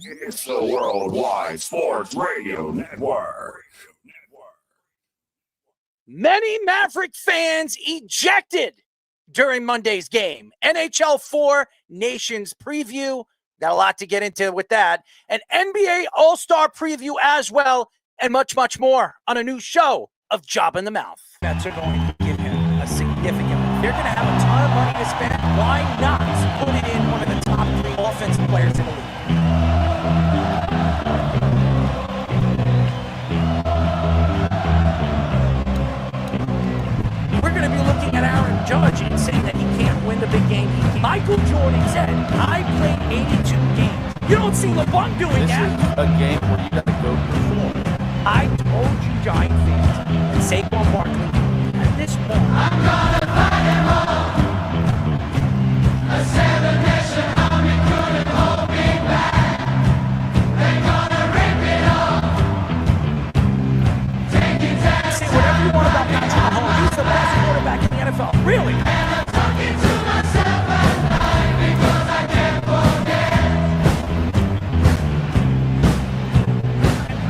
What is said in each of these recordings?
It's the Worldwide Sports Radio Network. Many Maverick fans ejected during Monday's game. NHL 4 Nations preview. Got a lot to get into with that. An NBA All-Star preview as well, and much, much more on a new show of Job in the Mouth. Bets are going to give him a significant. They're going to have a ton of money to spend. Why not put it in one of the top 3 offensive players in the league? We're going to be looking at Aaron Judge and saying that he can't win the big game. Michael Jordan said, I played 82 games. You don't see LeBron doing that. This is a game where you got to go perform. I told you, Giant fans, and Saquon Barkley, at this point, I'm gonna fight them all. A 7-nation army couldn't hold me back. They're gonna rip it off. Taking time. Say whatever you want about Patrick Mahomes. He's the best quarterback in the NFL. Really? And I'm talking to myself at night because I can't forget.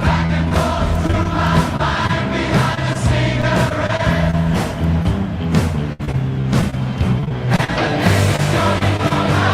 Back and forth through my mind behind the cigarette. And the name's coming from my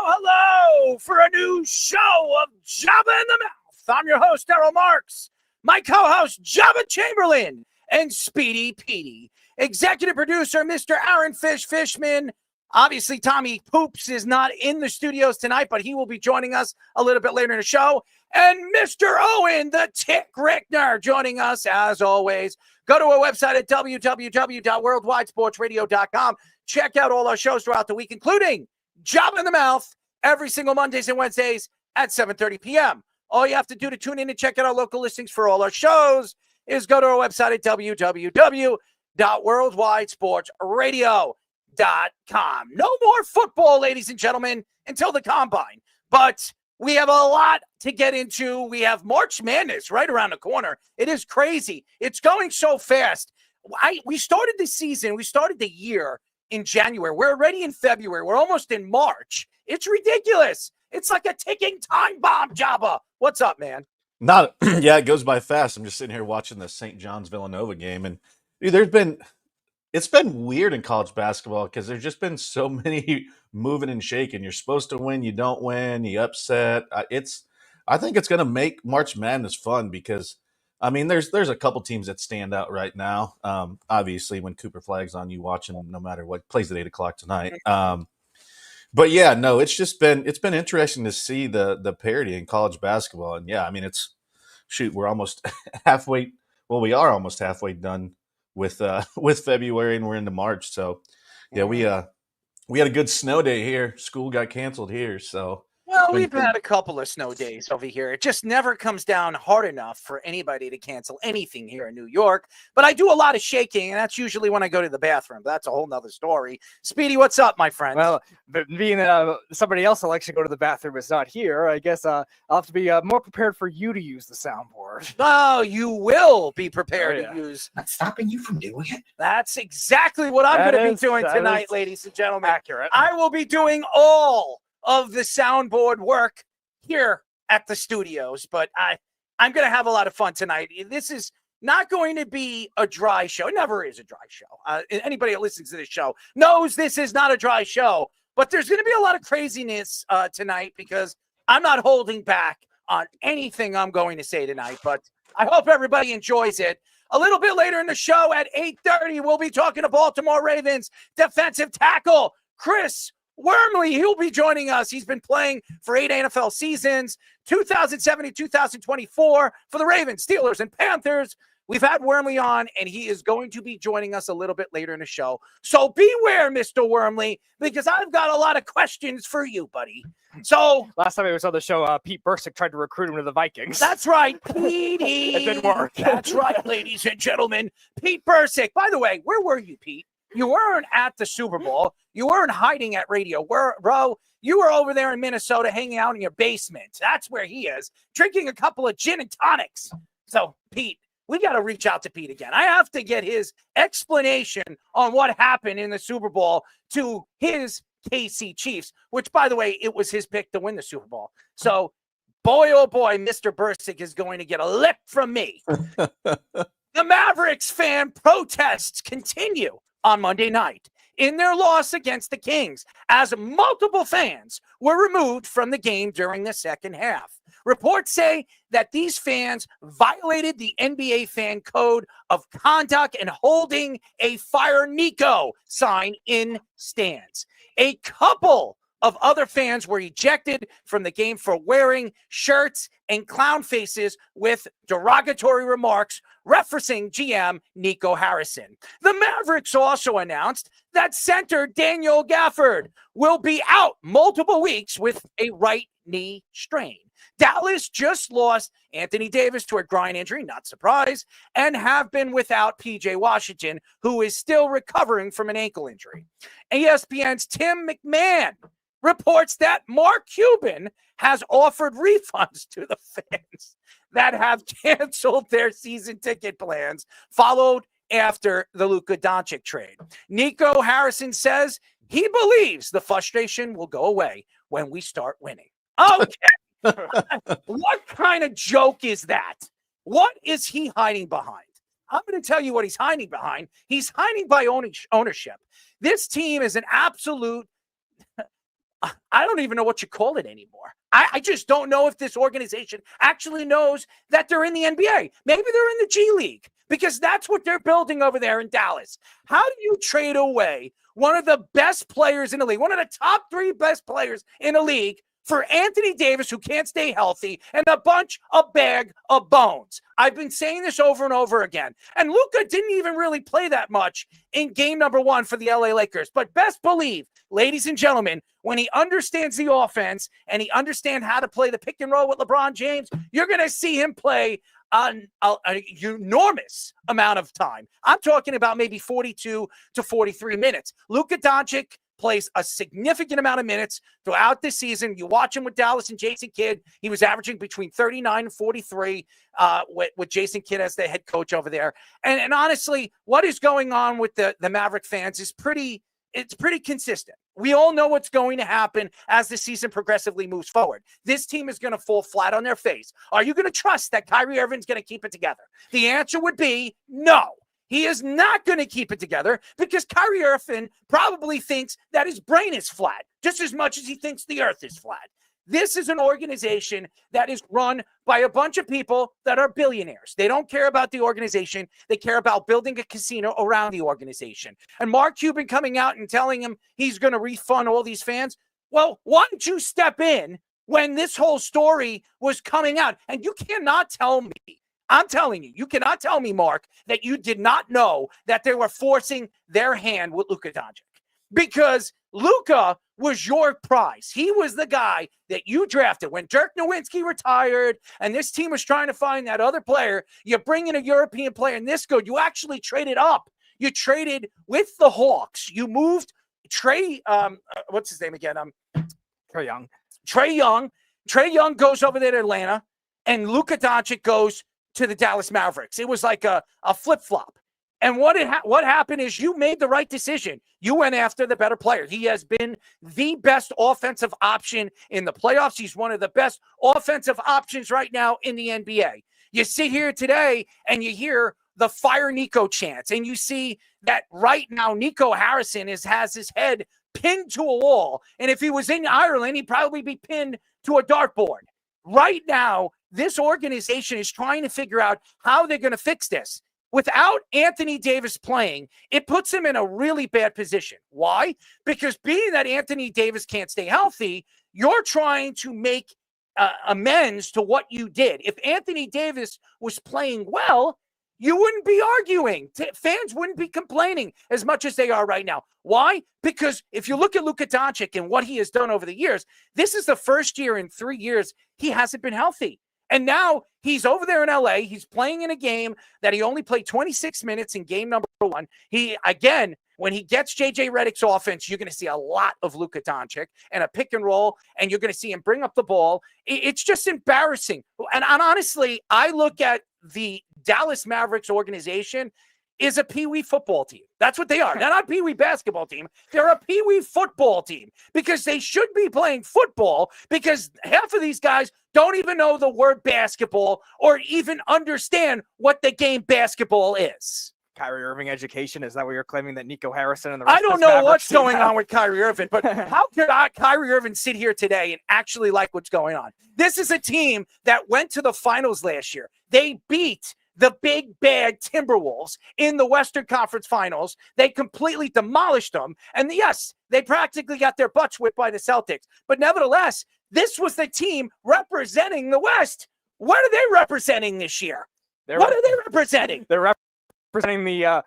Hello for a new show of Jabba in the Mouth. I'm your host, Daryl Marks. My co-host, Jabba Chamberlain, and Speedy Petey. Executive producer, Mr. Aaron Fishman. Obviously, Tommy Poops is not in the studios tonight, but he will be joining us a little bit later in the show. And Mr. Owen, the Tick Rickner, joining us as always. Go to our website at www.worldwidesportsradio.com. Check out all our shows throughout the week, including Job in the Mouth, every single Mondays and Wednesdays at 7:30 p.m. All you have to do to tune in and check out our local listings for all our shows is go to our website at www.worldwidesportsradio.com. No more football, ladies and gentlemen, until the Combine. But we have a lot to get into. We have March Madness right around the corner. It is crazy. It's going so fast. We started the season, we started the year in January. We're already in February. We're almost in March. It's ridiculous. It's like a ticking time bomb, Jabba. What's up, man? Yeah, it goes by fast. I'm just sitting here watching the St. John's Villanova game, and dude, it's been weird in college basketball because there's just been so many moving and shaking. You're supposed to win, you don't win, you upset. I think it's going to make March Madness fun because I mean, there's a couple teams that stand out right now. Obviously, when Cooper Flag's on, you watch him no matter what. Plays at 8:00 tonight. But yeah, no, it's been interesting to see the parity in college basketball. And yeah, I mean, we're almost halfway. Well, we are almost halfway done with February, and we're into March. So yeah, we had a good snow day here. School got canceled here, so. Well, we've had a couple of snow days over here. It just never comes down hard enough for anybody to cancel anything here in New York. But I do a lot of shaking, and that's usually when I go to the bathroom. That's a whole nother story. Speedy, what's up, my friend? Well, being that somebody else that likes to go to the bathroom is not here, I guess I'll have to be more prepared for you to use the soundboard. Oh, you will be prepared to use. Not stopping you from doing it. That's exactly what I'm going to be doing tonight, ladies and gentlemen. Accurate. I will be doing all of the soundboard work here at the studios, but I'm going to have a lot of fun tonight. This is not going to be a dry show. It never is a dry show. Anybody that listens to this show knows this is not a dry show, but there's going to be a lot of craziness tonight because I'm not holding back on anything I'm going to say tonight, but I hope everybody enjoys it. A little bit later in the show at 8:30, we'll be talking to Baltimore Ravens defensive tackle Chris Wormley. He'll be joining us. He's been playing for 8 NFL seasons, 2007 to 2024 for the Ravens, Steelers, and Panthers. We've had Wormley on, and he is going to be joining us a little bit later in the show. So beware, Mr. Wormley, because I've got a lot of questions for you, buddy. So last time he was on the show, Pete Bursick tried to recruit him to the Vikings. That's right, Petey. It didn't work. That's right, ladies and gentlemen. Pete Bursick. By the way, where were you, Pete? You weren't at the Super Bowl. You weren't hiding at radio. Bro, you were over there in Minnesota hanging out in your basement. That's where he is, drinking a couple of gin and tonics. So, Pete, we got to reach out to Pete again. I have to get his explanation on what happened in the Super Bowl to his KC Chiefs, which, by the way, it was his pick to win the Super Bowl. So, boy, oh boy, Mr. Bursick is going to get a lip from me. The Mavericks fan protests continue on Monday night in their loss against the Kings, as multiple fans were removed from the game during the second half. Reports say that these fans violated the NBA fan code of conduct and holding a Fire Nico sign in stands. A couple of other fans were ejected from the game for wearing shirts and clown faces with derogatory remarks referencing GM Nico Harrison. The Mavericks also announced that center Daniel Gafford will be out multiple weeks with a right knee strain. Dallas just lost Anthony Davis to a groin injury, not surprised, and have been without PJ Washington, who is still recovering from an ankle injury. ESPN's Tim McMahon reports that Mark Cuban has offered refunds to the fans that have canceled their season ticket plans followed after the Luka Doncic trade. Nico Harrison says he believes the frustration will go away when we start winning. Okay. What kind of joke is that? What is he hiding behind? I'm going to tell you what he's hiding behind. He's hiding by ownership. This team is an absolute, I don't even know what you call it anymore. I just don't know if this organization actually knows that they're in the NBA. Maybe they're in the G League, because that's what they're building over there in Dallas. How do you trade away one of the best players in the league, one of the top 3 best players in the league, for Anthony Davis, who can't stay healthy, and a bag of bones? I've been saying this over and over again. And Luka didn't even really play that much in game number 1 for the LA Lakers. But best believe, ladies and gentlemen, when he understands the offense and he understands how to play the pick and roll with LeBron James, you're going to see him play an enormous amount of time. I'm talking about maybe 42 to 43 minutes. Luka Doncic plays a significant amount of minutes throughout this season. You watch him with Dallas and Jason Kidd. He was averaging between 39 and 43 with Jason Kidd as the head coach over there. And honestly, what is going on with the Maverick fans is pretty consistent. We all know what's going to happen as the season progressively moves forward. This team is going to fall flat on their face. Are you going to trust that Kyrie Irving's going to keep it together? The answer would be no. He is not going to keep it together, because Kyrie Irving probably thinks that his brain is flat just as much as he thinks the earth is flat. This is an organization that is run by a bunch of people that are billionaires. They don't care about the organization. They care about building a casino around the organization. And Mark Cuban coming out and telling him he's going to refund all these fans. Well, why don't you step in when this whole story was coming out? And you cannot tell me, I'm telling you, you cannot tell me, Mark, that you did not know that they were forcing their hand with Luka Doncic, because Luka was your prize. He was the guy that you drafted when Dirk Nowitzki retired and this team was trying to find that other player. You bring in a European player in this good. You actually traded up. You traded with the Hawks. You moved what's his name again? Trae Young. Trae Young. Trae Young goes over there to Atlanta, and Luka Doncic goes to the Dallas Mavericks. It was like a flip-flop. And what happened is you made the right decision. You went after the better player. He has been the best offensive option in the playoffs. He's one of the best offensive options right now in the NBA. You sit here today and you hear the Fire Nico chants, and you see that right now Nico Harrison has his head pinned to a wall. And if he was in Ireland, he'd probably be pinned to a dartboard. Right now, this organization is trying to figure out how they're going to fix this. Without Anthony Davis playing, it puts him in a really bad position. Why? Because being that Anthony Davis can't stay healthy, you're trying to make amends to what you did. If Anthony Davis was playing well, you wouldn't be arguing. Fans wouldn't be complaining as much as they are right now. Why? Because if you look at Luka Doncic and what he has done over the years, this is the first year in 3 years he hasn't been healthy. And now he's over there in LA. He's playing in a game that he only played 26 minutes in game number 1. When he gets JJ Redick's offense, you're going to see a lot of Luka Doncic and a pick and roll, and you're going to see him bring up the ball. It's just embarrassing. And honestly, I look at the Dallas Mavericks organization is a peewee football team. That's what they are. They're not a peewee basketball team. They're a peewee football team because they should be playing football because half of these guys don't even know the word basketball or even understand what the game basketball is. Kyrie Irving education. Is that what you're claiming that Nico Harrison and the rest I don't of know what's going on with Kyrie Irving, but how could Kyrie Irving sit here today and actually like what's going on? This is a team that went to the finals last year. They beat the big bad Timberwolves in the Western Conference Finals. They completely demolished them. And yes, they practically got their butts whipped by the Celtics. But nevertheless, this was the team representing the West. What are they representing this year? What are they representing? They're representing the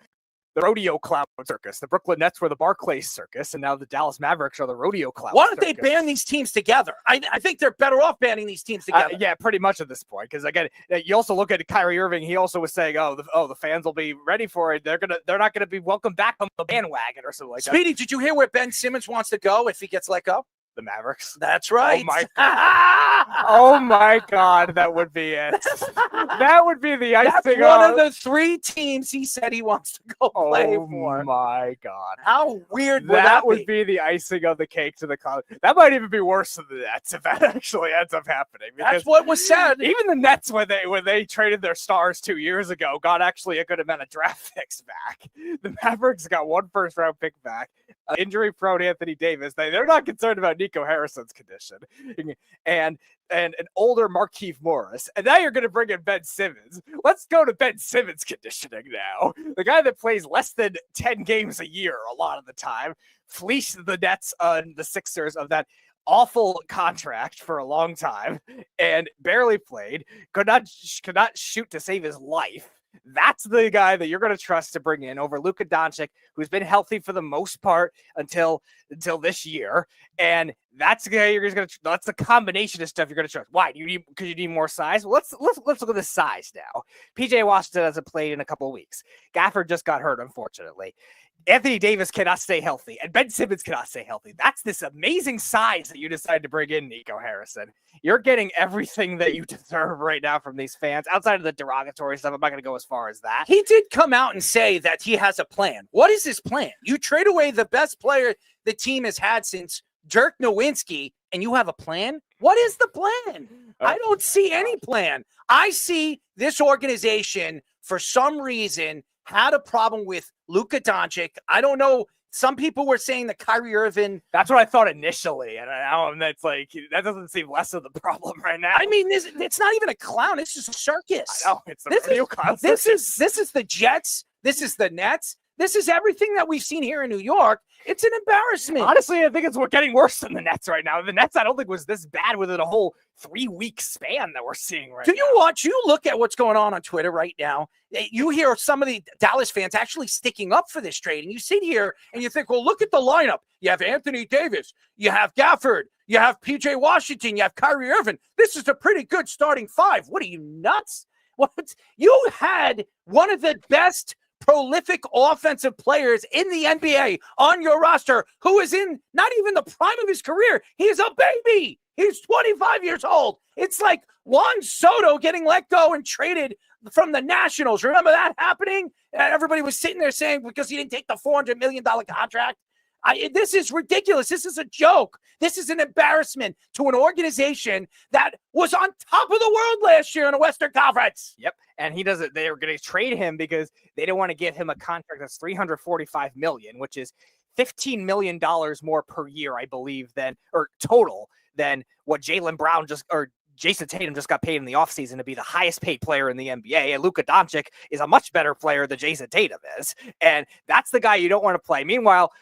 rodeo clown circus. The Brooklyn Nets were the Barclays circus, and now the Dallas Mavericks are the rodeo clown Why don't circus. they ban these teams together? I think they're better off banning these teams together. Yeah, pretty much at this point. Because again, you also look at Kyrie Irving. He also was saying, the fans will be ready for it. They're not gonna be welcome back on the bandwagon or something like that. Speedy, did you hear where Ben Simmons wants to go if he gets let go? The Mavericks. That's right. Oh my God. Oh my God, that would be it. That would be the icing. That's one of the 3 teams he said he wants to go play for. Oh my God. How weird would that would be the icing on the cake to the college. That might even be worse than the Nets if that actually ends up happening. That's what was said. Even the Nets, when they traded their stars 2 years ago, got actually a good amount of draft picks back. The Mavericks got 1 first-round pick back. Injury-prone Anthony Davis. They're not concerned about Nico Harrison's condition. And an older Markieff Morris. And now you're going to bring in Ben Simmons. Let's go to Ben Simmons' conditioning now. The guy that plays less than 10 games a year a lot of the time, fleeced the Nets and the Sixers of that awful contract for a long time and barely played, could not shoot to save his life. That's the guy that you're going to trust to bring in over Luka Doncic, who's been healthy for the most part until this year. And that's the guy that's the combination of stuff you're going to trust. Why? Because you need more size? Well, let's look at the size now. PJ Washington hasn't played in a couple of weeks. Gafford just got hurt, unfortunately. Anthony Davis cannot stay healthy, and Ben Simmons cannot stay healthy. That's this amazing size that you decide to bring in, Nico Harrison. You're getting everything that you deserve right now from these fans. Outside of the derogatory stuff, I'm not going to go as far as that. He did come out and say that he has a plan. What is his plan? You trade away the best player the team has had since Dirk Nowitzki, and you have a plan? What is the plan? I don't see any plan. I see this organization, for some reason, had a problem with Luka Doncic. I don't know. Some people were saying that Kyrie Irving. That's what I thought initially. And now that's like, that doesn't seem less of the problem right now. I mean, it's not even a clown. It's just a circus. I know. It's the real clown. This is the Jets. This is the Nets. This is everything that we've seen here in New York. It's an embarrassment. Honestly, I think it's getting worse than the Nets right now. The Nets, I don't think, was this bad within a whole 3-week span that we're seeing right now. You look at what's going on Twitter right now. You hear some of the Dallas fans actually sticking up for this trade. And you sit here and you think, well, look at the lineup. You have Anthony Davis. You have Gafford. You have PJ Washington. You have Kyrie Irving. This is a pretty good starting 5. What are you, nuts? What? You had one of the best prolific offensive players in the NBA on your roster who is in not even the prime of his career. He's a baby. He's 25 years old. It's like Juan Soto getting let go and traded from the Nationals. Remember that happening? Everybody was sitting there saying because he didn't take the $400 million contract. This is ridiculous. This is a joke. This is an embarrassment to an organization that was on top of the world last year in the Western Conference. Yep. And he doesn't. They were going to trade him because they don't want to give him a contract that's $345 million, which is $15 million more per year, I believe, total than what Jaylen Brown Jason Tatum just got paid in the offseason to be the highest paid player in the NBA. And Luka Doncic is a much better player than Jason Tatum is. And that's the guy you don't want to play. Meanwhile,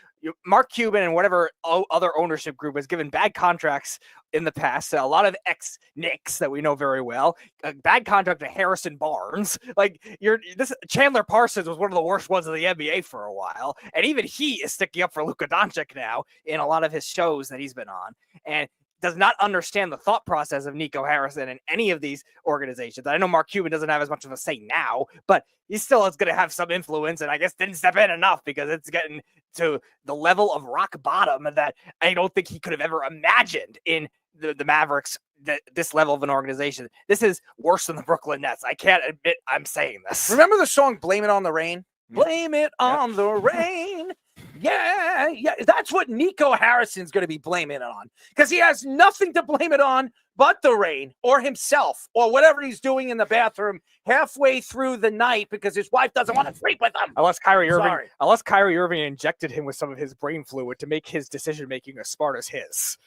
Mark Cuban and whatever other ownership group has given bad contracts in the past. A lot of ex-Knicks that we know very well. A bad contract to Harrison Barnes. Like this Chandler Parsons was one of the worst ones in the NBA for a while, and even he is sticking up for Luka Doncic now in a lot of his shows that he's been on, and does not understand the thought process of Nico Harrison and any of these organizations. I know Mark Cuban doesn't have as much of a say now, but he still is going to have some influence, and I guess didn't step in enough because it's getting to the level of rock bottom that I don't think he could have ever imagined in the Mavericks, this level of an organization. This is worse than the Brooklyn Nets. I can't admit I'm saying this. Remember the song Blame It on the Rain? Blame it on the rain. Yeah. That's what Nico Harrison's going to be blaming it on, because he has nothing to blame it on but the rain or himself or whatever he's doing in the bathroom halfway through the night because his wife doesn't want to sleep with him. Unless Kyrie Irving injected him with some of his brain fluid to make his decision-making as smart as his.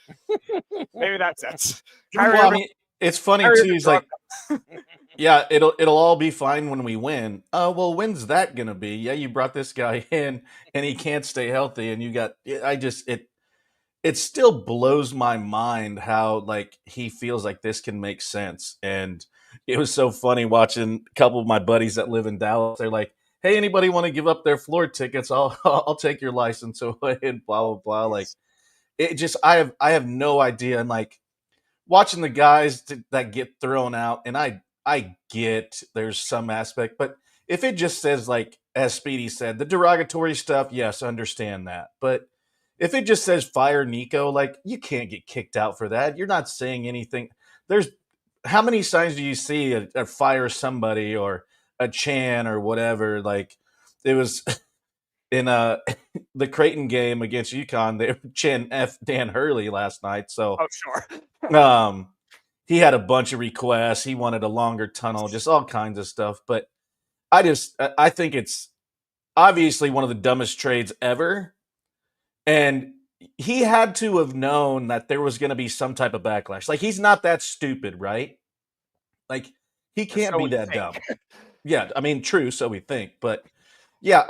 Maybe that's it. I mean, it's funny too. He's like, yeah, it'll all be fine when we win. Well, when's that gonna be? Yeah, you brought this guy in and he can't stay healthy, and it still blows my mind how like he feels like this can make sense. And it was so funny watching a couple of my buddies that live in Dallas. They're like, "Hey, anybody want to give up their floor tickets? I'll take your license away," and blah blah blah. Like, it just I have no idea. And like watching the guys that get thrown out, and I get there's some aspect, but if it just says, like, as Speedy said, the derogatory stuff, yes, understand that. But if it just says fire Nico, like, you can't get kicked out for that. You're not saying anything. There's how many signs do you see a fire somebody or a Chan or whatever? Like, it was in the Creighton game against UConn, they Chan F Dan Hurley last night. So sure. He had a bunch of requests. He wanted a longer tunnel, just all kinds of stuff. But I think it's obviously one of the dumbest trades ever. And he had to have known that there was going to be some type of backlash. Like, he's not that stupid, right? Like, he can't be that dumb. Yeah, I mean, true, so we think. But, yeah,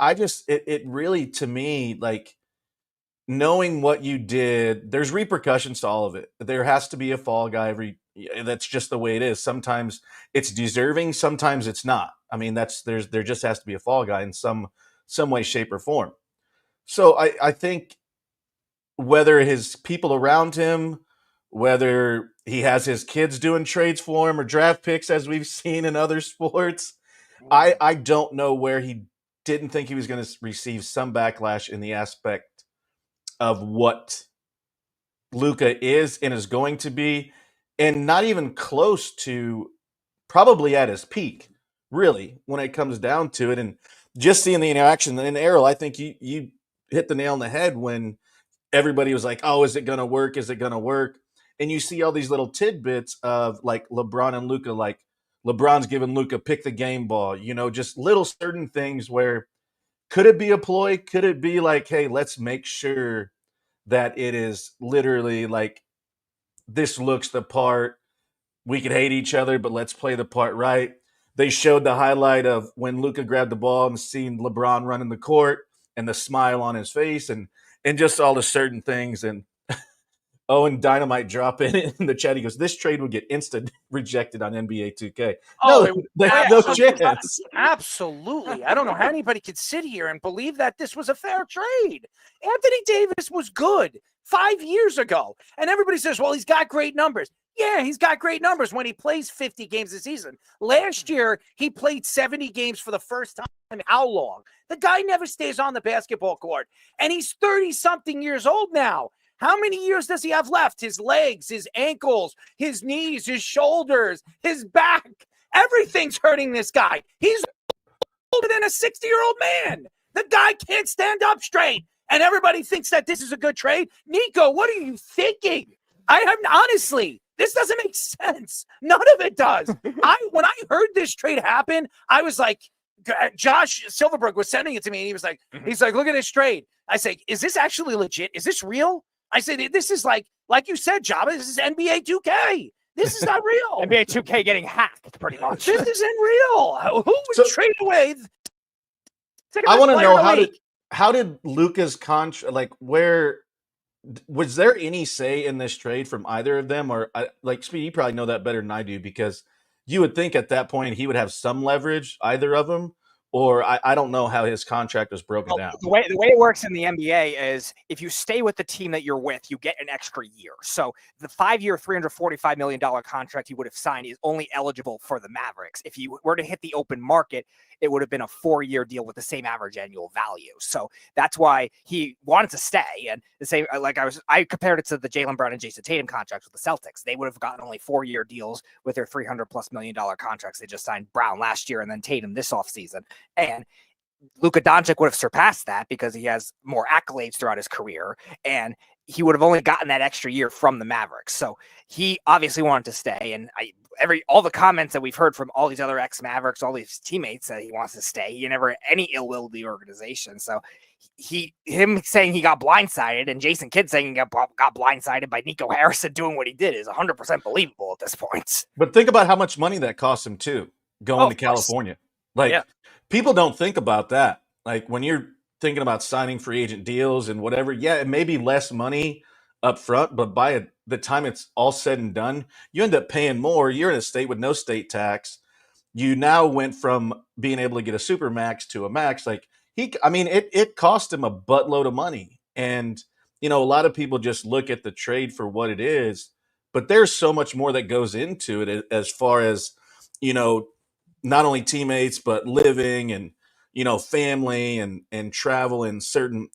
it really, to me, like, knowing what you did, there's repercussions to all of it. There has to be a fall guy that's just the way it is. Sometimes it's deserving, sometimes it's not. I mean, there just has to be a fall guy in some way, shape, or form. So I think whether his people around him, whether he has his kids doing trades for him or draft picks, as we've seen in other sports, I don't know where he didn't think he was going to receive some backlash in the aspect of what Luka is and is going to be, and not even close to probably at his peak, really, when it comes down to it. And just seeing the interaction. And Errol, I think you hit the nail on the head when everybody was like, oh, is it going to work? Is it going to work? And you see all these little tidbits of like LeBron and Luka, like LeBron's giving Luka pick the game ball, just little certain things where could it be a ploy? Could it be like, hey, let's make sure that it is literally like this looks the part. We could hate each other, but let's play the part right. They showed the highlight of when Luka grabbed the ball and seen LeBron running the court and the smile on his face and just all the certain things. And and Dynamite drop in the chat. He goes, this trade would get instant rejected on NBA 2K. They have no chance. Absolutely. I don't know how anybody could sit here and believe that this was a fair trade. Anthony Davis was good 5 years ago. And everybody says, well, he's got great numbers. Yeah, he's got great numbers when he plays 50 games a season. Last year, he played 70 games for the first time. How long? The guy never stays on the basketball court. And he's 30-something years old now. How many years does he have left? His legs, his ankles, his knees, his shoulders, his back. Everything's hurting this guy. He's older than a 60-year-old man. The guy can't stand up straight. And everybody thinks that this is a good trade. Nico, what are you thinking? Honestly, this doesn't make sense. None of it does. When I heard this trade happen, I was like, Josh Silverberg was sending it to me, and he was like, look at this trade. I say, is this actually legit? Is this real? I said, this is like you said, Jabba, this is NBA 2K. This is not real. NBA 2K getting hacked, pretty much. This isn't real. Who would trade away? I want to know how did Luka's contract, like, where was there any say in this trade from either of them? Or like, Speedy, you probably know that better than I do, because you would think at that point he would have some leverage, either of them. Or I don't know how his contract was broken down. The way it works in the NBA is if you stay with the team that you're with, you get an extra year. So the 5-year, $345 million contract he would have signed is only eligible for the Mavericks. If you were to hit the open market, it would have been a 4-year deal with the same average annual value. So that's why he wanted to stay. And the same, like I compared it to the Jaylen Brown and Jason Tatum contracts with the Celtics. They would have gotten only 4-year deals with their $300+ million contracts. They just signed Brown last year and then Tatum this offseason. And Luka Doncic would have surpassed that because he has more accolades throughout his career, and he would have only gotten that extra year from the Mavericks. So he obviously wanted to stay. And all the comments that we've heard from all these other ex-Mavericks, all these teammates that he wants to stay. He never any ill will to the organization. So him saying he got blindsided and Jason Kidd saying he got blindsided by Nico Harrison doing what he did is 100% believable at this point. But think about how much money that cost him too, going to California. Like, people don't think about that. Like, when you're thinking about signing free agent deals and whatever, yeah, it may be less money up front, but by the time it's all said and done, you end up paying more. You're in a state with no state tax. You now went from being able to get a super max to a max. Like, it cost him a buttload of money. And, a lot of people just look at the trade for what it is, but there's so much more that goes into it as far as, not only teammates, but living and, family and travel and certain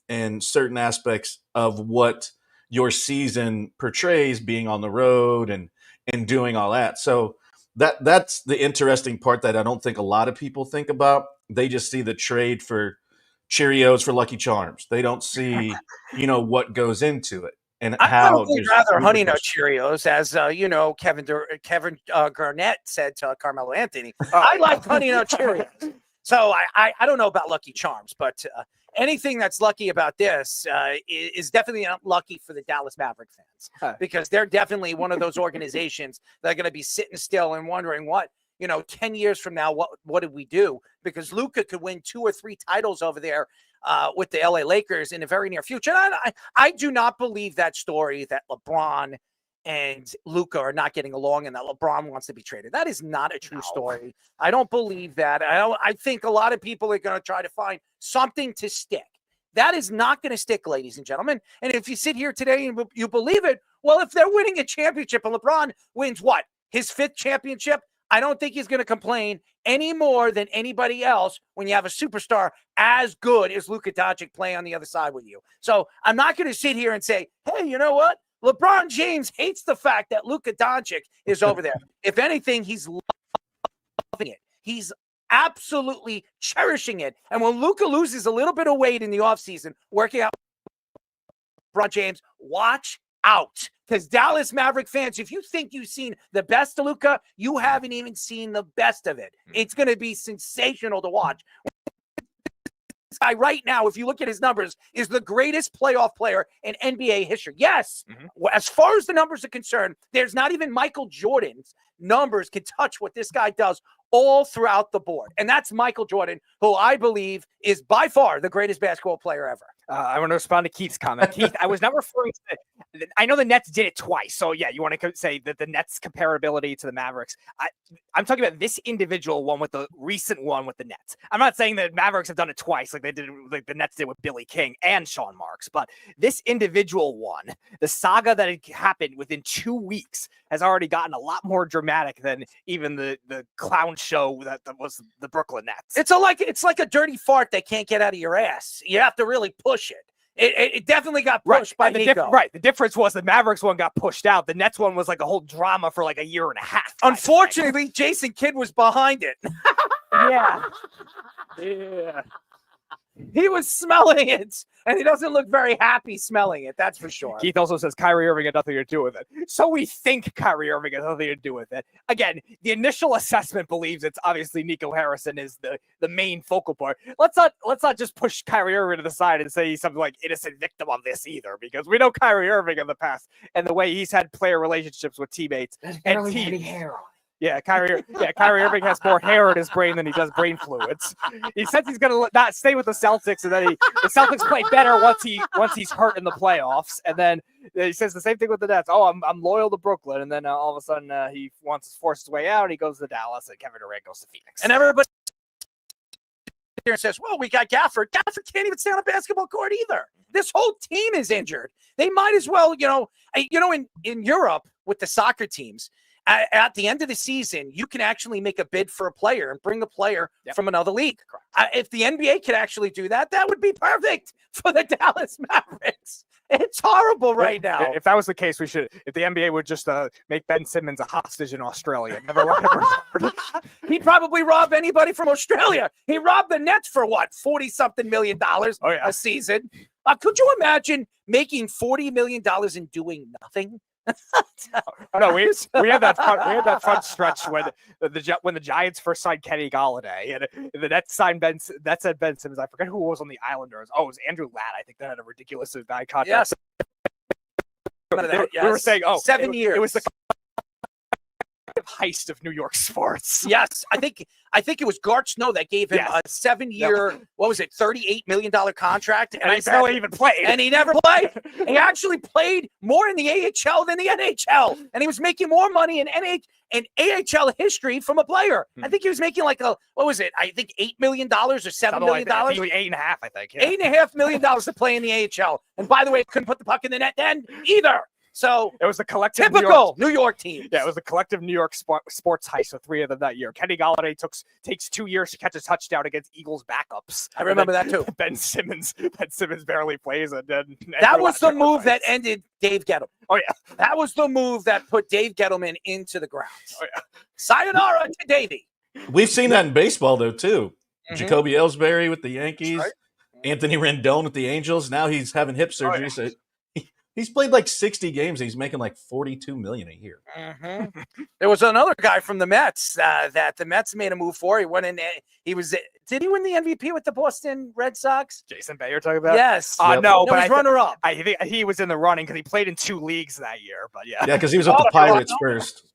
aspects of what your season portrays, being on the road and doing all that. So that's the interesting part that I don't think a lot of people think about. They just see the trade for Cheerios for Lucky Charms. They don't see, what goes into it. And how I'd rather Honey Nut Cheerios, as Kevin Garnett said to Carmelo Anthony. I like Honey Nut Cheerios. So I don't know about Lucky Charms, but anything that's lucky about this is definitely not lucky for the Dallas Mavericks fans, because they're definitely one of those organizations that are going to be sitting still and wondering 10 years from now, what did we do? Because Luka could win 2 or 3 titles over there with the LA Lakers in the very near future. And I do not believe that story that LeBron and Luka are not getting along and that LeBron wants to be traded. That is not a true story. I don't believe that. I think a lot of people are going to try to find something to stick. That is not going to stick, ladies and gentlemen. And if you sit here today and you believe it, well, if they're winning a championship and LeBron wins his 5th championship, I don't think he's going to complain any more than anybody else when you have a superstar as good as Luka Doncic playing on the other side with you. So I'm not going to sit here and say, hey, you know what? LeBron James hates the fact that Luka Doncic is over there. If anything, he's loving it. He's absolutely cherishing it. And when Luka loses a little bit of weight in the offseason, working out LeBron James, watch out. Because Dallas Maverick fans, if you think you've seen the best of Luka, you haven't even seen the best of it. It's going to be sensational to watch. This guy right now, if you look at his numbers, is the greatest playoff player in NBA history. Yes, as far as the numbers are concerned, there's not even Michael Jordan's numbers can touch what this guy does all throughout the board. And that's Michael Jordan, who I believe is by far the greatest basketball player ever. I want to respond to Keith's comment. Keith, I was not referring to – I know the Nets did it twice. So, yeah, you want to say that the Nets' comparability to the Mavericks. I'm talking about this individual one with the recent one with the Nets. I'm not saying that Mavericks have done it twice like the Nets did with Billy King and Sean Marks. But this individual one, the saga that had happened within 2 weeks, has already gotten a lot more dramatic than even the clown show that was the Brooklyn Nets. It's like a dirty fart that can't get out of your ass. You have to really push it. It definitely got pushed by Nico. The difference was the Mavericks one got pushed out. The Nets one was like a whole drama for like a year and a half. Unfortunately, Jason Kidd was behind it. Yeah. He was smelling it, and he doesn't look very happy smelling it. That's for sure. Keith also says Kyrie Irving had nothing to do with it. So we think Kyrie Irving has nothing to do with it. Again, the initial assessment believes it's obviously Nico Harrison is the main focal point. Let's not just push Kyrie Irving to the side and say he's something like innocent victim of this either, because we know Kyrie Irving in the past and the way he's had player relationships with teammates and teams. Kyrie Irving has more hair in his brain than he does brain fluids. He says he's going to not stay with the Celtics, and then the Celtics play better once he's hurt in the playoffs. And then he says the same thing with the Nets. Oh, I'm loyal to Brooklyn, and then all of a sudden he wants to force his way out. And he goes to Dallas, and Kevin Durant goes to Phoenix. And everybody here says, well, we got Gafford. Gafford can't even stay on a basketball court either. This whole team is injured. They might as well, in Europe with the soccer teams, at the end of the season, you can actually make a bid for a player and bring a player from another league. If the NBA could actually do that, that would be perfect for the Dallas Mavericks. It's horrible right now. If that was the case, if the NBA would just make Ben Simmons a hostage in Australia. He'd probably rob anybody from Australia. He robbed the Nets for what, $40-something million a season. Could you imagine making $40 million and doing nothing? No, we had that front stretch when the Giants first signed Kenny Galladay and the Nets signed that said Ben Simmons. I forget who was on the Islanders. Oh, it was Andrew Ladd. I think that had a ridiculously bad contract. Yes. We were saying, 7 years. It was the heist of New York sports. Yes, I think it was Gart Snow that gave him a 7-year, what was it, $38 million contract, and he barely even played. And he never played. He actually played more in the AHL than the NHL, and he was making more money in AHL history from a player. I think he was making like $8 million or $7 million. I think $8.5 million, I think. Yeah. $8.5 million to play in the AHL, and by the way, couldn't put the puck in the net then either. So it was the collective typical New York team. Yeah, it was the collective New York sports heist of 3 of them that year. Kenny Galladay takes 2 years to catch a touchdown against Eagles backups. I remember that too. Ben Simmons barely plays, and then that was the move that ended Dave Gettleman. Oh yeah, that was the move that put Dave Gettleman into the ground. Oh yeah, sayonara to Davey. We've seen that in baseball though too. Jacoby Ellsbury with the Yankees, right. Anthony Rendon with the Angels. Now he's having hip surgery. So he's played like 60 games. He's making like $42 million a year. There was another guy from the Mets that the Mets made a move for. He went in. Did he win the MVP with the Boston Red Sox? Jason Bay, you're talking about? Yes. No, but he's runner-up. I think he was in the running because he played in 2 leagues that year. But yeah, because he was with the Pirates first.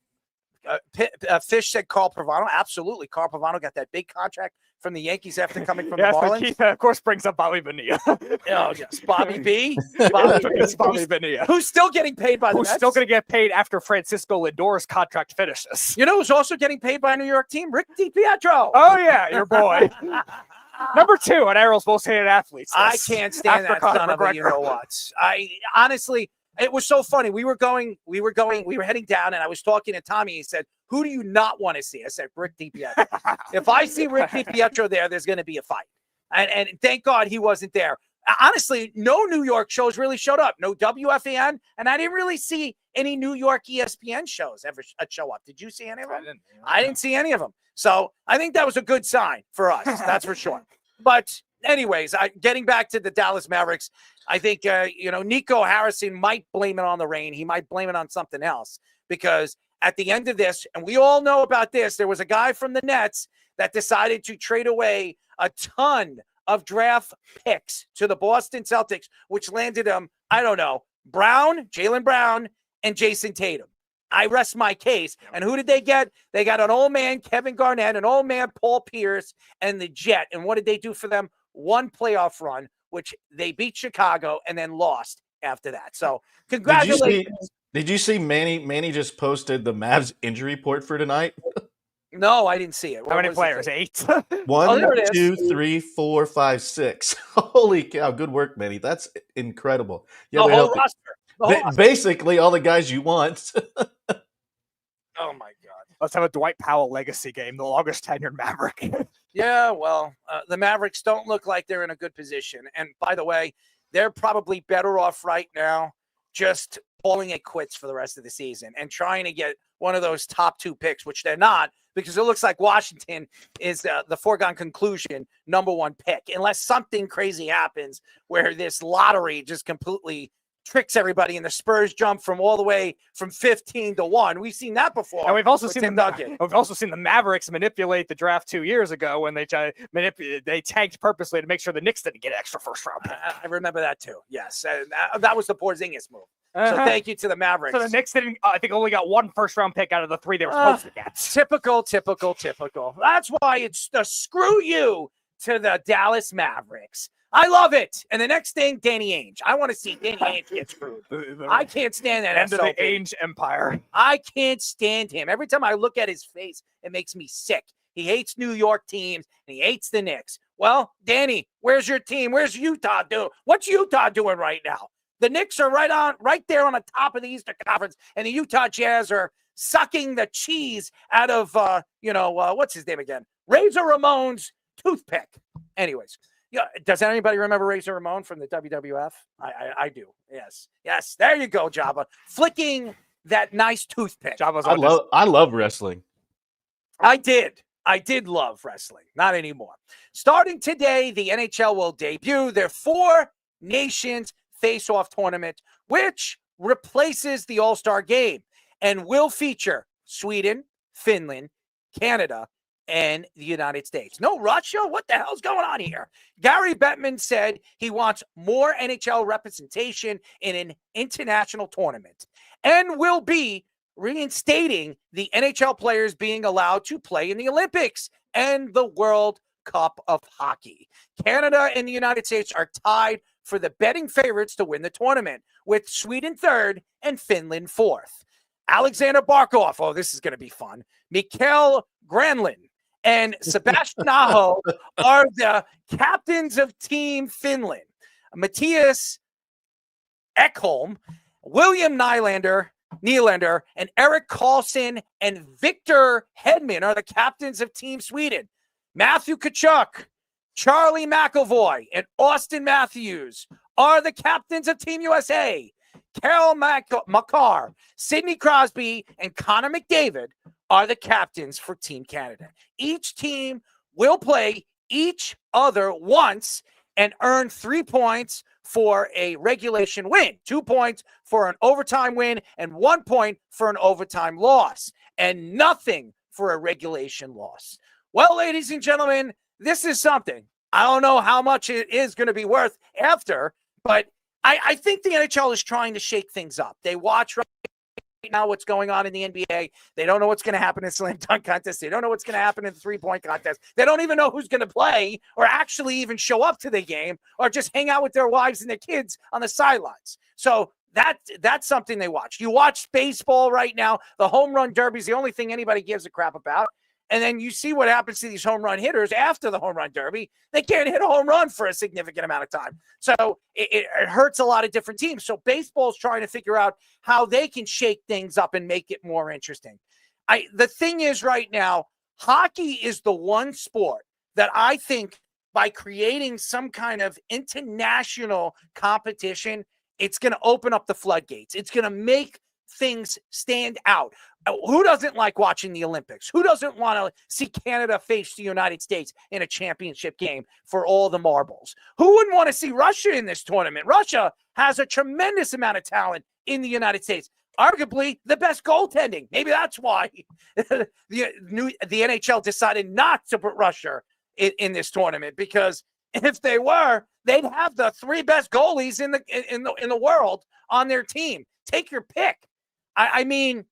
Fish said Carl Pavano. Absolutely, Carl Pavano got that big contract from the Yankees after coming from the Marlins. Keith, of course, brings up Bobby Bonilla. Oh, yes, Bobby B. Bobby Bonilla. Who's still getting paid by the Mets? Who's still going to get paid after Francisco Lindor's contract finishes. You know who's also getting paid by a New York team? Rick DiPietro. Oh, yeah, your boy. Number 2 on Errol's most hated athletes. I can't stand that son of a you-know-what. Honestly, it was so funny. We were heading down, and I was talking to Tommy. He said, who do you not want to see? I said, Rick DiPietro. If I see Rick DiPietro there's going to be a fight. And thank God he wasn't there. Honestly, no New York shows really showed up. No WFAN. And I didn't really see any New York ESPN shows ever show up. Did you see any of them? I didn't see any of them. So I think that was a good sign for us. That's for sure. But anyways, getting back to the Dallas Mavericks, I think, Nico Harrison might blame it on the rain. He might blame it on something else because at the end of this, and we all know about this, there was a guy from the Nets that decided to trade away a ton of draft picks to the Boston Celtics, which landed him, Jaylen Brown, and Jason Tatum. I rest my case. And who did they get? They got an old man, Kevin Garnett, an old man, Paul Pierce, and the Jet. And what did they do for them? One playoff run, which they beat Chicago and then lost after that. So congratulations. Did you see Manny just posted the Mavs injury report for tonight? No, I didn't see it. How many players? 8? 1, 2, 3, 4, 5, 6. Holy cow. Good work, Manny. That's incredible. Yeah, the whole roster. Basically all the guys you want. Oh, my God. Let's have a Dwight Powell legacy game, the longest tenured Maverick. Yeah, well, the Mavericks don't look like they're in a good position. And by the way, they're probably better off right now just calling it quits for the rest of the season and trying to get one of those top 2 picks, which they're not, because it looks like Washington is the foregone conclusion number 1 pick, unless something crazy happens where this lottery just completely tricks everybody and the Spurs jump from all the way from 15 to 1. We've seen that before. And we've also seen the Mavericks manipulate the draft 2 years ago when they tanked purposely to make sure the Knicks didn't get an extra first round pick. I remember that too. Yes. That was the Porzingis move. So thank you to the Mavericks. So the Knicks didn't, I think, only got 1 first-round pick out of the 3 they were supposed to get. Typical. That's why it's the screw you to the Dallas Mavericks. I love it. And the next thing, Danny Ainge. I want to see Danny Ainge get screwed. I can't stand that. End of the Ainge empire. I can't stand him. Every time I look at his face, it makes me sick. He hates New York teams, and he hates the Knicks. Well, Danny, where's your team? Where's Utah doing? What's Utah doing right now? The Knicks are right there on the top of the Eastern Conference, and the Utah Jazz are sucking the cheese out of, what's his name again? Razor Ramon's toothpick. Anyways, yeah. Does anybody remember Razor Ramon from the WWF? I do. Yes. There you go, Jabba. Flicking that nice toothpick. I love wrestling. I did love wrestling. Not anymore. Starting today, the NHL will debut their 4 Nations Face-Off tournament, which replaces the All-Star Game and will feature Sweden, Finland, Canada, and the United States. No Russia? What the hell's going on here? Gary Bettman said he wants more NHL representation in an international tournament and will be reinstating the NHL players being allowed to play in the Olympics and the World Cup of Hockey. Canada and the United States are tied for the betting favorites to win the tournament, with Sweden 3rd and Finland 4th. Alexander Barkov, oh, this is going to be fun. Mikael Granlund and Sebastian Aho are the captains of Team Finland. Matthias Ekholm, William Nylander, and Erik Karlsson and Victor Hedman are the captains of Team Sweden. Matthew Tkachuk, Charlie McAvoy, and Austin Matthews are the captains of Team USA. Carol Makar, Sidney Crosby, and Connor McDavid are the captains for Team Canada. Each team will play each other once and earn 3 points for a regulation win, 2 points for an overtime win, and 1 point for an overtime loss, and nothing for a regulation loss. Well, ladies and gentlemen, this is something. I don't know how much it is going to be worth after, but I think the NHL is trying to shake things up. They watch right now what's going on in the NBA. They don't know what's going to happen in slam dunk contest. They don't know what's going to happen in the three-point contest. They don't even know who's going to play or actually even show up to the game or just hang out with their wives and their kids on the sidelines. So that's something they watch. You watch baseball right now. The home run derby is the only thing anybody gives a crap about. And then you see what happens to these home run hitters after the home run derby. They can't hit a home run for a significant amount of time. So it hurts a lot of different teams. So baseball's trying to figure out how they can shake things up and make it more interesting. The thing is right now, hockey is the one sport that I think by creating some kind of international competition, it's going to open up the floodgates. It's going to make things stand out. Who doesn't like watching the Olympics? Who doesn't want to see Canada face the United States in a championship game for all the marbles? Who wouldn't want to see Russia in this tournament? Russia has a tremendous amount of talent in the United States. Arguably the best goaltending. Maybe that's why the NHL decided not to put Russia in this tournament, because if they were, they'd have the 3 best goalies in the world on their team. Take your pick. I mean,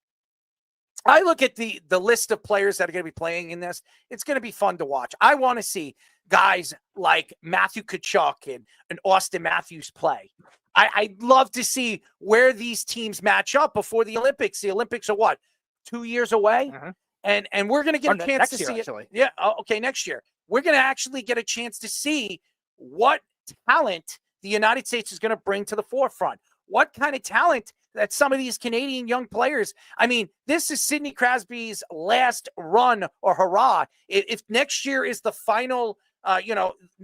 I look at the list of players that are going to be playing in this. It's going to be fun to watch. I want to see guys like Matthew Tkachuk and Austin Matthews play. I'd love to see where these teams match up before the Olympics. The Olympics are what, 2 years away? Mm-hmm. And we're going to get a chance to see actually. it. Yeah. Okay. Next year, we're going to actually get a chance to see what talent the United States is going to bring to the forefront. What kind of talent that some of these Canadian young players, I mean, this is Sidney Crosby's last run or hurrah. If next year is the final,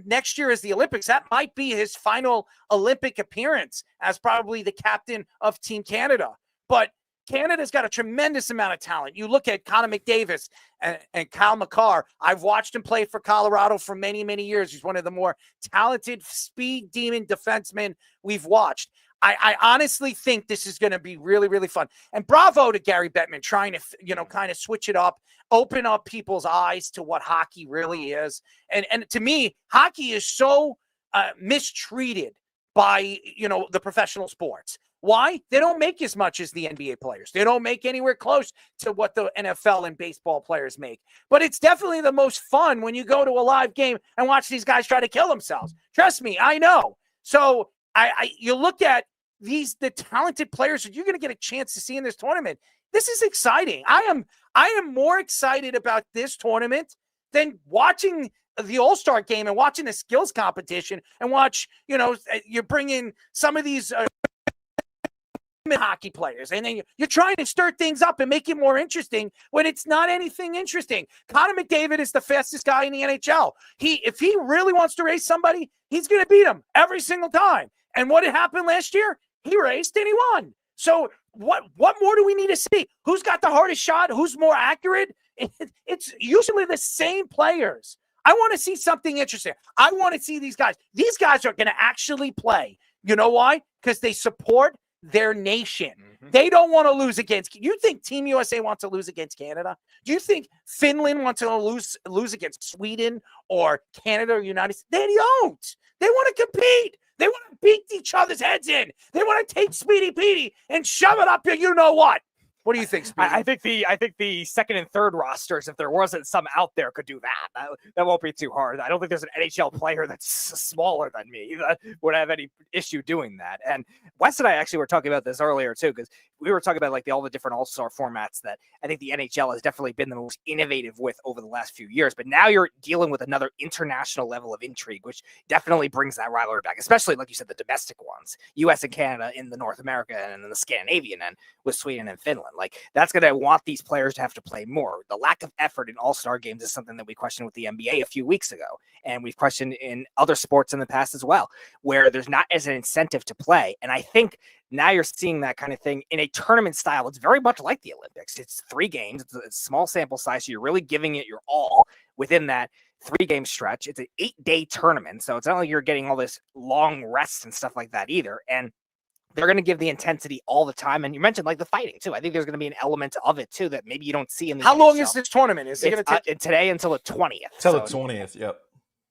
next year is the Olympics, that might be his final Olympic appearance as probably the captain of Team Canada. But Canada's got a tremendous amount of talent. You look at Connor McDavid and Kyle Makar. I've watched him play for Colorado for many, many years. He's one of the more talented speed demon defensemen we've watched. I honestly think this is going to be really, really fun. And bravo to Gary Bettman trying to, kind of switch it up, open up people's eyes to what hockey really is. And to me, hockey is so mistreated by, the professional sports. Why? They don't make as much as the NBA players. They don't make anywhere close to what the NFL and baseball players make. But it's definitely the most fun when you go to a live game and watch these guys try to kill themselves. Trust me, I know. So you look at the talented players that you're going to get a chance to see in this tournament. This is exciting. I am more excited about this tournament than watching the All-Star game and watching the skills competition and watch, you bring in some of these hockey players, and then you're trying to stir things up and make it more interesting when it's not anything interesting. Connor McDavid is the fastest guy in the NHL. If he really wants to race somebody, he's going to beat him every single time. And what had happened last year? He raced and he won. So what more do we need to see? Who's got the hardest shot? Who's more accurate? It's usually the same players. I want to see something interesting. I want to see these guys. These guys are going to actually play. You know why? Because they support their nation. Mm-hmm. They don't want to lose against. You think Team USA wants to lose against Canada? Do you think Finland wants to lose against Sweden or Canada or United States? They don't. They want to compete. They want to beat each other's heads in. They want to take Speedy Petey and shove it up your you know what. What do you think, Speedy? I think the second and third rosters, if there wasn't some out there, could do that. That won't be too hard. I don't think there's an NHL player that's smaller than me that would have any issue doing that. And Wes and I actually were talking about this earlier too, because we were talking about like all the different All-Star formats that I think the NHL has definitely been the most innovative with over the last few years. But now you're dealing with another international level of intrigue, which definitely brings that rivalry back, especially like you said, the domestic ones, US and Canada in the North America and in the Scandinavian end with Sweden and Finland. Like that's going to want these players to have to play more. The lack of effort in all-star games is something that we questioned with the NBA a few weeks ago. And we've questioned in other sports in the past as well, where there's not as an incentive to play. And I think now you're seeing that kind of thing in a tournament style. It's very much like the Olympics. It's 3 games. It's a small sample size. So you're really giving it your all within that 3-game stretch. It's an 8-day tournament. So it's not like you're getting all this long rest and stuff like that either. And they're going to give the intensity all the time. And you mentioned like the fighting too. I think there's going to be an element of it too that maybe you don't see in the How long is this tournament? Is it going to take today until the 20th? Till the 20th, yep.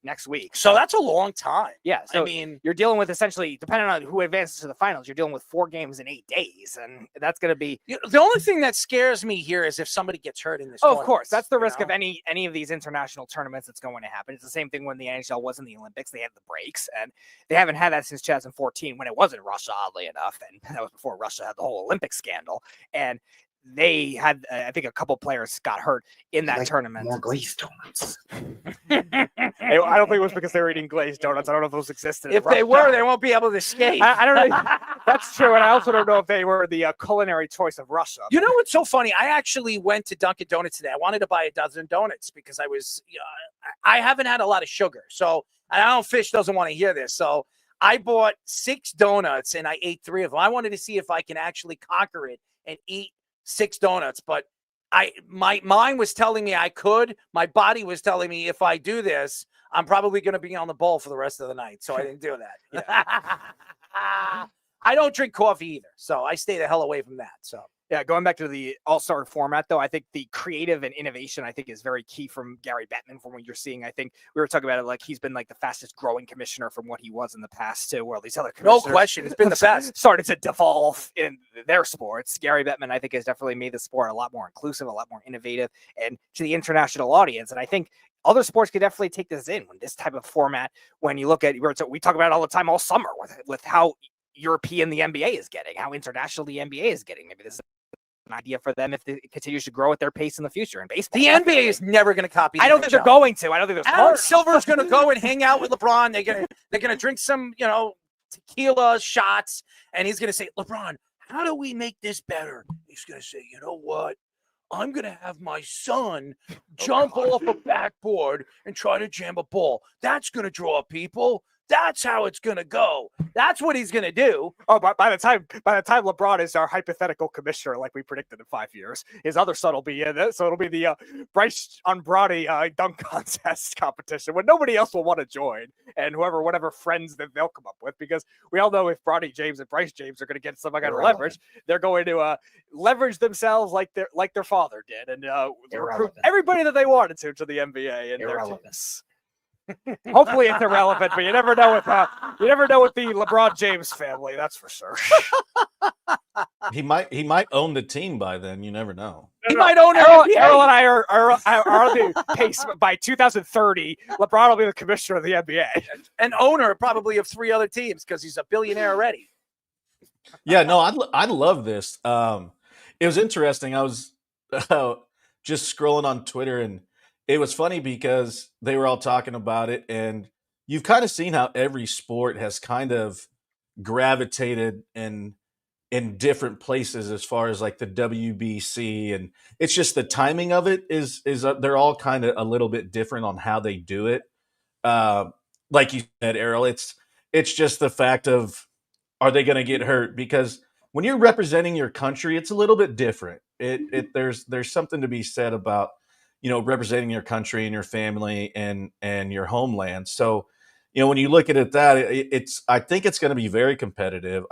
Next week. So that's a long time. Yeah. So I mean, you're dealing with essentially, depending on who advances to the finals, you're dealing with 4 games in 8 days. And that's going to be. The only thing that scares me here is if somebody gets hurt in this. Oh, of course. That's the risk of any of these international tournaments that's going to happen. It's the same thing when the NHL was in the Olympics. They had the breaks, and they haven't had that since 2014 when it wasn't Russia, oddly enough. And that was before Russia had the whole Olympic scandal. And they had, I think, a couple players got hurt in that tournament. More glazed donuts. I don't think it was because they were eating glazed donuts. I don't know if those existed. If they were, they won't be able to escape. I don't know. That's true. And I also don't know if they were the culinary choice of Russia. You know what's so funny? I actually went to Dunkin' Donuts today. I wanted to buy a dozen donuts because I haven't had a lot of sugar. So I know Fish doesn't want to hear this. So I bought 6 donuts and I ate 3 of them. I wanted to see if I can actually conquer it and eat 6 donuts, but my mind was telling me I could. My body was telling me if I do this, I'm probably going to be on the bowl for the rest of the night. So I didn't do that. I don't drink coffee either, so I stay the hell away from that. So yeah, going back to the All-Star format, though, I think the creative and innovation, I think, is very key from Gary Bettman from what you're seeing. I think we were talking about it like he's been like the fastest growing commissioner from what he was in the past to where these other commissioners. No question. It's been the best. Started to devolve in their sports. Gary Bettman, I think, has definitely made the sport a lot more inclusive, a lot more innovative, and to the international audience. And I think other sports could definitely take this in when this type of format, when you look at, we talk about it all the time all summer with how European the NBA is getting, how international the NBA is getting. Maybe this is an idea for them if it continues to grow at their pace in the future in baseball. The NBA is never going to copy. I don't think they're going to. I don't think there's Adam Silver's going to go and hang out with LeBron. They're going to drink some, tequila shots, and he's going to say, LeBron, how do we make this better? He's going to say, you know what? I'm going to have my son jump off a backboard and try to jam a ball. That's going to draw people. That's how it's going to go. That's what he's going to do. Oh, but by the time LeBron is our hypothetical commissioner, like we predicted in 5 years, his other son will be in it. So it'll be the Bryce on Brodie dunk contest competition when nobody else will want to join, and whatever friends that they'll come up with, because we all know if Brodie James and Bryce James are going to get some kind of leverage, they're going to leverage themselves like their father did, and recruit everybody that they wanted to the NBA and their teams. Hopefully it's irrelevant, but you never know with the LeBron James family. That's for sure. He might own the team by then. You never know. He might own Errol NBA. and I are on the pace. By 2030, LeBron will be the commissioner of the NBA. An owner probably of 3 other teams because he's a billionaire already. Yeah, no, I love this. It was interesting. I was just scrolling on Twitter, and it was funny because they were all talking about it, and you've kind of seen how every sport has kind of gravitated in different places as far as like the WBC, and it's just the timing of it is they're all kind of a little bit different on how they do it. Like you said, Errol, it's just the fact of, are they going to get hurt? Because when you're representing your country, it's a little bit different. There's something to be said about, representing your country and your family and your homeland. So, when you look at it, I think it's going to be very competitive.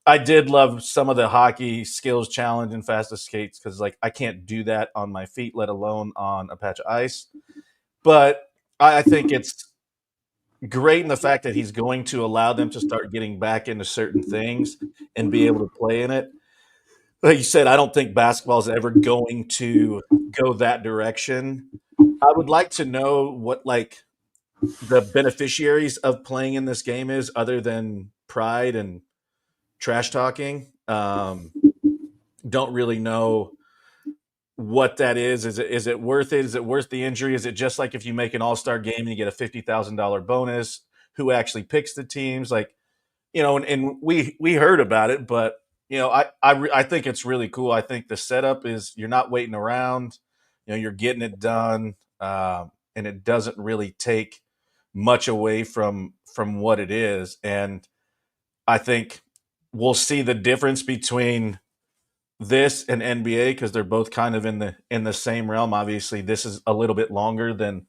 I did love some of the hockey skills challenge and fastest skates because, like, I can't do that on my feet, let alone on a patch of ice. But I think it's great in the fact that he's going to allow them to start getting back into certain things and be able to play in it. Like you said, I don't think basketball is ever going to go that direction. I would like to know what, like, the beneficiaries of playing in this game is, other than pride and trash talking. Don't really know what that is. Is it worth it? Is it worth the injury? Is it just like if you make an all-star game and you get a $50,000 bonus? Who actually picks the teams? Like, and we heard about it, but I think it's really cool. I think the setup is, you're not waiting around. You're getting it done, and it doesn't really take much away from what it is. And I think we'll see the difference between this and NBA because they're both kind of in the same realm. Obviously, this is a little bit longer than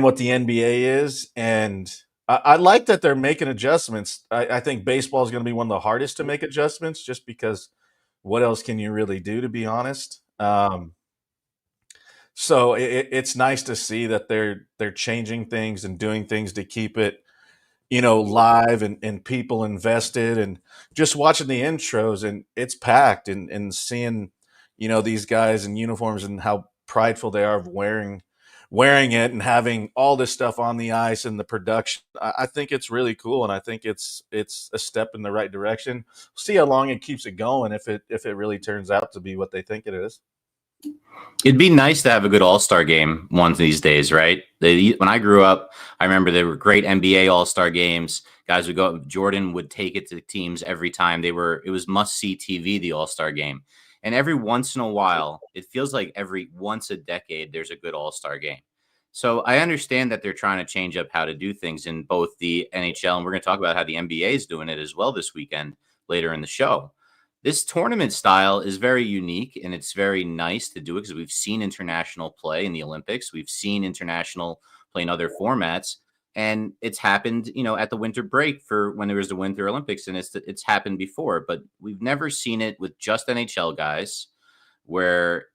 what the NBA is, and I like that they're making adjustments. I think baseball is going to be one of the hardest to make adjustments, just because what else can you really do, to be honest? So it's nice to see that they're changing things and doing things to keep it, live and people invested, and just watching the intros, and it's packed, and seeing, these guys in uniforms and how prideful they are of wearing it and having all this stuff on the ice and the production. I think it's really cool, and I think it's a step in the right direction. See how long it keeps it going, if it really turns out to be what they think it is. It'd be nice to have a good All-Star game one of these days, right? When I grew up, I remember there were great NBA All-Star games. Guys would go. Jordan would take it to teams every time. It was must-see TV, the All-Star game. And every once in a while, it feels like every once a decade, there's a good All-Star game. So I understand that they're trying to change up how to do things in both the NHL, and we're going to talk about how the NBA is doing it as well this weekend later in the show. This tournament style is very unique, and it's very nice to do it because we've seen international play in the Olympics. We've seen international play in other formats, and it's happened, at the winter break for when there was the Winter Olympics, and it's happened before, but we've never seen it with just NHL guys where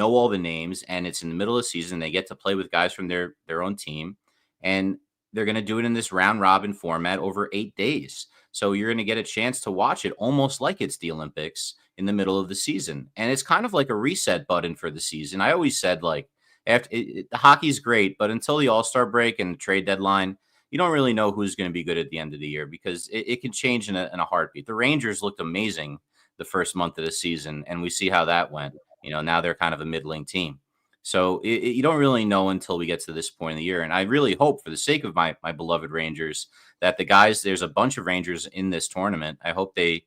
all the names, and it's in the middle of the season. They get to play with guys from their own team, and they're going to do it in this round robin format over 8 days. So you're going to get a chance to watch it almost like it's the Olympics in the middle of the season. And it's kind of like a reset button for the season. I always said, like, the hockey's great, but until the All-Star break and the trade deadline, you don't really know who's going to be good at the end of the year because it can change in a heartbeat. The Rangers looked amazing the first month of the season, and we see how that went. Now they're kind of a middling team. So you don't really know until we get to this point in the year. And I really hope, for the sake of my beloved Rangers, that the guys, there's a bunch of Rangers in this tournament. I hope they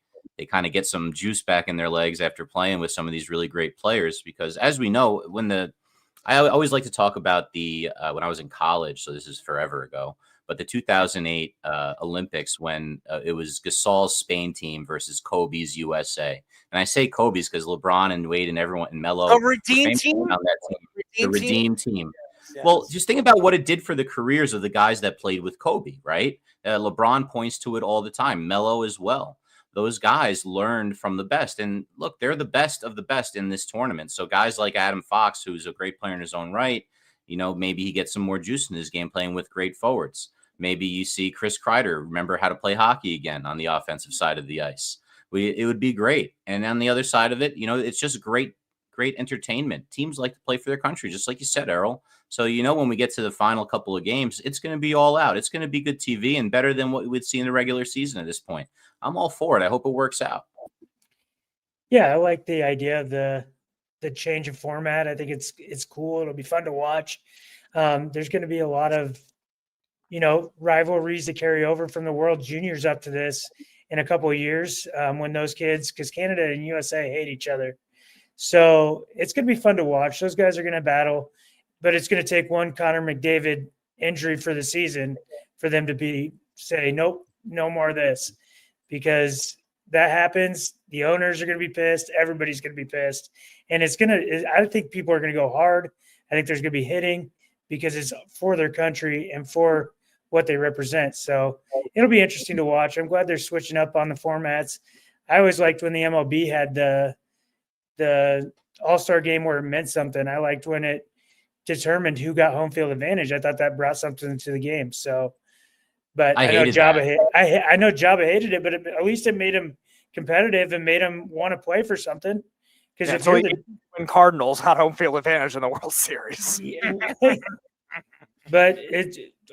kind of get some juice back in their legs after playing with some of these really great players, because as we know, I always like to talk about when I was in college, so this is forever ago, but the 2008 Olympics, when it was Gasol's Spain team versus Kobe's USA. And I say Kobe's because LeBron and Wade and everyone and Melo, A redeemed team? on that team. The redeemed team. Yes. Well, just think about what it did for the careers of the guys that played with Kobe, right? LeBron points to it all the time. Melo as well. Those guys learned from the best. And look, they're the best of the best in this tournament. So guys like Adam Fox, who's a great player in his own right, Maybe he gets some more juice in his game playing with great forwards. Maybe you see Chris Kreider remember how to play hockey again on the offensive side of the ice. It would be great. And on the other side of it, it's just great entertainment. Teams like to play for their country, just like you said, Errol. So, when we get to the final couple of games, it's going to be all out. It's going to be good TV and better than what we would see in the regular season at this point. I'm all for it. I hope it works out. Yeah, I like the idea of the change of format. I think it's cool. It'll be fun to watch. There's going to be a lot of, rivalries to carry over from the World Juniors up to this in a couple of years when those kids, because Canada and USA hate each other. So it's going to be fun to watch. Those guys are going to battle, but it's going to take one Connor McDavid injury for the season for them to say, nope, no more of this, because that happens. The owners are going to be pissed. Everybody's going to be pissed. And I think people are going to go hard. I think there's going to be hitting because it's for their country and for what they represent. So it'll be interesting to watch. I'm glad they're switching up on the formats. I always liked when the MLB had the All-Star game where it meant something. I liked when it determined who got home field advantage. I thought that brought something to the game. So, but I know Jabba hated it, but at least it made him competitive and made him want to play for something. Because when Cardinals had home field advantage in the World Series. But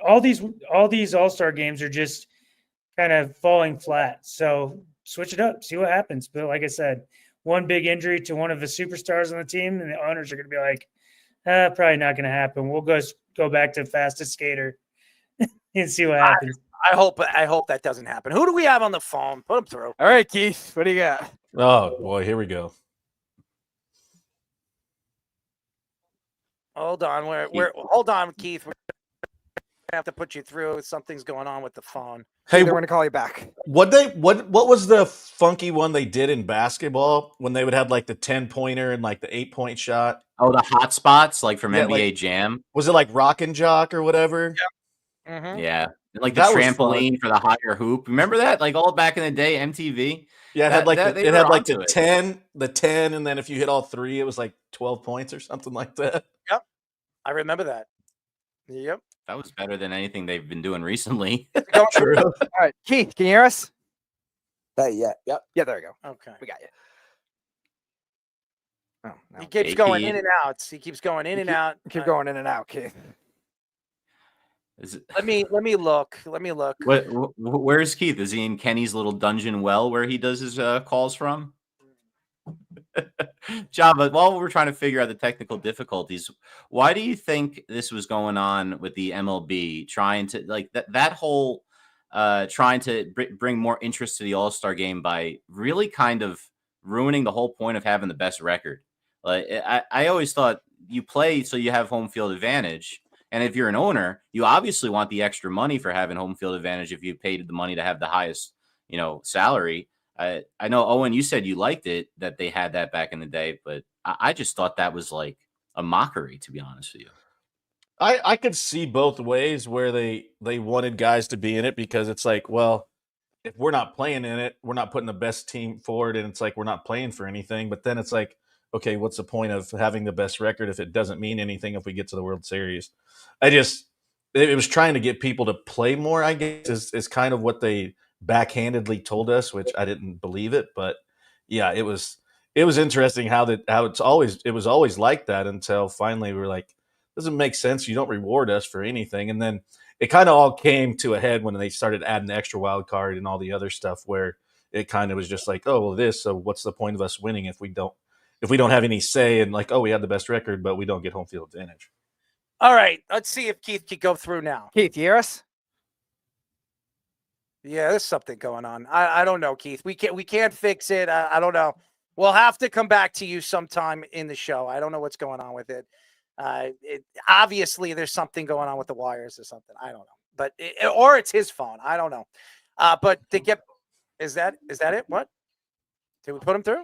all these All-Star games are just kind of falling flat. So switch it up, see what happens. But like I said, one big injury to one of the superstars on the team, and the owners are going to be like, probably not going to happen. We'll go back to fastest skater and see what happens. I hope that doesn't happen. Who do we have on the phone? Put him through. All right, Keith, what do you got? Oh boy, here we go. Hold on, hold on, Keith. We're gonna have to put you through. Something's going on with the phone. Hey, they're going to call you back. What was the funky one they did in basketball when they would have like the 10-pointer and like the 8-point shot? Oh, the hot spots like from NBA Jam. Was it like Rock and Jock or whatever? Yeah. Mm-hmm. Yeah. Like the trampoline for the higher hoop. Remember that? Like all back in the day, MTV. Yeah, it had like the 10, and then if you hit all three, it was like 12 points or something like that. Yep. I remember that. Yep. That was better than anything they've been doing recently. True. All right, Keith, can you hear us? Yeah. Yep. Yeah, there we go. Okay. We got you. Oh, no. He keeps going in and out. Keep going in and out, Keith. Let me look. Where's Keith? Is he in Kenny's little dungeon well where he does his calls from? Java, while we're trying to figure out the technical difficulties, why do you think this was going on with the MLB trying to like that whole trying to bring more interest to the All-Star game by really kind of ruining the whole point of having the best record? Like I always thought you play so you have home field advantage. And if you're an owner, you obviously want the extra money for having home field advantage if you paid the money to have the highest, salary. I know, Owen, you said you liked it, that they had that back in the day, but I just thought that was like a mockery, to be honest with you. I could see both ways where they wanted guys to be in it because it's like, well, if we're not playing in it, we're not putting the best team forward, and it's like we're not playing for anything. But then it's like, okay, what's the point of having the best record if it doesn't mean anything if we get to the World Series? It was trying to get people to play more, I guess, is kind of what they backhandedly told us, which I didn't believe it. But yeah, it was interesting how it was always like that until finally we were like, doesn't make sense. You don't reward us for anything. And then it kind of all came to a head when they started adding the extra wild card and all the other stuff where it kind of was just like, oh, well, so what's the point of us winning if we don't have any say and like, oh, we had the best record, but we don't get home field advantage. All right. Let's see if Keith can go through now. Keith, you hear us? Yeah, there's something going on. I don't know, Keith. We can't fix it. I don't know. We'll have to come back to you sometime in the show. I don't know what's going on with it. Obviously there's something going on with the wires or something. I don't know. But or it's his phone. I don't know. But to get is that it? What? Did we put him through?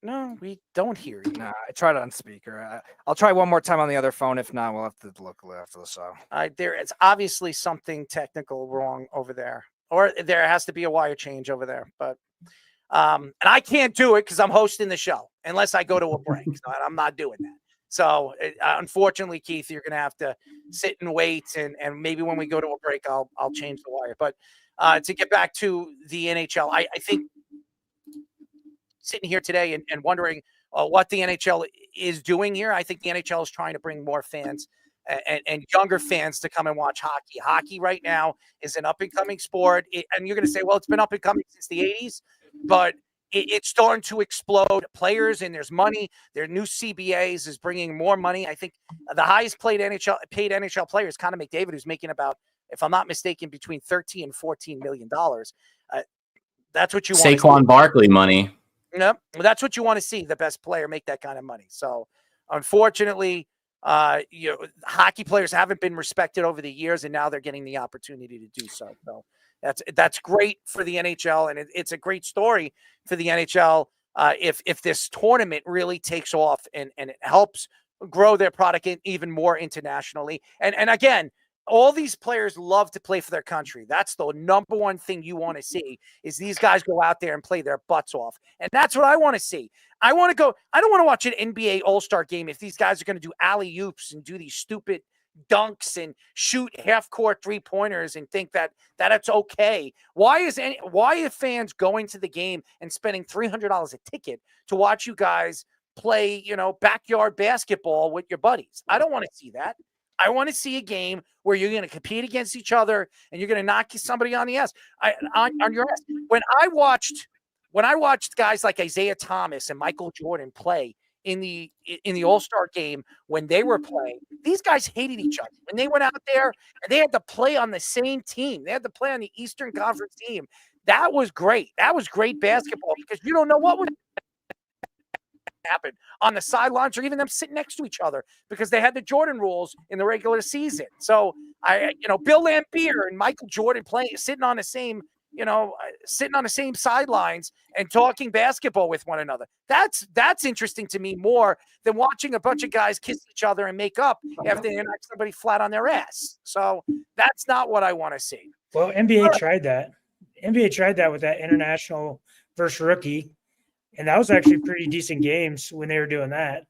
No, we don't hear you. Nah, I tried it on speaker. I'll try one more time on the other phone. If not, we'll have to look after the show. It's obviously something technical wrong over there, or there has to be a wire change over there. But and I can't do it because I'm hosting the show unless I go to a break. So I'm not doing that. So unfortunately, Keith, you're going to have to sit and wait, and maybe when we go to a break, I'll change the wire. But to get back to the NHL, I think sitting here today and wondering what the NHL is doing here, I think the NHL is trying to bring more fans and younger fans to come and watch hockey. Hockey right now is an up-and-coming sport, and you're going to say, well, it's been up-and-coming since the 80s, but it's starting to explode. Players, and there's money. Their new CBAs is bringing more money. I think the highest paid NHL player is Connor McDavid, who's making about, if I'm not mistaken, between $13 and $14 million. That's what you want. Saquon Barkley money. Yep, that's what you want to see, the best player make that kind of money. So, unfortunately, hockey players haven't been respected over the years, and now they're getting the opportunity to do so. So that's great for the NHL, and it's a great story for the NHL if this tournament really takes off and it helps grow their product even more internationally. And again, all these players love to play for their country. That's the number one thing you want to see, is these guys go out there and play their butts off. And that's what I want to see. I don't want to watch an NBA All-Star game if these guys are going to do alley-oops and do these stupid dunks and shoot half-court three-pointers and think that it's okay. Why are fans going to the game and spending $300 a ticket to watch you guys play, backyard basketball with your buddies? I don't want to see that. I want to see a game where you're going to compete against each other and you're going to knock somebody on the ass, on your ass. When I watched guys like Isaiah Thomas and Michael Jordan play in the All-Star game when they were playing, these guys hated each other. When they went out there and they had to play on the same team, they had to play on the Eastern Conference team. That was great. That was great basketball, because you don't know what would happen on the sidelines, or even them sitting next to each other, because they had the Jordan rules in the regular season. So Bill Laimbeer and Michael Jordan sitting on the same sidelines and talking basketball with one another. That's interesting to me more than watching a bunch of guys kiss each other and make up after they knock somebody flat on their ass. So that's not what I want to see. Well, NBA tried that. NBA tried that with that international versus rookie. And that was actually pretty decent games when they were doing that.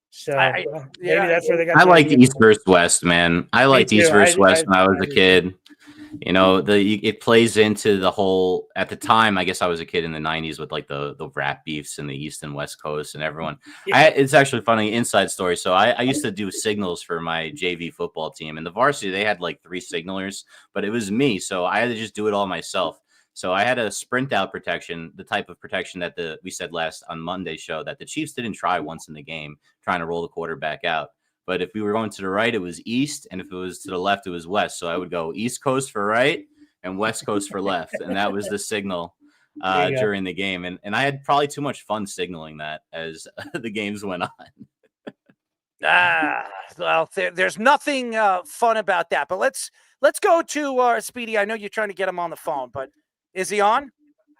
So maybe that's where they got. I liked East versus West, man. I liked East versus West when I was a kid. It plays into the whole. At the time, I guess I was a kid in the '90s with like the rap beefs in the East and West Coast and everyone. Yeah. It's actually funny inside story. So I used to do signals for my JV football team, and the varsity they had like 3 signalers, but it was me, so I had to just do it all myself. So I had a sprint out protection, the type of protection that we said last on Monday's show that the Chiefs didn't try once in the game, trying to roll the quarterback out. But if we were going to the right, it was east, and if it was to the left, it was west. So I would go East Coast for right and West Coast for left, and that was the signal during the game. And I had probably too much fun signaling that as the games went on. Well, there's nothing fun about that. But let's go to Speedy. I know you're trying to get him on the phone, but is he on?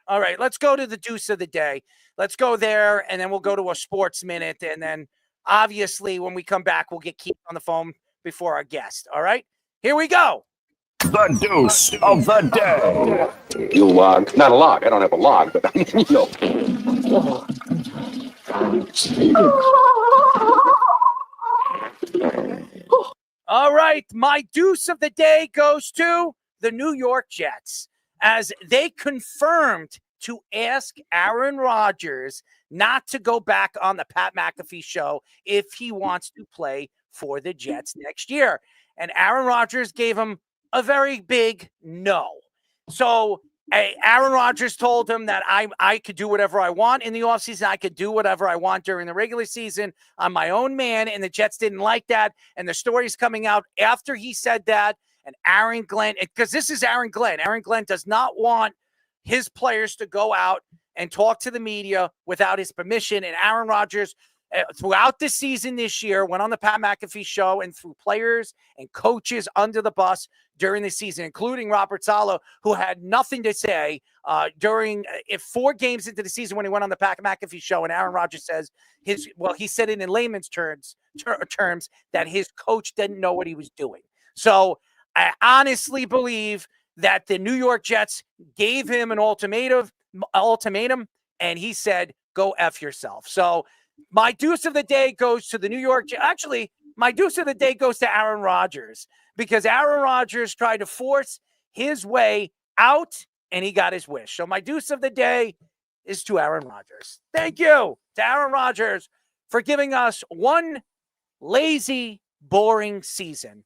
All right, let's go to the deuce of the day. Let's go there, and then we'll go to a sports minute. And then, obviously, when we come back, we'll get Keith on the phone before our guest. All right? Here we go. The deuce of the day. You log. Not a log. I don't have a log, but All right, my deuce of the day goes to the New York Jets, as they confirmed to ask Aaron Rodgers not to go back on the Pat McAfee show if he wants to play for the Jets next year. And Aaron Rodgers gave him a very big no. So Aaron Rodgers told him that I could do whatever I want in the offseason. I could do whatever I want during the regular season. I'm my own man, and the Jets didn't like that. And the story's coming out after he said that. And Aaron Glenn, because this is Aaron Glenn. Aaron Glenn does not want his players to go out and talk to the media without his permission. And Aaron Rodgers, throughout the season this year, went on the Pat McAfee show and threw players and coaches under the bus during the season, including Robert Saleh, who had nothing to say during 4 games into the season when he went on the Pat McAfee show. And Aaron Rodgers says he said it in layman's terms that his coach didn't know what he was doing. So I honestly believe that the New York Jets gave him an ultimatum, and he said, go F yourself. So My deuce of the day goes to the New York Jets. Actually, my deuce of the day goes to Aaron Rodgers because Aaron Rodgers tried to force his way out and he got his wish. So my deuce of the day is to Aaron Rodgers. Thank you to Aaron Rodgers for giving us one lazy, boring season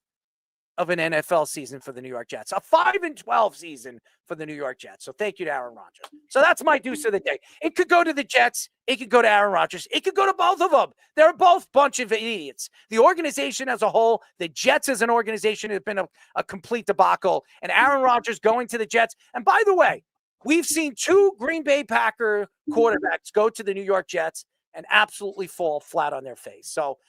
of an NFL season for the New York Jets, a 5-12 season for the New York Jets. So thank you to Aaron Rodgers. So that's my deuce of the day. It could go to the Jets. It could go to Aaron Rodgers. It could go to both of them. They're both a bunch of idiots. The organization as a whole, the Jets as an organization has been a complete debacle. And Aaron Rodgers going to the Jets. And by the way, we've seen 2 Green Bay Packer quarterbacks go to the New York Jets and absolutely fall flat on their face. So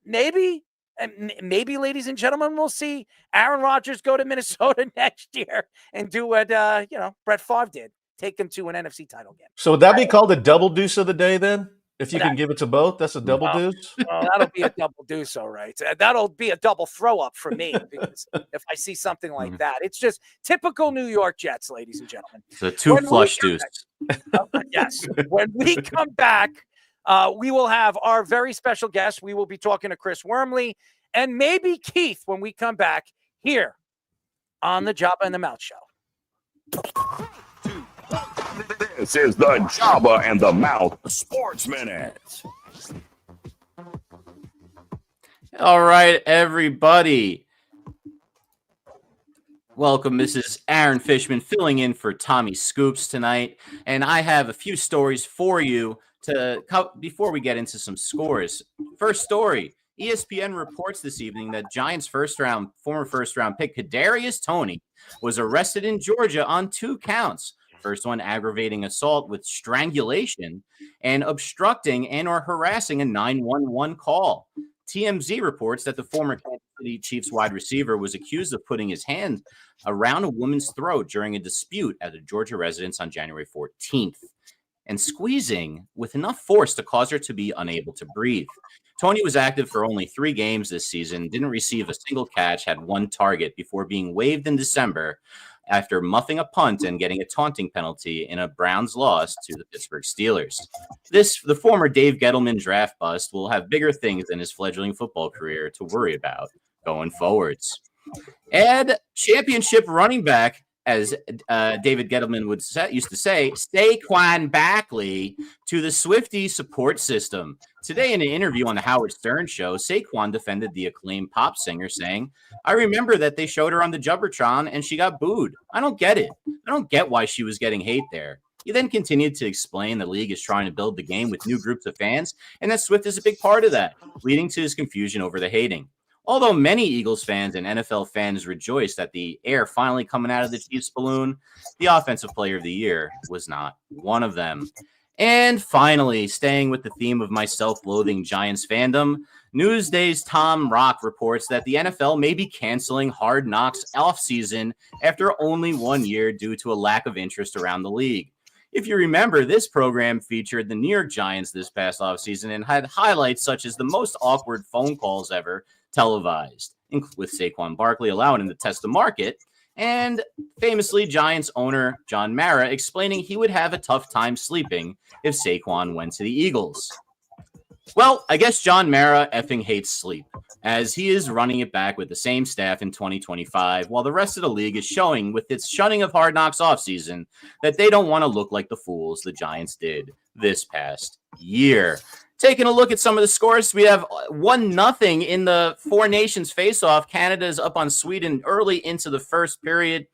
maybe, ladies and gentlemen, we'll see Aaron Rodgers go to Minnesota next year and do what Brett Favre did, take them to an NFC title game. So would that be called a double deuce of the day then? If you can give it to both, that's a double deuce? Well, that'll be a double deuce, all right. That'll be a double throw up for me because if I see something like that, it's just typical New York Jets, ladies and gentlemen. It's a 2 flush deuce. Yes. When we come back, we will have our very special guest. We will be talking to Chris Wormley and maybe Keith when we come back here on the Jabba and the Mouth Show. This is the Jabba and the Mouth Sports Minute. All right, everybody. Welcome. This is Aaron Fishman filling in for Tommy Scoops tonight. And I have a few stories for you before we get into some scores. First story. ESPN reports this evening that Giants former first-round pick Kadarius Toney was arrested in Georgia on 2 counts. First one, aggravating assault with strangulation and obstructing and or harassing a 911 call. TMZ reports that the former Kansas City Chiefs wide receiver was accused of putting his hand around a woman's throat during a dispute at a Georgia residence on January 14th and squeezing with enough force to cause her to be unable to breathe. Toney was active for only 3 games this season, didn't receive a single catch, had 1 target before being waived in December after muffing a punt and getting a taunting penalty in a Browns loss to the Pittsburgh Steelers. The former Dave Gettleman draft bust will have bigger things than his fledgling football career to worry about going forwards. Add championship running back, as David Gettleman used to say, Saquon Barkley to the Swiftie support system. Today, in an interview on the Howard Stern show, Saquon defended the acclaimed pop singer, saying, "I remember that they showed her on the Jumbotron and she got booed. I don't get it. I don't get why she was getting hate there." He then continued to explain the league is trying to build the game with new groups of fans, and that Swift is a big part of that, leading to his confusion over the hating. Although many Eagles fans and NFL fans rejoiced at the air finally coming out of the Chiefs balloon, the Offensive Player of the Year was not one of them. And finally, staying with the theme of my self-loathing Giants fandom, Newsday's Tom Rock reports that the NFL may be canceling Hard Knocks offseason after only 1 year due to a lack of interest around the league. If you remember, this program featured the New York Giants this past offseason and had highlights such as the most awkward phone calls ever televised, with Saquon Barkley allowing him to test the market, and famously Giants owner John Mara explaining he would have a tough time sleeping if Saquon went to the Eagles. Well, I guess John Mara effing hates sleep, as he is running it back with the same staff in 2025, while the rest of the league is showing with its shunning of Hard Knocks offseason that they don't want to look like the fools the Giants did this past year. Taking a look at some of the scores, we have 1-0 in the Four Nations face-off. Canada is up on Sweden early into the first period,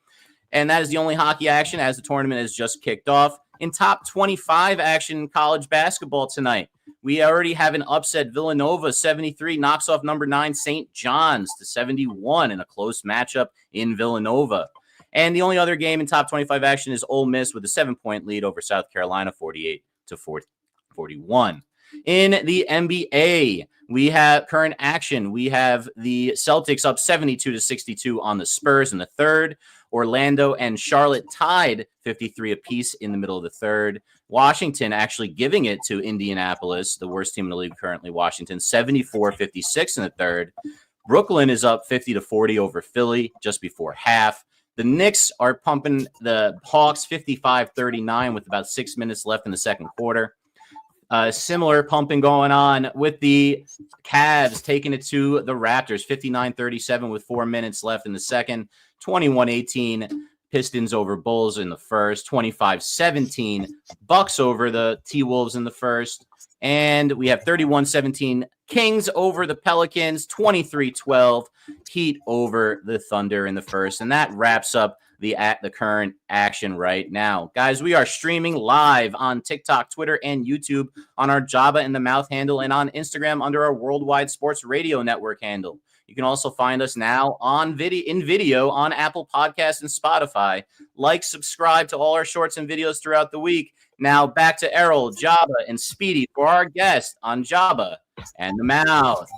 and that is the only hockey action as the tournament has just kicked off. In top 25 action in college basketball tonight, we already have an upset. Villanova 73 knocks off number 9 St. John's to 71 in a close matchup in Villanova. And the only other game in top 25 action is Ole Miss with a 7-point lead over South Carolina, 48-41. In the NBA, we have current action. We have the Celtics up 72-62 on the Spurs in the third. Orlando and Charlotte tied 53 apiece in the middle of the third. Washington actually giving it to Indianapolis, the worst team in the league currently, Washington, 74-56 in the third. Brooklyn is up 50-40 over Philly just before half. The Knicks are pumping the Hawks 55-39 with about 6 minutes left in the second quarter. Similar pumping going on with the Cavs taking it to the Raptors, 59-37 with 4 minutes left in the second, 21-18 Pistons over Bulls in the first, 25-17 Bucks over the T-Wolves in the first, and we have 31-17 Kings over the Pelicans, 23-12 Heat over the Thunder in the first, and that wraps up the current action right now. Guys, we are streaming live on TikTok, Twitter, and YouTube on our Jabba in the Mouth handle and on Instagram under our Worldwide Sports Radio Network handle. You can also find us now on video on Apple Podcasts and Spotify. Like, subscribe to all our shorts and videos throughout the week. Now back to Errol, Jabba, and Speedy for our guest on Jabba and the Mouth.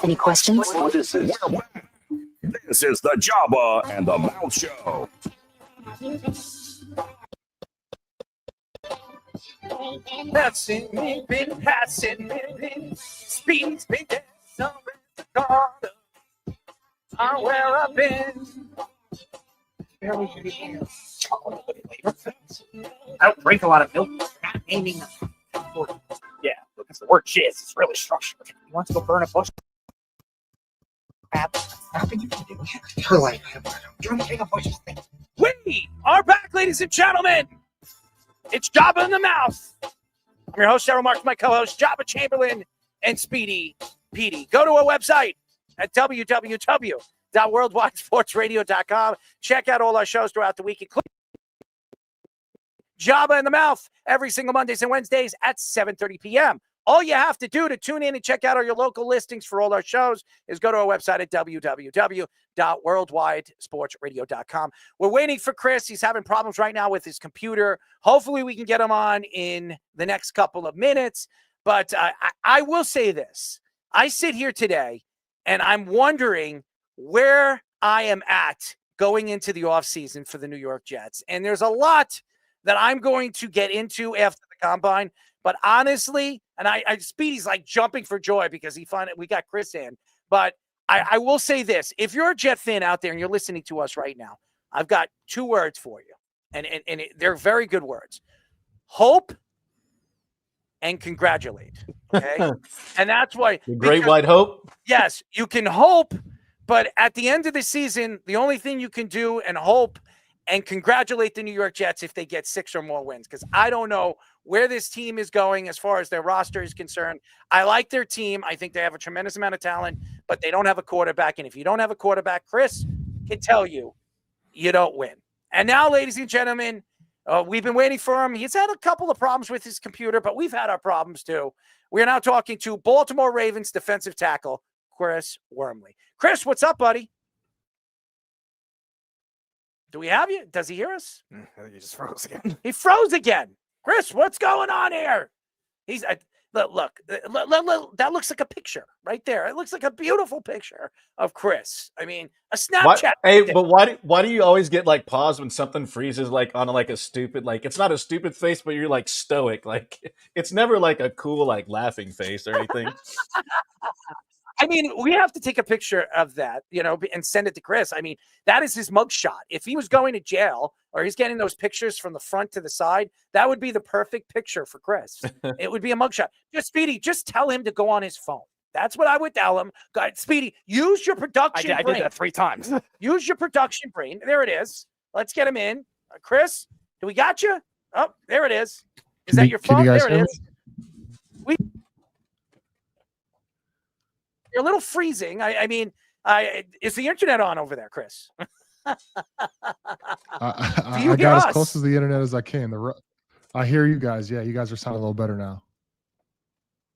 Any questions? This is the Jabba and the Mouth Show. Passing me, been passing me, Speed's been dancing around the corner. Where I've been. I don't drink a lot of milk. Not naming them. Yeah, look, it's the word jizz. It's really structured. You want to go burn a bush? Nothing you can do. Her life. You're making a bush thing. We are back, ladies and gentlemen. It's Jabba in the Mouth. I'm your host, Errol Marks, my co-host, Jabba Chamberlain and Speedy Petey. Go to our website at www.worldwidesportsradio.com. Check out all our shows throughout the week, including Jabba in the Mouth every single Mondays and Wednesdays at 7:30 p.m. All you have to do to tune in and check out all your local listings for all our shows is go to our website at www.worldwidesportsradio.com. We're waiting for Chris. He's having problems right now with his computer. Hopefully we can get him on in the next couple of minutes. But I will say this. I sit here today and I'm wondering where I am at going into the offseason for the New York Jets. And there's a lot that I'm going to get into after the combine. But honestly, and Speedy's like jumping for joy because we got Chris in. But I will say this. If you're a Jet fan out there and you're listening to us right now, I've got 2 words for you. And they're very good words. Hope and congratulate. Okay? And that's why. The great white hope? Yes, you can hope. But at the end of the season, the only thing you can do and hope and congratulate the New York Jets if they get 6 or more wins. Because I don't know where this team is going as far as their roster is concerned. I like their team. I think they have a tremendous amount of talent, but they don't have a quarterback. And if you don't have a quarterback, Chris can tell you, you don't win. And now, ladies and gentlemen, we've been waiting for him. He's had a couple of problems with his computer, but we've had our problems too. We're now talking to Baltimore Ravens defensive tackle, Chris Wormley. Chris, what's up, buddy? Do we have you? Does he hear us? I think he just froze again. He froze again. Chris, what's going on here? He's look, that looks like a picture right there. It looks like a beautiful picture of Chris. I mean, a Snapchat. But why do you always get like pause when something freezes like on like a stupid, like it's not a stupid face, but you're like stoic. Like it's never like a cool like laughing face or anything. I mean, we have to take a picture of that, and send it to Chris. I mean, that is his mugshot. If he was going to jail or he's getting those pictures from the front to the side, that would be the perfect picture for Chris. It would be a mugshot. Speedy, just tell him to go on his phone. That's what I would tell him. God, Speedy, use your production brain. I did that 3 times. Use your production brain. There it is. Let's get him in. Chris, do we got you? Oh, there it is. Is that your phone? There it is. You're a little freezing. I mean, is the internet on over there, Chris? I got as close as the internet as I can. I hear you guys. Yeah, you guys are sounding a little better now.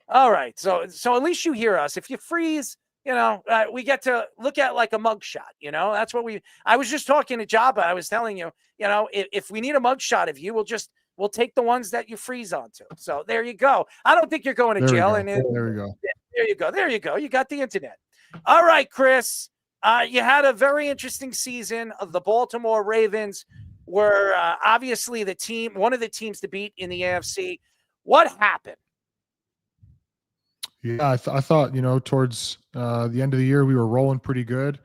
All right. So at least you hear us. If you freeze, we get to look at like a mugshot. That's what I was just talking to Jabba. I was telling you, if we need a mugshot of you, we'll take the ones that you freeze onto. So there you go. I don't think you're going to jail. There we go. There you go. There you go. You got the internet. All right, Chris. You had a very interesting season. The Baltimore Ravens were obviously one of the teams to beat in the AFC. What happened? Yeah, I thought, towards the end of the year, we were rolling pretty good.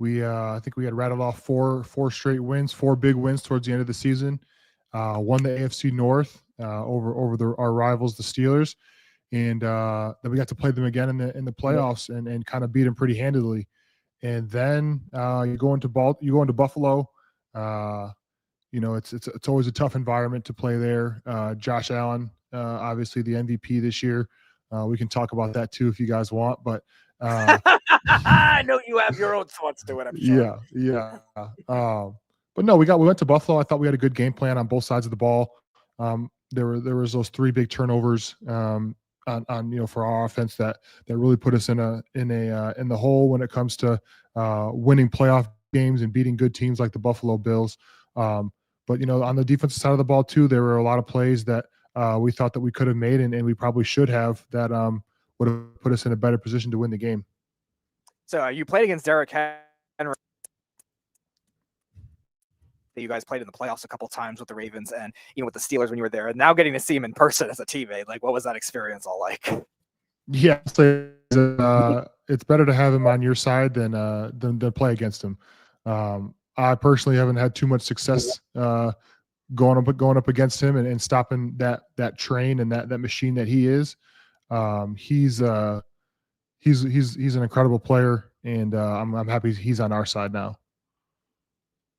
I think we had rattled off four straight wins, 4 big wins towards the end of the season. won the AFC North over our rivals, the Steelers, and then we got to play them again in the playoffs and kind of beat them pretty handily. And then you go into Buffalo. It's always a tough environment to play there. Josh Allen, obviously the MVP this year. We can talk about that too if you guys want, but I know you have your own thoughts to it. I'm sure. Yeah. But no, we went to Buffalo. I thought we had a good game plan on both sides of the ball. There was those 3 big turnovers on for our offense that really put us in the hole when it comes to winning playoff games and beating good teams like the Buffalo Bills. But on the defensive side of the ball too, there were a lot of plays that we thought that we could have made and we probably should have that would have put us in a better position to win the game. So you played against Derrick Henry. You guys played in the playoffs a couple times with the Ravens and with the Steelers when you were there. And now getting to see him in person as a teammate, like what was that experience all like? Yeah, it's better to have him on your side than play against him. I personally haven't had too much success going up against him and stopping that train and that machine that he is. He's an incredible player, and I'm happy he's on our side now.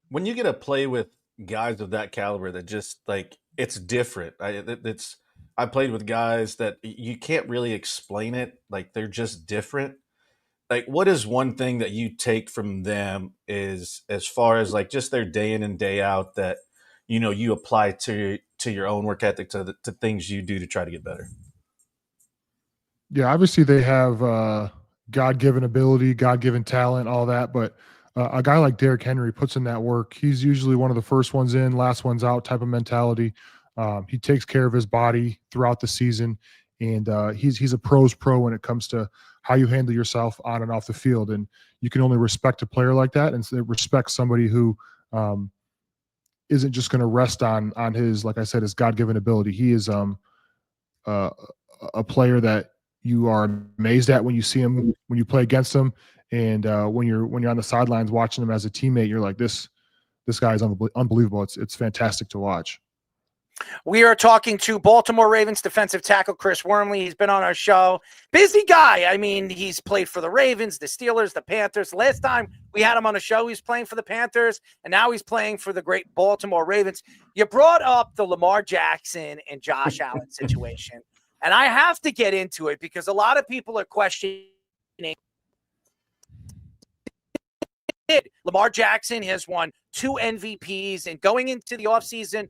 When you get to play with guys of that caliber, that just like it's different. I played with guys that you can't really explain it. Like they're just different. Like what is one thing that you take from them is as far as like just their day in and day out that you apply to your own work ethic to things you do to try to get better. Yeah, obviously they have God-given ability, God-given talent, all that, but a guy like Derrick Henry puts in that work. He's usually one of the first ones in, last ones out type of mentality. He takes care of his body throughout the season, and he's a pro's pro when it comes to how you handle yourself on and off the field. And you can only respect a player like that and respect somebody who isn't just going to rest on his, like I said, his God-given ability. He is a player that you are amazed at when you see him, when you play against him. And when you're on the sidelines watching him as a teammate, you're like, this guy is unbelievable. It's fantastic to watch. We are talking to Baltimore Ravens defensive tackle Chris Wormley. He's been on our show. Busy guy. I mean, he's played for the Ravens, the Steelers, the Panthers. Last time we had him on a show, he was playing for the Panthers, and now he's playing for the great Baltimore Ravens. You brought up the Lamar Jackson and Josh Allen situation, and I have to get into it because a lot of people are questioning. Lamar Jackson has won 2 MVPs, and going into the offseason,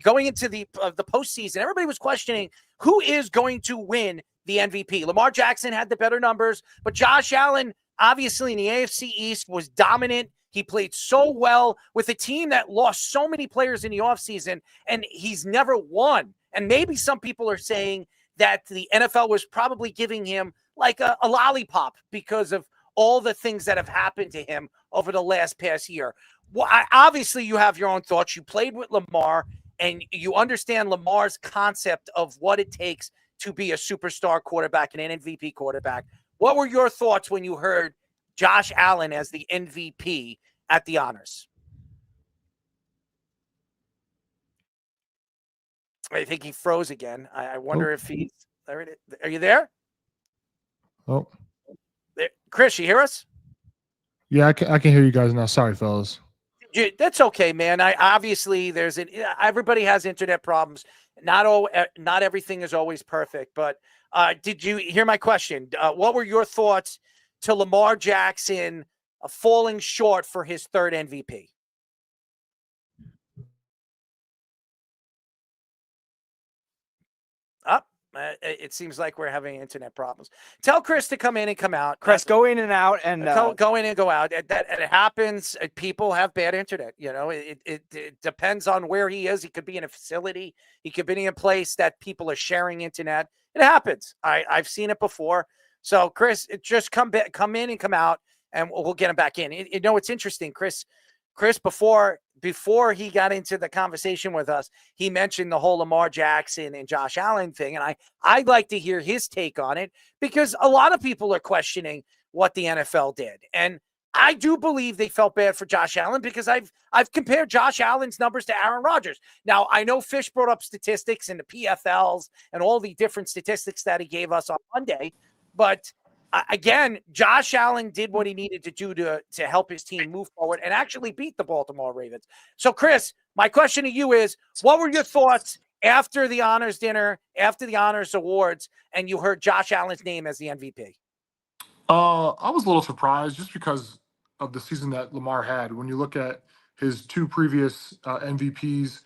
going into the postseason, everybody was questioning who is going to win the MVP. Lamar Jackson had the better numbers, but Josh Allen, obviously in the AFC East, was dominant. He played so well with a team that lost so many players in the offseason, and he's never won. And maybe some people are saying that the NFL was probably giving him like a lollipop because of all the things that have happened to him over the past year. Well, obviously you have your own thoughts. You played with Lamar and you understand Lamar's concept of what it takes to be a superstar quarterback and an MVP quarterback. What were your thoughts when you heard Josh Allen as the MVP at the honors? I think he froze again. I wonder if he's there. Are you there? Oh, Chris, you hear us? Yeah, I can hear you guys now. Sorry, fellas. That's okay, man. Obviously everybody has internet problems. Not everything is always perfect, but did you hear my question? What were your thoughts to Lamar Jackson falling short for his 3rd MVP? It seems like we're having internet problems. Tell Chris to come in and come out. Chris, go in and out, and go in and go out. That it happens. People have bad internet. It depends on where he is. He could be in a facility. He could be in a place that people are sharing internet. It happens. I've seen it before. So Chris, just come in and come out, and we'll get him back in. It's interesting, Chris. Before he got into the conversation with us, he mentioned the whole Lamar Jackson and Josh Allen thing. And I'd like to hear his take on it because a lot of people are questioning what the NFL did. And I do believe they felt bad for Josh Allen because I've compared Josh Allen's numbers to Aaron Rodgers. Now, I know Fish brought up statistics and the PFLs and all the different statistics that he gave us on Monday, but again, Josh Allen did what he needed to do to help his team move forward and actually beat the Baltimore Ravens. So, Chris, my question to you is, what were your thoughts after the honors dinner, after the honors awards, and you heard Josh Allen's name as the MVP? I was a little surprised just because of the season that Lamar had. When you look at his two previous MVPs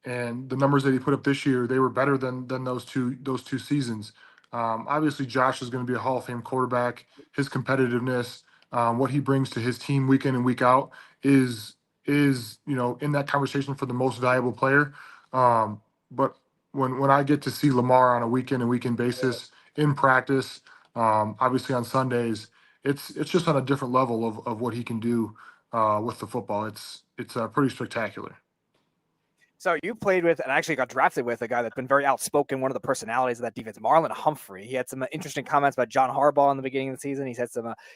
and the numbers that he put up this year, they were better than those two seasons. Obviously, Josh is going to be a Hall of Fame quarterback. His competitiveness, what he brings to his team week in and week out, is in that conversation for the most valuable player. But when I get to see Lamar on a week in and week in basis in practice, obviously on Sundays, it's just on a different level of what he can do with the football. It's pretty spectacular. So you played with and actually got drafted with a guy that's been very outspoken, one of the personalities of that defense, Marlon Humphrey. He had some interesting comments about John Harbaugh in the beginning of the season. He said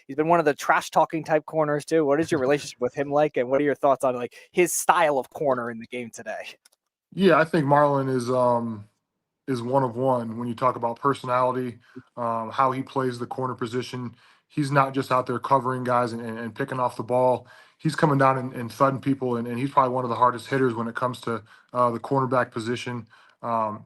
he's been one of the trash talking type corners too. What is your relationship with him like, and what are your thoughts on like his style of corner in the game today? Yeah, I think Marlon is one of one when you talk about personality, how he plays the corner position. He's not just out there covering guys and picking off the ball. He's coming down and thudding people, and he's probably one of the hardest hitters when it comes to the cornerback position.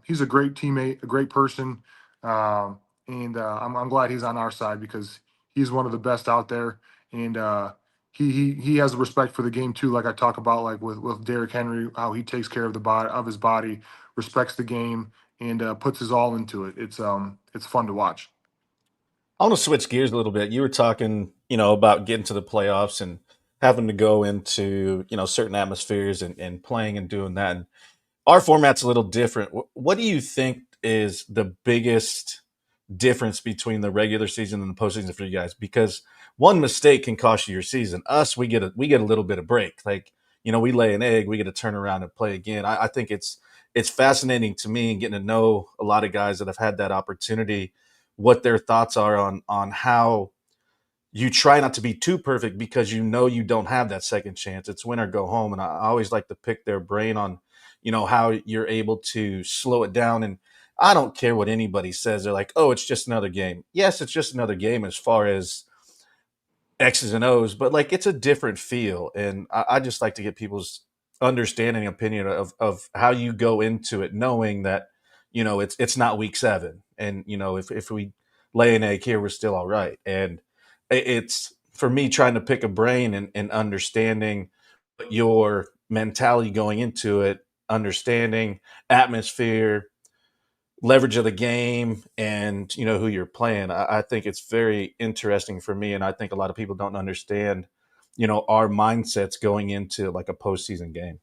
He's a great teammate, a great person, and I'm glad he's on our side because he's one of the best out there, and he has the respect for the game too. Like I talk about, like with Derrick Henry, how he takes care of his body, respects the game, and puts his all into it. It's fun to watch. I want to switch gears a little bit. You were talking, about getting to the playoffs and having to go into, certain atmospheres and playing and doing that. And our format's a little different. What do you think is the biggest difference between the regular season and the postseason for you guys? Because one mistake can cost you your season. Us, we get a little bit of break. Like, we lay an egg, we get to turn around and play again. I think it's fascinating to me and getting to know a lot of guys that have had that opportunity, what their thoughts are on how you try not to be too perfect because you don't have that second chance. It's win or go home. And I always like to pick their brain on, how you're able to slow it down. And I don't care what anybody says. They're like, oh, it's just another game. Yes, it's just another game as far as X's and O's, but like it's a different feel. And I just like to get people's understanding, opinion of how you go into it, knowing that, it's not week 7. And, if we lay an egg here, we're still all right. And it's for me trying to pick a brain and understanding your mentality going into it, understanding atmosphere, leverage of the game, and who you're playing. I think it's very interesting for me, and I think a lot of people don't understand our mindsets going into like a postseason game.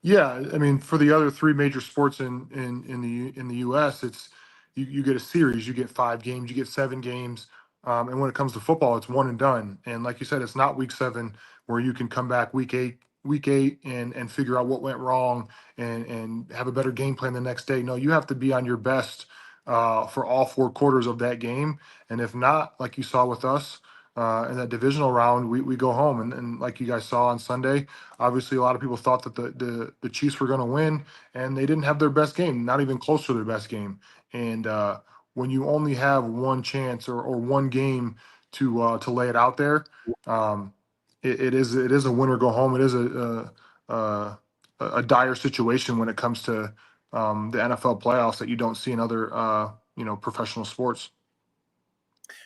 Yeah, I mean, for the other three major sports in the U.S., it's you get a series, you get 5 games, you get 7 games, and when it comes to football, it's one and done. And like you said, it's not week 7 where you can come back week 8 and figure out what went wrong and have a better game plan the next day. No, you have to be on your best for all 4 quarters of that game, and if not, like you saw with us in that divisional round, we go home. And like you guys saw on Sunday, obviously a lot of people thought that the Chiefs were going to win, and they didn't have their best game, not even close to their best game. And when you only have one chance or one game to lay it out there, it is a win or go home. It is a dire situation when it comes to the NFL playoffs that you don't see in other professional sports.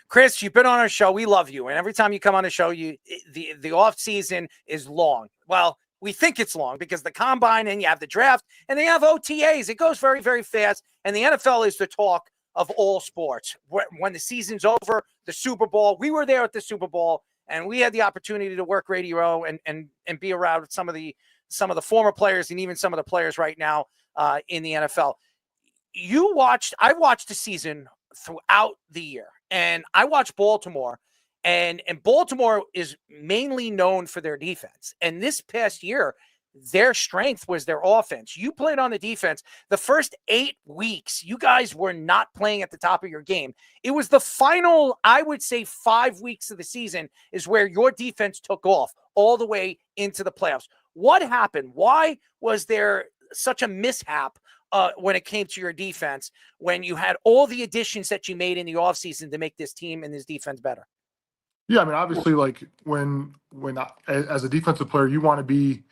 Chris, you've been on our show. We love you. And every time you come on the show, the off season is long. Well, we think it's long because the combine and you have the draft and they have OTAs. It goes very, very fast. And the NFL is the talk of all sports. When the season's over, the Super Bowl, we were there at the Super Bowl and we had the opportunity to work radio and be around with some of the former players and even some of the players right now in the NFL. I watched the season throughout the year. And I watch Baltimore, and Baltimore is mainly known for their defense. And this past year, their strength was their offense. You played on the defense. The first 8 weeks, you guys were not playing at the top of your game. It was the final, I would say, 5 weeks of the season is where your defense took off all the way into the playoffs. What happened? Why was there such a mishap when it came to your defense when you had all the additions that you made in the offseason to make this team and this defense better? Yeah, I mean, obviously, like when as a defensive player, you want to be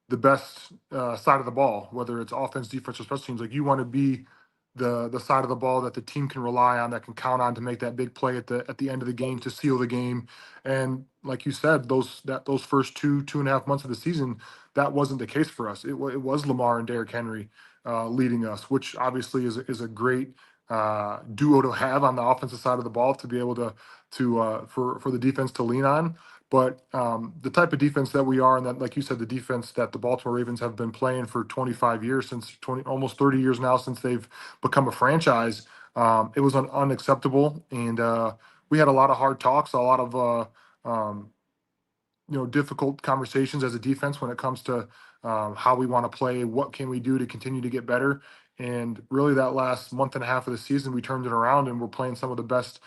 the best side of the ball, whether it's offense, defense, or special teams. Like you want to be the side of the ball that the team can rely on, that can count on to make that big play at the end of the game to seal the game. And like you said, those first 2.5 months of the season, that wasn't the case for us. It was Lamar and Derrick Henry leading us, which obviously is a great duo to have on the offensive side of the ball to be able to for the defense to lean on. But the type of defense that we are, and that, like you said, the defense that the Baltimore Ravens have been playing for 25 years, almost 30 years now since they've become a franchise, it was unacceptable. And we had a lot of hard talks, a lot of difficult conversations as a defense when it comes to how we want to play, what can we do to continue to get better. And really, that last month and a half of the season, we turned it around and we're playing some of the best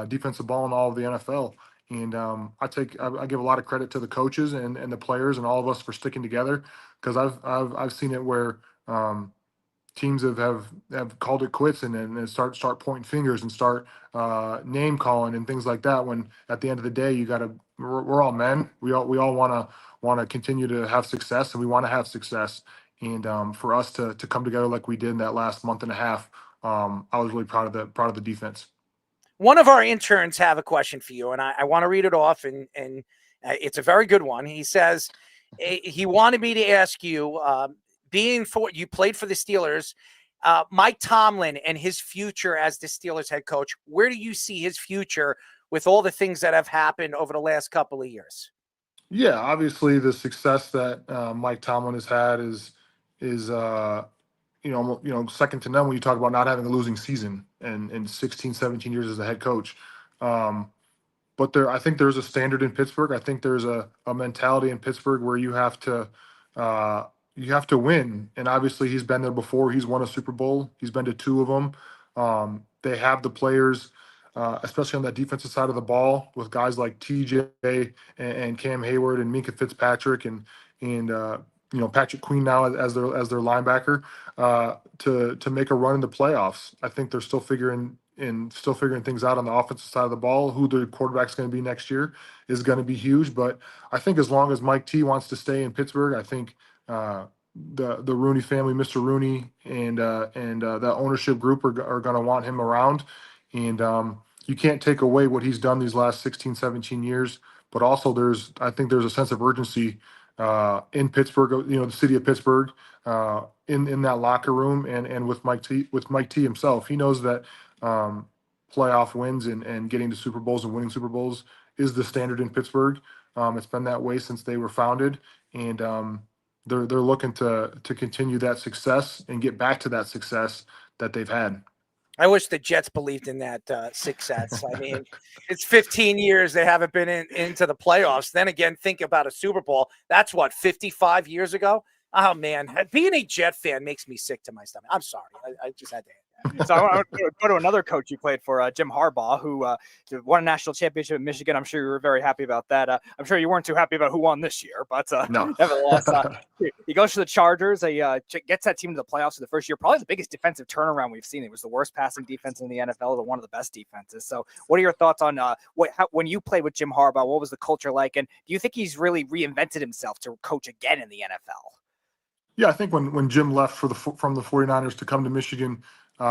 defensive ball in all of the NFL. And I give a lot of credit to the coaches and the players and all of us for sticking together, because I've seen it where teams have called it quits and then start pointing fingers and start name calling and things like that. When at the end of the day, we're all men. We all want to continue to have success, and we want to have success. And for us to come together like we did in that last month and a half, I was really proud of the defense. One of our interns have a question for you, and I want to read it off, and it's a very good one. He says he wanted me to ask you, you played for the Steelers, Mike Tomlin and his future as the Steelers head coach. Where do you see his future with all the things that have happened over the last couple of years? Yeah, obviously the success that Mike Tomlin has had is second to none when you talk about not having a losing season and 16, 17 years as a head coach. But I think there's a standard in Pittsburgh. I think there's a mentality in Pittsburgh where you have to win. And obviously he's been there before. He's won a Super Bowl. He's been to 2 of them. They have the players, especially on that defensive side of the ball, with guys like TJ and Cam Hayward and Minka Fitzpatrick and Patrick Queen now as their linebacker, to make a run in the playoffs. I think they're still figuring things out on the offensive side of the ball. Who the quarterback's going to be next year is going to be huge. But I think as long as Mike T wants to stay in Pittsburgh, I think the Rooney family, Mr. Rooney, and that ownership group are going to want him around. And you can't take away what he's done these last 16, 17 years. But also I think there's a sense of urgency in Pittsburgh, the city of Pittsburgh, in that locker room and with Mike T himself. He knows that playoff wins and getting to Super Bowls and winning Super Bowls is the standard in Pittsburgh. It's been that way since they were founded, and they're looking to continue that success and get back to that success that they've had. I wish the Jets believed in that success. I mean, it's 15 years they haven't been into the playoffs. Then again, think about a Super Bowl. That's 55 years ago. Oh man, being a Jet fan makes me sick to my stomach. I'm sorry. I just had to. So I want to go to another coach you played for, Jim Harbaugh, who won a national championship in Michigan. I'm sure you were very happy about that. I'm sure you weren't too happy about who won this year, but no. Nevertheless, he goes to the Chargers. He gets that team to the playoffs for the first year. Probably the biggest defensive turnaround we've seen. It was the worst passing defense in the NFL, but one of the best defenses. So what are your thoughts on when you played with Jim Harbaugh, what was the culture like? And do you think he's really reinvented himself to coach again in the NFL? Yeah, I think when Jim left from the 49ers to come to Michigan, there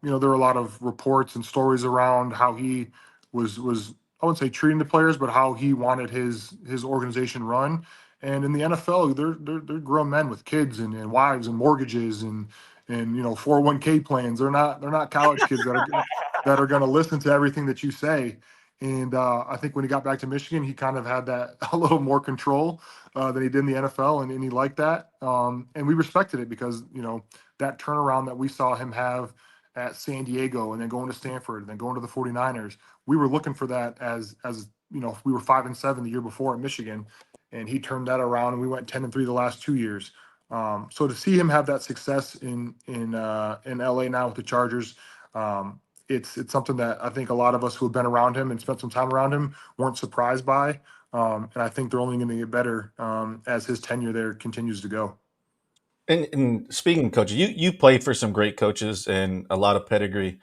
were a lot of reports and stories around how he was I wouldn't say treating the players, but how he wanted his organization run. And in the NFL, they're grown men with kids and wives and mortgages and 401k plans. They're not college kids that are going to listen to everything that you say. And I think when he got back to Michigan, he kind of had that a little more control than he did in the NFL, and he liked that. And we respected it because, that turnaround that we saw him have at San Diego and then going to Stanford and then going to the 49ers, we were looking for that as we were 5-7 the year before at Michigan. and he turned that around, and we went 10-3 the last 2 years. So to see him have that success in LA now with the Chargers, it's something that I think a lot of us who have been around him and spent some time around him weren't surprised by. And I think they're only going to get better as his tenure there continues to go. And speaking of coaches, you played for some great coaches and a lot of pedigree.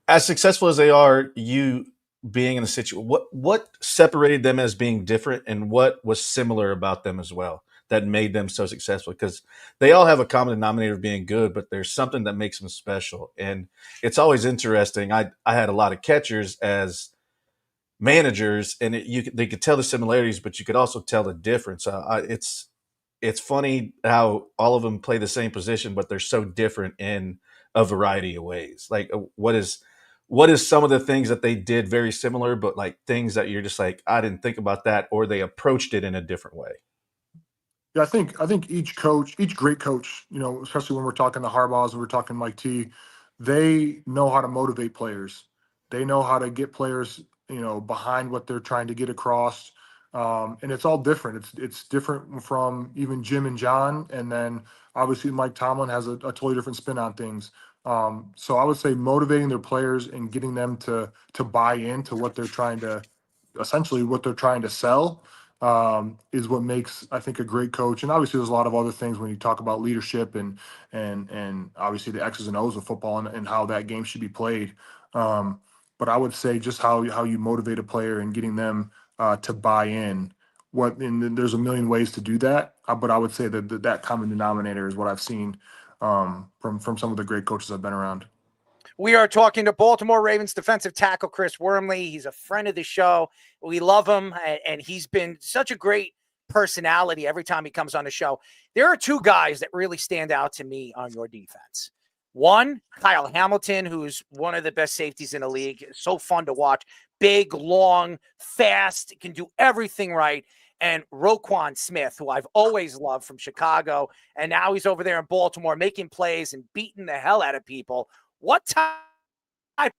As successful as they are, you being in a situation, what separated them as being different, and what was similar about them as well that made them so successful? Because they all have a common denominator of being good, but there's something that makes them special. And it's always interesting. I had a lot of catchers as managers, and they could tell the similarities, but you could also tell the difference. It's funny how all of them play the same position, but they're so different in a variety of ways. Like, what is some of the things that they did very similar, but like things that you're just like, I didn't think about that, or they approached it in a different way? Yeah, I think each coach, each great coach, especially when we're talking the Harbaughs and we're talking Mike T, they know how to motivate players. They know how to get players, behind what they're trying to get across. And it's all different. It's different from even Jim and John, and then obviously Mike Tomlin has a totally different spin on things. So I would say motivating their players and getting them to buy into what they're trying to, essentially what they're trying to sell, is what makes, I think, a great coach. And obviously there's a lot of other things when you talk about leadership and obviously the X's and O's of football and how that game should be played. But I would say just how you motivate a player and getting them to buy in. And there's a million ways to do that, but I would say that common denominator is what I've seen from some of the great coaches I've been around. We are talking to Baltimore Ravens defensive tackle Chris Wormley. He's a friend of the show. We love him, and he's been such a great personality every time he comes on the show. There are two guys that really stand out to me on your defense. One, Kyle Hamilton, who's one of the best safeties in the league. So fun to watch. Big, long, fast, can do everything right. And Roquan Smith, who I've always loved from Chicago, and now he's over there in Baltimore making plays and beating the hell out of people. What type in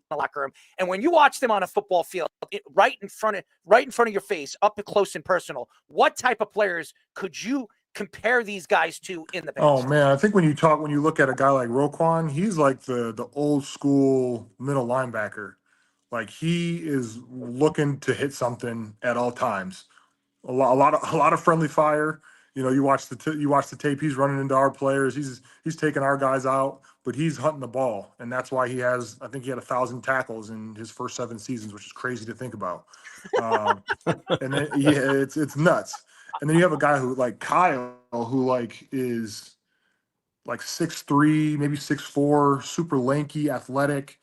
the locker room? And when you watch them on a football field, right in front of your face, up close and personal, what type of players could you compare these guys to in the past? Oh man, I think when you look at a guy like Roquan, he's like the old school middle linebacker. Like, he is looking to hit something at all times. A lot of friendly fire. You watch the tape. He's running into our players. He's taking our guys out, but he's hunting the ball, and that's why I think he had 1,000 tackles in his first 7 seasons, which is crazy to think about. And then it's nuts. And then you have a guy who like Kyle, who like is like 6'3", maybe 6'4", super lanky, athletic.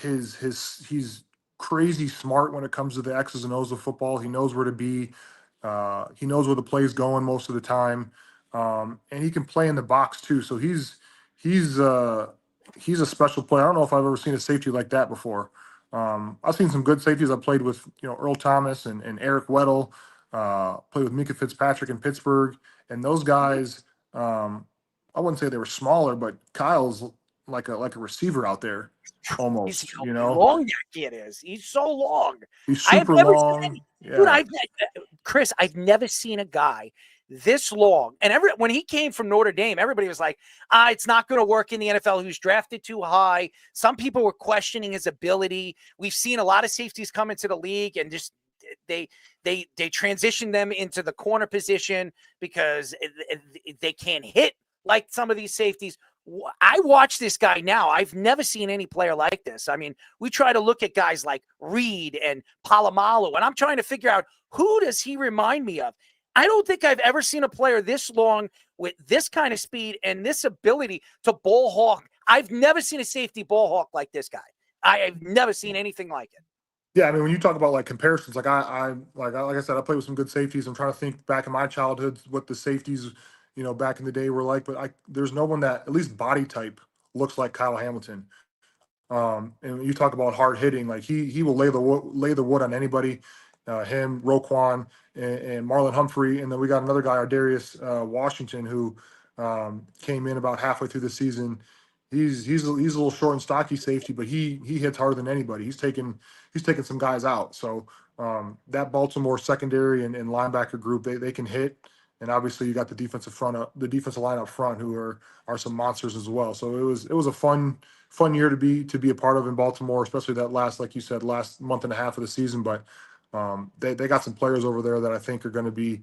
He's crazy smart when it comes to the X's and O's of football. He knows where to be. He knows where the play's going most of the time, and he can play in the box too. So he's a special player. I don't know if I've ever seen a safety like that before. I've seen some good safeties. I played with Earl Thomas and Eric Weddle. Played with Mika Fitzpatrick in Pittsburgh, and those guys. I wouldn't say they were smaller, but Kyle's like a receiver out there, almost. How long that kid is. He's so long. He's super long. Dude, Chris, I've never seen a guy this long. And when he came from Notre Dame, everybody was like, it's not going to work in the NFL. He was drafted too high. Some people were questioning his ability. We've seen a lot of safeties come into the league and just they transition them into the corner position because they can't hit like some of these safeties. I watch this guy now. I've never seen any player like this. I mean, we try to look at guys like Reed and Palomalu, and I'm trying to figure out, who does he remind me of? I don't think I've ever seen a player this long with this kind of speed and this ability to ball hawk. I've never seen a safety ball hawk like this guy. I've never seen anything like it. Yeah, I mean, when you talk about like comparisons, like I said, I played with some good safeties. I'm trying to think back in my childhood what the safeties, back in the day were like. But there's no one that, at least body type, looks like Kyle Hamilton. And when you talk about hard hitting, like he will lay the wood on anybody. Him, Roquan, and Marlon Humphrey, and then we got another guy, Ardarius Washington, who came in about halfway through the season. He's a little short and stocky safety, but he hits harder than anybody. He's taken some guys out. So that Baltimore secondary and linebacker group, they can hit. And obviously you got the defensive line up front who are some monsters as well. So it was a fun year to be a part of in Baltimore, especially that last, like you said, last month and a half of the season. But they got some players over there that I think are going to be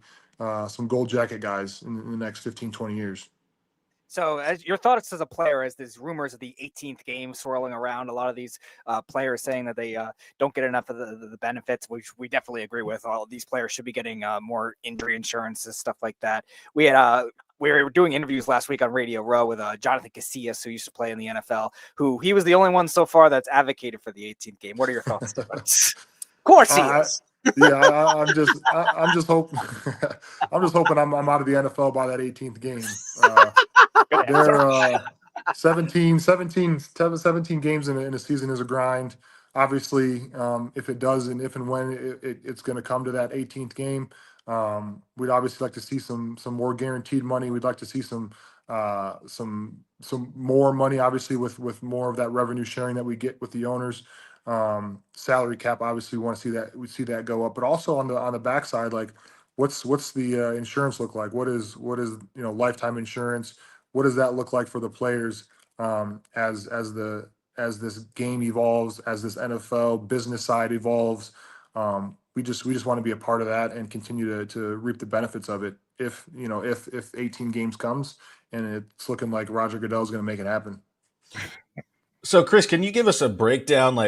some gold jacket guys in the next 15, 20 years. So, as your thoughts as a player, as there's rumors of the 18th game swirling around, a lot of these players saying that they don't get enough of the benefits, which we definitely agree with. All these players should be getting more injury insurance and stuff like that. We were doing interviews last week on Radio Row with Jonathan Casillas, who used to play in the NFL, he was the only one so far that's advocated for the 18th game. What are your thoughts? Of course he is. I'm just hoping I'm out of the NFL by that 18th game. They're 17 games in a season is a grind. Obviously, if and when it's going to come to that 18th game, we'd obviously like to see some more guaranteed money. We'd like to see some more money, obviously, with more of that revenue sharing that we get with the owners. Salary cap, obviously, we want to see that go up, but also on the backside, like what's the insurance look like? What is lifetime insurance? What does that look like for the players as this game evolves, as this NFL business side evolves? We just want to be a part of that and continue to reap the benefits of it. If 18 games comes and it's looking like Roger Goodell's going to make it happen. So, Chris, can you give us a breakdown,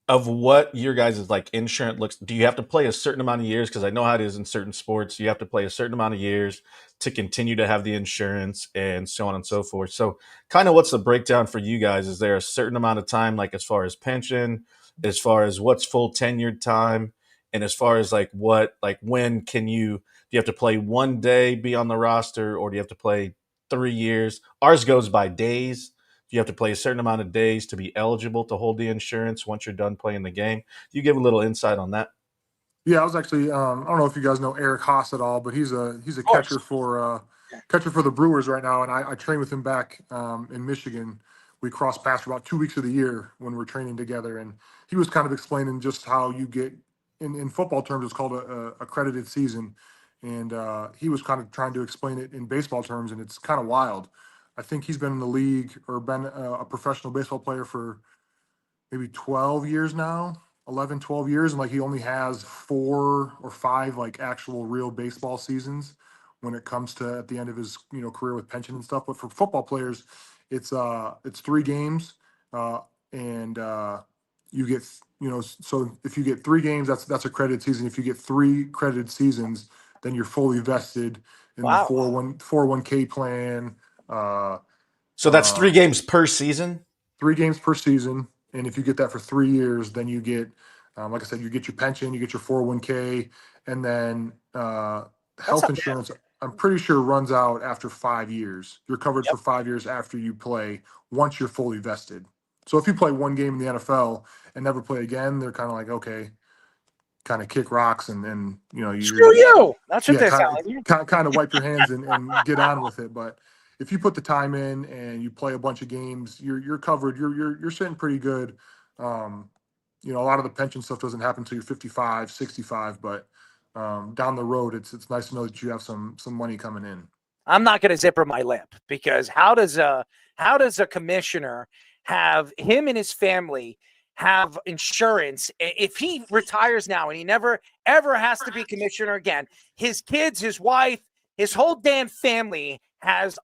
of what your guys' insurance looks? Do you have to play a certain amount of years? Because I know how it is in certain sports. You have to play a certain amount of years to continue to have the insurance and so on and so forth. So kind of what's the breakdown for you guys? Is there a certain amount of time, as far as pension, as far as what's full tenured time, and as far as when do you have to play one day, be on the roster, or do you have to play 3 years? Ours goes by days. You have to play a certain amount of days to be eligible to hold the insurance once you're done playing the game. You give a little insight on that? Yeah, I was actually I don't know if you guys know Eric Haas at all, but he's a catcher for the Brewers right now, and I train with him back in Michigan. We cross paths for about 2 weeks of the year when we're training together, and he was kind of explaining just how you get in football terms it's called a accredited season, and he was kind of trying to explain it in baseball terms, and it's kind of wild. I think he's been in the league or been a professional baseball player for maybe 12 years now, 11, 12 years. And he only has 4 or 5 actual real baseball seasons when it comes to at the end of his, career with pension and stuff. But for football players, it's 3 games. And you get, so if you get 3 games, that's a credited season. If you get 3 credited seasons, then you're fully vested in the 401k plan. So that's 3 games per season? 3 games per season. And if you get that for 3 years, then you get, like I said, you get your pension, you get your 401k, and then health insurance, I'm pretty sure runs out after 5 years. You're covered for 5 years after you play, once you're fully vested. So if you play 1 game in the NFL and never play again, they're kind of okay, kind of kick rocks and screw you. That's what they're telling kind of wipe your hands and get on with it. But if you put the time in and you play a bunch of games, you're covered. You're sitting pretty good. A lot of the pension stuff doesn't happen until you're 55, 65, but down the road, it's nice to know that you have some money coming in. I'm not going to zipper my lip, because how does a commissioner have him and his family have insurance if he retires now and he never ever has to be commissioner again? His kids, his wife, his whole damn family has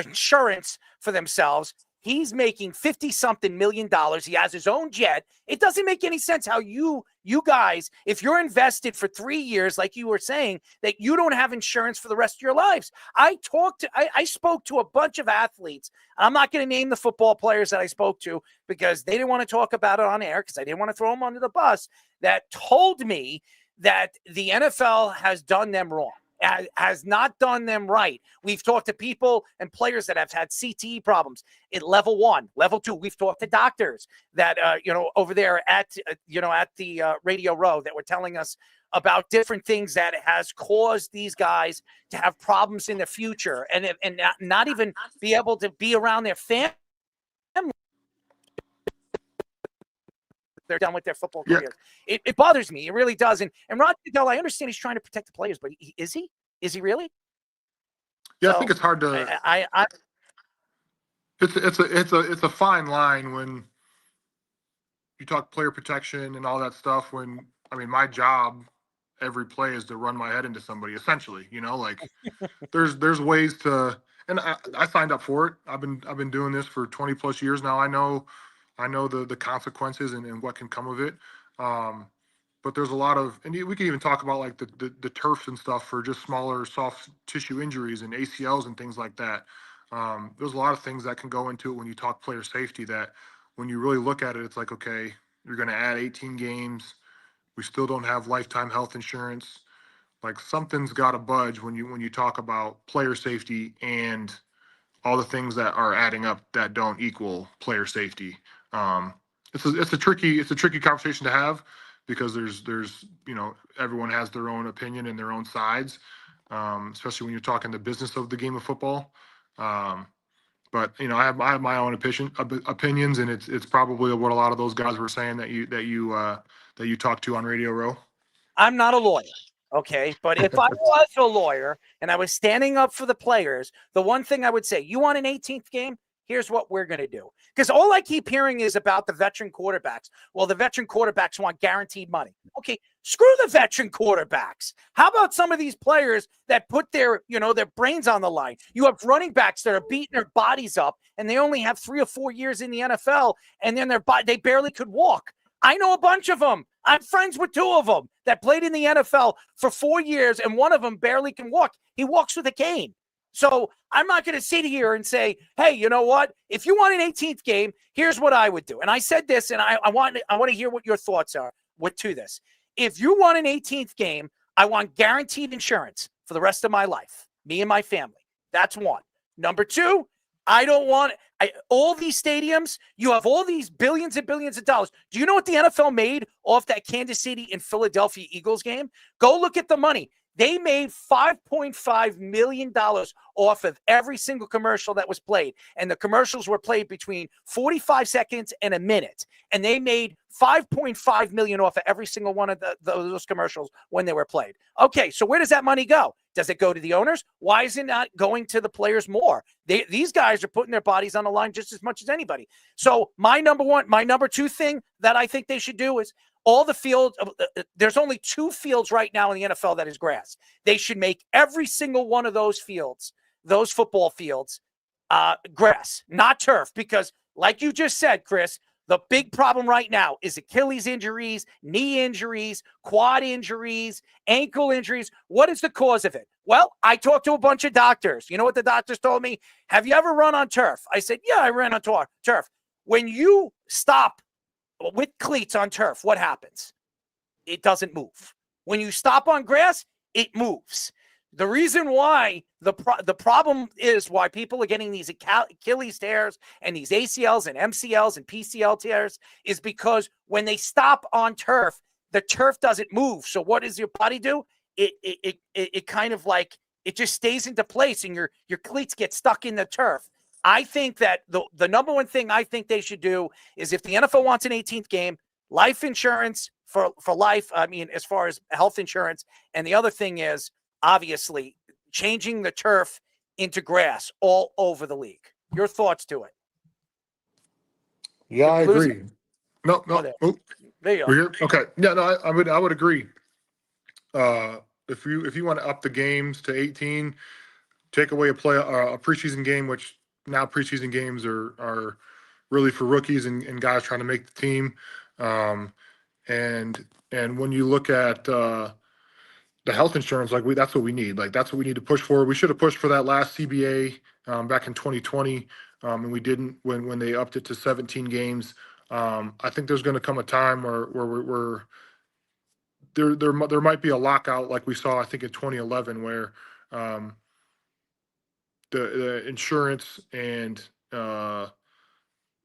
insurance for themselves. He's making $50-something million. He has his own jet. It doesn't make any sense how you guys, if you're invested for 3 years, like you were saying, that you don't have insurance for the rest of your lives. I spoke to a bunch of athletes. I'm not going to name the football players that I spoke to because they didn't want to talk about it on air because I didn't want to throw them under the bus, that told me that the NFL has done them wrong. has not done them right. We've talked to people and players that have had CTE problems at level 1, level 2. We've talked to doctors that, over there at the Radio Row that were telling us about different things that has caused these guys to have problems in the future and not even be able to be around their family. They're done with their football careers. It bothers me. It really does. And Rod Goodell, I understand he's trying to protect the players, but is he? Is he really? Yeah, So, I think it's hard to. It's a fine line when you talk player protection and all that stuff. When my job every play is to run my head into somebody. Essentially, there's ways to. And I signed up for it. I've been doing this for 20 plus years now. I know the consequences and what can come of it. But there's a lot of, and we can even talk about like the turfs and stuff for just smaller soft tissue injuries and ACLs and things like that. There's a lot of things that can go into it when you talk player safety that when you really look at it, it's like, okay, you're going to add 18 games. We still don't have lifetime health insurance. Like something's got to budge when you talk about player safety and all the things that are adding up that don't equal player safety. It's a tricky conversation to have because there's everyone has their own opinion and their own sides, especially when you're talking the business of the game of football. But I have my own opinions, and it's probably what a lot of those guys were saying that you talked to on Radio Row. I'm not a lawyer. Okay, but if I was a lawyer and I was standing up for the players, the one thing I would say, you want an 18th game? Here's what we're going to do. Because all I keep hearing is about the veteran quarterbacks. Well, the veteran quarterbacks want guaranteed money. Okay, screw the veteran quarterbacks. How about some of these players that put their brains on the line? You have running backs that are beating their bodies up, and they only have 3 or 4 years in the NFL, and then they barely could walk. I know a bunch of them. I'm friends with 2 of them that played in the NFL for 4 years, and one of them barely can walk. He walks with a cane. So I'm not going to sit here and say, hey, you know what? If you want an 18th game, here's what I would do. And I said this, and I want to hear what your thoughts are to this. If you want an 18th game, I want guaranteed insurance for the rest of my life, me and my family. That's one. Number 2, I don't want all these stadiums. You have all these billions and billions of dollars. Do you know what the NFL made off that Kansas City and Philadelphia Eagles game? Go look at the money. They made $5.5 million off of every single commercial that was played. And the commercials were played between 45 seconds and a minute. And they made $5.5 million off of every single one of those commercials when they were played. Okay, so where does that money go? Does it go to the owners? Why is it not going to the players more? These guys are putting their bodies on the line just as much as anybody. So my number 2 thing that I think they should do is all the fields, there's only 2 fields right now in the NFL that is grass. They should make every single one of those fields, those football fields, grass, not turf. Because like you just said, Chris, the big problem right now is Achilles injuries, knee injuries, quad injuries, ankle injuries. What is the cause of it? Well, I talked to a bunch of doctors. You know what the doctors told me? Have you ever run on turf? I said, yeah, I ran on turf. When you stop with cleats on turf, what happens? It doesn't move. When you stop on grass, it moves. The reason why the problem is why people are getting these Achilles tears and these ACLs and MCLs and PCL tears is because when they stop on turf, the turf doesn't move. So what does your body do? It kind of like it just stays into place and your cleats get stuck in the turf. I think that the number one thing I think they should do is if the NFL wants an 18th game, life insurance for life. I mean, as far as health insurance. And the other thing is obviously changing the turf into grass all over the league. Your thoughts to it? Yeah, I agree. No. Oh, there you go. We're here? Okay. Yeah, no, I would agree. If you want to up the games to 18, take away a preseason game, which now preseason games are really for rookies and guys trying to make the team. And when you look at the health insurance, that's what we need. Like that's what we need to push for. We should have pushed for that last CBA back in 2020, and we didn't when they upped it to 17 games. I think there's going to come a time where there might be a lockout like we saw, I think, in 2011, where the insurance and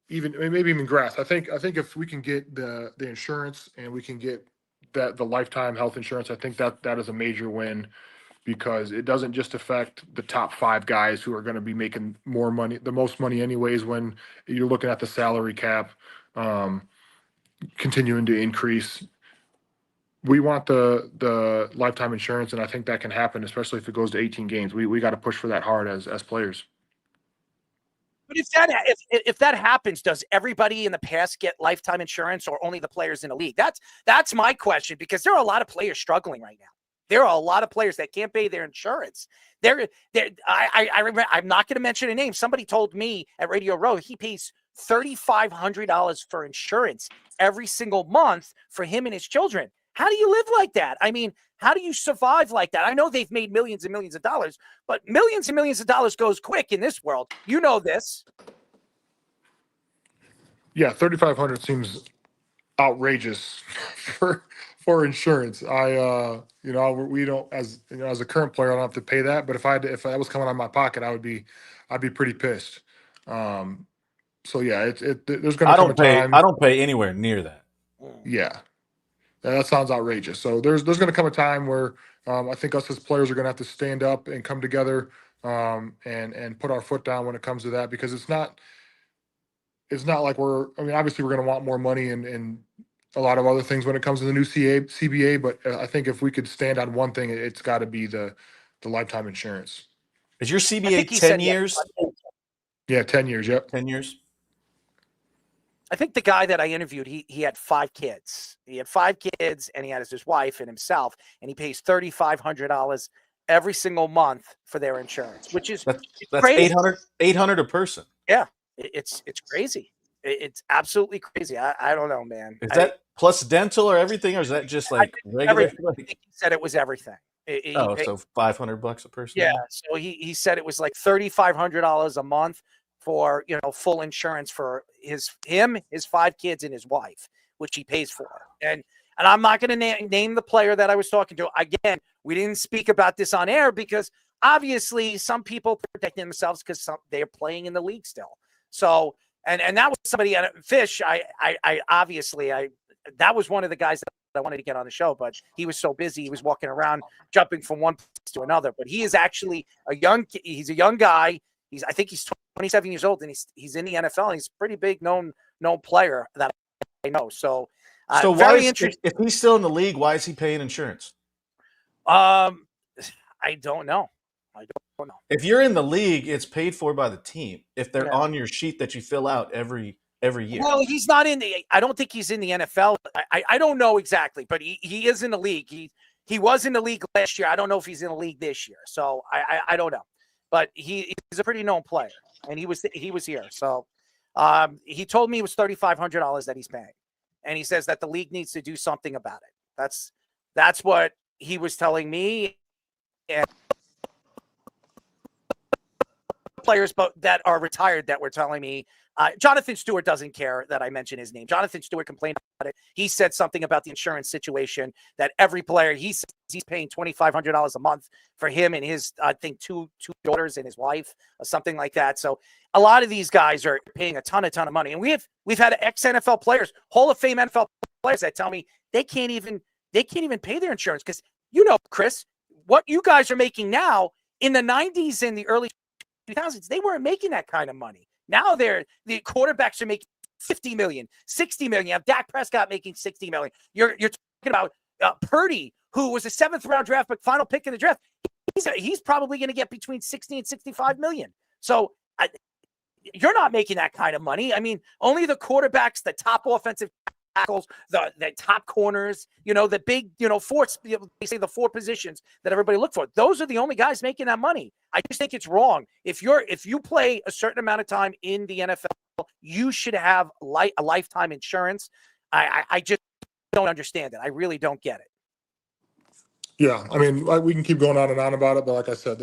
maybe even grass. I think if we can get the insurance and we can get the lifetime health insurance, I think that is a major win, because it doesn't just affect the top 5 guys who are going to be making more money, the most money anyways, when you're looking at the salary cap continuing to increase. We want the lifetime insurance, and I think that can happen, especially if it goes to 18 games. We got to push for that hard as players. But if that happens, does everybody in the past get lifetime insurance, or only the players in the league? That's my question, because there are a lot of players struggling right now. There are a lot of players that can't pay their insurance. I remember, I'm not going to mention a name. Somebody told me at Radio Row he pays $3,500 for insurance every single month for him and his children. How do you live like that? I mean, how do you survive like that? I know they've made millions and millions of dollars, but millions and millions of dollars goes quick in this world. You know this. Yeah, $3,500 seems outrageous for insurance. We don't, as as a current player, I don't have to pay that. But if that was coming out of my pocket, I'd be pretty pissed. So yeah, there's going to come a time. I don't pay anywhere near that. Yeah. That sounds outrageous. So there's going to come a time where I think us as players are going to have to stand up and come together and put our foot down when it comes to that, because it's not like obviously we're going to want more money and a lot of other things when it comes to the new CBA, but I think if we could stand on one thing, it's got to be the lifetime insurance. Is your CBA 10 years? Yeah, 10 years. Yep. 10 years. I think the guy that I interviewed, he had 5 kids. He had 5 kids, and he had his wife and himself, and he pays $3,500 every single month for their insurance, which is that's crazy. $800 a person. Yeah, it's crazy. It's absolutely crazy. I don't know, man. Is that plus dental or everything, or is that just like regular? I think he said it was everything. So $500 a person. Yeah. So he said it was like $3,500 a month for full insurance for his 5 kids and his wife, which he pays for. And I'm not going to name the player that I was talking to. Again, we didn't speak about this on air because obviously some people protecting themselves because they're playing in the league still. So and that was somebody at Fish. That was one of the guys that I wanted to get on the show, but he was so busy. He was walking around, jumping from one place to another. But he is actually he's a young guy. I think he's 27 years old, and he's in the NFL, and he's a pretty big known player that I know. So very interesting. If he's still in the league, why is he paying insurance? I don't know. If you're in the league, it's paid for by the team. If they're on your sheet that you fill out every year. Well, he's not I don't think he's in the NFL. I don't know exactly, but he is in the league. He was in the league last year. I don't know if he's in the league this year. So I don't know. But he's a pretty known player, and he was here. So he told me it was $3,500 that he's paying, and he says that the league needs to do something about it. That's what he was telling me. And players, but that are retired, that were telling me. Jonathan Stewart doesn't care that I mention his name. Jonathan Stewart complained about it. He said something about the insurance situation that every player, he's paying $2,500 a month for him and his, I think, two daughters and his wife or something like that. So a lot of these guys are paying a ton of money. And we've had ex-NFL players, Hall of Fame NFL players that tell me they can't even pay their insurance because, Chris, what you guys are making now in the 90s and the early 2000s, they weren't making that kind of money. Now the quarterbacks are making $50 million, $60 million. You have Dak Prescott making $60 million. You're talking about Purdy, who was a 7th round draft pick, final pick in the draft. He's probably going to get between 60 and 65 million. So you're not making that kind of money. I mean, only the quarterbacks, the top offensive tackles, the top corners, the big, they say the 4 positions that everybody look for. Those are the only guys making that money. I just think it's wrong. If you play a certain amount of time in the NFL, you should have a lifetime insurance. I just don't understand it. I really don't get it. Yeah, I mean, we can keep going on and on about it, but like I said,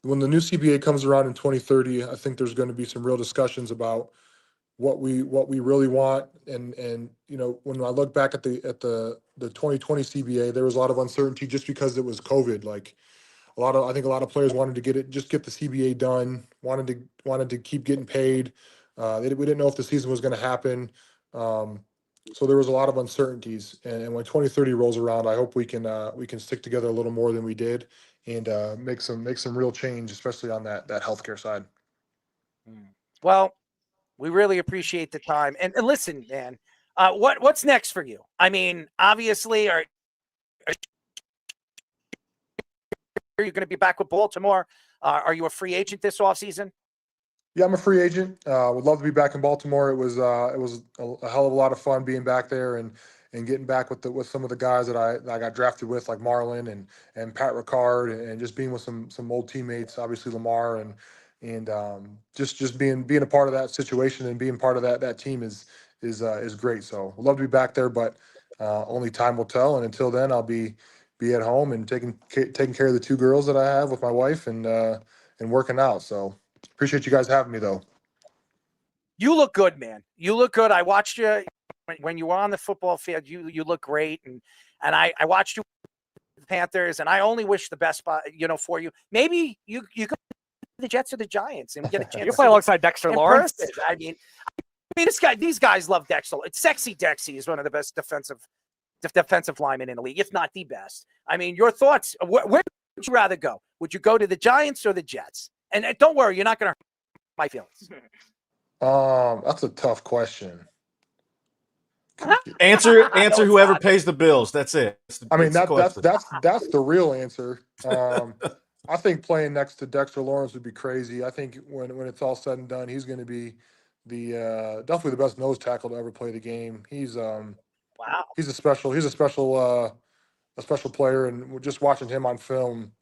when the new CBA comes around in 2030, I think there's going to be some real discussions about what we really want. And when I look back at the 2020 CBA, there was a lot of uncertainty just because it was COVID. Like I think a lot of players wanted to get the CBA done, wanted to keep getting paid. We didn't know if the season was going to happen. So there was a lot of uncertainties. And when 2030 rolls around, I hope we can stick together a little more than we did and make some real change, especially on that healthcare side. Well, we really appreciate the time. And listen, man, what's next for you? I mean, obviously, are you going to be back with Baltimore? Are you a free agent this offseason? Yeah, I'm a free agent. Would love to be back in Baltimore. It was a hell of a lot of fun being back there and getting back with some of the guys that I got drafted with, like Marlon and Pat Ricard, and just being with some old teammates, obviously Lamar and just being a part of that situation and being part of that team is great. So I'd love to be back there, but only time will tell. And until then, I'll be at home and taking care of the two girls that I have with my wife and working out. So appreciate you guys having me, though. You look good, man. You look good. I watched you when you were on the football field. You look great, and I watched you with the Panthers, and I only wish the best for you. Maybe you could the Jets or the Giants, and we get a chance. You play alongside Dexter Lawrence. I mean, these guys love Dexter. It's sexy. Dexy is one of the best defensive linemen in the league, if not the best. I mean, your thoughts? Where would you rather go? Would you go to the Giants or the Jets? And don't worry, you're not going to hurt my feelings. That's a tough question. Answer whoever pays the bills. That's it. That's the real answer. I think playing next to Dexter Lawrence would be crazy. I think when it's all said and done, he's going to be definitely the best nose tackle to ever play the game. He's He's a special player, and just watching him on film,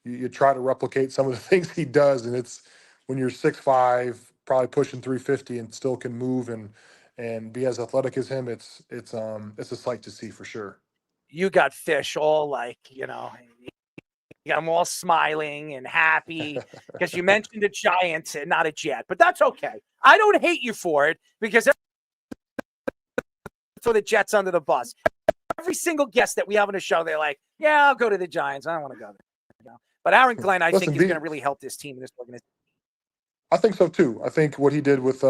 you try to replicate some of the things he does, and it's when you're 6'5", probably pushing 350, and still can move and be as athletic as him. It's a sight to see for sure. You got Fish all you got them all smiling and happy because you mentioned a Giant and not a Jet, but that's okay. I don't hate you for it because throw the Jets under the bus. Every single guest that we have on the show, they're like, "Yeah, I'll go to the Giants. I don't want to go there." But Aaron Glenn, I think, is going to really help this team and this organization. I think so too. I think what he did with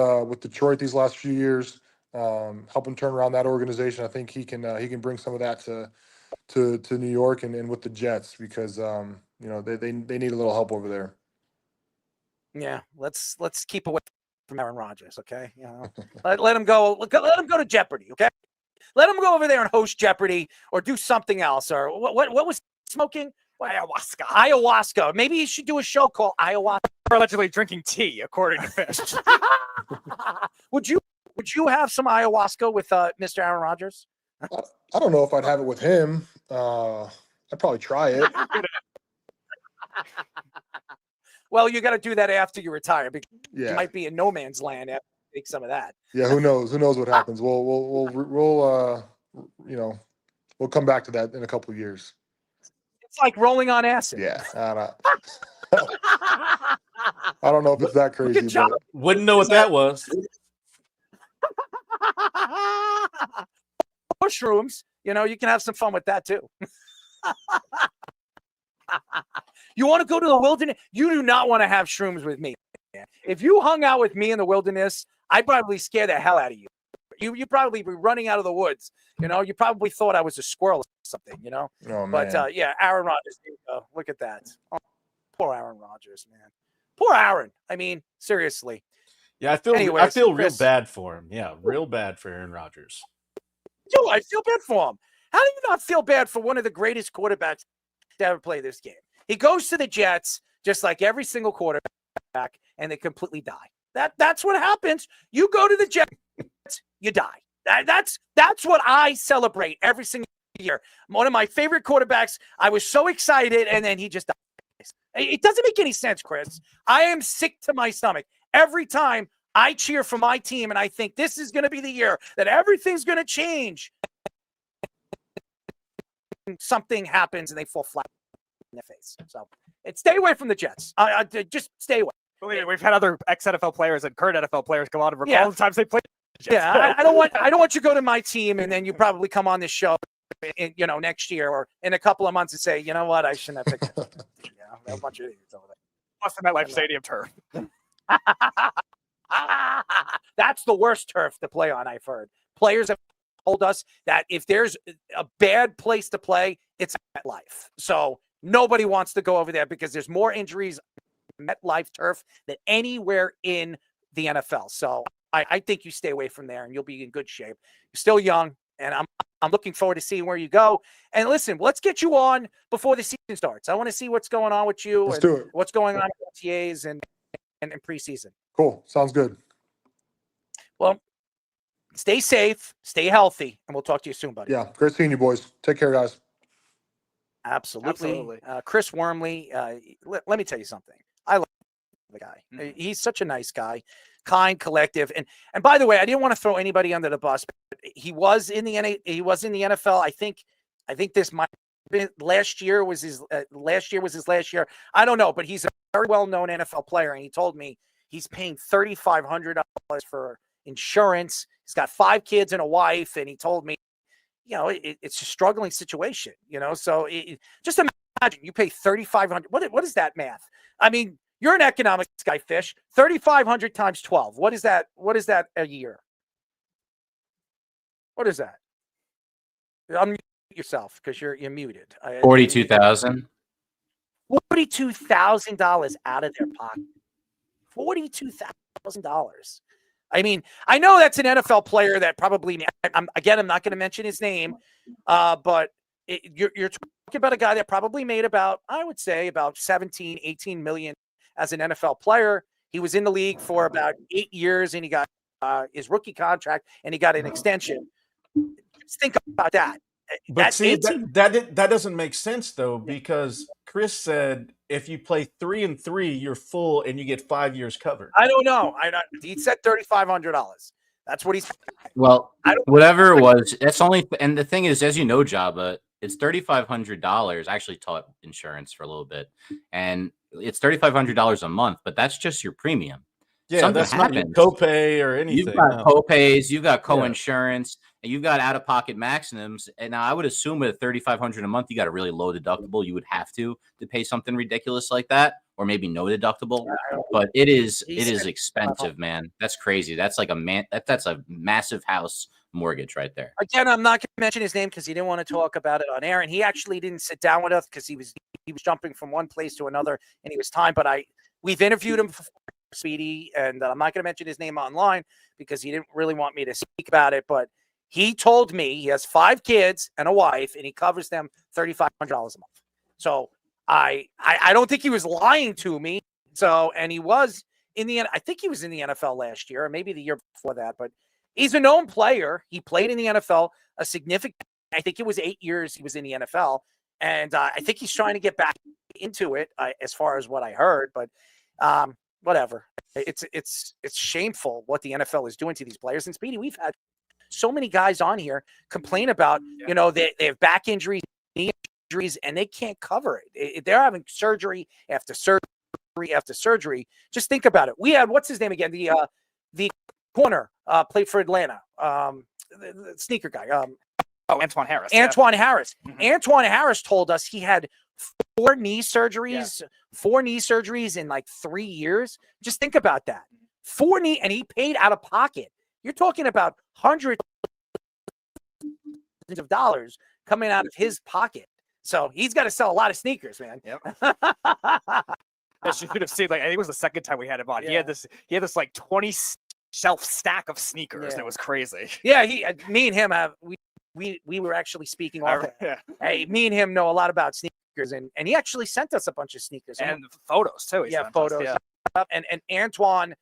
Detroit these last few years, help him turn around that organization. I think he can bring some of that to New York and with the Jets because they need a little help over there. Yeah, let's keep away from Aaron Rodgers, okay? Let him go. Let him go to Jeopardy, okay? Let him go over there and host Jeopardy or do something else. Or what was smoking? Ayahuasca. Maybe he should do a show called Ayahuasca. Or allegedly drinking tea, according to Fish. Would you have some ayahuasca with Mr. Aaron Rodgers? I don't know if I'd have it with him. I'd probably try it. Well, you got to do that after you retire because Yeah. you might be in no man's land after you take some of that. Yeah, who knows? Who knows what happens? We'll come back to that in a couple of years. It's like rolling on acid. Yeah, I don't know if it's that crazy. Good job. But Wouldn't know what that was. Mushrooms, you can have some fun with that too. You want to go to the wilderness? You do not want to have shrooms with me. If you hung out with me in the wilderness, I'd probably scare the hell out of you. You'd probably be running out of the woods. You probably thought I was a squirrel or something, Oh, man. But Aaron Rodgers, look at that. Oh, poor Aaron Rodgers, man. Poor Aaron. I mean, seriously. Yeah, I feel Anyways, real Chris. bad for him. Yeah, real bad for Aaron Rodgers. Yo, I feel bad for him. How do you not feel bad for one of the greatest quarterbacks to ever play this game? He goes to the Jets, just like every single quarterback, and they completely die. That's what happens. You go to the Jets, you die. That's what I celebrate every single year. One of my favorite quarterbacks. I was so excited, and then he just dies. It doesn't make any sense, Chris. I am sick to my stomach every time I cheer for my team, and I think this is going to be the year that everything's going to change. Something happens, and they fall flat in the face. So stay away from the Jets. Just stay away. Believe me, we've had other ex-NFL players and current NFL players come on and recall Yeah. the times they played. Yeah, I don't want you to go to my team and then you probably come on this show, next year or in a couple of months and say, you know what, I shouldn't have picked it. A bunch of idiots over there. Plus the MetLife Stadium turf. That's the worst turf to play on, I've heard. Players have told us that if there's a bad place to play, it's MetLife. So nobody wants to go over there because there's more injuries on MetLife turf than anywhere in the NFL. So I think you stay away from there and you'll be in good shape. You're still young, and I'm looking forward to seeing where you go. And listen, let's get you on before the season starts. I want to see what's going on with you Let's do it. what's going on with OTAs and preseason. Cool. Sounds good. Well, stay safe, stay healthy, and we'll talk to you soon, buddy. Yeah. Great seeing you, boys. Take care, guys. Absolutely. Chris Wormley, let me tell you something. I love the guy. Mm-hmm. He's such a nice guy, kind, collective. And by the way, I didn't want to throw anybody under the bus, but he was in the NFL. I think this might have been last year was his last year. I don't know, but he's a very well-known NFL player, and he told me he's paying $3,500 for insurance. He's got 5 kids and a wife, and he told me, it's a struggling situation, so just imagine you pay $3,500. What is that math? I mean, you're an economics guy, Fish. 3,500 times 12. What is that a year? What is that? Unmute yourself because you're muted. 42,000. $42,000 out of their pocket. $42,000. I mean, I know that's an NFL player that probably, I'm not going to mention his name, but you're talking about a guy that probably made about 17, 18 million as an NFL player. He was in the league for about 8 years, and he got his rookie contract, and he got an extension. Just think about that. But see, that doesn't make sense though, because Chris said if you play 3 and 3, you're full and you get 5 years covered. I don't know. He said $3,500. That's what he's. Well, whatever it was, that's only. And the thing is, as you know, Jabba, it's $3,500. I actually taught insurance for a little bit, and it's $3,500 a month. But that's just your premium. Yeah, Something that's not your happens. copay or anything. You've got copays, you've got Yeah. co-insurance, and you've got out-of-pocket maximums. And now I would assume with $3,500 a month, you got a really low deductible. You would have to pay something ridiculous like that, or maybe no deductible. But it is expensive, man. That's crazy. That's like that's a massive house mortgage right there. Again, I'm not going to mention his name because he didn't want to talk about it on air, and he actually didn't sit down with us because he was jumping from one place to another, and he was time. But we've interviewed him for Speedy, and I'm not going to mention his name online because he didn't really want me to speak about it. But he told me he has 5 kids and a wife, and he covers them $3,500 a month. So I don't think he was lying to me. So, and he was I think he was in the NFL last year, or maybe the year before that. But he's a known player. He played in the NFL a significant. I think it was 8 years he was in the NFL, and I think he's trying to get back into it, as far as what I heard. But whatever. It's shameful what the NFL is doing to these players. And Speedy, we've had so many guys on here complain about, they have back injuries, knee injuries, and they can't cover it. They're having surgery after surgery after surgery. Just think about it. We had, what's his name again? The corner played for Atlanta. The sneaker guy. Antoine Harris. Antoine Harris. Mm-hmm. Antoine Harris told us he had 4 knee surgeries, 4 knee surgeries in like 3 years. Just think about that. 4 knee, and he paid out of pocket. You're talking about hundreds of dollars coming out of his pocket. So he's got to sell a lot of sneakers, man. Yep. As you could have seen, I think it was the second time we had him on. Yeah. He had this like 20 shelf stack of sneakers. Yeah. That was crazy. Yeah, me and him we were actually speaking off. Yeah. Hey, me and him know a lot about sneakers, and he actually sent us a bunch of sneakers And photos too. Yeah, photos. Yeah. And Antoine,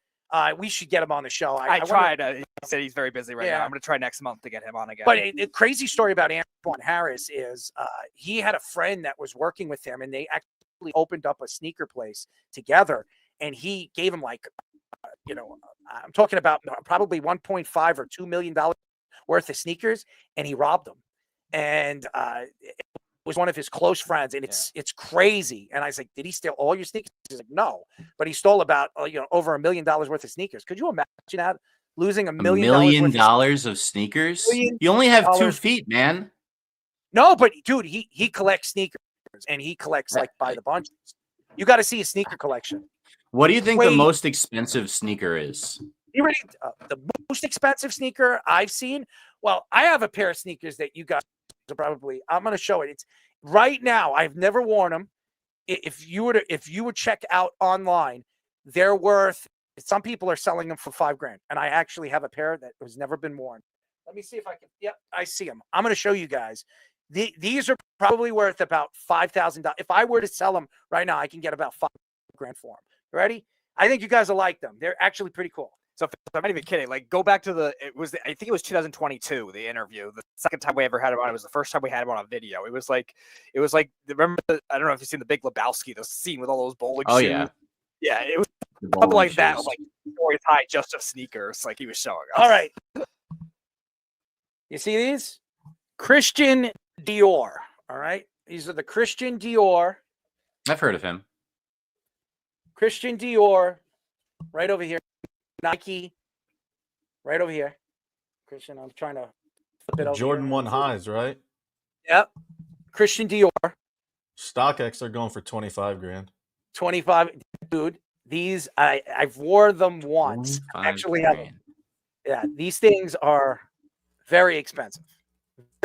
we should get him on the show. I tried. He said he's very busy right Yeah. now. I'm going to try next month to get him on again. But a crazy story about Antoine Harris is he had a friend that was working with him, and they actually opened up a sneaker place together, and he gave him I'm talking about probably $1.5 or $2 million worth of sneakers, and he robbed them. And was one of his close friends, and it's crazy. And I was like, did he steal all your sneakers? He's like, no, but he stole about over $1 million worth of sneakers. Could you imagine that? Losing $1 million of sneakers? You only have 2 feet, man. No, but dude, he collects sneakers, and he collects like by the bunches. You got to see his sneaker collection. What do you think the most expensive sneaker is? The most expensive sneaker I've seen? Well, I have a pair of sneakers that you guys are probably, I'm going to show it. It's right now. I've never worn them. If you would check out online, they're worth, some people are selling them for $5,000. And I actually have a pair that has never been worn. Let me see if I can. Yep, I see them. I'm going to show you guys. These are probably worth about $5,000. If I were to sell them right now, I can get about $5,000 for them. Ready? I think you guys will like them. They're actually pretty cool. So I'm not even kidding. Like, go back to I think it was 2022, the interview. The second time we ever had him on, it was the first time we had him on video. It was like, remember, I don't know if you've seen The Big Lebowski, the scene with all those bowling shoes. Yeah. Yeah, it was something like that, like story high just of sneakers, like he was showing us. All right. You see these? Christian Dior. All right. These are the Christian Dior. I've heard of him. Christian Dior, right over here. Nike, right over here. Christian, I'm trying to flip it over. Jordan 1 highs, right? Yep. Christian Dior. StockX, they're going for $25,000. 25, dude. These I've wore them once. I actually have them. Yeah, these things are very expensive.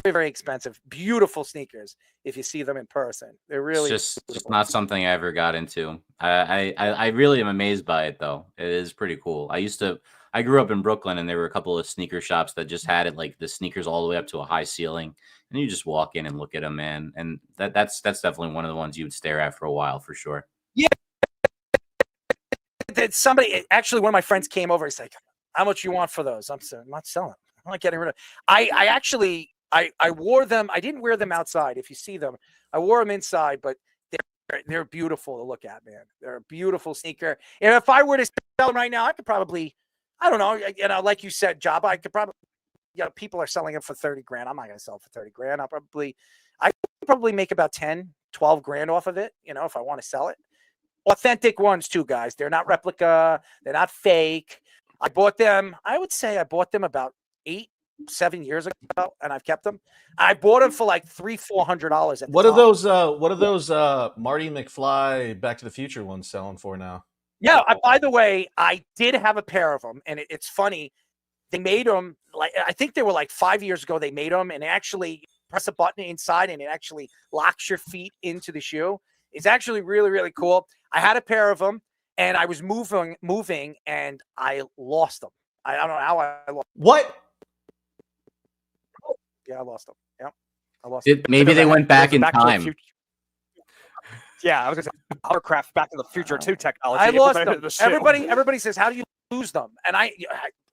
Very, very expensive. Beautiful sneakers if you see them in person. They're really just not something I ever got into. I really am amazed by it though. It is pretty cool. I grew up in Brooklyn and there were a couple of sneaker shops that just had it like the sneakers all the way up to a high ceiling. And you just walk in and look at them, man. And that's definitely one of the ones you would stare at for a while for sure. Yeah. That somebody actually, one of my friends came over. He's like, "How much you want for those?" I'm not selling. I'm not getting rid of. I wore them. I didn't wear them outside. If you see them, I wore them inside, but they're beautiful to look at, man. They're a beautiful sneaker. And if I were to sell them right now, I could probably, I don't know, like you said, Job, I could probably, people are selling them for $30,000. I'm not going to sell it for $30,000. I could probably make about 10, 12 grand off of it, if I want to sell it. Authentic ones too, guys. They're not replica. They're not fake. I bought them about 7 years ago, and I've kept them. I bought them for like $300-$400. What are those Marty McFly Back to the Future ones selling for now? Yeah. By the way, I did have a pair of them, and it's funny. They made them I think they were like 5 years ago. They made them, and actually press a button inside, and it actually locks your feet into the shoe. It's actually really, really cool. I had a pair of them, and I was moving, and I lost them. I don't know how I lost. What? Yeah, I lost them. Yeah, I lost them. Maybe they went back in time. Yeah, I was going to say Hovercraft Back to the Future 2 technology. I lost them. Everybody says, how do you lose them? And I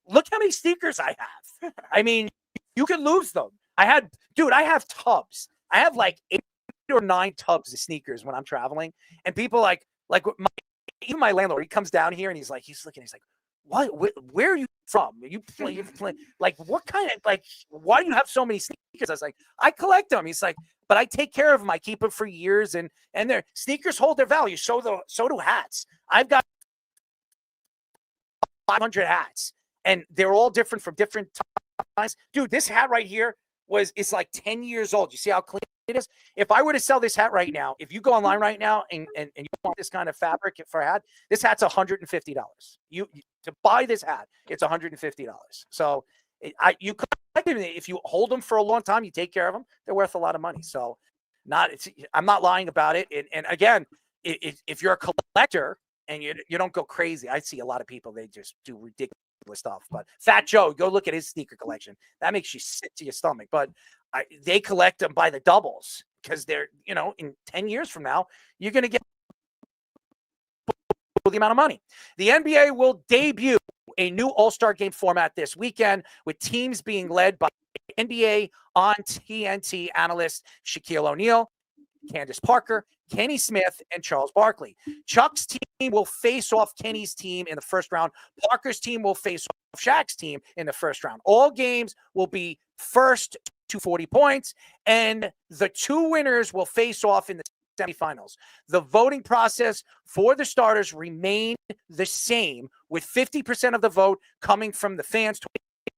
look how many sneakers I have. I mean, you can lose them. I have tubs. I have like 8 or 9 tubs of sneakers when I'm traveling. And people even my landlord, he comes down here and he's looking, he's like, what? Where are you from? You play like what kind of why do you have so many sneakers? I was like, I collect them. He's like, but I take care of them. I keep them for years, and their sneakers hold their value. So do hats. I've got 500 hats, and they're all different from different times. Dude, this hat right here it's like 10 years old. You see how clean it is? If I were to sell this hat right now, if you go online right now and you want this kind of fabric for a hat, this hat's $150. You to buy this hat, it's $150. So you collect them. If you hold them for a long time, you take care of them, they're worth a lot of money. So I'm not lying about it. And again, if you're a collector and you don't go crazy, I see a lot of people, they just do ridiculous stuff. But Fat Joe, go look at his sneaker collection. That makes you sick to your stomach. But they collect them by the doubles because they're, in 10 years from now, you're going to get the amount of money. The NBA will debut a new All-Star game format this weekend with teams being led by NBA on TNT analyst Shaquille O'Neal, Candace Parker, Kenny Smith, and Charles Barkley. Chuck's team will face off Kenny's team in the first round. Parker's team will face off Shaq's team in the first round. All games will be first to 40 points, and the two winners will face off in the semifinals. The voting process for the starters remained the same, with 50% of the vote coming from the fans,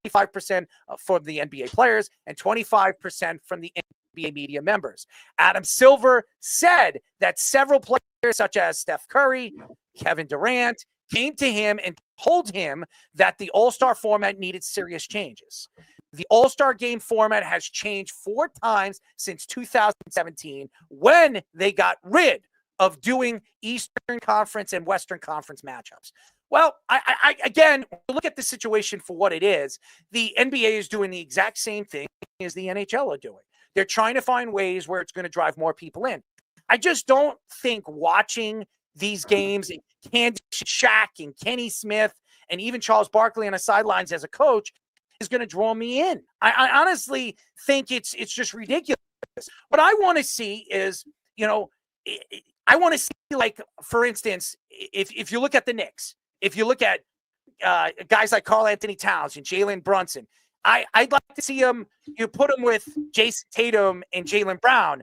25% from the NBA players, and 25% from the NBA media members. Adam Silver said that several players, such as Steph Curry, Kevin Durant, came to him and told him that the All-Star format needed serious changes. The All-Star game format has changed 4 times since 2017, when they got rid of doing Eastern Conference and Western Conference matchups. Well, I again, look at the situation for what it is. The NBA is doing the exact same thing as the NHL are doing. They're trying to find ways where it's going to drive more people in. I just don't think watching these games, and Candace Shaq and Kenny Smith and even Charles Barkley on the sidelines as a coach is going to draw me in. I honestly think it's just ridiculous. What I want to see is, I want to see, like, for instance, if you look at the Knicks, if you look at guys like Karl Anthony Towns and Jalen Brunson, I'd like to see them, you put them with Jason Tatum and Jaylen Brown,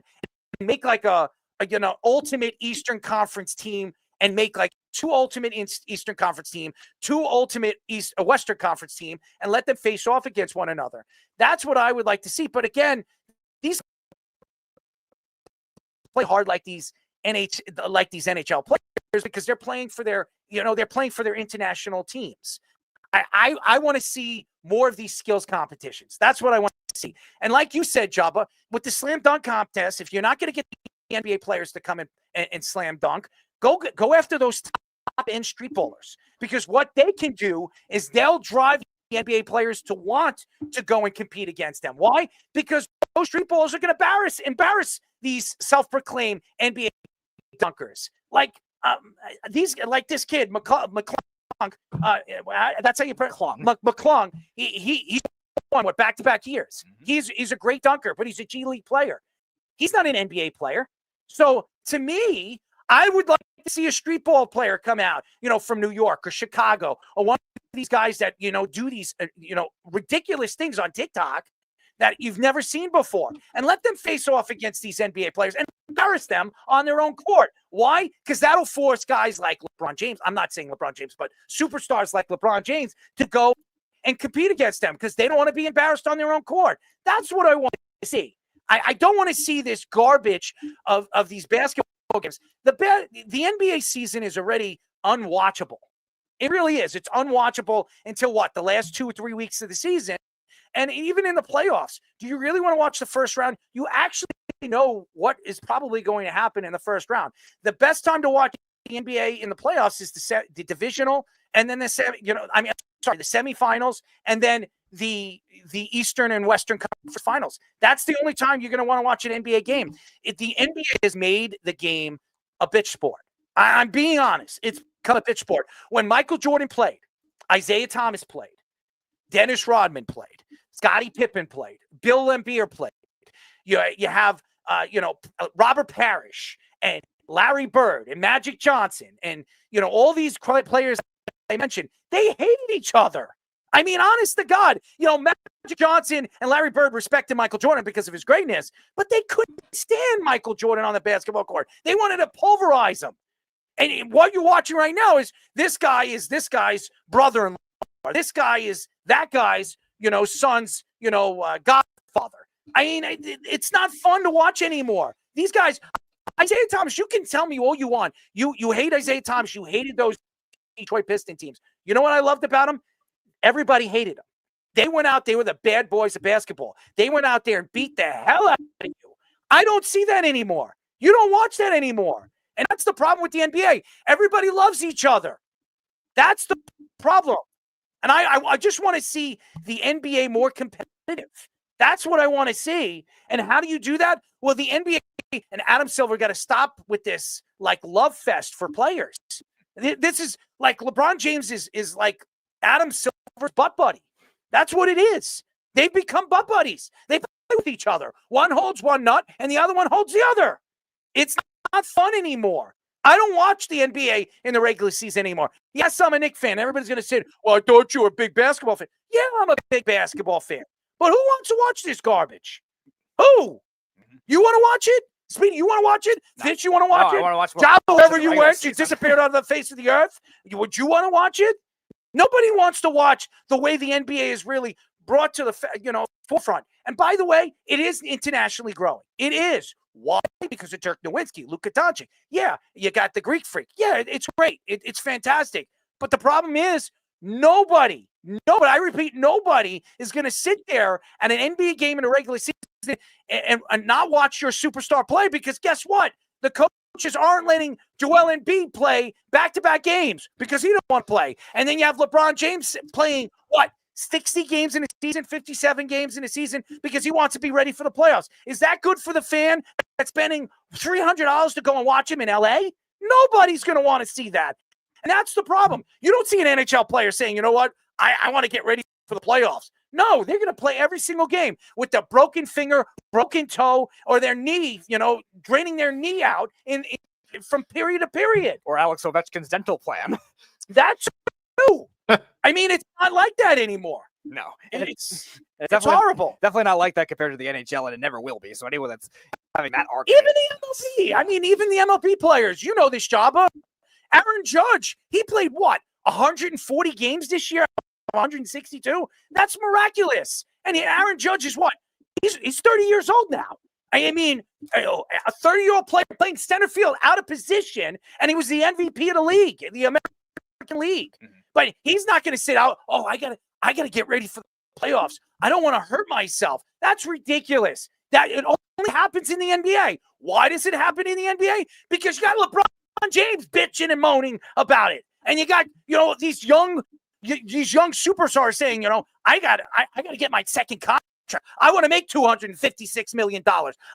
and make like a ultimate Eastern Conference team, and make like 2 ultimate Eastern Conference team, 2 ultimate Western Conference team, and let them face off against one another. That's what I would like to see. But again, these play hard like these NHL players, because they're playing for their, they're playing for their international teams. I want to see more of these skills competitions. That's what I want to see. And like you said, Jabba, with the slam dunk contest, if you're not going to get the NBA players to come in and slam dunk, go after those top end street ballers, because what they can do is they'll drive the NBA players to want to go and compete against them. Why? Because those street ballers are going to embarrass these self-proclaimed NBA dunkers, like this kid McClung. That's how you put it. McClung. He's won back-to-back years. He's a great dunker, but he's a G League player. He's not an NBA player. So to me, I would like to see a street ball player come out, from New York or Chicago, or one of these guys that, do these, ridiculous things on TikTok that you've never seen before, and let them face off against these NBA players and embarrass them on their own court. Why? Because that'll force guys like LeBron James, I'm not saying LeBron James, but superstars like LeBron James, to go and compete against them, because they don't want to be embarrassed on their own court. That's what I want to see. I don't want to see this garbage of these basketball games. The NBA season is already unwatchable. It really is. It's unwatchable until the last 2 or 3 weeks of the season. And even in the playoffs, do you really want to watch the first round? You actually know what is probably going to happen in the first round. The best time to watch the NBA in the playoffs is the divisional, and then the semifinals, and then the Eastern and Western Conference finals. That's the only time you're going to want to watch an NBA game. The NBA has made the game a bitch sport. I'm being honest. It's become a bitch sport. When Michael Jordan played, Isaiah Thomas played, Dennis Rodman played, Scottie Pippen played, Bill Laimbeer played. You have Robert Parrish and Larry Bird and Magic Johnson, and all these players I mentioned, they hated each other. I mean, honest to God, Magic Johnson and Larry Bird respected Michael Jordan because of his greatness, but they couldn't stand Michael Jordan on the basketball court. They wanted to pulverize him. And what you're watching right now is this guy is this guy's brother-in-law. This guy is that guy's, son's, godfather. I mean, it's not fun to watch anymore. These guys, Isaiah Thomas, you can tell me all you want. You hate Isaiah Thomas. You hated those Detroit Pistons teams. You know what I loved about him? Everybody hated them. They went out, they were the bad boys of basketball. They went out there and beat the hell out of you. I don't see that anymore. You don't watch that anymore. And that's the problem with the NBA. Everybody loves each other. That's the problem. And I just want to see the NBA more competitive. That's what I want to see. And how do you do that? Well, the NBA and Adam Silver got to stop with this love fest for players. This is like LeBron James is like Adam Silver's butt buddy. That's what it is. They've become butt buddies. They play with each other. One holds one nut and the other one holds the other. It's not fun anymore. I don't watch the NBA in the regular season anymore. Yes, I'm a Knicks fan. Everybody's going to say, well, I thought you were a big basketball fan. Yeah, I'm a big basketball fan. But who wants to watch this garbage? Who? You want to watch it? Speedy, you want to watch it? Fitch, you want to watch it? I want to watch more. Java, wherever you regular went, you season. disappeared on the face of the earth. Would you want to watch it? Nobody wants to watch the way the NBA is really brought to the forefront. And by the way, it is internationally growing. It is. Why? Because of Dirk Nowitzki, Luka Doncic. Yeah, you got the Greek freak. Yeah, it's great. It's fantastic. But the problem is nobody, I repeat, nobody is going to sit there at an NBA game in a regular season and not watch your superstar play, because guess what? The coaches aren't letting Joel Embiid play back-to-back games because he don't want to play. And then you have LeBron James playing, 60 games in a season, 57 games in a season because he wants to be ready for the playoffs. Is that good for the fan that's spending $300 to go and watch him in LA? Nobody's going to want to see that. And that's the problem. You don't see an NHL player saying, you know what, I want to get ready for the playoffs. No, they're going to play every single game with the broken finger, broken toe, or their knee, draining their knee out from period to period. Or Alex Ovechkin's dental plan. That's true. I mean, it's not like that anymore. No. It's definitely horrible. Definitely not like that compared to the NHL, and it never will be. So anyone that's having that argument. Even the MLB. I mean, even the MLB players. You know this, Jabba. Aaron Judge, he played 140 games this year? 162? That's miraculous. And Aaron Judge is what? He's 30 years old now. I mean, a 30-year-old player playing center field out of position, and he was the MVP of the league, the American League. Mm-hmm. But he's not going to sit out, I gotta get ready for the playoffs. I don't want to hurt myself. That's ridiculous. That it only happens in the NBA. Why does it happen in the NBA? Because you got LeBron James bitching and moaning about it. And you got, these young superstars saying, I gotta get my second contract. I want to make $256 million.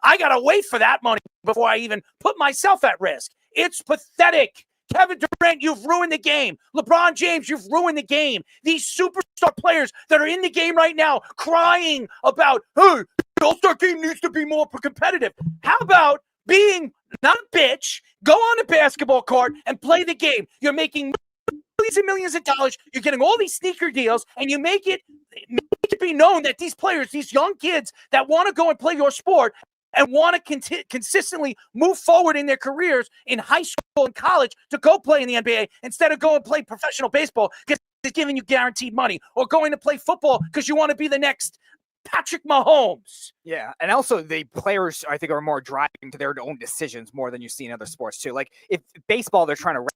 I gotta wait for that money before I even put myself at risk. It's pathetic. Kevin Durant, you've ruined the game. LeBron James, you've ruined the game. These superstar players that are in the game right now crying about, hey, the All-Star game needs to be more competitive. How about being not a bitch, go on the basketball court and play the game? You're making millions and millions of dollars. You're getting all these sneaker deals, and you make it be known that these players, these young kids that want to go and play your sport and want to consistently move forward in their careers in high school and college to go play in the NBA instead of go and play professional baseball because it's giving you guaranteed money, or going to play football because you want to be the next Patrick Mahomes. Yeah, and also the players, I think, are more driving to their own decisions more than you see in other sports too. Like if baseball, they're trying to rest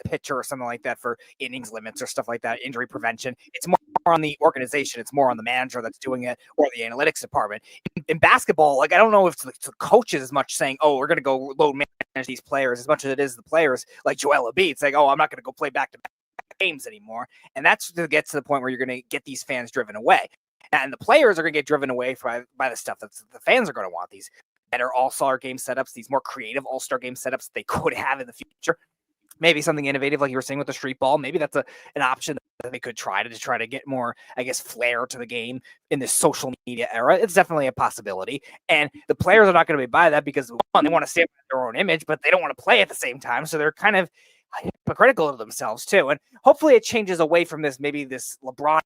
a pitcher or something like that for innings limits or stuff like that, injury prevention. It's more on the organization. It's more on the manager that's doing it, or the analytics department. In basketball, I don't know if it's the coaches as much saying, we're going to go load manage these players as much as it is the players like Joel Embiid saying, I'm not going to go play back-to-back games anymore. And that's to get to the point where you're going to get these fans driven away. And the players are going to get driven away by the stuff that the fans are going to want. These better all-star game setups, these more creative all-star game setups they could have in the future. Maybe something innovative like you were saying with the street ball. Maybe that's an option that they could try to get more, flair to the game in this social media era. It's definitely a possibility. And the players are not going to be by that because, one, they want to stay up with their own image, but they don't want to play at the same time. So they're kind of hypocritical of themselves too. And hopefully it changes away from this LeBron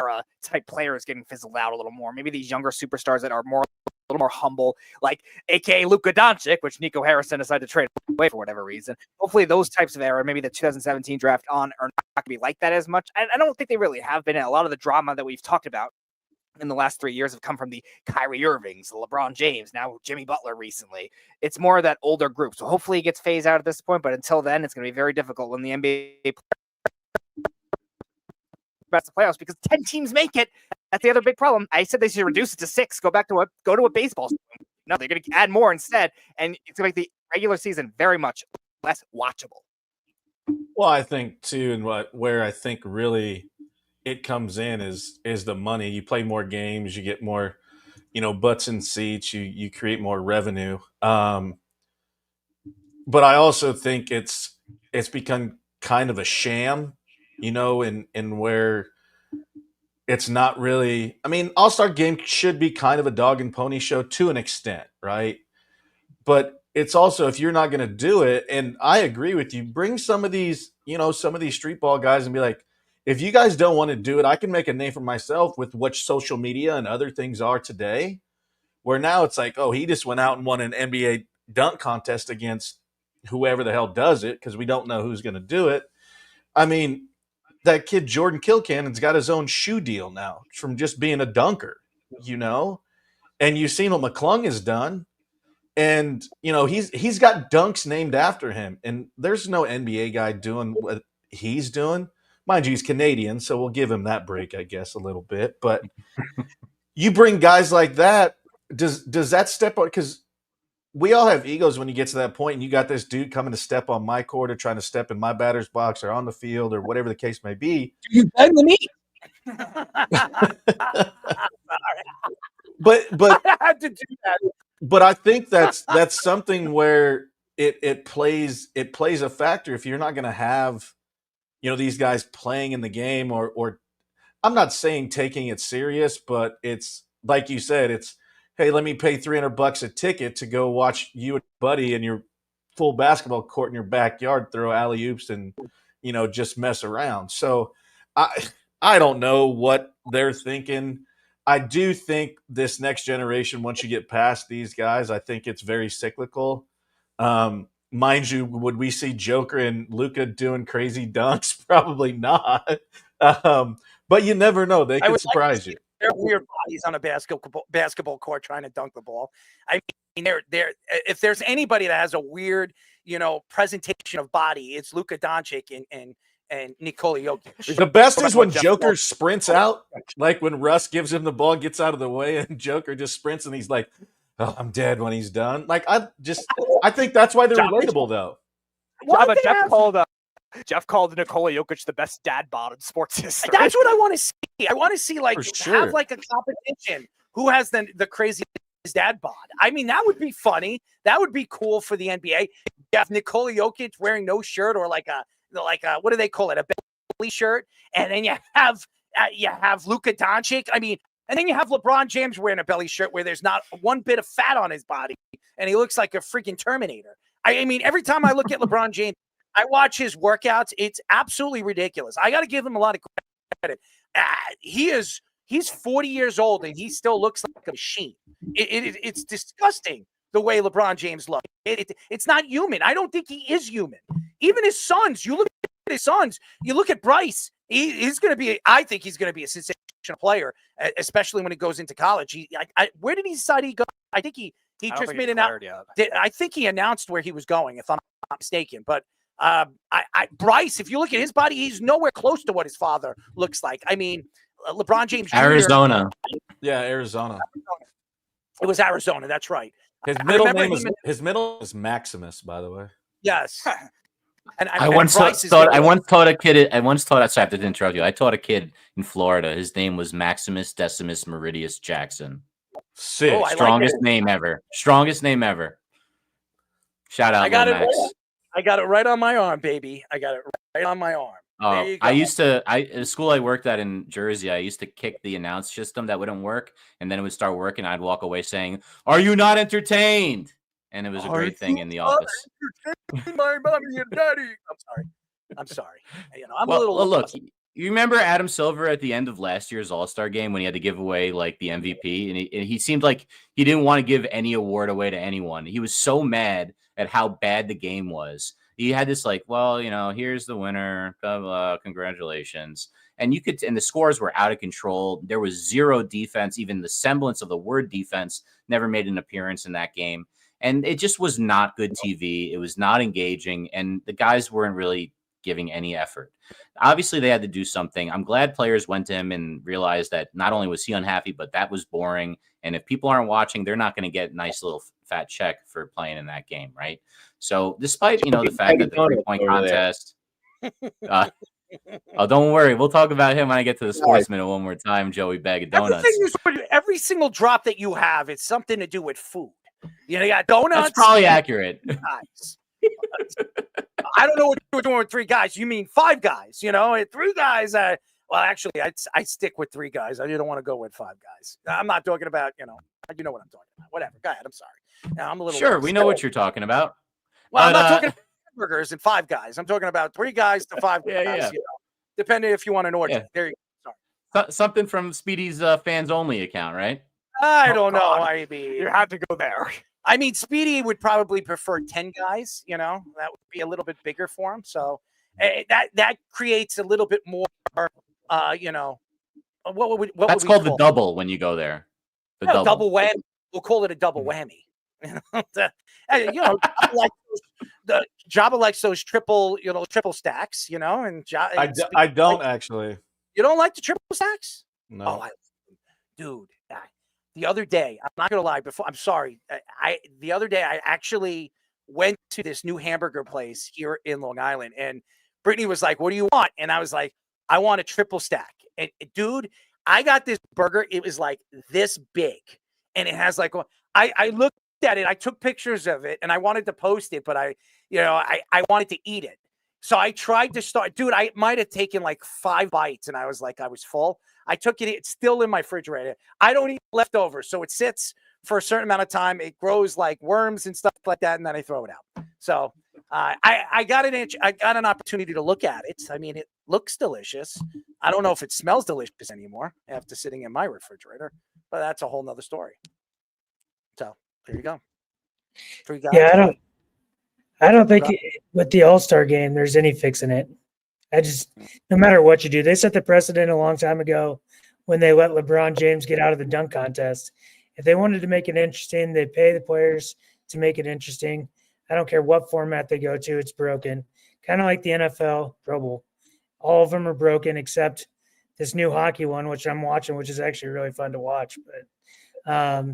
era type players getting fizzled out a little more. Maybe these younger superstars that are a little more humble, like aka Luka Doncic, which Nico Harrison decided to trade away for whatever reason. Hopefully those types of era, maybe the 2017 draft on, are not going to be like that as much. I don't think they really have been. A lot of the drama that we've talked about in the last 3 years have come from the Kyrie Irvings, the LeBron James, now Jimmy Butler recently. It's more of that older group. So hopefully it gets phased out at this point, but until then, it's going to be very difficult when the NBA the playoffs because 10 teams make it. That's the other big problem. I said they should reduce it to 6. Go to a baseball season. No, they're going to add more instead, and it's going to make the regular season very much less watchable. Well, I think too, and where I think really it comes in is the money. You play more games, you get more, butts and seats. You create more revenue. But I also think it's become kind of a sham. In where it's not really, All-Star Game should be kind of a dog and pony show to an extent, right? But it's also, if you're not going to do it, and I agree with you, bring some of these street ball guys and be like, if you guys don't want to do it, I can make a name for myself with what social media and other things are today, where now it's like, oh, he just went out and won an NBA dunk contest against whoever the hell does it, because we don't know who's going to do it. I mean, that kid Jordan Kilcannon's got his own shoe deal now from just being a dunker, you know? And you've seen what McClung has done. And, you know, he's got dunks named after him. And there's no NBA guy doing what he's doing. Mind you, he's Canadian, so we'll give him that break, I guess, a little bit. But you bring guys like that, does that step on? Because we all have egos when you get to that point, and you got this dude coming to step on my court or trying to step in my batter's box or on the field or whatever the case may be. You beg me. But I had to do that. But I think that's something where it plays a factor if you're not going to have, you know, these guys playing in the game or I'm not saying taking it serious, but it's like you said, it's, hey, let me pay $300 a ticket to go watch you and buddy in your full basketball court in your backyard throw alley-oops and, you know, just mess around. So I don't know what they're thinking. I do think this next generation, once you get past these guys, I think it's very cyclical. Mind you, would we see Joker and Luka doing crazy dunks? Probably not. But you never know. They could surprise you. They're weird bodies on a basketball court trying to dunk the ball. I mean, they're if there's anybody that has a weird, you know, presentation of body, it's Luka Doncic and Nikola Jokic. The best is when Joker sprints out, like when Russ gives him the ball, gets out of the way, and Joker just sprints, and he's like, "Oh, I'm dead" when he's done. Like I think that's why they're relatable, though. But Jeff called Nikola Jokic the best dad bod in sports history. That's what I want to see. I want to see like sure. have like a competition. Who has the craziest dad bod? I mean, that would be funny. That would be cool for the NBA. You have Nikola Jokic wearing no shirt or like a what do they call it? A belly shirt. And then you have Luka Doncic. I mean, and then you have LeBron James wearing a belly shirt where there's not one bit of fat on his body. And he looks like a freaking Terminator. I mean, every time I look at LeBron James, I watch his workouts. It's absolutely ridiculous. I got to give him a lot of credit. He's 40 years old and he still looks like a machine. It's disgusting the way LeBron James looks. It's not human. I don't think he is human. Even his sons, you look at his sons, you look at Bryce, he's going to be, I think he's going to be a sensational player, especially when he goes into college. Where did he decide he go? I think he just made an out. I think he announced where he was going, if I'm not mistaken. But Bryce, if you look at his body, he's nowhere close to what his father looks like. I mean, LeBron James Jr. Arizona. Yeah, Arizona. It was Arizona. That's right. His middle name is Maximus, by the way. Yes. And I once taught a kid. Sorry, I have to interrupt you. I taught a kid in Florida. His name was Maximus Decimus Meridius Jackson. Sick. Oh, Strongest name ever. Strongest name ever. Shout out, Max. I got it right on my arm, baby. I got it right on my arm. Oh, at the school I worked at in Jersey, I used to kick the announce system that wouldn't work, and then it would start working. I'd walk away saying, "Are you not entertained?" And it was a great thing in the office. My mommy and daddy. I'm sorry. You know, I'm a little. Look, you remember Adam Silver at the end of last year's All-Star game when he had to give away like the MVP, and he seemed like he didn't want to give any award away to anyone. He was so mad at how bad the game was. He had this like, well, you know, here's the winner, blah, blah, congratulations. And the scores were out of control. There was zero defense. Even the semblance of the word defense never made an appearance in that game. And it just was not good TV. It was not engaging. And the guys weren't really giving any effort. Obviously, they had to do something. I'm glad players went to him and realized that not only was he unhappy, but that was boring. And if people aren't watching, they're not going to get a nice little fat check for playing in that game, right? So despite, you know, the fact that the 3-point contest, oh, don't worry. We'll talk about him when I get to the Sports Minute one more time, Joey Bag of Donuts. Every single drop that you have, it's something to do with food. You know, you got donuts. That's probably accurate. Guys. I don't know what you're doing with 3 guys. You mean 5 guys, you know, 3 guys. Well, actually, I stick with 3 guys. I don't want to go with 5 guys. I'm not talking about, you know what I'm talking about. Whatever. Go ahead. I'm sorry. Now, I'm a little. Sure, we know what you're talking about. Well, I'm not talking about burgers and 5 guys. I'm talking about 3 guys to 5 guys. Yeah. You know? depending if you want an order. Yeah. There you go. Sorry. Something from Speedy's fans only account, right? I don't know. God. I mean, You had to go there. I mean, Speedy would probably prefer 10 guys. That would be a little bit bigger for him. So that creates a little bit more. What would That's we called call the double when you go there. The double. double whammy. We'll call it a double whammy. Jabba likes those triple stacks. And I don't actually. You don't like the triple stacks? No. Dude. The other day, I'm not gonna lie. I'm sorry. The other day I actually went to this new hamburger place here in Long Island, and Brittany was like, "What do you want?" And I was like, "I want a triple stack." And dude, I got this burger. It was like this big, and it has like I looked at it. I took pictures of it, and I wanted to post it, but I wanted to eat it. So I tried to start. Dude, I might have taken like 5 bites, and I was full. I took it. It's still in my refrigerator. I don't eat leftovers. So it sits for a certain amount of time. It grows like worms and stuff like that. And then I throw it out. So I got an opportunity to look at it. I mean, it looks delicious. I don't know if it smells delicious anymore after sitting in my refrigerator, but that's a whole nother story. So there you go. Yeah, I don't think with the All-Star game, there's any fixing it. No matter what you do, they set the precedent a long time ago when they let LeBron James get out of the dunk contest. If they wanted to make it interesting, they pay the players to make it interesting. I don't care what format they go to, it's broken. Kind of like the NFL Pro Bowl. All of them are broken except this new hockey one, which I'm watching, which is actually really fun to watch. But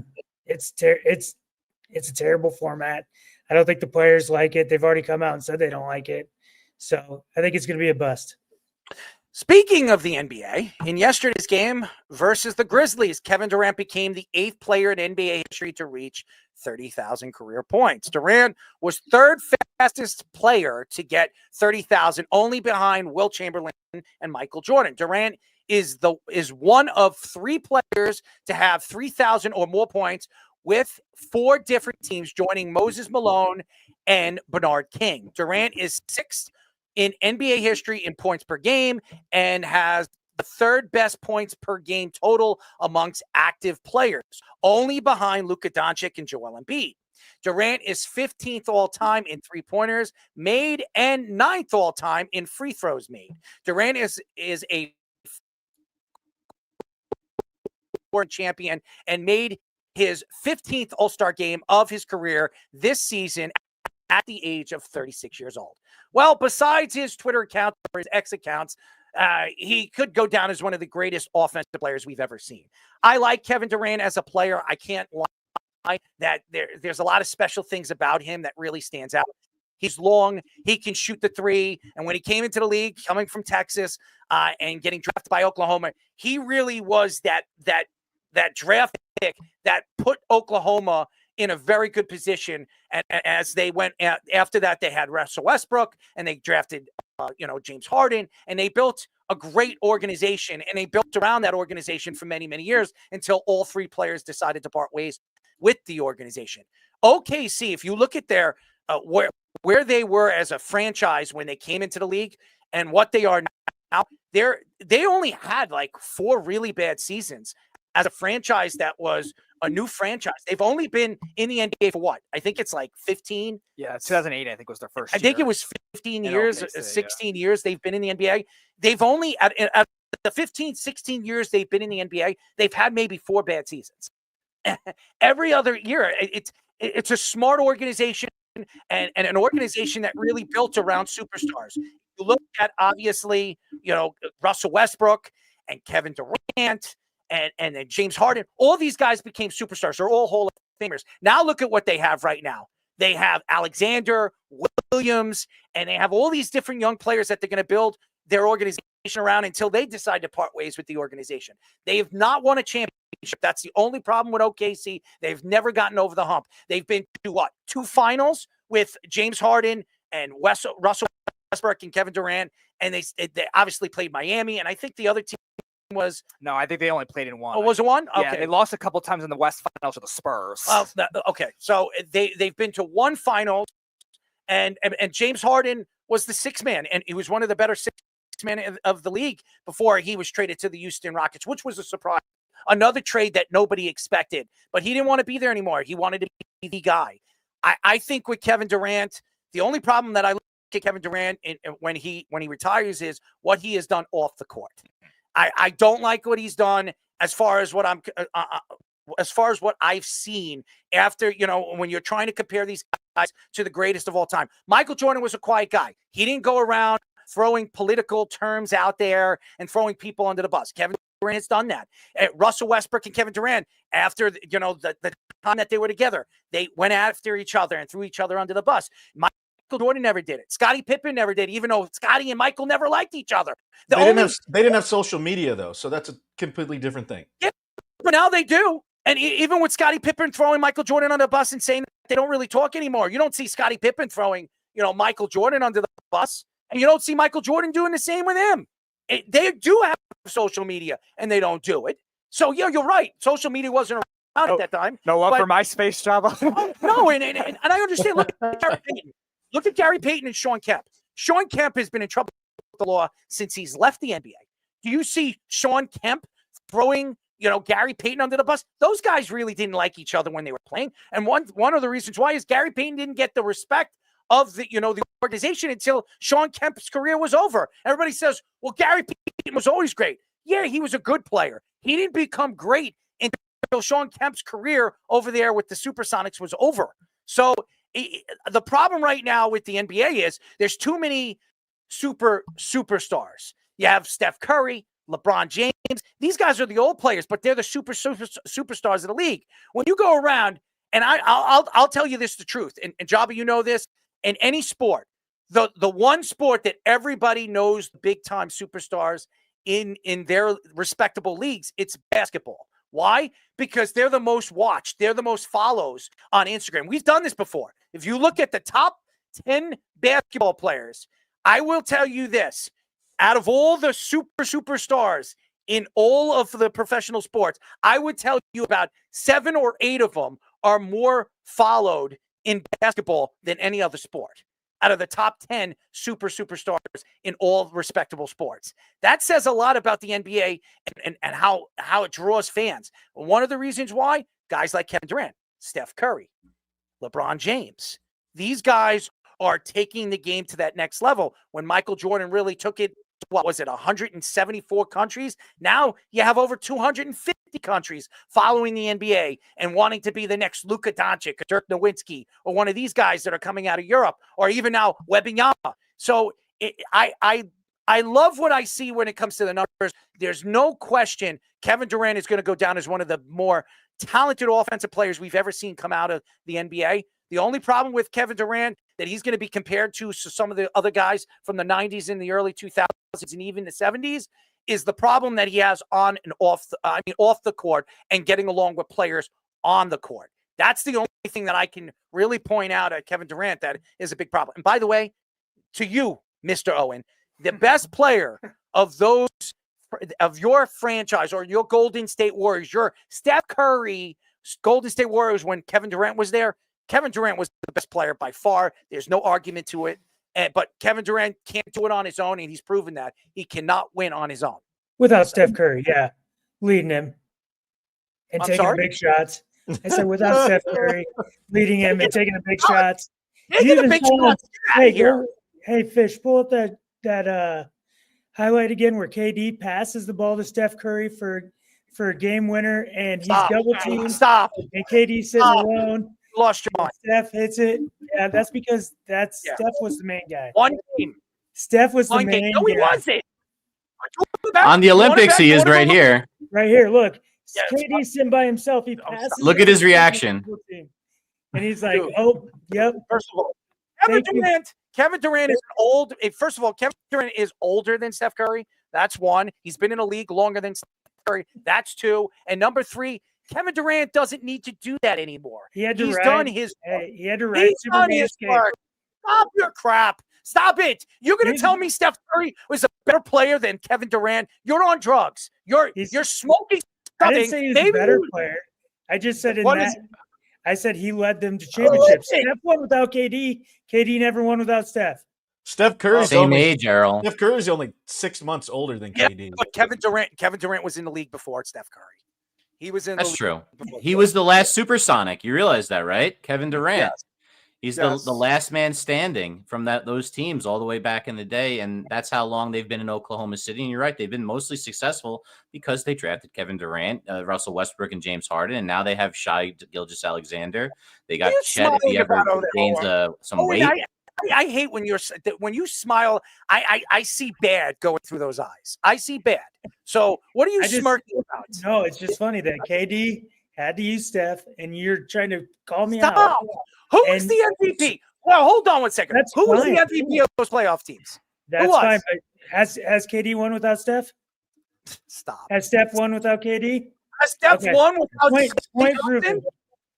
it's a terrible format. I don't think the players like it. They've already come out and said they don't like it. So I think it's going to be a bust. Speaking of the NBA, in yesterday's game versus the Grizzlies, Kevin Durant became the 8th player in NBA history to reach 30,000 career points. Durant was 3rd fastest player to get 30,000, only behind Will Chamberlain and Michael Jordan. Durant is one of 3 players to have 3,000 or more points with 4 different teams, joining Moses Malone and Bernard King. Durant is 6th in NBA history in points per game and has the 3rd best points per game total amongst active players, only behind Luka Doncic and Joel Embiid. Durant is 15th all-time in three-pointers made and 9th all-time in free throws made. Durant is a champion and made his 15th All-Star game of his career this season at the age of 36 years old. Well, besides his Twitter account or his X accounts, he could go down as one of the greatest offensive players we've ever seen. I like Kevin Durant as a player. I can't lie that there's a lot of special things about him that really stands out. He's long. He can shoot the 3. And when he came into the league, coming from Texas and getting drafted by Oklahoma, he really was that draft pick that put Oklahoma in a very good position. And as they went after that, they had Russell Westbrook and they drafted, James Harden, and they built a great organization, and they built around that organization for many, many years until all 3 players decided to part ways with the organization. OKC, if you look at their where they were as a franchise when they came into the league and what they are now, they only had like 4 really bad seasons as a franchise that was a new franchise. They've only been in the NBA for what? I think it's like 15. Yeah, 2008, I think, was their first I think it was 15 years, 16 years they've been in the NBA. They've only, at the 15, 16 years they've been in the NBA, they've had maybe 4 bad seasons. Every other year, it's a smart organization and an organization that really built around superstars. You look at, obviously, Russell Westbrook and Kevin Durant, and then James Harden. All these guys became superstars. They're all Hall of Famers. Now look at what they have right now. They have Alexander, Williams, and they have all these different young players that they're going to build their organization around until they decide to part ways with the organization. They have not won a championship. That's the only problem with OKC. They've never gotten over the hump. They've been to 2 finals with James Harden and Russell Westbrook and Kevin Durant, and they obviously played Miami, and I think the other team was I think they only played in 1. Oh, was it 1? Okay. Yeah, they lost a couple times in the West Finals to the Spurs. Okay, so they've been to 1 final, and James Harden was the 6th man, and he was one of the better 6 man of the league before he was traded to the Houston Rockets, which was a surprise. Another trade that nobody expected, but he didn't want to be there anymore. He wanted to be the guy. I think with Kevin Durant, the only problem that I look at Kevin Durant when he retires is what he has done off the court. I don't like what he's done as far as what I've seen after, when you're trying to compare these guys to the greatest of all time. Michael Jordan was a quiet guy. He didn't go around throwing political terms out there and throwing people under the bus. Kevin Durant has done that. Russell Westbrook and Kevin Durant, after the time that they were together, they went after each other and threw each other under the bus. Michael Jordan never did it. Scottie Pippen never did, even though Scottie and Michael never liked each other. They didn't have social media, though, so that's a completely different thing. Yeah, but now they do. And even with Scottie Pippen throwing Michael Jordan under the bus and saying that they don't really talk anymore, you don't see Scottie Pippen throwing, Michael Jordan under the bus, and you don't see Michael Jordan doing the same with him. They do have social media, and they don't do it. So, yeah, you're right. Social media wasn't around at that time. No love for MySpace, Jabba. No, and I understand. Look at Gary Payton. Look at Gary Payton and Sean Kemp. Sean Kemp has been in trouble with the law since he's left the NBA. Do you see Sean Kemp throwing, Gary Payton under the bus? Those guys really didn't like each other when they were playing. And one of the reasons why is Gary Payton didn't get the respect of the organization until Sean Kemp's career was over. Everybody says, well, Gary Payton was always great. Yeah, he was a good player. He didn't become great until Sean Kemp's career over there with the Supersonics was over. So the problem right now with the NBA is there's too many superstars. You have Steph Curry, LeBron James. These guys are the old players, but they're the superstars of the league. When you go around, and I'll tell you this, the truth, and Jabba, you know this, in any sport, the one sport that everybody knows big time superstars in their respectable leagues, it's basketball. Why? Because they're the most watched. They're the most follows on Instagram. We've done this before. If you look at the top 10 basketball players, I will tell you this. Out of all the superstars in all of the professional sports, I would tell you about 7 or 8 of them are more followed in basketball than any other sport. Out of the top 10 superstars in all respectable sports. That says a lot about the NBA and how it draws fans. One of the reasons why, guys like Kevin Durant, Steph Curry, LeBron James, these guys are taking the game to that next level. When Michael Jordan really took it, 174 countries? Now you have over 250 countries following the NBA and wanting to be the next Luka Doncic, or Dirk Nowitzki, or one of these guys that are coming out of Europe, or even now Wembanyama. So I love what I see when it comes to the numbers. There's no question Kevin Durant is going to go down as one of the more talented offensive players we've ever seen come out of the NBA. The only problem with Kevin Durant that he's going to be compared to some of the other guys from the 90s and the early 2000s and even the 70s is the problem that he has on and off the court and getting along with players on the court. That's the only thing that I can really point out at Kevin Durant that is a big problem. And by the way, to you, Mr. Owen, the best player of your franchise or your Golden State Warriors, your Steph Curry Golden State Warriors when Kevin Durant was there, Kevin Durant was the best player by far. There's no argument to it. But Kevin Durant can't do it on his own, and he's proven that. He cannot win on his own. Without Steph Curry, yeah. Leading him and taking big shots. I said without Steph Curry leading him and taking the big shots. Taking the big shots. Hey, Fish, pull up that highlight again where KD passes the ball to Steph Curry for a game winner, and he's double teamed. Stop. And KD's sitting alone. Lost your mind. Steph hits it. Yeah, that's because Steph was the main guy. One game. Steph was the main guy. No, he wasn't. On the Olympics, he is right here. Right here. Look. KD's sitting by himself. He passes. Look at his reaction. And he's like, oh, yep. First of all, Kevin Durant is old. First of all, Kevin Durant is older than Steph Curry. That's one. He's been in a league longer than Steph Curry. That's two. And number three, Kevin Durant doesn't need to do that anymore. He's done his part. He had to write Superman part. Stop your crap. Stop it. You're going to tell me Steph Curry was a better player than Kevin Durant? You're on drugs. You're smoking something. I didn't say he was a better player. I just said I said he led them to championships. Steph won without KD. KD never won without Steph. Steph Curry's Same only age, Errol. Steph Curry's only 6 months older than Yeah, KD. but Kevin Durant was in the league before Steph Curry. He was in That's the true. league before. He was the last supersonic. You realize that, right? Kevin Durant. Yes. He's Yes. the last man standing from those teams all the way back in the day, and that's how long they've been in Oklahoma City. And you're right, they've been mostly successful because they drafted Kevin Durant, Russell Westbrook, and James Harden, and now they have Shai Gilgeous-Alexander. They got Chet if he ever gains some weight. I hate when you smile. I see bad going through those eyes. I see bad. So what are you smirking about? No, it's just funny that KD had to use Steph, and you're trying to call me Stop. out. Who was the MVP? Well, hold on one second. Who was the MVP of those playoff teams? That's fine. But has KD won without Steph? Stop. Has Steph won without KD? Has Steph won without point proven.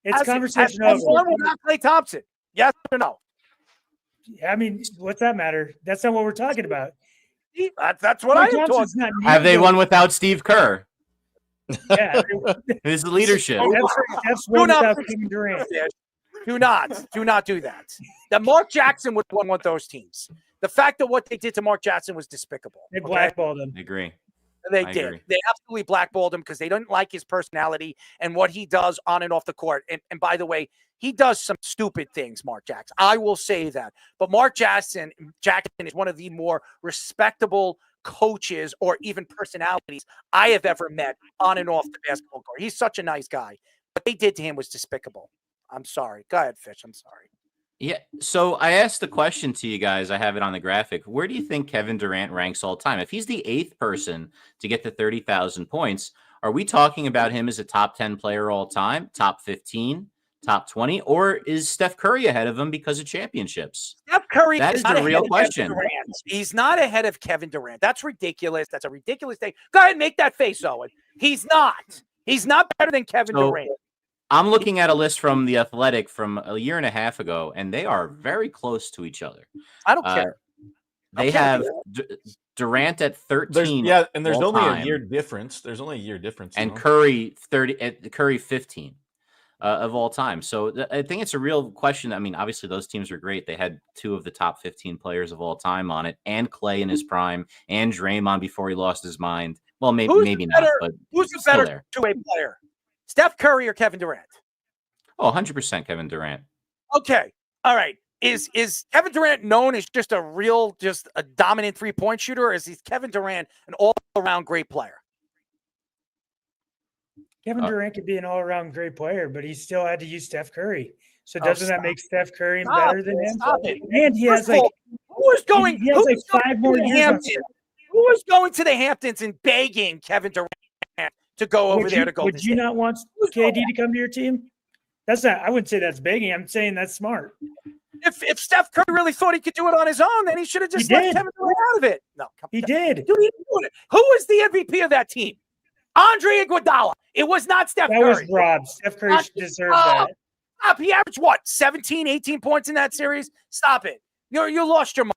It's conversation over. Has Steph won without Klay Thompson? Yes or no? I mean, what's that matter? That's not what we're talking about. That's what I am talking about. Have they won without Steve Kerr? Yeah. His leadership. That's won without Kevin Durant. Do not do that. That Mark Jackson would have won with those teams. The fact that what they did to Mark Jackson was despicable. They blackballed him. I agree. They did. They absolutely blackballed him because they didn't like his personality and what he does on and off the court. And by the way, he does some stupid things, Mark Jackson. I will say that. But Mark Jackson is one of the more respectable coaches or even personalities I have ever met on and off the basketball court. He's such a nice guy. What they did to him was despicable. I'm sorry. Go ahead, Fish. I'm sorry. Yeah. So I asked the question to you guys. I have it on the graphic. Where do you think Kevin Durant ranks all time? If he's the 8th person to get to 30,000 points, are we talking about him as a top 10 player all time, top 15, top 20, or is Steph Curry ahead of him because of championships? Steph Curry That is the real question. He's not ahead of Kevin Durant. That's ridiculous. That's a ridiculous thing. Go ahead and make that face, Owen. He's not. He's not better than Kevin Durant. I'm looking at a list from The Athletic from a year and a half ago, and they are very close to each other. I don't care. They have Durant at 13. And there's only a year difference. There's only a year difference. And Curry 15 of all time. So I think it's a real question. I mean, obviously those teams are great. They had 2 of the top 15 players of all time on it, and Klay in his prime, and Draymond before he lost his mind. Well, maybe not. But who's the better two-way player? Steph Curry or Kevin Durant? Oh, 100% Kevin Durant. Okay. All right. Is Kevin Durant known as just a dominant three-point shooter, or is Kevin Durant an all-around great player? Kevin Durant could be an all-around great player, but he still had to use Steph Curry. So doesn't that make Steph Curry better than him? And he has like 5 more years. Who is going to the Hamptons and begging Kevin Durant to go over there to go? Would you not want KD to come to your team? That's not. I wouldn't say that's begging. I'm saying that's smart. If Steph Curry really thought he could do it on his own, then he should have just left Kevin Durant out of it. No, he did. Dude, he did it. Who was the MVP of that team? Andre Iguodala. It was not Steph Curry. That was Rob. Steph Curry deserved that. Stop. He averaged what? 17, 18 points in that series? Stop it. You lost your mind.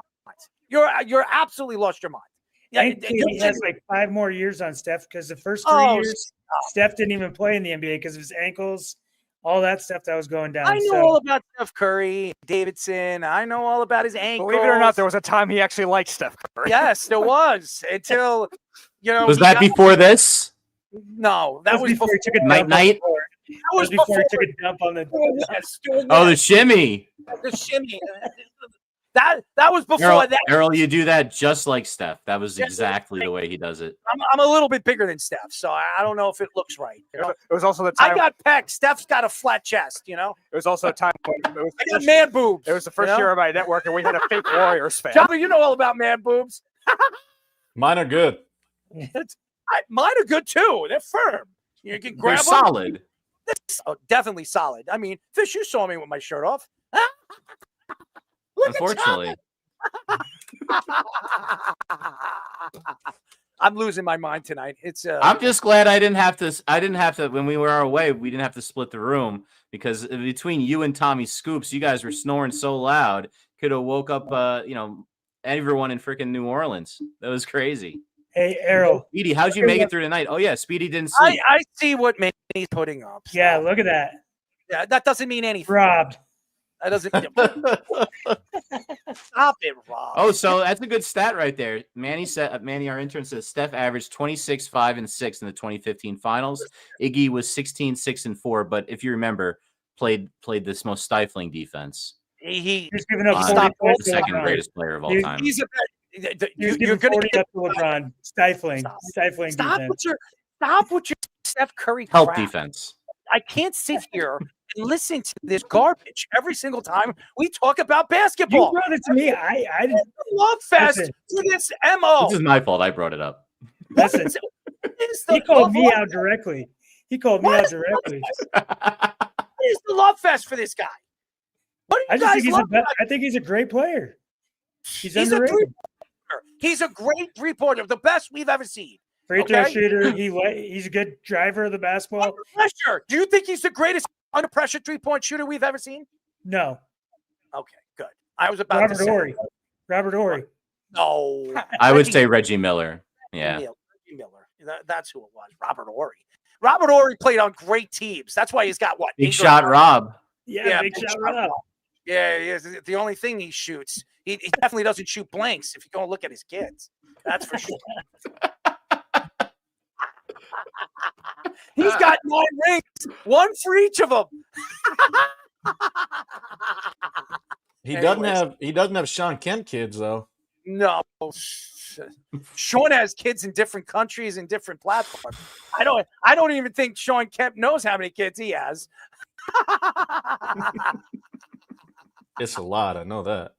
You're absolutely lost your mind. Yeah, he has like 5 more years on Steph because the first 3 years, Steph didn't even play in the NBA because of his ankles, all that stuff that was going down. I know all about Steph Curry, Davidson. I know all about his ankles. Believe it or not, there was a time he actually liked Steph Curry. Yes, there was. Until, Was that before this? No, that was before he took a night. That was before he took a dump on the. Oh, the shimmy. The shimmy. That was before that. Errol, you do that just like Steph. That was exactly the way he does it. I'm a little bit bigger than Steph, so I don't know if it looks right. You know? It was also the time I got pecs. Steph's got a flat chest. You know. It was also a time when I got man boobs. It was the first year of my network, and we had a fake Warriors fan. Jabba, you know all about man boobs. Mine are good. Mine are good too. They're firm. You can grab They're them. solid. Definitely solid. I mean, Fish, you saw me with my shirt off. Unfortunately. I'm losing my mind tonight. I'm just glad I didn't have to when we were away, we didn't have to split the room, because between you and Tommy Scoops, you guys were snoring so loud, could have woke up everyone in freaking New Orleans. That was crazy. Hey, Errol. Speedy, how'd you make it through the night? Oh yeah, Speedy didn't sleep. I see what he's putting up. So. Yeah, look at that. Yeah, that doesn't mean anything. Robbed. That doesn't stop it, Rob. Oh, so that's a good stat right there. Manny, our intern, says Steph averaged 26, 5, and 6 in the 2015 finals. Iggy was 16, 6, and 4, but if you remember, played this most stifling defense. He's giving up on 40 the points to second LeBron. greatest player of all time. He's you're giving going 40 to up to LeBron. Stifling stop defense. with your Steph Curry Help crap. defense. I can't sit here and listen to this garbage every single time we talk about basketball. You brought it to me. I didn't love fest listen. to this MO. This is my fault. I brought it up. Listen. He called me out directly. He called me out directly. What is the love fest for this guy? What do you guys love? I think he's a great player. He's a underrated. He's a great three-pointer, the best we've ever seen. Free throw shooter. He's a good driver of the basketball. Under pressure. Do you think he's the greatest under pressure three-point shooter we've ever seen? No. Okay, good. I was about to say Robert Horry. No. I would say Reggie Miller. Yeah. Reggie Miller. That's who it was. Robert Horry. Robert Horry played on great teams. That's why he's got what? Big shot Rob. Yeah, big shot Rob. Yeah, he is. The only thing he shoots, he definitely doesn't shoot blanks if you go look at his kids. That's for sure. He's got 9 rings, one for each of them. He doesn't have Sean Kemp kids though. No. Sean has kids in different countries and different platforms. I don't even think Sean Kemp knows how many kids he has. It's a lot. I know that.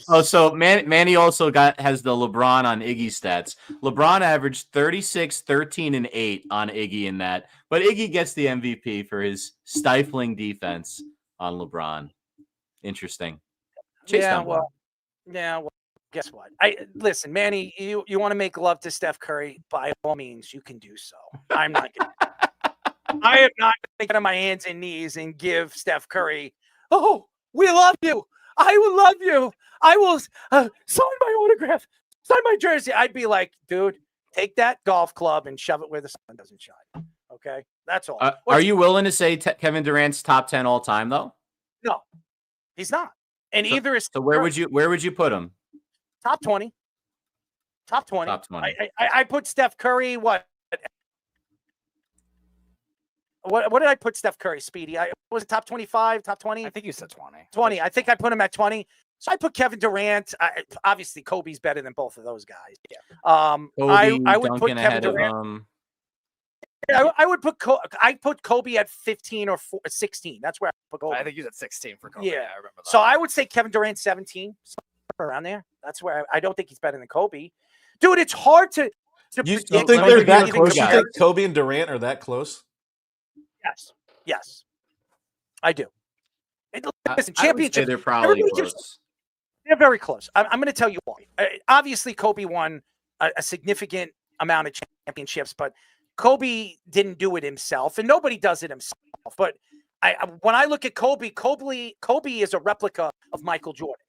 Oh, so Manny also has the LeBron on Iggy stats. LeBron averaged 36, 13, and 8 on Iggy in that. But Iggy gets the MVP for his stifling defense on LeBron. Interesting. Well, guess what? Listen, Manny, you want to make love to Steph Curry, by all means, you can do so. I'm not going to. I am not going to get on my hands and knees and give Steph Curry, oh, we love you. I will love you. I will sign my autograph, sign my jersey. I'd be like, dude, take that golf club and shove it where the sun doesn't shine. Okay? That's all. Are you willing to say Kevin Durant's top 10 all time, though? No, he's not. And either is. So where would you put him? Top 20. Top 20. Top 20. I put Steph Curry, what did I put Steph Curry, Speedy? Was it top 25, top 20? I think you said 20. 20. I think I put him at 20. So I put Kevin Durant. Obviously, Kobe's better than both of those guys. Yeah. I would put Kevin Durant. I would put Kobe at 15 or 16. That's where I put Kobe. I think he's at 16 for Kobe. Yeah, I remember that. So I would say Kevin Durant 17, around there. That's where I don't think he's better than Kobe. Dude, it's hard to you think they're that close? You think Kobe and Durant are that close? Yes, I do. Listen, championship. They're probably close. They're very close. I'm going to tell you why. Obviously, Kobe won a significant amount of championships, but Kobe didn't do it himself, and nobody does it himself. But when I look at Kobe is a replica of Michael Jordan.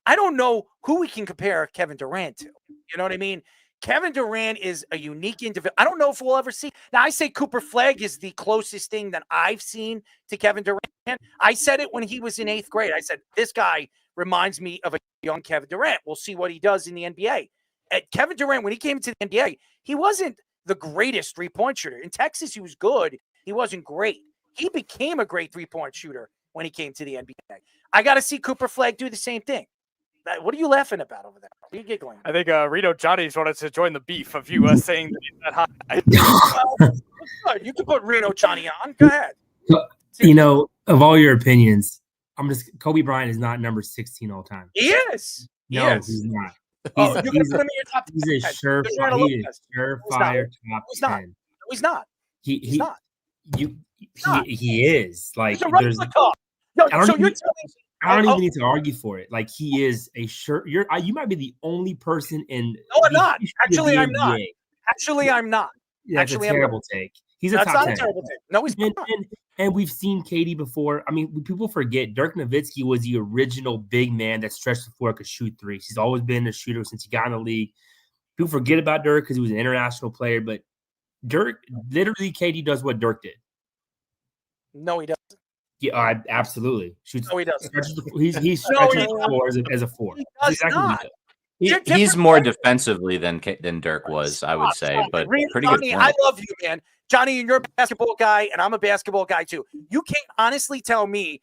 I don't know who we can compare Kevin Durant to. You know what I mean? Kevin Durant is a unique individual. I don't know if we'll ever see. Now, I say Cooper Flagg is the closest thing that I've seen to Kevin Durant. I said it when he was in 8th grade. I said, this guy reminds me of a young Kevin Durant. We'll see what he does in the NBA. Kevin Durant, when he came to the NBA, he wasn't the greatest three-point shooter. In Texas, he was good. He wasn't great. He became a great three-point shooter when he came to the NBA. I got to see Cooper Flagg do the same thing. What are you laughing about over there? What are you giggling? I think Reno Johnny's wanted to join the beef of you saying that he's that high. Well, you can put Reno Johnny on. Go ahead. You know, of all your opinions, Kobe Bryant is not number 16 all time. He is. No, he's not. He's a surefire top 10. He's not. He's not. He is. Like, he's a replica. No, so you're telling me. I don't even need to argue for it. Like, he is a you might be the only person in. No, I'm not. Actually, I'm not. Actually, I'm not. Yeah, that's a terrible take. He's a top 10. That's not a terrible take. No, he's not. And we've seen KD before. I mean, people forget Dirk Nowitzki was the original big man that stretched the floor, could shoot threes. He's always been a shooter since he got in the league. People forget about Dirk because he was an international player, but Dirk, literally, KD does what Dirk did. No, he doesn't. Yeah, absolutely. Shoots. No, he doesn't. He No, stretches the floor as a 4. He That's does exactly what not. he does. They're He's different more players. defensively than Dirk was, I would say, Stop it. but Really, pretty Johnny, good I point. love you, man. Johnny, you're a basketball guy, and I'm a basketball guy too. You can't honestly tell me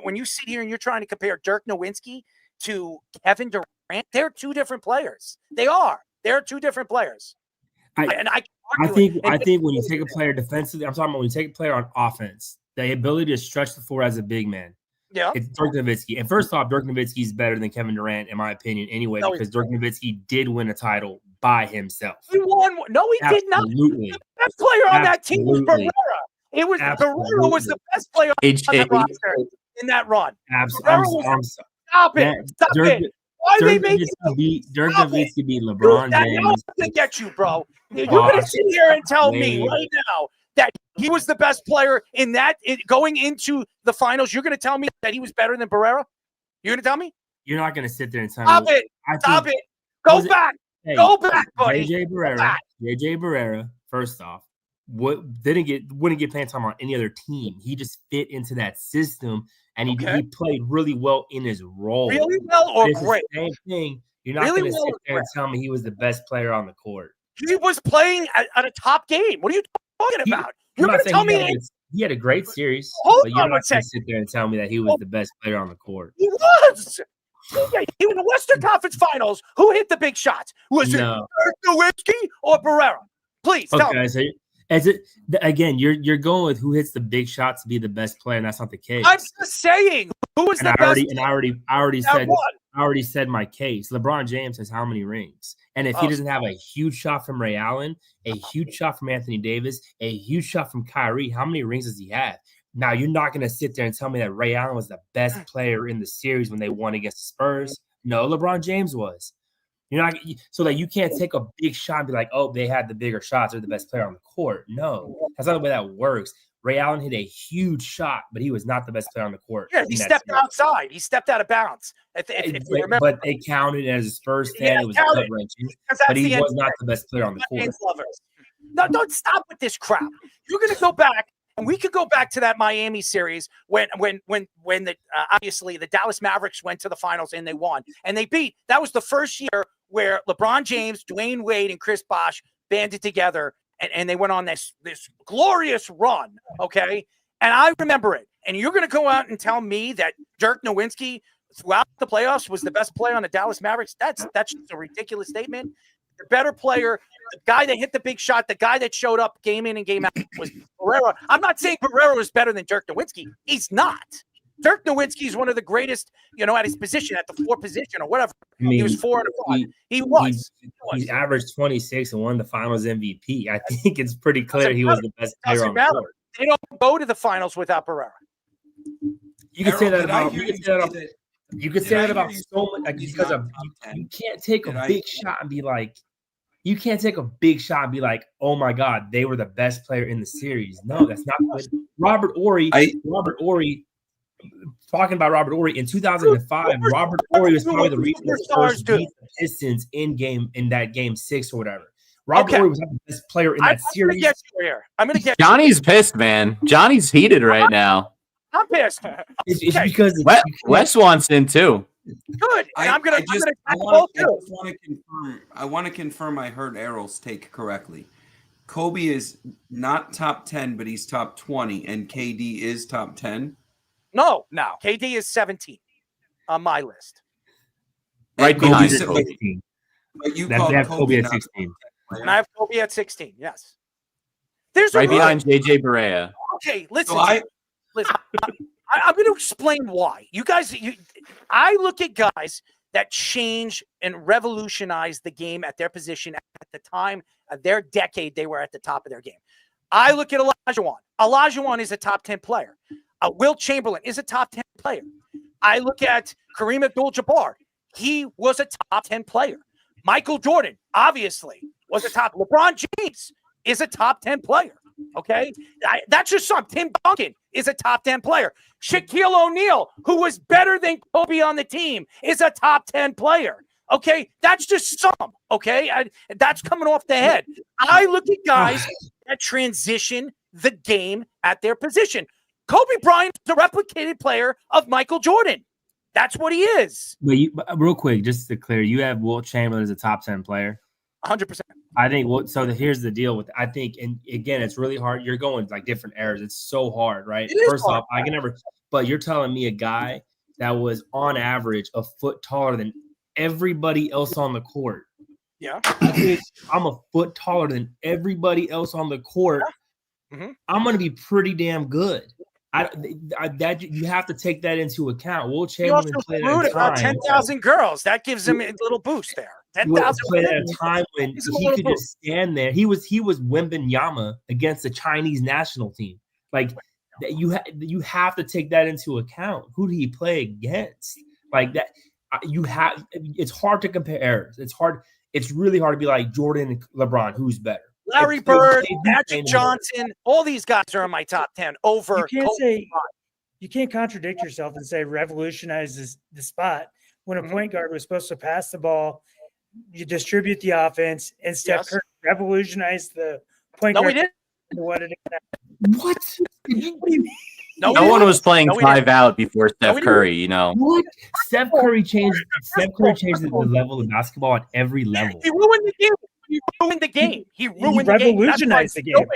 when you sit here and you're trying to compare Dirk Nowitzki to Kevin Durant, they're two different players. They are. They're two different players. I think when you take a player defensively, I'm talking about when you take a player on offense, the ability to stretch the floor as a big man. Yeah, it's Dirk Nowitzki. And first off, Dirk Nowitzki is better than Kevin Durant, in my opinion, anyway, because Dirk Nowitzki did win a title by himself. He won. No, he did not. Absolutely. The best player on that team was Barrera. It was Barrera was the best player on that roster in that run. Stop it. Stop it. Why are they making Dirk Nowitzki beat LeBron James? To get you, bro. You're going to sit here and tell me right now that he was the best player in that going into the finals. You're going to tell me that he was better than Barrera? You're going to tell me? You're not going to sit there and tell me. Stop it. Go back. Go back, buddy. JJ Barrera, first off, wouldn't get playing time on any other team. He just fit into that system, and he played really well in his role. Really well or great? Same thing. You're not going to sit there and tell me he was the best player on the court. He was playing at a top game. What are you talking about? You're going to tell me he had a great series, but you're not going to sit there and tell me that he was the best player on the court. He was. He was in the Western Conference Finals. Who hit the big shots? Was it Nowitzki or Barrera? Please tell me. So again, you're going with who hits the big shots to be the best player, and that's not the case. I'm just saying who was the best. I already said my case. LeBron James has how many rings? And if he doesn't have a huge shot from Ray Allen, a huge shot from Anthony Davis, a huge shot from Kyrie, how many rings does he have? Now, you're not going to sit there and tell me that Ray Allen was the best player in the series when they won against the Spurs. No, LeBron James was. You're not so that you can't take a big shot and be like, oh, they had the bigger shots. They're the best player on the court. No, that's not the way that works. Ray Allen hit a huge shot, but he was not the best player on the court. Yeah, he stepped outside. He stepped out of bounds. If you remember. But it counted as a Spurs fan. It was gut-wrenching. But he was not the best player on the court. No, don't stop with this crap. You're going to go back. And we could go back to that Miami series when the obviously the Dallas Mavericks went to the finals and they won and they beat. That was the first year where LeBron James, Dwayne Wade, and Chris Bosh banded together and they went on this glorious run. Okay, and I remember it. And you're going to go out and tell me that Dirk Nowitzki throughout the playoffs was the best player on the Dallas Mavericks? That's just a ridiculous statement. The better player, the guy that hit the big shot, the guy that showed up game in and game out was Barrera. I'm not saying Barrera was better than Dirk Nowitzki. He's not. Dirk Nowitzki is one of the greatest, at his position, at the 4 position or whatever. I mean, he was 4 and 5. He was. He averaged 26 and won the Finals MVP. I think it's pretty clear he was the best player on the court. They don't go to the finals without Barrera. You can say that about. You could say that about so much because you can't take a big shot and be like, oh my God, they were the best player in the series. No, that's not good. Robert Horry, talking about Robert Horry in 2005, Robert Horry was probably the reason the Spurs beat the Pistons in that game 6 or whatever. Robert Horry was not the best player in that series. I'm gonna get Johnny's pissed, man. Johnny's heated right now. I'm pissed. It's because Wes wants in too. Good. I want to confirm I heard Errol's take correctly. Kobe is not top 10, but he's top 20, and KD is top 10. No. KD is 17 on my list. Right behind Kobe. But you called Kobe at 16. And I have Kobe at 16, yes. There's right behind JJ Barea. Okay, listen. Listen, I'm going to explain why. I look at guys that change and revolutionize the game at their position at the time of their decade they were at the top of their game. I look at Olajuwon. Olajuwon is a top 10 player. Will Chamberlain is a top 10 player. I look at Kareem Abdul-Jabbar. He was a top 10 player. Michael Jordan, obviously, was a top. LeBron James is a top 10 player. Okay, that's just some. Tim Duncan is a top 10 player. Shaquille O'Neal, who was better than Kobe on the team, is a top 10 player. Okay, that's just some. Okay, that's coming off the head. I look at guys that transition the game at their position. Kobe Bryant is a replicated player of Michael Jordan. That's what he is. But real quick, just to clear, you have Wilt Chamberlain as a top 10 player. 100%. I think here's the deal with I think, and again, it's really hard. You're going like different eras. It's so hard, right? First off, I can never. But you're telling me a guy that was on average a foot taller than everybody else on the court. Yeah, I'm a foot taller than everybody else on the court. Yeah. Mm-hmm. I'm going to be pretty damn good. That you have to take that into account. Will Chamberlain played at about 10,000 girls. That gives him a little boost there. 10,000 played at a time when he could just stand there. He was Wembanyama against the Chinese national team. Like you have to take that into account. Who did he play against? Like that, it's hard to compare eras. It's hard. It's really hard to be like Jordan and LeBron. Who's better? Larry Bird, Magic Johnson, all these guys are in my top 10 over. You can't contradict yourself and say revolutionize the spot when a point guard was supposed to pass the ball, you distribute the offense, and Steph Curry revolutionized the point guard. No, we didn't. What? What do you mean? No one was playing 5 out before Steph Curry, you know. What? Steph Curry changed the level of basketball at every level. He ruined the game. He ruined the game. He revolutionized the game.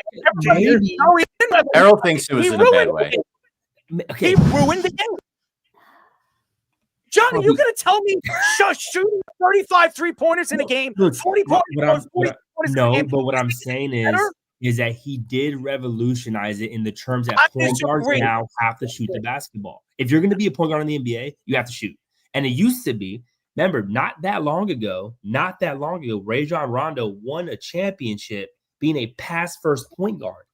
Errol thinks it was in a bad way. Okay. He ruined the game. Johnny, you're going to tell me shooting 35 3-pointers in a game, 40 pointers in a game. But what I'm saying is that he did revolutionize it in the terms that point guards now have to shoot the basketball. If you're going to be a point guard in the NBA, you have to shoot. And it used to be, remember, not that long ago, Rajon Rondo won a championship being a pass-first point guard.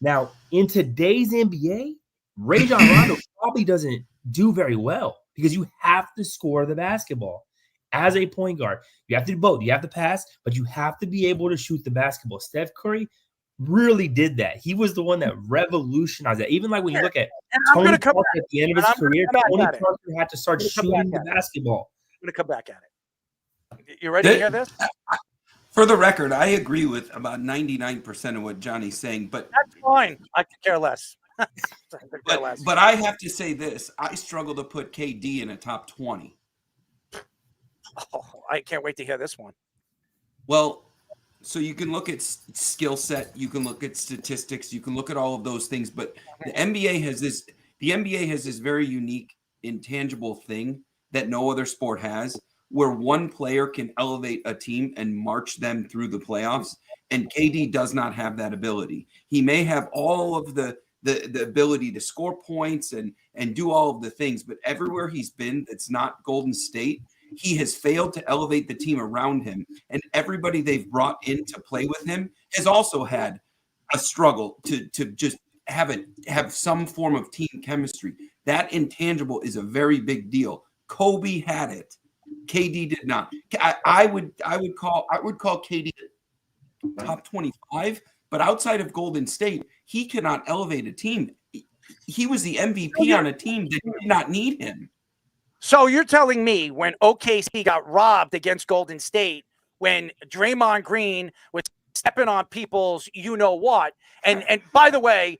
Now, in today's NBA, Rajon Rondo probably doesn't do very well because you have to score the basketball. As a point guard, you have to do both. You have to pass, but you have to be able to shoot the basketball. Steph Curry really did that. He was the one that revolutionized that. Even like when you look at Tony Parker at the end of his career, Tony Parker had to start shooting the basketball. I'm going to come back at it. You ready to hear this? For the record, I agree with about 99% of what Johnny's saying, but that's fine. I could care less. But I have to say this. I struggle to put KD in a top 20. Oh, I can't wait to hear this one. Well, so you can look at skill set, you can look at statistics, you can look at all of those things, but the NBA has this very unique intangible thing that no other sport has, where one player can elevate a team and march them through the playoffs, and KD does not have that ability. He may have all of the ability to score points and do all of the things, but everywhere he's been that's not Golden State, he has failed to elevate the team around him, and everybody they've brought in to play with him has also had a struggle to just have some form of team chemistry. That intangible is a very big deal. Kobe had it. KD did not. I would call KD top 25, but outside of Golden State, he cannot elevate a team. He was the MVP on a team that did not need him. So you're telling me when OKC got robbed against Golden State, when Draymond Green was stepping on people's you-know-what, and by the way,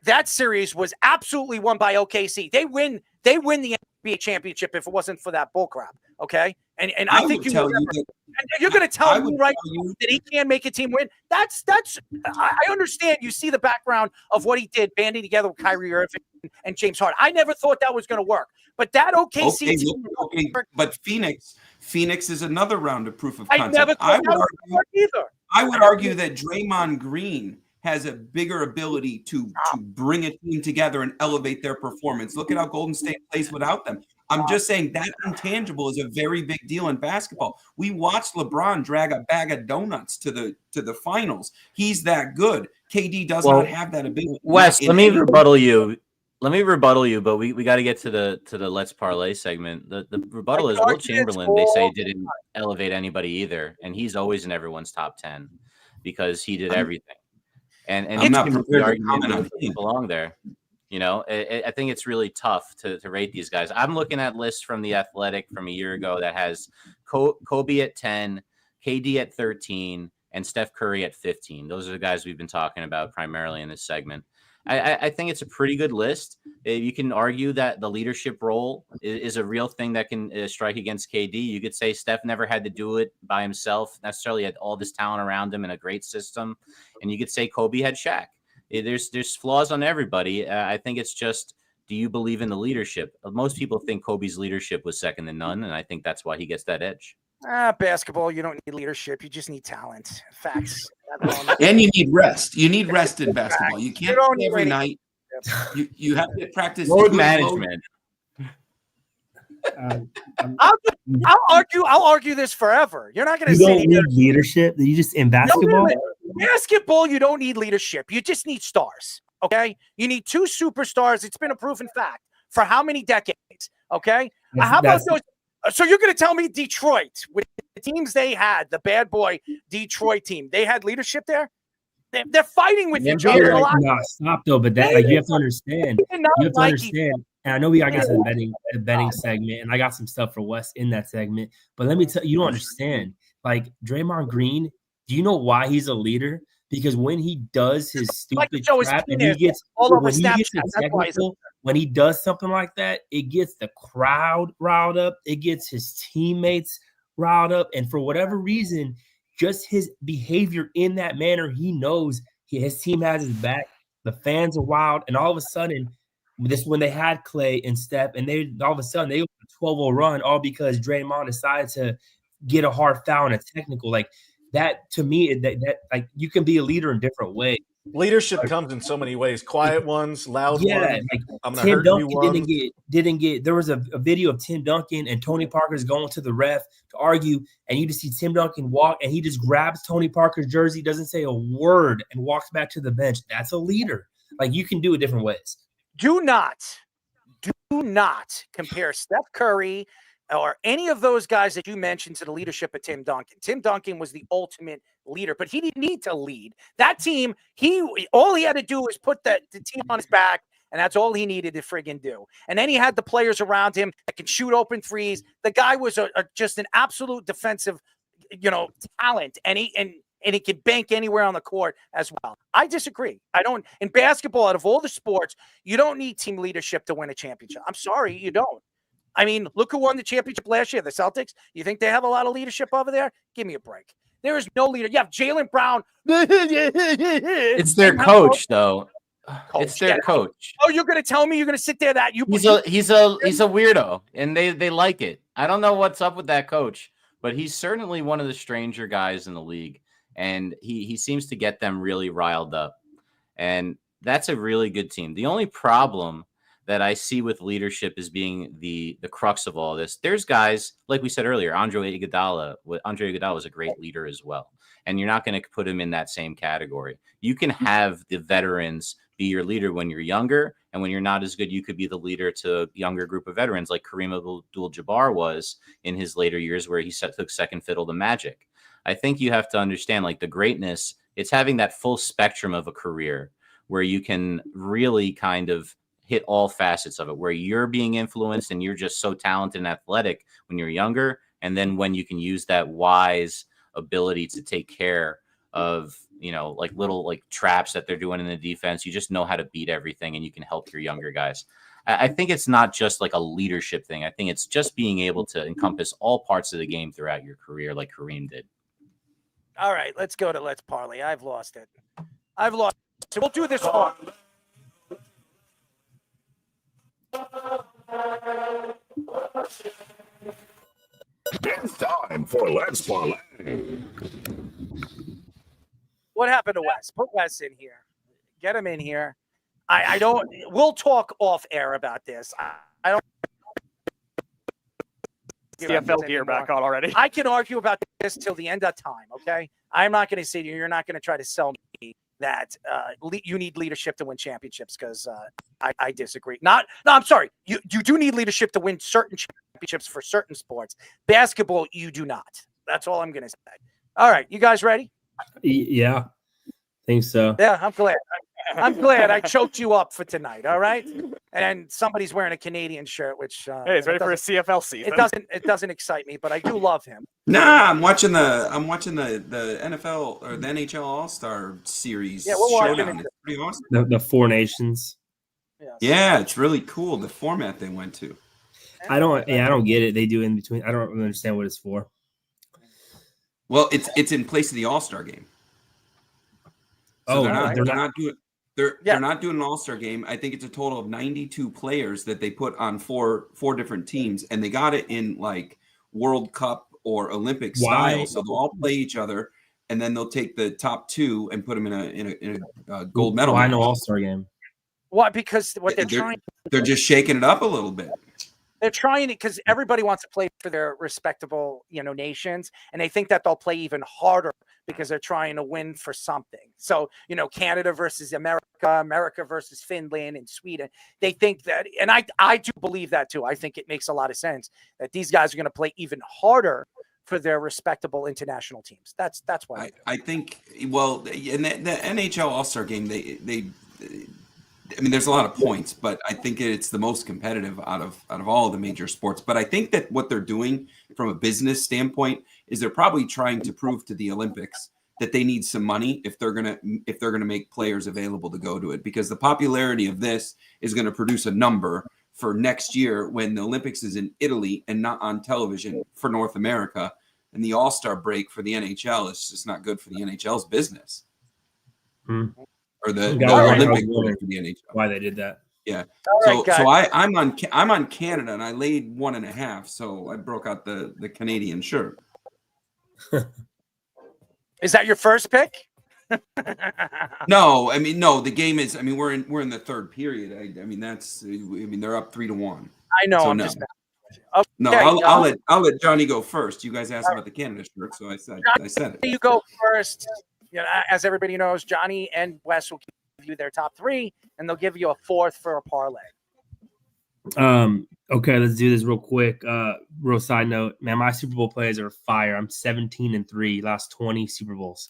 that series was absolutely won by OKC. They win the NBA championship if it wasn't for that bullcrap, okay? And I think you're going to tell me right now that he can't make a team win. That's I understand. You see the background of what he did, banding together with Kyrie Irving and James Harden. I never thought that was going to work. But that OKC team, but Phoenix is another round of proof of concept. I never thought that would work either. I would argue that Draymond Green has a bigger ability to bring a team together and elevate their performance. Look at how Golden State plays without them. I'm just saying that intangible is a very big deal in basketball. We watched LeBron drag a bag of donuts to the finals. He's that good. KD does not have that ability. Wes, let me rebuttal you. But we got to get to the Let's Parlay segment. The rebuttal is Wilt Chamberlain, they say, didn't elevate anybody either, and he's always in everyone's top 10 because he did everything. And I'm not prepared to comment on him belong there. You know, I think it's really tough to rate these guys. I'm looking at lists from The Athletic from a year ago that has Kobe at 10, KD at 13, and Steph Curry at 15. Those are the guys we've been talking about primarily in this segment. I think it's a pretty good list. You can argue that the leadership role is a real thing that can strike against KD. You could say Steph never had to do it by himself, necessarily had all this talent around him and a great system. And you could say Kobe had Shaq. There's flaws on everybody. I think it's just, do you believe in the leadership? Most people think Kobe's leadership was second to none, and I think that's why he gets that edge. Basketball, you don't need leadership. You just need talent. Facts. And you need rest. You need rest in basketball. You can't play every night. You have to practice load management. I'll argue this forever. You're not going to You say don't need leadership. You just in basketball. Basketball, you don't need leadership. You just need stars. Okay, you need 2 superstars. It's been a proven fact for how many decades? Okay, how about those? So you're going to tell me Detroit, with the teams they had, the bad boy Detroit team, they had leadership there? They're fighting with each other a lot. No, stop though. But that, like, you have to understand. You have to understand. And I know we got to get to the betting segment, and I got some stuff for Wes in that segment. But let me tell you, don't understand. Like Draymond Green, do you know why he's a leader? Because when he does his stupid crap and he gets all over when he gets Snapchat, technical, when he does something like that, it gets the crowd riled up. It gets his teammates riled up. And for whatever reason, just his behavior in that manner, he knows his team has his back. The fans are wild. And all of a sudden, when they had Clay and Steph, and they all of a sudden they opened a 12-0 run, all because Draymond decided to get a hard foul and a technical. Like that, to me, that like you can be a leader in different ways. Leadership comes in so many ways: quiet ones, loud ones. Like I'm gonna Tim hurt Duncan you ones. didn't get. There was a video of Tim Duncan and Tony Parker's going to the ref to argue, and you just see Tim Duncan walk, and he just grabs Tony Parker's jersey, doesn't say a word, and walks back to the bench. That's a leader. Like you can do it different ways. Do not compare Steph Curry or any of those guys that you mentioned to the leadership of Tim Duncan. Tim Duncan was the ultimate leader, but he didn't need to lead. That team, all he had to do was put the team on his back, and that's all he needed to friggin' do. And then he had the players around him that can shoot open threes. The guy was just an absolute defensive, talent, and he can bank anywhere on the court as well. I disagree. I don't. In basketball, out of all the sports, you don't need team leadership to win a championship. I'm sorry, you don't. I mean, look who won the championship last year, the Celtics. You think they have a lot of leadership over there? Give me a break. There is no leader. You have Jaylen Brown. It's their coach, though. It's their coach. Oh, you're going to tell me you're going to sit there that he's a weirdo, and they like it. I don't know what's up with that coach, but he's certainly one of the stranger guys in the league, and he seems to get them really riled up, and that's a really good team. The only problem that I see with leadership as being the crux of all this. There's guys, like we said earlier, Andre Iguodala was a great leader as well. And you're not going to put him in that same category. You can have the veterans be your leader when you're younger, and when you're not as good, you could be the leader to a younger group of veterans like Kareem Abdul-Jabbar was in his later years, where he took second fiddle to Magic. I think you have to understand, like, the greatness, it's having that full spectrum of a career where you can really kind of hit all facets of it, where you're being influenced and you're just so talented and athletic when you're younger. And then when you can use that wise ability to take care of, like little like traps that they're doing in the defense, you just know how to beat everything and you can help your younger guys. I think it's not just like a leadership thing. I think it's just being able to encompass all parts of the game throughout your career, like Kareem did. All right, let's go to Let's Parlay. I've lost it. So we'll do this one. It's time for Let's Parlay. What happened to Wes? Put Wes in here. Get him in here. I don't. We'll talk off air about this. I don't. CFL gear back on already. I can argue about this till the end of time. Okay, I'm not going to sit here. You're not going to try to sell me that you need leadership to win championships, because I disagree. No, I'm sorry. You do need leadership to win certain championships for certain sports. Basketball, you do not. That's all I'm going to say. All right, you guys ready? Yeah, think so. Yeah, I'm glad. I'm glad I choked you up for tonight. All right, and somebody's wearing a Canadian shirt, which Hey, he's ready for a CFL season. It doesn't excite me, but I do love him. Nah, I'm watching the NFL or the NHL All-Star Series showdown. It's pretty awesome. The Four Nations. Yeah, it's really cool the format they went to. I don't get it. They do in between. I don't really understand what it's for. Well, it's in place of the All-Star game. So they're not doing an All-Star game. I think it's a total of 92 players that they put on four different teams, and they got it in like World Cup or Olympic style. So they'll all play each other, and then they'll take the top two and put them in a gold medal. I know All-Star game. Why? Because what they're just shaking it up a little bit. They're trying it because everybody wants to play for their respectable, nations, and they think that they'll play even harder because they're trying to win for something. So, Canada versus America, America versus Finland and Sweden. They think that, and I do believe that too. I think it makes a lot of sense that these guys are going to play even harder for their respectable international teams. That's why I think. Well, in the NHL All-Star game, there's a lot of points, but I think it's the most competitive out of all the major sports. But I think that what they're doing from a business standpoint is they're probably trying to prove to the Olympics that they need some money if they're gonna make players available to go to it, because the popularity of this is going to produce a number for next year when the Olympics is in Italy and not on television for North America, and the All-Star break for the NHL is just not good for the NHL's business. Or the Olympic break for the NHL. Why they did that? Yeah. I'm on Canada, and I laid 1.5, so I broke out the Canadian shirt. Is that your first pick? No, the game is. We're in the third period. They're up 3-1. I know. So I'm no. just Okay, no, I'll let Johnny go first. You guys asked about the Canada shirt, so I said it. You go first. As everybody knows, Johnny and Wes will give you their top three, and they'll give you a fourth for a parlay. Okay, let's do this real quick. Real side note, man, my Super Bowl plays are fire. I'm 17-3, last 20 Super Bowls.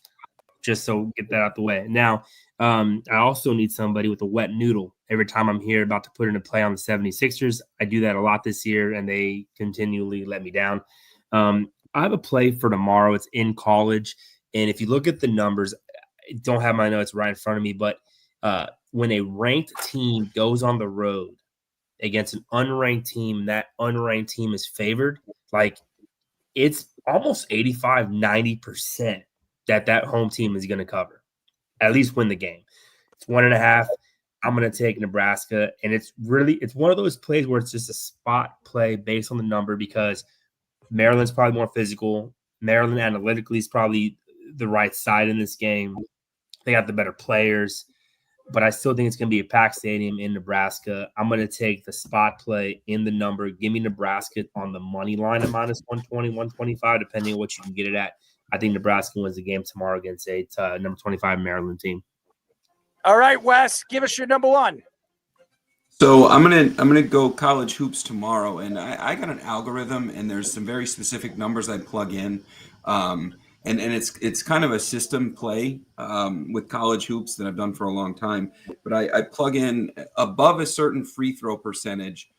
Just so get that out the way. Now, I also need somebody with a wet noodle. Every time I'm here about to put in a play on the 76ers, I do that a lot this year, and they continually let me down. I have a play for tomorrow. It's in college. And if you look at the numbers, I don't have my notes right in front of me, but when a ranked team goes on the road against an unranked team, that unranked team is favored, like it's almost 85-90% that home team is going to cover, at least win the game. It's 1.5. I'm going to take Nebraska, and it's one of those plays where it's just a spot play based on the number, because Maryland's probably more physical. Maryland analytically is probably the right side in this game. They got the better players, but I still think it's going to be a packed stadium in Nebraska. I'm going to take the spot play in the number. Give me Nebraska on the money line at -120, 125, depending on what you can get it at. I think Nebraska wins the game tomorrow against a number 25 Maryland team. All right, Wes, give us your number one. So I'm gonna go college hoops tomorrow, and I got an algorithm, and there's some very specific numbers I plug in. And it's kind of a system play with college hoops that I've done for a long time. But I plug in above a certain free throw percentage,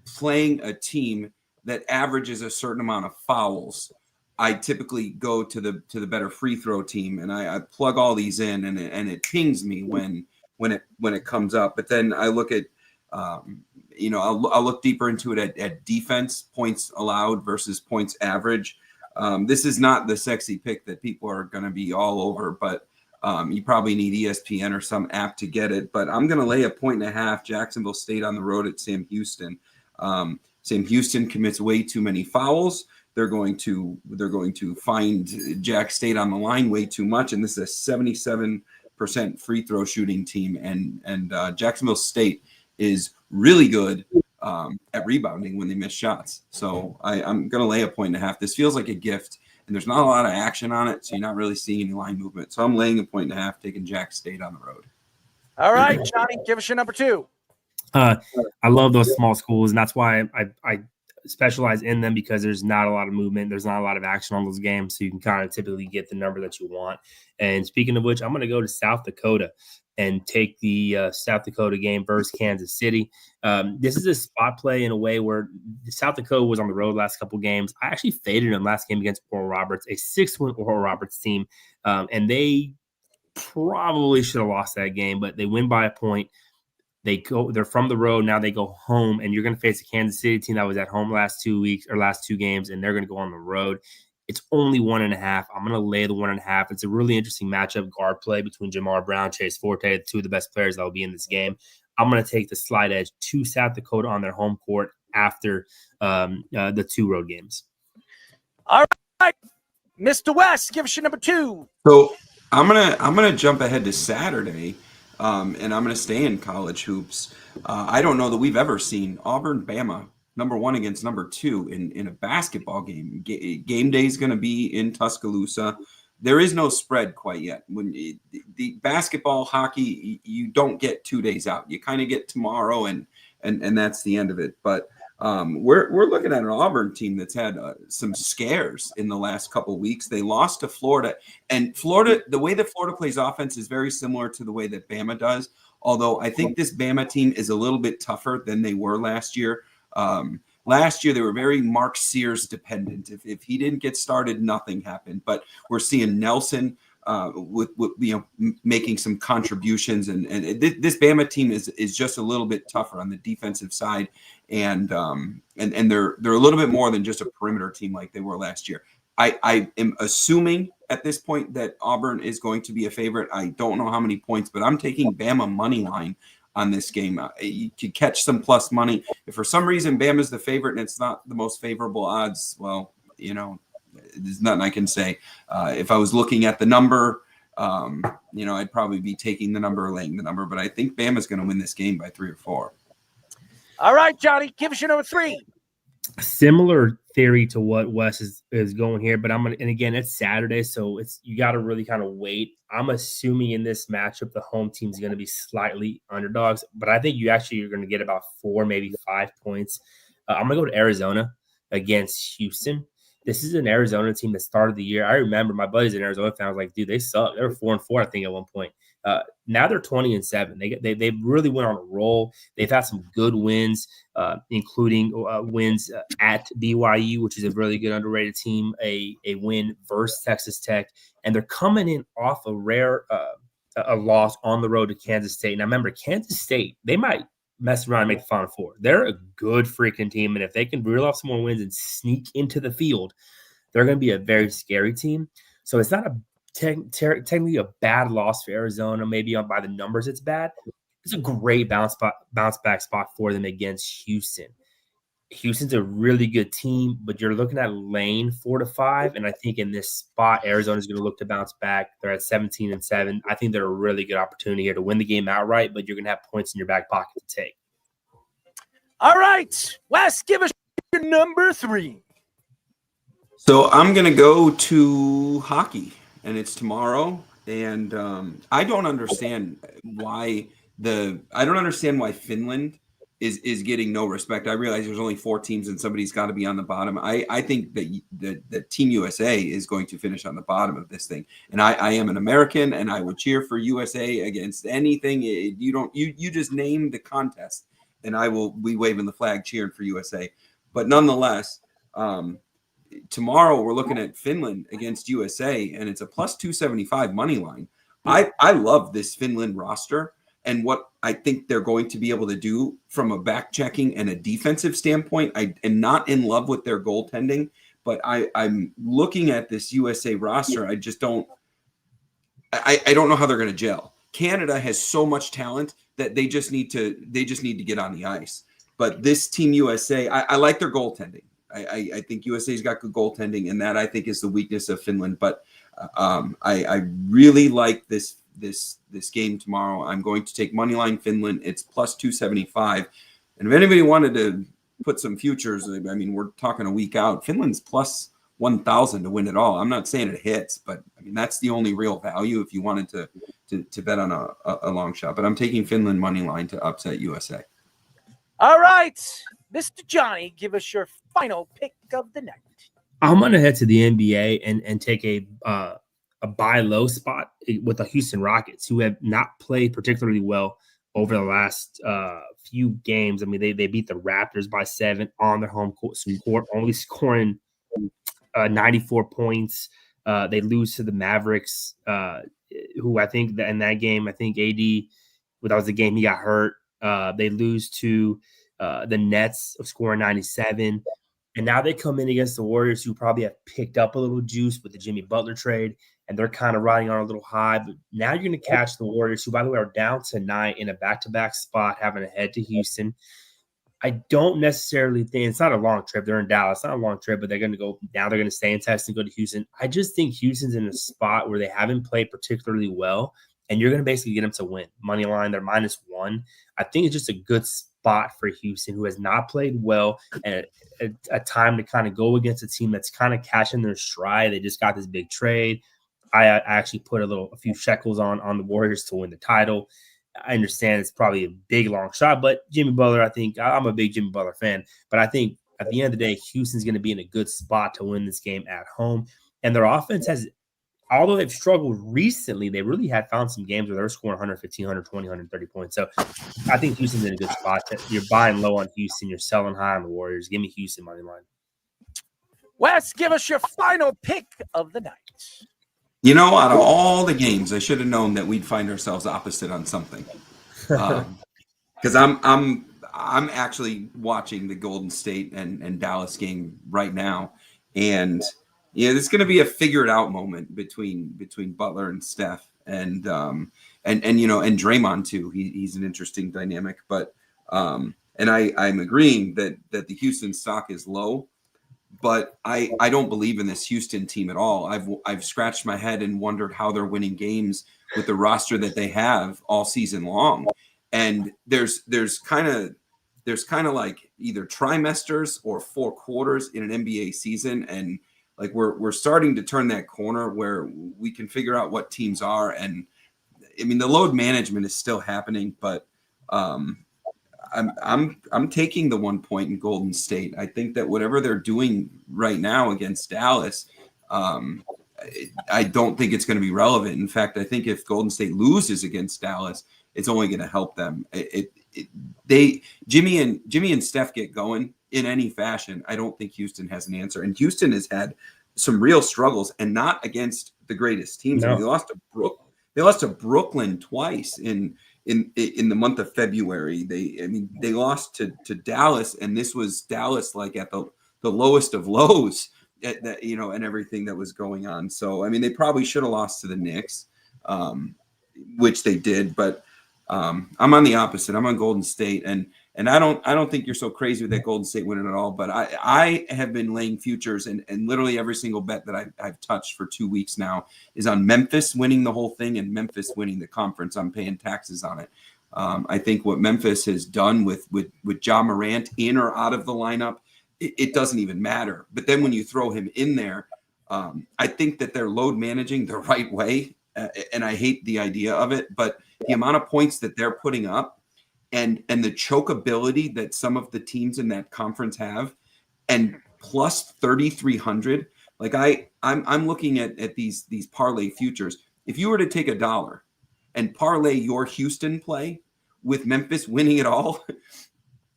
playing a team that averages a certain amount of fouls. I typically go to the better free throw team, and I plug all these in, and it pings me when it comes up. But then I look at I'll look deeper into it at defense, points allowed versus points average. This is not the sexy pick that people are going to be all over, but you probably need ESPN or some app to get it. But I'm going to lay 1.5. Jacksonville State on the road at Sam Houston. Sam Houston commits way too many fouls. They're going to find Jack State on the line way too much, and this is a 77% free throw shooting team, and Jacksonville State is really good at rebounding when they miss shots. So I'm going to lay 1.5. This feels like a gift, and there's not a lot of action on it, so you're not really seeing any line movement. So I'm laying 1.5, taking Jack State on the road. All right, Johnny, give us your number two. I love those small schools, and that's why I specialize in them because there's not a lot of movement. There's not a lot of action on those games. So you can kind of typically get the number that you want. And speaking of which, I'm going to go to South Dakota and take the South Dakota game versus Kansas City. This is a spot play in a way where South Dakota was on the road last couple games. I actually faded them last game against Oral Roberts, a 6-win Oral Roberts team. And they probably should have lost that game, but they win by a point. They're from the road. Now they go home, and you're going to face a Kansas City team that was at home last 2 games, and they're going to go on the road. It's only 1.5. I'm going to lay the 1.5. It's a really interesting matchup, guard play between Jamar Brown, Chase Forte, two of the best players that will be in this game. I'm going to take the slight edge to South Dakota on their home court after the 2 road games. All right, Mr. West, give us your number 2. So I'm gonna jump ahead to Saturday, and I'm gonna stay in college hoops. I don't know that we've ever seen Auburn-Bama number 1 against number 2 in a basketball game. Game day is going to be in Tuscaloosa. There is no spread quite yet. When the basketball, hockey, you don't get 2 days out. You kind of get tomorrow, and that's the end of it. But we're looking at an Auburn team that's had some scares in the last couple of weeks. They lost to Florida, and Florida, the way that Florida plays offense is very similar to the way that Bama does. Although I think this Bama team is a little bit tougher than they were last year. Last year, they were very Mark Sears dependent. If he didn't get started, nothing happened. But we're seeing Nelson with making some contributions, and this Bama team is just a little bit tougher on the defensive side, and they're a little bit more than just a perimeter team like they were last year. I am assuming at this point that Auburn is going to be a favorite. I don't know how many points, but I'm taking Bama money line on this game. You could catch some plus money. If for some reason Bama's the favorite and it's not the most favorable odds, well, there's nothing I can say. If I was looking at the number, I'd probably be taking the number or laying the number, but I think Bama's going to win this game by 3 or 4. All right, Johnny, give us your number 3. Similar theory to what Wes is going here, but and again, it's Saturday, so you got to really kind of wait. I'm assuming in this matchup, the home team is going to be slightly underdogs, but I think you're going to get about 4, maybe 5 points. I'm going to go to Arizona against Houston. This is an Arizona team that started the year. I remember my buddies in Arizona fans like, dude, they suck. They were 4-4, I think, at one point. Now they're 20-7. They really went on a roll. They've had some good wins, including wins at BYU, which is a really good underrated team. A win versus Texas Tech, and they're coming in off a rare a loss on the road to Kansas State. Now remember, Kansas State, they might mess around and make the Final Four. They're a good freaking team, and if they can reel off some more wins and sneak into the field, they're going to be a very scary team. So it's not technically a bad loss for Arizona. Maybe by the numbers it's bad. It's a great bounce back spot for them against Houston. Houston's a really good team, but you're looking at lane 4-5, and I think in this spot, Arizona's going to look to bounce back. They're at 17-7. I think they're a really good opportunity here to win the game outright, but you're going to have points in your back pocket to take. All right, Wes, give us your number 3. So I'm going to go to hockey, and it's tomorrow. And I don't understand why Finland is getting no respect. I realize there's only 4 teams and somebody's got to be on the bottom. I think that Team USA is going to finish on the bottom of this thing. And I am an American, and I would cheer for USA against anything. You just name the contest, and I will be waving the flag cheering for USA. But nonetheless, tomorrow we're looking at Finland against USA, and it's a plus 275 money line. I love this Finland roster and what I think they're going to be able to do from a back checking and a defensive standpoint. I am not in love with their goaltending, but I'm looking at this USA roster. I just don't know how they're going to gel. Canada has so much talent that they just need to get on the ice. But this Team USA, I like their goaltending. I think USA's got good goaltending, and that I think is the weakness of Finland. But I really like this game tomorrow. I'm going to take moneyline Finland. It's plus 275. And if anybody wanted to put some futures, I mean, we're talking a week out. Finland's plus 1,000 to win it all. I'm not saying it hits, but I mean that's the only real value if you wanted to bet on a long shot. But I'm taking Finland moneyline to upset USA. All right, Mr. Johnny, give us your final pick of the night. I'm gonna head to the NBA and take a buy low spot with the Houston Rockets, who have not played particularly well over the last few games. I mean, they beat the Raptors by 7 on their home court, only scoring 94 points. They lose to the Mavericks, who I think that in that game, I think AD, that was the game he got hurt. They lose to the Nets, scoring 97. And now they come in against the Warriors, who probably have picked up a little juice with the Jimmy Butler trade, and they're kind of riding on a little high. But now you're going to catch the Warriors, who, by the way, are down tonight in a back-to-back spot, having to head to Houston. I don't necessarily think it's not a long trip. They're in Dallas. It's not a long trip, but they're going to go now. They're going to stay in Texas and go to Houston. I just think Houston's in a spot where they haven't played particularly well, and you're going to basically get them to win. Money line, they're -1. I think it's just a good spot for Houston, who has not played well, and a time to kind of go against a team that's kind of catching their stride. They just got this big trade. I actually put a few shekels on the Warriors to win the title. I understand it's probably a big, long shot, but Jimmy Butler, I think I'm a big Jimmy Butler fan, but I think at the end of the day, Houston's going to be in a good spot to win this game at home. And their offense has, although they've struggled recently, they really had found some games where they're scoring 115, 120, 130 points. So I think Houston's in a good spot. You're buying low on Houston. You're selling high on the Warriors. Give me Houston money line. Wes, give us your final pick of the night. You know, out of all the games, I should have known that we'd find ourselves opposite on something. Because I'm actually watching the Golden State and Dallas game right now, and it's going to be a figure it out moment between Butler and Steph, and Draymond too. He's an interesting dynamic, but and I'm agreeing that the Houston stock is low. But I don't believe in this Houston team at all. I've scratched my head and wondered how they're winning games with the roster that they have all season long. And there's kind of like either trimesters or 4 quarters in an NBA season, and like we're starting to turn that corner where we can figure out what teams are. And I mean, the load management is still happening, but I'm taking the 1 point in Golden State. I think that whatever they're doing right now against Dallas, I don't think it's going to be relevant. In fact, I think if Golden State loses against Dallas, it's only going to help them. Jimmy and Steph get going in any fashion. I don't think Houston has an answer, and Houston has had some real struggles, and not against the greatest teams. No. I mean, they lost to Brooklyn twice in the month of February. They lost to Dallas, and this was Dallas like at the lowest of lows, and everything that was going on. So I mean, they probably should have lost to the Knicks, which they did. But I'm on the opposite. I'm on Golden State, and I don't think you're so crazy with that Golden State winning at all. But I have been laying futures, and literally every single bet that I've touched for 2 weeks now is on Memphis winning the whole thing and Memphis winning the conference. I'm paying taxes on it. I think what Memphis has done with Ja Morant in or out of the lineup, it doesn't even matter. But then when you throw him in there, I think that they're load managing the right way, and I hate the idea of it. But the amount of points that they're putting up, and the choke ability that some of the teams in that conference have, and plus 3,300. Like I'm looking at these parlay futures. If you were to take $1 and parlay your Houston play with Memphis winning it all,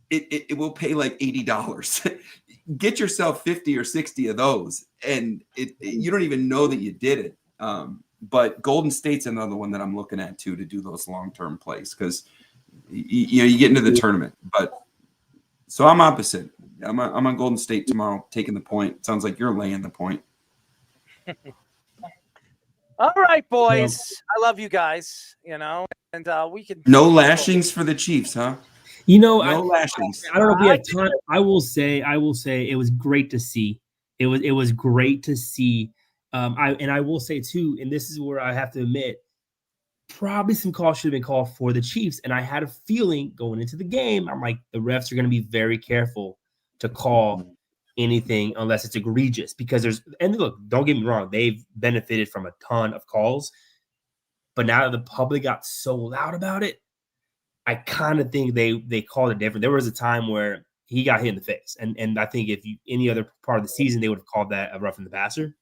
it will pay like $80. Get yourself 50 or 60 of those, and you don't even know that you did it. But Golden State's another one that I'm looking at too, to do those long-term plays, because you get into the tournament. But so I'm opposite. I'm on Golden State tomorrow, taking the point. Sounds like you're laying the point. All right, boys. I love you guys, and we can. No lashings for the Chiefs, huh? No lashings. I don't know if we have time. I will say it was great to see. It was great to see. I will say too, and this is where I have to admit, probably some calls should have been called for the Chiefs. And I had a feeling going into the game, I'm like, the refs are going to be very careful to call anything unless it's egregious, because and look, don't get me wrong, they've benefited from a ton of calls, but now that the public got so loud about it, I kind of think they called it different. There was a time where he got hit in the face. And I think if any other part of the season, they would have called that a roughing the passer.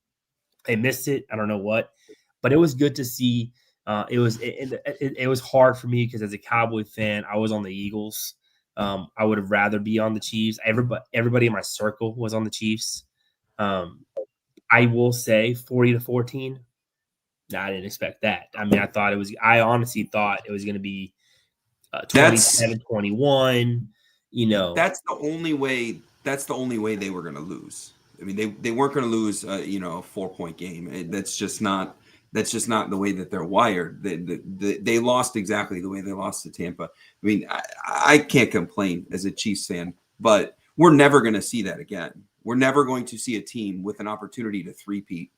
They missed it. I don't know what, but it was good to see. It was hard for me because as a Cowboy fan, I was on the Eagles. I would have rather be on the Chiefs. Everybody in my circle was on the Chiefs. I will say 40-14. No, I didn't expect that. I mean, I honestly thought it was going to be 27-21. That's the only way they were going to lose. I mean, they weren't going to lose, a 4-point game. That's just not the way that they're wired. They lost exactly the way they lost to Tampa. I mean, I can't complain as a Chiefs fan, but we're never going to see that again. We're never going to see a team with an opportunity to three-peat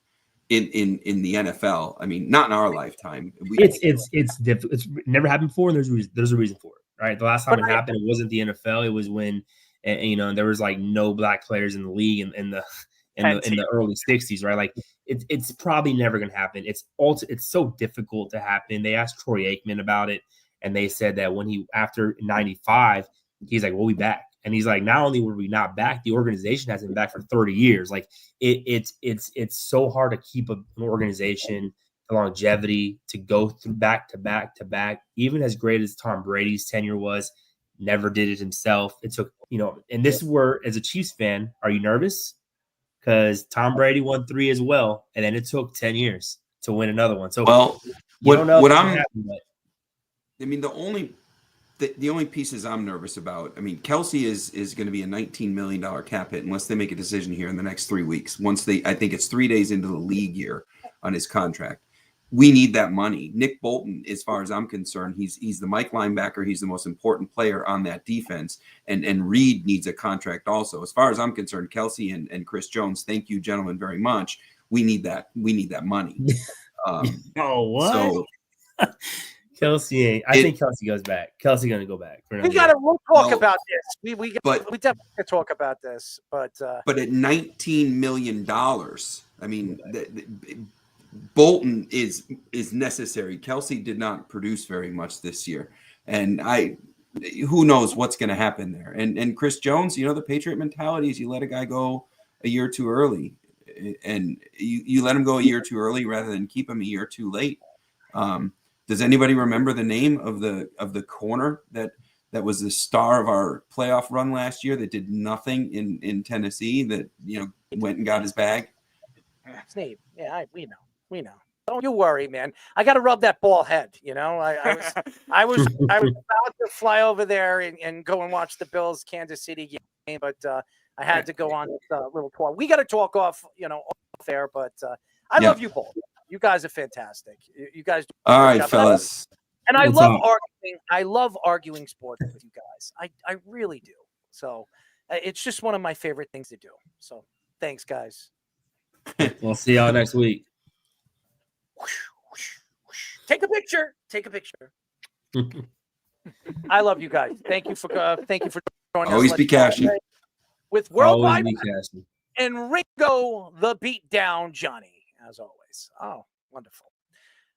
in the NFL. I mean, not in our lifetime. It's difficult. It's never happened before, and there's a reason for it, right? The last time it happened, it wasn't the NFL. It was when there was like no black players in the league in the early 60s, right? Like it's probably never going to happen. It's so difficult to happen. They asked Troy Aikman about it, and they said that after 95, he's like, we'll be back. And he's like, not only were we not back, the organization hasn't been back for 30 years. Like it's so hard to keep an organization, the longevity to go through back to back to back. Even as great as Tom Brady's tenure was, never did it himself. It took, and this is where, as a Chiefs fan, are you nervous? Because Tom Brady won 3 as well, and then it took 10 years to win another one. So, the only pieces I'm nervous about, I mean, Kelsey is going to be a $19 million cap hit unless they make a decision here in the next 3 weeks. I think it's 3 days into the league year on his contract. We need that money. Nick Bolton, as far as I'm concerned, he's the Mike linebacker. He's the most important player on that defense. And Reed needs a contract also. As far as I'm concerned, Kelsey and Chris Jones, thank you, gentlemen, very much. We need that money. What? So, Kelsey ain't. I think Kelsey goes back. Kelsey going to go back. We'll talk about this. We definitely can talk about this. But at $19 million, I mean, Bolton is necessary. Kelsey did not produce very much this year, and who knows what's going to happen there. And Chris Jones, the Patriot mentality is you let a guy go a year too early, and you let him go a year too early rather than keep him a year too late. Does anybody remember the name of the corner that was the star of our playoff run last year that did nothing in Tennessee that went and got his bag? Steve, yeah, we know. Don't you worry, man. I got to rub that ball head. I was about to fly over there and go and watch the Bills Kansas City game, but I had to go on this little tour. We got to talk off there, but I love you both. You guys are fantastic. You guys do all right, fellas. And I love arguing. I love arguing sports with you guys. I really do. So it's just one of my favorite things to do. So thanks, guys. We'll see y'all next week. Take a picture. I love you guys. Thank you for joining us. Always be cashing with Worldwide and Ringo the Beatdown Johnny, as always. Oh, wonderful.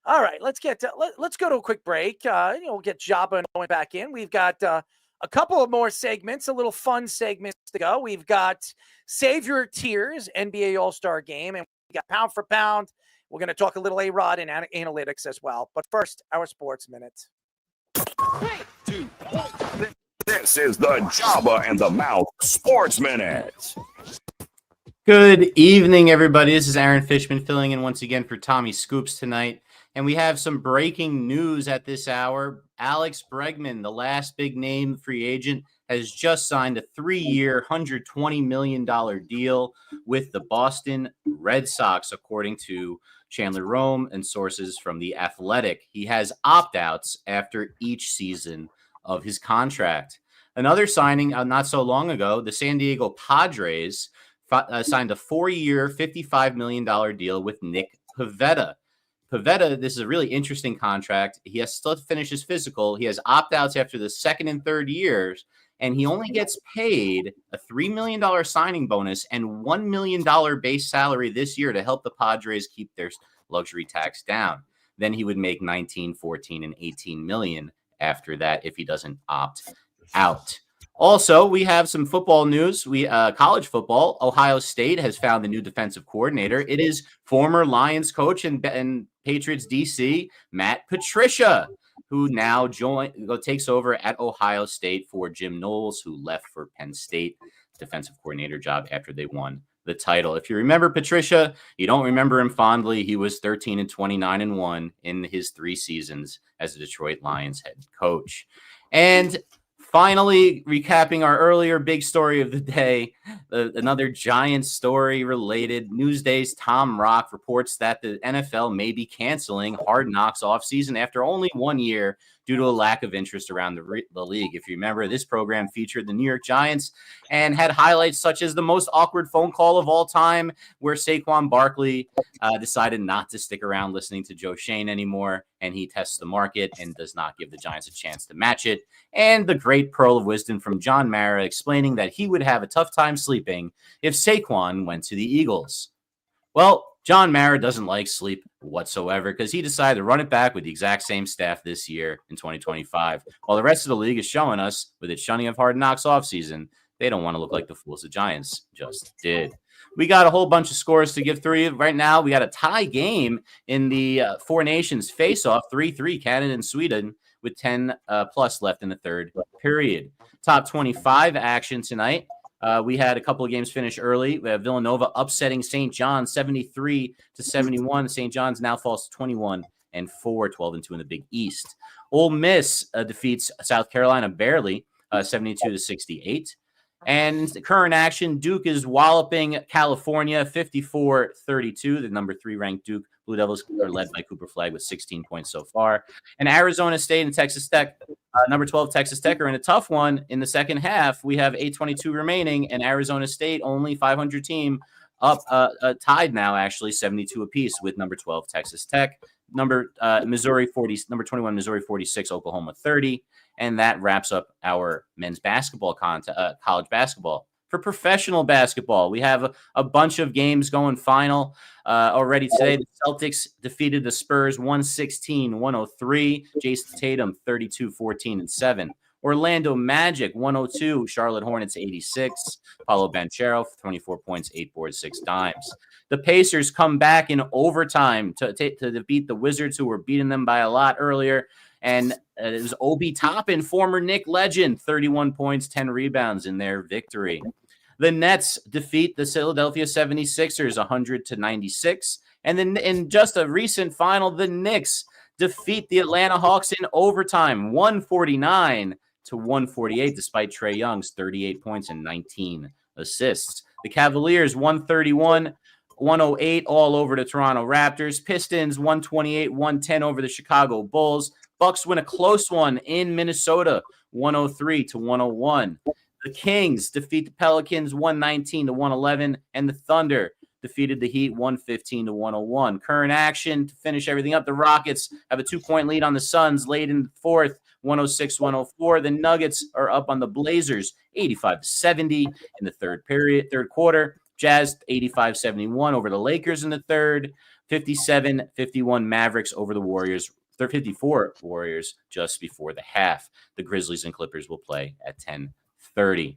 All right, let's go to a quick break. We'll get Jabba and Owen back in. We've got a couple of more segments, a little fun segments to go. We've got Save Your Tears, NBA All-Star Game, and we got Pound for Pound. We're going to talk a little A-Rod and analytics as well. But first, our Sports Minute. 3, 2, 1. This is the Jabba and the Mouth Sports Minute. Good evening, everybody. This is Aaron Fishman filling in once again for Tommy Scoops tonight. And we have some breaking news at this hour. Alex Bregman, the last big name free agent, has just signed a 3-year, $120 million deal with the Boston Red Sox, according to Chandler Rome and sources from The Athletic. He has opt-outs after each season of his contract. Another signing not so long ago, the San Diego Padres signed a 4-year, $55 million deal with Nick Pivetta. Pivetta, this is a really interesting contract. He has still to finish his physical. He has opt-outs after the second and third years, and he only gets paid a $3 million signing bonus and $1 million base salary this year to help the Padres keep their luxury tax down. Then he would make 19, 14, and 18 million after that if he doesn't opt out. Also, we have some football news. College football. Ohio State has found a new defensive coordinator. It is former Lions coach and Patriots DC Matt Patricia, who now takes over at Ohio State for Jim Knowles, who left for Penn State defensive coordinator job after they won the title. If you remember Patricia, you don't remember him fondly. He was 13-29-1 in his 3 seasons as the Detroit Lions head coach. And finally, recapping our earlier big story of the day, another Giants story related. Newsday's Tom Rock reports that the NFL may be canceling Hard Knocks offseason after only 1 year due to a lack of interest around the league. If you remember, this program featured the New York Giants and had highlights such as the most awkward phone call of all time, where Saquon Barkley decided not to stick around listening to Joe Shane anymore, and he tests the market and does not give the Giants a chance to match it. And the great pearl of wisdom from John Mara explaining that he would have a tough time sleeping if Saquon went to the Eagles. Well, John Mara doesn't like sleep whatsoever because he decided to run it back with the exact same staff this year in 2025. While the rest of the league is showing us, with its shunning of Hard Knocks offseason, they don't want to look like the fools the Giants just did. We got a whole bunch of scores to give through you. Right now, we got a tie game in the Four Nations face-off, 3-3, Canada and Sweden, with 10 plus left in the third period. Top 25 action tonight. We had a couple of games finish early. We have Villanova upsetting St. John's 73-71. St. John's now falls to 21-4, 12-2 in the Big East. Ole Miss defeats South Carolina barely, 72-68. And the current action, Duke is walloping California 54-32. The number 3 ranked Duke Blue Devils are led by Cooper Flagg with 16 points so far. And Arizona State and Texas Tech, number 12 Texas Tech, are in a tough one in the second half. We have 8:22 remaining, and Arizona State, only 500 team, up tied now, actually 72 apiece with number 12 Texas Tech. Number 21 Missouri 46, Oklahoma 30. And that wraps up our men's basketball college basketball. For professional basketball, we have a bunch of games going final already today. The Celtics defeated the Spurs 116-103. Jason Tatum 32-14-7. Orlando Magic 102. Charlotte Hornets 86. Paulo Banchero 24 points, 8 boards, 6 dimes. The Pacers come back in overtime to defeat the Wizards, who were beating them by a lot earlier. And it was Obi Toppin, former Knick legend, 31 points, 10 rebounds in their victory. The Nets defeat the Philadelphia 76ers 100-96. And then in just a recent final, the Knicks defeat the Atlanta Hawks in overtime, 149-148, despite Trae Young's 38 points and 19 assists. The Cavaliers 131-108 all over the Toronto Raptors. Pistons 128-110 over the Chicago Bulls. Bucks win a close one in Minnesota, 103-101. The Kings defeat the Pelicans 119-111, and the Thunder defeated the Heat 115-101. Current action to finish everything up. The Rockets have a 2-point lead on the Suns late in the fourth, 106-104. The Nuggets are up on the Blazers 85-70 in the third quarter. Jazz 85-71 over the Lakers in the third. 57-51 Mavericks over the Warriors. 54 Warriors just before the half. The Grizzlies and Clippers will play at 10:30.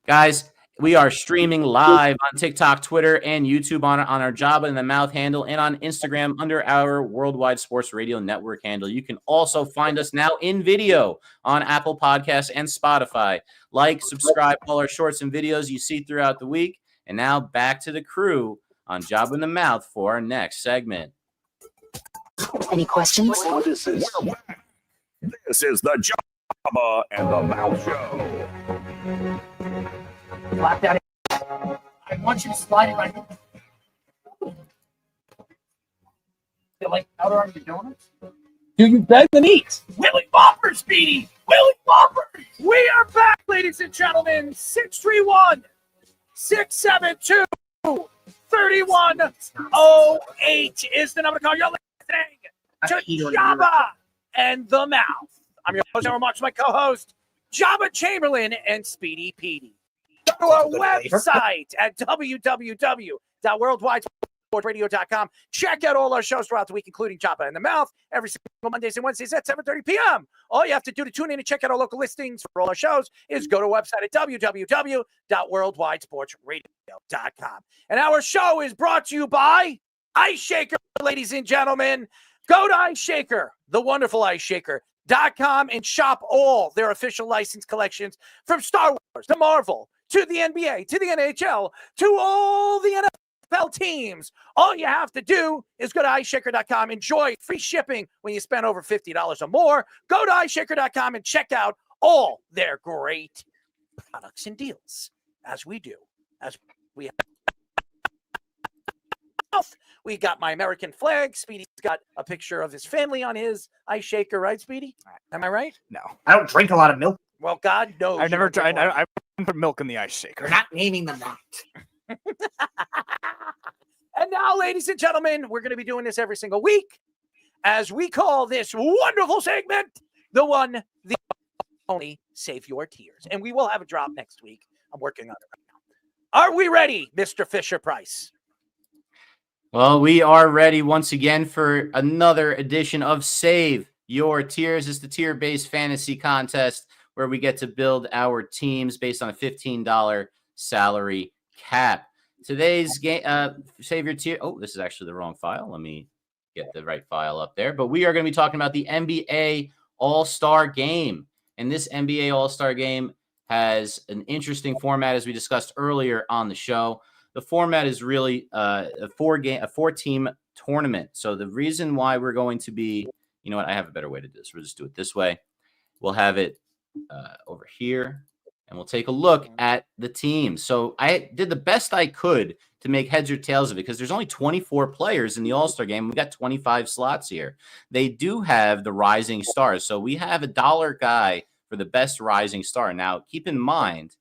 Guys, we are streaming live on TikTok, Twitter, and YouTube on our Jabba in the Mouth handle, and on Instagram under our Worldwide Sports Radio Network handle. You can also find us now in video on Apple Podcasts and Spotify. Like, subscribe, all our shorts and videos you see throughout the week. And now back to the crew on Jabba in the Mouth for our next segment. Any questions? This is the Jabba and the Mouth Show. Slap that in. I want you to slide it right in. Feel like powder on your donuts? Do you beg and eat? Willie Whopper, Speedy! Willie Whopper! We are back, ladies and gentlemen. 631-672-3108 is the number to call. You're listening to Jabba and the Mouth. I'm your host, Aaron Marks, my co-host, Jabba Chamberlain and Speedy Petey. Go to our website at www.worldwide SportsRadio.com. Check out all our shows throughout the week, including Chopper in the Mouth, every single Mondays and Wednesdays at 7:30 p.m. All you have to do to tune in and check out our local listings for all our shows is go to our website at www.worldwidesportsradio.com. And our show is brought to you by Ice Shaker, ladies and gentlemen. Go to Ice Shaker, the wonderful Ice Shaker.com, and shop all their official license collections from Star Wars to Marvel to the NBA to the NHL to all the NFL teams. All you have to do is go to iceshaker.com. Enjoy free shipping when you spend over $50 or more. Go to iceshaker.com and check out all their great products and deals, as we do, as we have. We got my American flag. Speedy's got a picture of his family on his Ice Shaker, right, Speedy? Am I right? No. I don't drink a lot of milk. Well, God knows. I've never tried. I put milk in the ice shaker. We're not naming them that. And now, ladies and gentlemen, we're going to be doing this every single week as we call this wonderful segment the one, the only Save Your Tears. And we will have a drop next week. I'm working on it right now. Are we ready, Mr. Fisher-Price? Well, we are ready once again for another edition of Save Your Tiers. It's the tier-based fantasy contest where we get to build our teams based on a $15 salary cap. Today's game, Save Your Tier. Oh, this is actually the wrong file. Let me get the right file up there. But we are going to be talking about the NBA All-Star Game. And this NBA All-Star Game has an interesting format, as we discussed earlier on the show. The format is really a four-team tournament. So the reason why we're going to be, you know what, I have a better way to do this. We'll just do it this way. We'll have it over here, and we'll take a look at the teams. So I did the best I could to make heads or tails of it because there's only 24 players in the All-Star Game. We got 25 slots here. They do have the rising stars. So we have $1 guy for the best rising star. Now, keep in mind,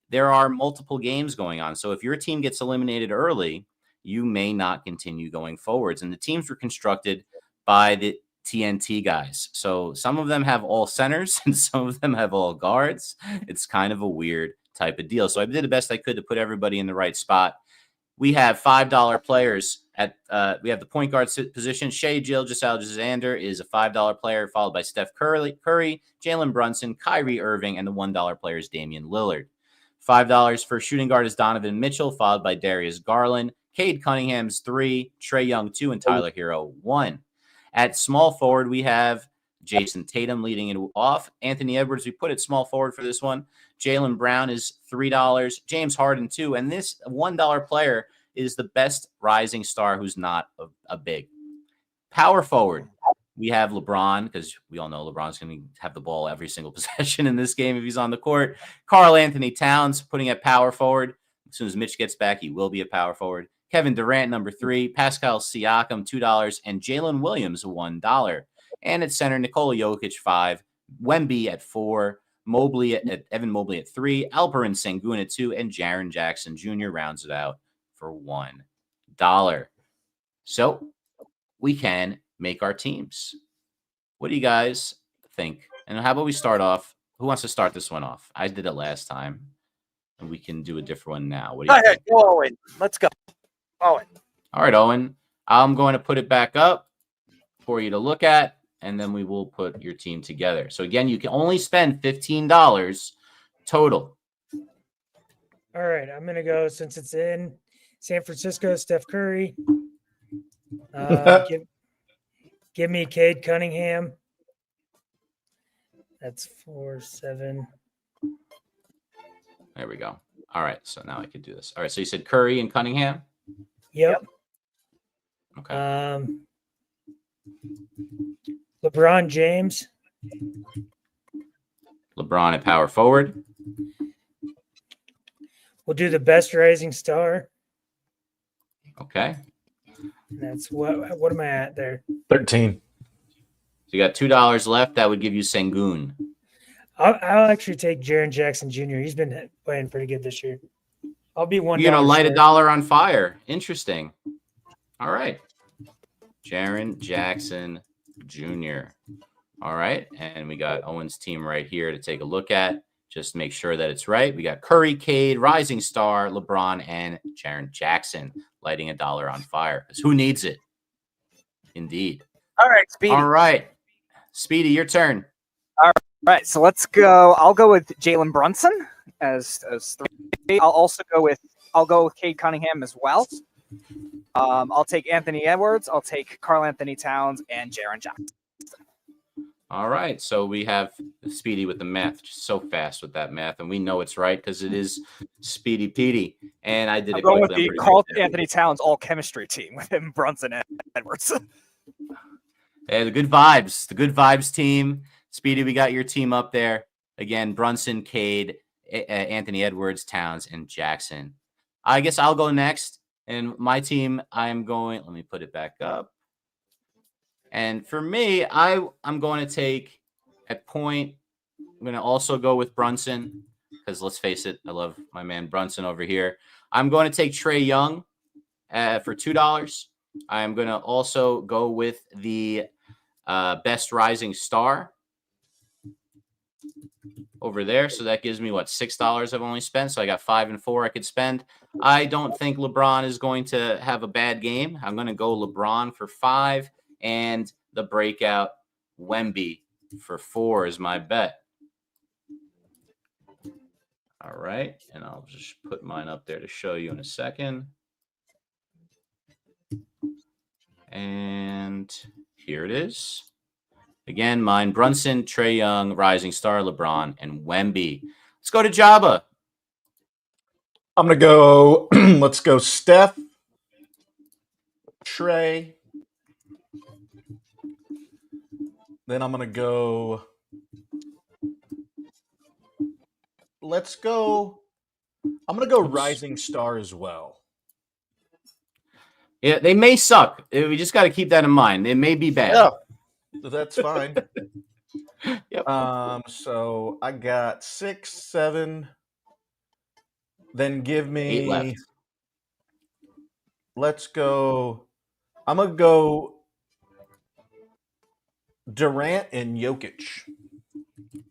there are multiple games going on. So if your team gets eliminated early, you may not continue going forwards. And the teams were constructed by the TNT guys. So some of them have all centers and some of them have all guards. It's kind of a weird type of deal. So I did the best I could to put everybody in the right spot. We have $5 players at we have the point guard position. Shea Gilgeous-Alexander is a $5 player, followed by Steph Curry, Jalen Brunson, Kyrie Irving, and the $1 player is Damian Lillard. $5 for shooting guard is Donovan Mitchell, followed by Darius Garland. Cade Cunningham's 3, Trae Young 2, and Tyler Hero 1. At small forward, we have Jason Tatum leading it off. Anthony Edwards, we put at small forward for this one. Jaylen Brown is $3. James Harden 2. And this $1 player is the best rising star who's not a big. Power forward, we have LeBron, because we all know LeBron's going to have the ball every single possession in this game if he's on the court. Karl Anthony Towns putting at power forward. As soon as Mitch gets back, he will be a power forward. Kevin Durant, number 3. Pascal Siakam, $2. And Jalen Williams, $1. And at center, Nikola Jokic, 5. Wemby at 4. Evan Mobley at 3. Alperen Sengun at 2. And Jaren Jackson Jr. rounds it out for $1. So we can make our teams. What do you guys think? And how about we start off? Who wants to start this one off? I did it last time, and we can do a different one now. What do you think? Go ahead, Owen. Let's go. Owen. All right, Owen. I'm going to put it back up for you to look at, and then we will put your team together. So again, you can only spend $15 total. All right, I'm going to go, since it's in San Francisco, Steph Curry. Give me Cade Cunningham. That's 4, 7. There we go. All right, so now I can do this. All right, so you said Curry and Cunningham? Yep. Okay. LeBron James. LeBron at power forward. We'll do the best rising star. Okay. That's what am I at there? 13. So you got $2 left. That would give you Sengun. I'll actually take Jaren Jackson Jr. He's been playing pretty good this year. I'll be $1. You're going to light $1 on fire. Interesting. All right. Jaren Jackson Jr. All right. And we got Owen's team right here to take a look at. Just make sure that it's right. We got Curry, Cade, Rising Star, LeBron, and Jaren Jackson lighting $1 on fire. 'Cause who needs it? Indeed. All right, Speedy. All right. Speedy, your turn. All right, so let's go. I'll go with Jalen Brunson as 3. I'll go with Cade Cunningham as well. I'll take Anthony Edwards. I'll take Karl Anthony Towns and Jaren Jackson. All right. So we have Speedy with the math, just so fast with that math. And we know it's right because it is Speedy Petey. And I did I'm it going with quickly. the Karl Anthony Towns all chemistry team with him, Brunson, and Edwards. Hey, the good vibes. The good vibes team. Speedy, we got your team up there. Again, Brunson, Cade, Anthony Edwards, Towns, and Jackson. I guess I'll go next. And my team, I'm going, let me put it back up. And for me, I'm going to take at point, I'm going to also go with Brunson because let's face it, I love my man Brunson over here. I'm going to take Trae Young for $2. I'm going to also go with the best rising star over there. So that gives me, what, $6 I've only spent. So I got 5 and 4 I could spend. I don't think LeBron is going to have a bad game. I'm going to go LeBron for 5 and the breakout Wemby for 4 is my bet. All right. And I'll just put mine up there to show you in a second. And here it is. Again, mine, Brunson, Trae Young, Rising Star, LeBron, and Wemby. Let's go to Jabba. I'm going to go, let's go Steph, Trae. Then I'm going to go, I'm going to go Rising Star as well. Yeah, they may suck. We just got to keep that in mind. They may be bad. Yeah, that's fine. Yep. So I got 6, 7. Then give me 8 left. Let's go. I'm going to go Durant and Jokic.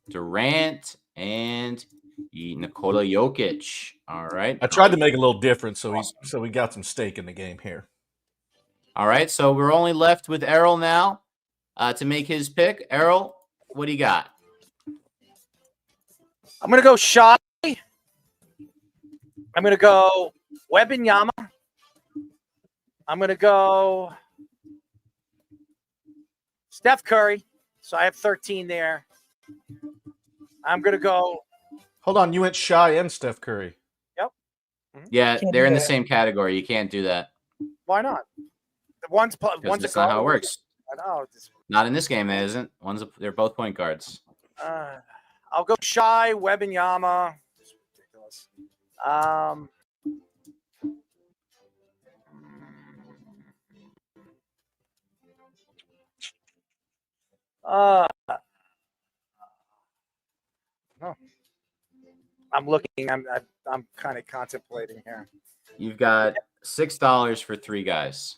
Durant and Nikola Jokic. All right. I tried to make it a little different, so we got some stake in the game here. All right. So we're only left with Errol now to make his pick. Errol, what do you got? I'm going to go Shy. I'm going to go Wembanyama. I'm going to go Steph Curry. So I have 13 there. I'm going to go. Hold on. You went Shy and Steph Curry. Yep. Yeah, they're in the same category. You can't do that. Why not? One's that's not how it works. I know. Not in this game, it isn't. They're both point guards. I'll go Shy, Wembanyama. It's ridiculous. No. I'm looking. I'm kind of contemplating here. You've got $6 for 3 guys.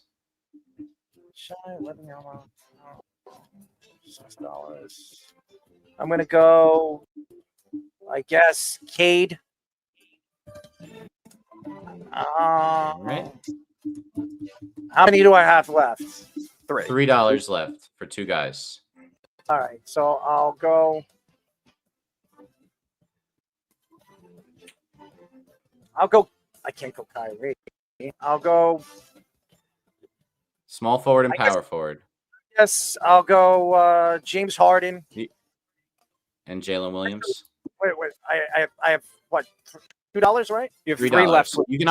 Shy, Wembanyama. $6. I'm gonna go. I guess Cade. Right. How many do I have left? 3. $3 left for 2 guys. All right, so I'll go. I can't go Kyrie. I'll go. Small forward and power forward. Yes, I'll go James Harden and Jalen Williams. Wait. I have what? $2, right? You have $3 3 left. You can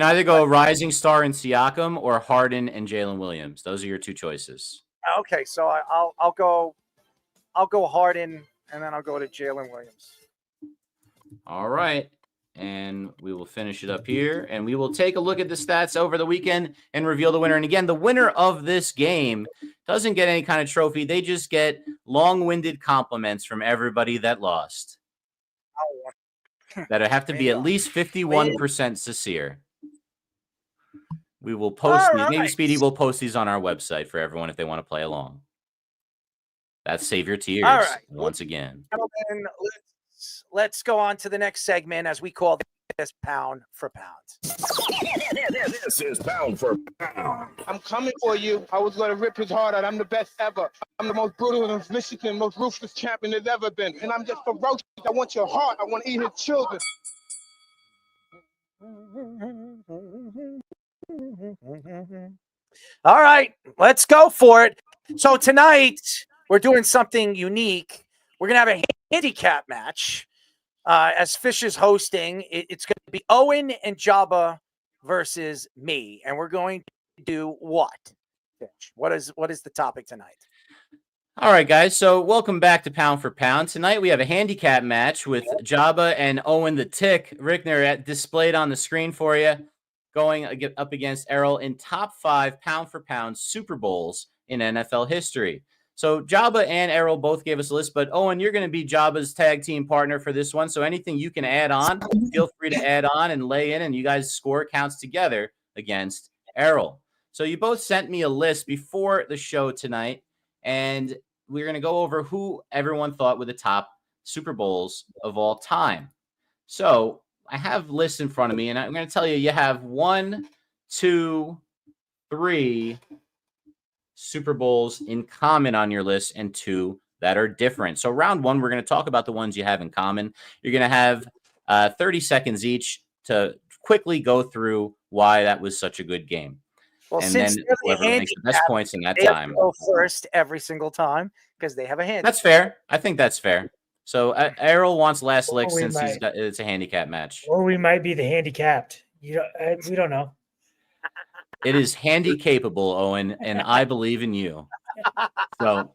either go Rising Star and Siakam or Harden and Jalen Williams. Those are your 2 choices. Okay, so I'll go Harden and then I'll go to Jalen Williams. All right. And we will finish it up here. And we will take a look at the stats over the weekend and reveal the winner. And again, the winner of this game doesn't get any kind of trophy. They just get long-winded compliments from everybody that lost. That have to be at least 51% sincere. We will post these. Maybe Speedy will post these on our website for everyone if they want to play along. That's Save Your Tears once again. Gentlemen, let's let's go on to the next segment, as we call this Pound for Pound. This is Pound for Pound. I'm coming for you. I was going to rip his heart out. I'm the best ever. I'm the most brutal of Michigan, most ruthless champion there's ever been. And I'm just ferocious. I want your heart. I want to eat his children. All right, let's go for it. So tonight we're doing something unique. We're going to have a handicap match. As Fish is hosting, it's going to be Owen and Jabba versus me. And we're going to do what? Fish, what is the topic tonight? All right, guys. So welcome back to Pound for Pound. Tonight we have a handicap match with Jabba and Owen the Tick Rickner displayed on the screen for you, going up against Errol in top 5 pound for pound Super Bowls in NFL history. So Jabba and Errol both gave us a list, but Owen, you're going to be Jabba's tag team partner for this one. So anything you can add on, feel free to add on and lay in, and you guys score counts together against Errol. So you both sent me a list before the show tonight, and we're going to go over who everyone thought were the top Super Bowls of all time. So I have lists in front of me, and I'm going to tell you, you have 1, 2, 3 Super Bowls in common on your list and 2 that are different. So round 1, we're going to talk about the ones you have in common. You're going to have 30 seconds each to quickly go through why that was such a good game. Well, and since then whoever makes the best points in that they have time. to go first every single time because they have a handicap. That's fair. I think that's fair. So Errol wants last lick Or we since might. it's a handicap match. Or we might be the handicapped. We don't know. It is handy capable, Owen, and I believe in you. So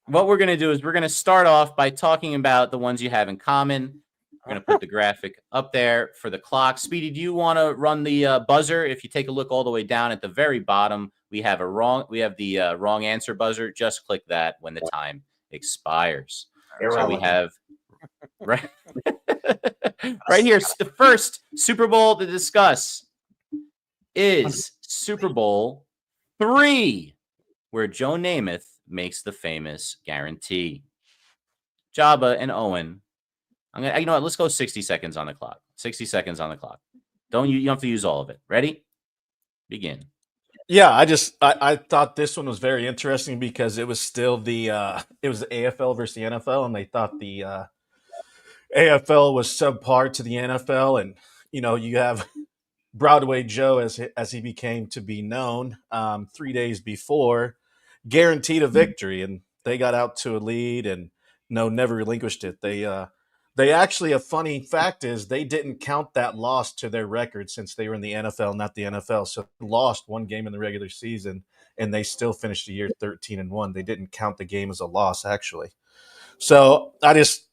what we're going to do is we're going to start off by talking about the ones you have in common. We're going to put the graphic up there for the clock. Speedy, do you want to run the buzzer? If you take a look all the way down at the very bottom, we have the wrong answer buzzer. Just click that when the time expires. So we have right here, the first Super Bowl to discuss is Super Bowl 3, where Joe Namath makes the famous guarantee. Jabba and Owen, you know what? Let's go 60 seconds on the clock. 60 seconds on the clock. You don't have to use all of it. Ready? Begin. Yeah, I thought this one was very interesting because it was still the AFL versus the NFL, and they thought the AFL was subpar to the NFL, and you have Broadway Joe, as he became to be known, 3 days before, guaranteed a victory, and they got out to a lead and never relinquished it. They actually, a funny fact is they didn't count that loss to their record since they were in the NFL, not the NFL. So they lost one game in the regular season, and they still finished the year 13-1. They didn't count the game as a loss, actually. So it's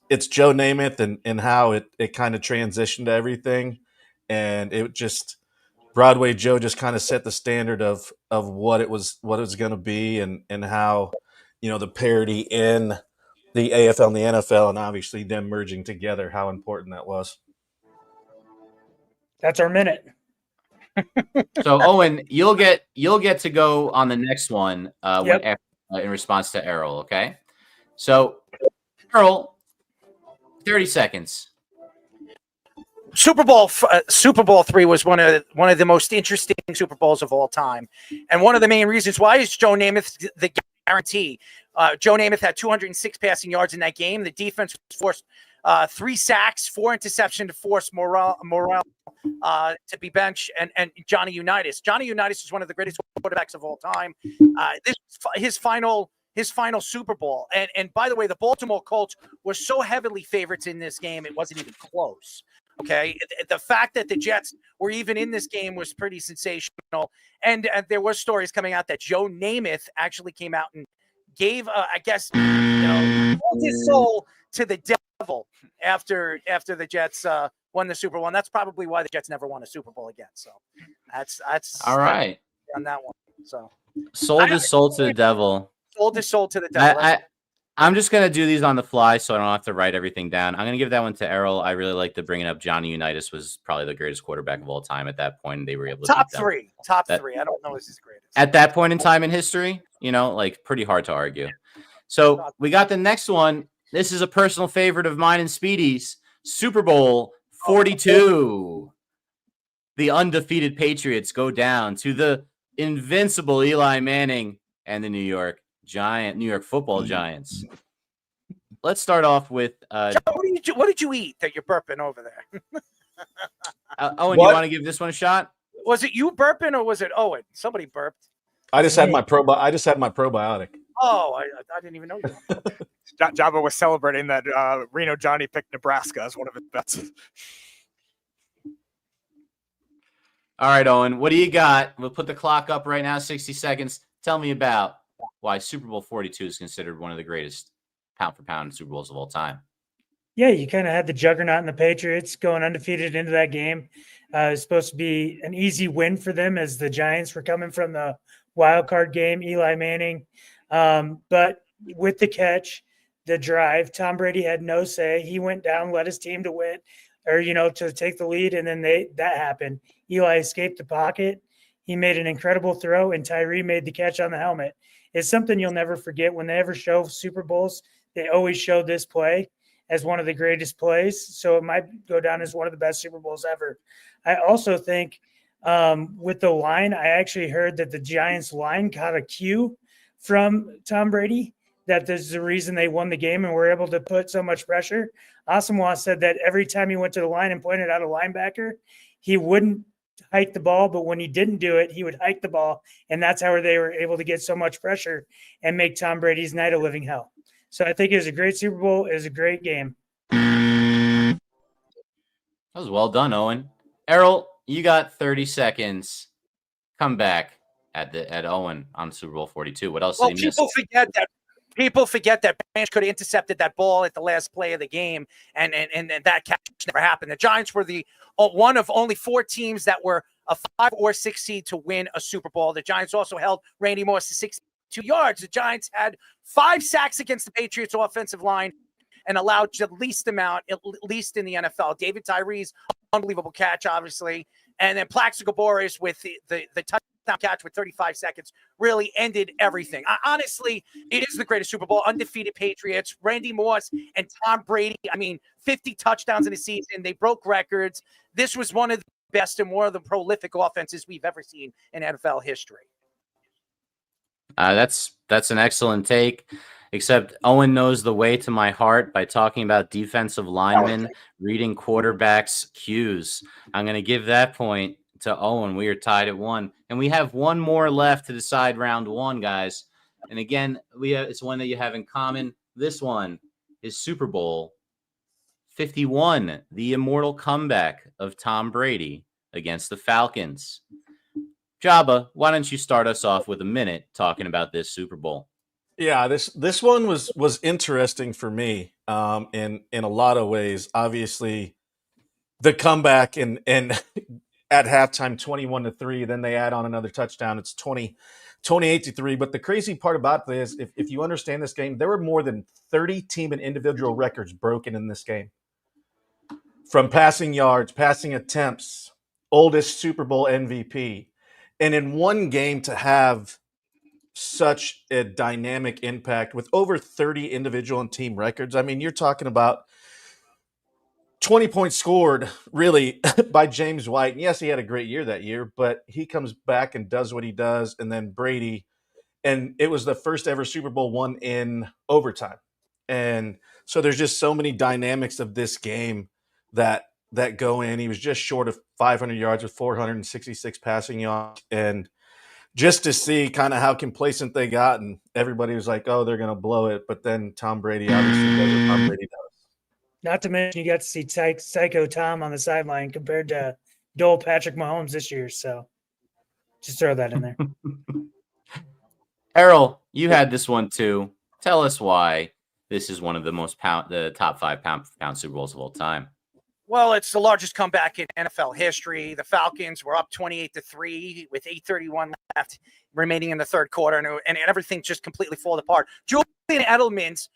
Joe Namath and how it kind of transitioned to everything. And it just Broadway Joe just kind of set the standard of what it was going to be and how the parity in the AFL and the NFL and obviously them merging together, how important that was. That's our minute. So Owen, you'll get to go on the next one in response to Errol. Okay. So Errol, 30 seconds. Super Bowl 3 was one of the most interesting Super Bowls of all time, and one of the main reasons why is Joe Namath the guarantee. Joe Namath had 206 passing yards in that game. The defense forced 3 sacks, 4 interceptions to force Morrell to be benched, and Johnny Unitas. Johnny Unitas is one of the greatest quarterbacks of all time. This his final Super Bowl, and by the way, the Baltimore Colts were so heavily favorites in this game it wasn't even close. Okay, the fact that the Jets were even in this game was pretty sensational, and there were stories coming out that Joe Namath actually came out and gave, sold his soul to the devil after the Jets won the Super Bowl, and that's probably why the Jets never won a Super Bowl again. So that's all right on that one. So sold his soul to the devil. Sold his soul to the devil. I'm just going to do these on the fly so I don't have to write everything down. I'm going to give that one to Errol. I really like to bring it up. Johnny Unitas was probably the greatest quarterback of all time at that point, and they were able to top beat them. three. I don't know if he's greatest. At that point in time in history, pretty hard to argue. So we got the next one. This is a personal favorite of mine and Speedy's. Super Bowl 42. The undefeated Patriots go down to the invincible Eli Manning and the New York Football Giants. Let's start off with what did you eat that you're burping over there? Owen, you want to give this one a shot? Was it you burping or was it Owen? Somebody burped. I just had my probiotic. Oh, I didn't even know you. Jabba was celebrating that Reno Johnny picked Nebraska as one of his bets. All right, Owen, what do you got? We'll put the clock up right now, 60 seconds. Tell me about why Super Bowl 42 is considered one of the greatest pound-for-pound Super Bowls of all time. Yeah, you kind of had the juggernaut and the Patriots going undefeated into that game. It was supposed to be an easy win for them as the Giants were coming from the wild card game, Eli Manning. But with the catch, the drive, Tom Brady had no say. He went down, led his team to win, or, to take the lead, and then that happened. Eli escaped the pocket. He made an incredible throw, and Tyree made the catch on the helmet. It's something you'll never forget. When they ever show Super Bowls, they always show this play as one of the greatest plays. So it might go down as one of the best Super Bowls ever. I also think with the line, I actually heard that the Giants line got a cue from Tom Brady, that there's the reason they won the game and were able to put so much pressure. Asamoah said that every time he went to the line and pointed out a linebacker, he wouldn't hike the ball, but when he didn't do it, he would hike the ball. And that's how they were able to get so much pressure and make Tom Brady's night a living hell. So I think it was a great Super Bowl. It was a great game. That was well done, Owen. Errol, you got 30 seconds. Come back at Owen on Super Bowl 42. What else did he miss? People forget that Branch could have intercepted that ball at the last play of the game, and that catch never happened. The Giants were the one of only 4 teams that were a 5 or 6 seed to win a Super Bowl. The Giants also held Randy Moss to 62 yards. The Giants had 5 sacks against the Patriots offensive line and allowed the least amount, at least in the NFL. David Tyree's unbelievable catch, obviously, and then Plaxico Boris with the touchdown catch with 35 seconds really ended everything. Honestly, it is the greatest Super Bowl. Undefeated Patriots, Randy Moss and Tom Brady. 50 touchdowns in a season. They broke records. This was one of the best and more of the prolific offenses we've ever seen in NFL history. That's an excellent take. Except Owen knows the way to my heart by talking about defensive linemen reading quarterbacks' cues. I'm going to give that point to Owen. We are tied at 1, and we have one more left to decide round 1, guys. And again, it's one that you have in common. This one is Super Bowl 51, the immortal comeback of Tom Brady against the Falcons. Jabba, why don't you start us off with a minute talking about this Super Bowl? Yeah, this one was interesting for me in a lot of ways. Obviously, the comeback and at halftime 21-3, then they add on another touchdown. It's 28-3. But the crazy part about this, if you understand this game, there were more than 30 team and individual records broken in this game. From passing yards, passing attempts, oldest Super Bowl MVP. And in one game to have such a dynamic impact with over 30 individual and team records. You're talking about 20 points scored really by James White. And yes, he had a great year that year, but he comes back and does what he does. And then Brady, and it was the first ever Super Bowl won in overtime. And so there's just so many dynamics of this game that go in. He was just short of 500 yards with 466 passing yards. And just to see kind of how complacent they got, and everybody was like, oh, they're going to blow it. But then Tom Brady obviously does what Tom Brady does. Not to mention you got to see Psycho Tom on the sideline compared to Dole Patrick Mahomes this year. So just throw that in there. Errol, you had this one too. Tell us why this is one of the top 5 pound-for-pound Super Bowls of all time. Well, it's the largest comeback in NFL history. The Falcons were up 28-3 with 8:31 left remaining in the third quarter, and everything just completely fall apart. Julian Edelman's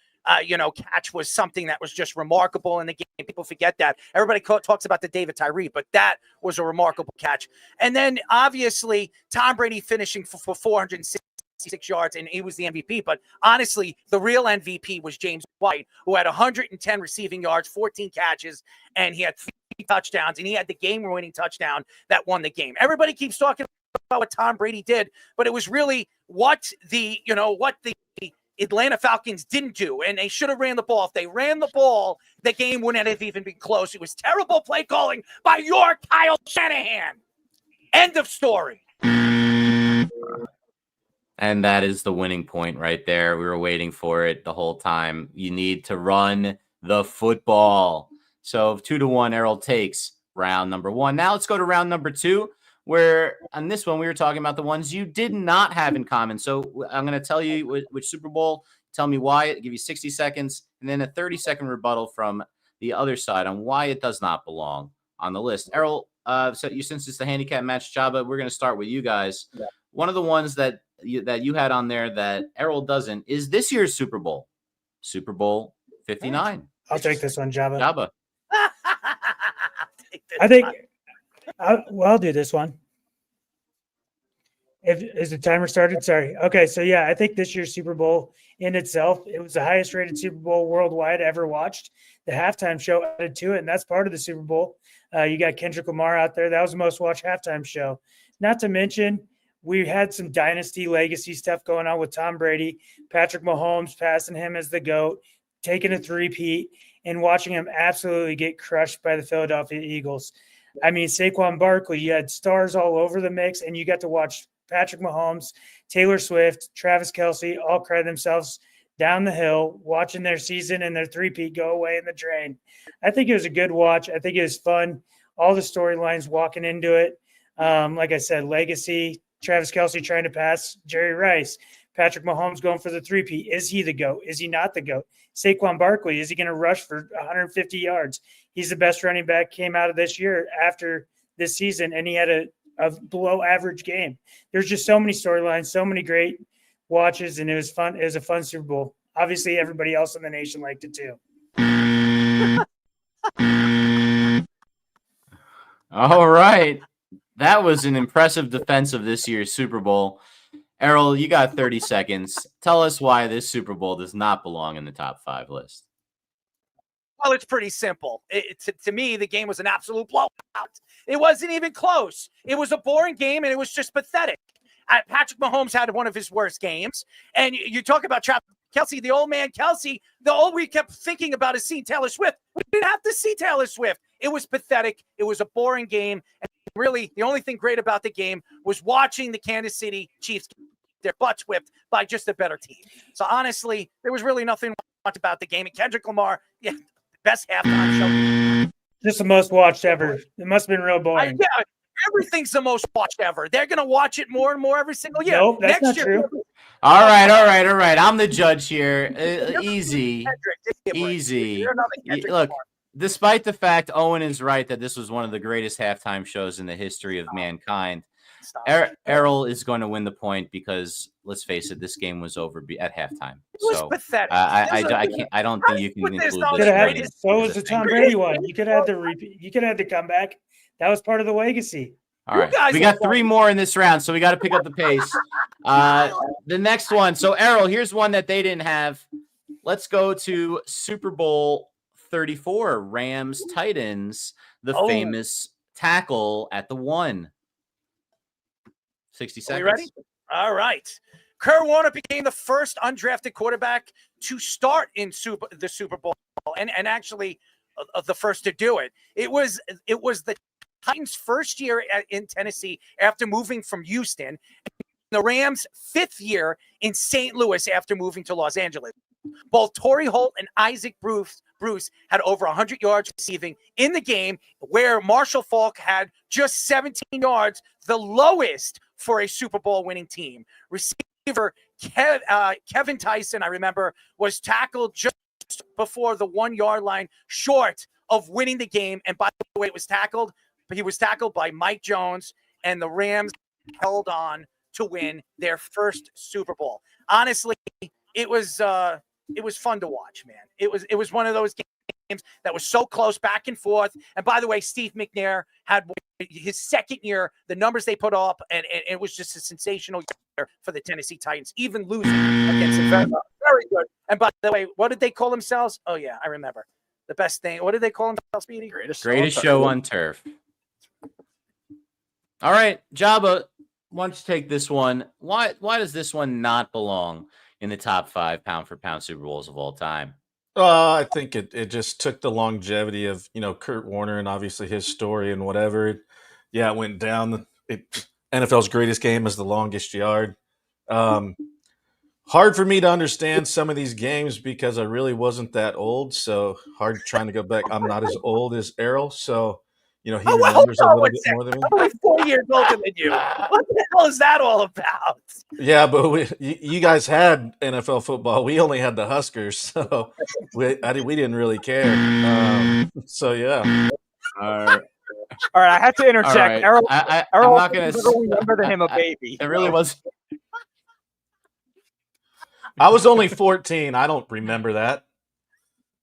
catch was something that was just remarkable in the game. People forget that. Everybody talks about the David Tyree, but that was a remarkable catch. And then obviously Tom Brady finishing for 460 66 yards, and he was the MVP. But honestly, the real MVP was James White, who had 110 receiving yards, 14 catches, and he had 3 touchdowns, and he had the game-winning touchdown that won the game. Everybody keeps talking about what Tom Brady did, but it was really what the Atlanta Falcons didn't do, and they should have ran the ball. If they ran the ball, the game wouldn't have even been close. It was terrible play calling by your Kyle Shanahan. End of story. And that is the winning point right there. We were waiting for it the whole time. You need to run the football. So 2-1, Errol takes round number 1. Now let's go to round number 2, where on this one we were talking about the ones you did not have in common. So I'm going to tell you which Super Bowl, tell me why, give you 60 seconds, and then a 30-second rebuttal from the other side on why it does not belong on the list. Errol, so since it's the handicap match, Chaba, we're going to start with you guys. Yeah. One of the ones that you had on there that Errol doesn't is this year's Super Bowl, Super Bowl 59. I'll take this one, Jabba. Jabba. I think I'll do this one. Is the timer started? Sorry. Okay, so yeah, I think this year's Super Bowl in itself, it was the highest rated Super Bowl worldwide ever watched. The halftime show added to it, and that's part of the Super Bowl. You got Kendrick Lamar out there. That was the most watched halftime show. Not to mention, we had some dynasty legacy stuff going on with Tom Brady, Patrick Mahomes passing him as the GOAT, taking a three-peat, and watching him absolutely get crushed by the Philadelphia Eagles. I mean, Saquon Barkley, you had stars all over the mix, and you got to watch Patrick Mahomes, Taylor Swift, Travis Kelce all cry themselves down the hill, watching their season and their three-peat go away in the drain. I think it was a good watch. I think it was fun. All the storylines walking into it. Like I said, legacy, Travis Kelce trying to pass Jerry Rice, Patrick Mahomes going for the three-peat. Is he the GOAT? Is he not the GOAT? Saquon Barkley, is he going to rush for 150 yards? He's the best running back, came out of this year after this season, and he had a below-average game. There's just so many storylines, so many great watches, and it was fun. It was a fun Super Bowl. Obviously, everybody else in the nation liked it too. All right. That was an impressive defense of this year's Super Bowl. Errol, you got 30 seconds. Tell us why this Super Bowl does not belong in the top 5 list. Well, it's pretty simple. To me, the game was an absolute blowout. It wasn't even close. It was a boring game, and it was just pathetic. Patrick Mahomes had one of his worst games. And you talk about Travis Kelce, the old man Kelce, all we kept thinking about is seeing Taylor Swift. We didn't have to see Taylor Swift. It was pathetic. It was a boring game. And really, the only thing great about the game was watching the Kansas City Chiefs get their butts whipped by just a better team. So honestly, there was really nothing much about the game. And Kendrick Lamar, yeah, best halftime show. Just the most watched ever. It must have been real boring. Yeah, everything's the most watched ever. They're going to watch it more and more every single year. Nope, that's not true. All right. I'm the judge here. Easy. Look, despite the fact Owen is right that this was one of the greatest halftime shows in the history of mankind, Errol is going to win the point because, let's face it, this game was over at halftime. It was pathetic. I don't think you can include this. So was the Tom Brady one. You could have the repeat. You could have the comeback. That was part of the legacy. All right, we got 3 more in this round, so we got to pick up the pace. The next one. So, Errol, here's one that they didn't have. Let's go to Super Bowl 34, Rams Titans, the famous tackle at the 1. 60 seconds. Are we ready? All right. Kurt Warner became the first undrafted quarterback to start in the Super Bowl, and actually the first to do it. It was the Titans' first year in Tennessee after moving from Houston, the Rams' 5th year in St. Louis after moving to Los Angeles. Both Torrey Holt and Isaac Bruce had over 100 yards receiving in the game, where Marshall Faulk had just 17 yards, the lowest for a Super Bowl winning team. Receiver Kevin Tyson, I remember, was tackled just before the 1-yard line, short of winning the game. And by the way, he was tackled by Mike Jones, and the Rams held on to win their first Super Bowl. Honestly, it was fun to watch, man. It was one of those games that was so close back and forth. And by the way, Steve McNair had his second year, the numbers they put up, and it was just a sensational year for the Tennessee Titans, even losing against a very, very good. And by the way, what did they call themselves? Oh, yeah, I remember. The best thing. What did they call themselves, Speedy? Greatest show on turf. All right, Jabba, why don't you take this one? Why does this one not belong in the top 5 pound-for-pound Super Bowls of all time? I think it just took the longevity of, Kurt Warner and obviously his story and whatever. It went down. NFL's greatest game is the longest yard. Hard for me to understand some of these games because I really wasn't that old. So hard trying to go back. I'm not as old as Errol. So, he remembers a little bit more than me. I'm like 4 years older than you. What the hell is that all about? Yeah, but you guys had NFL football. We only had the Huskers, so we didn't really care. So yeah. All right, I have to interject. Right. Errol, I'm not going to remember than him a baby. It really was. I was only 14. I don't remember that.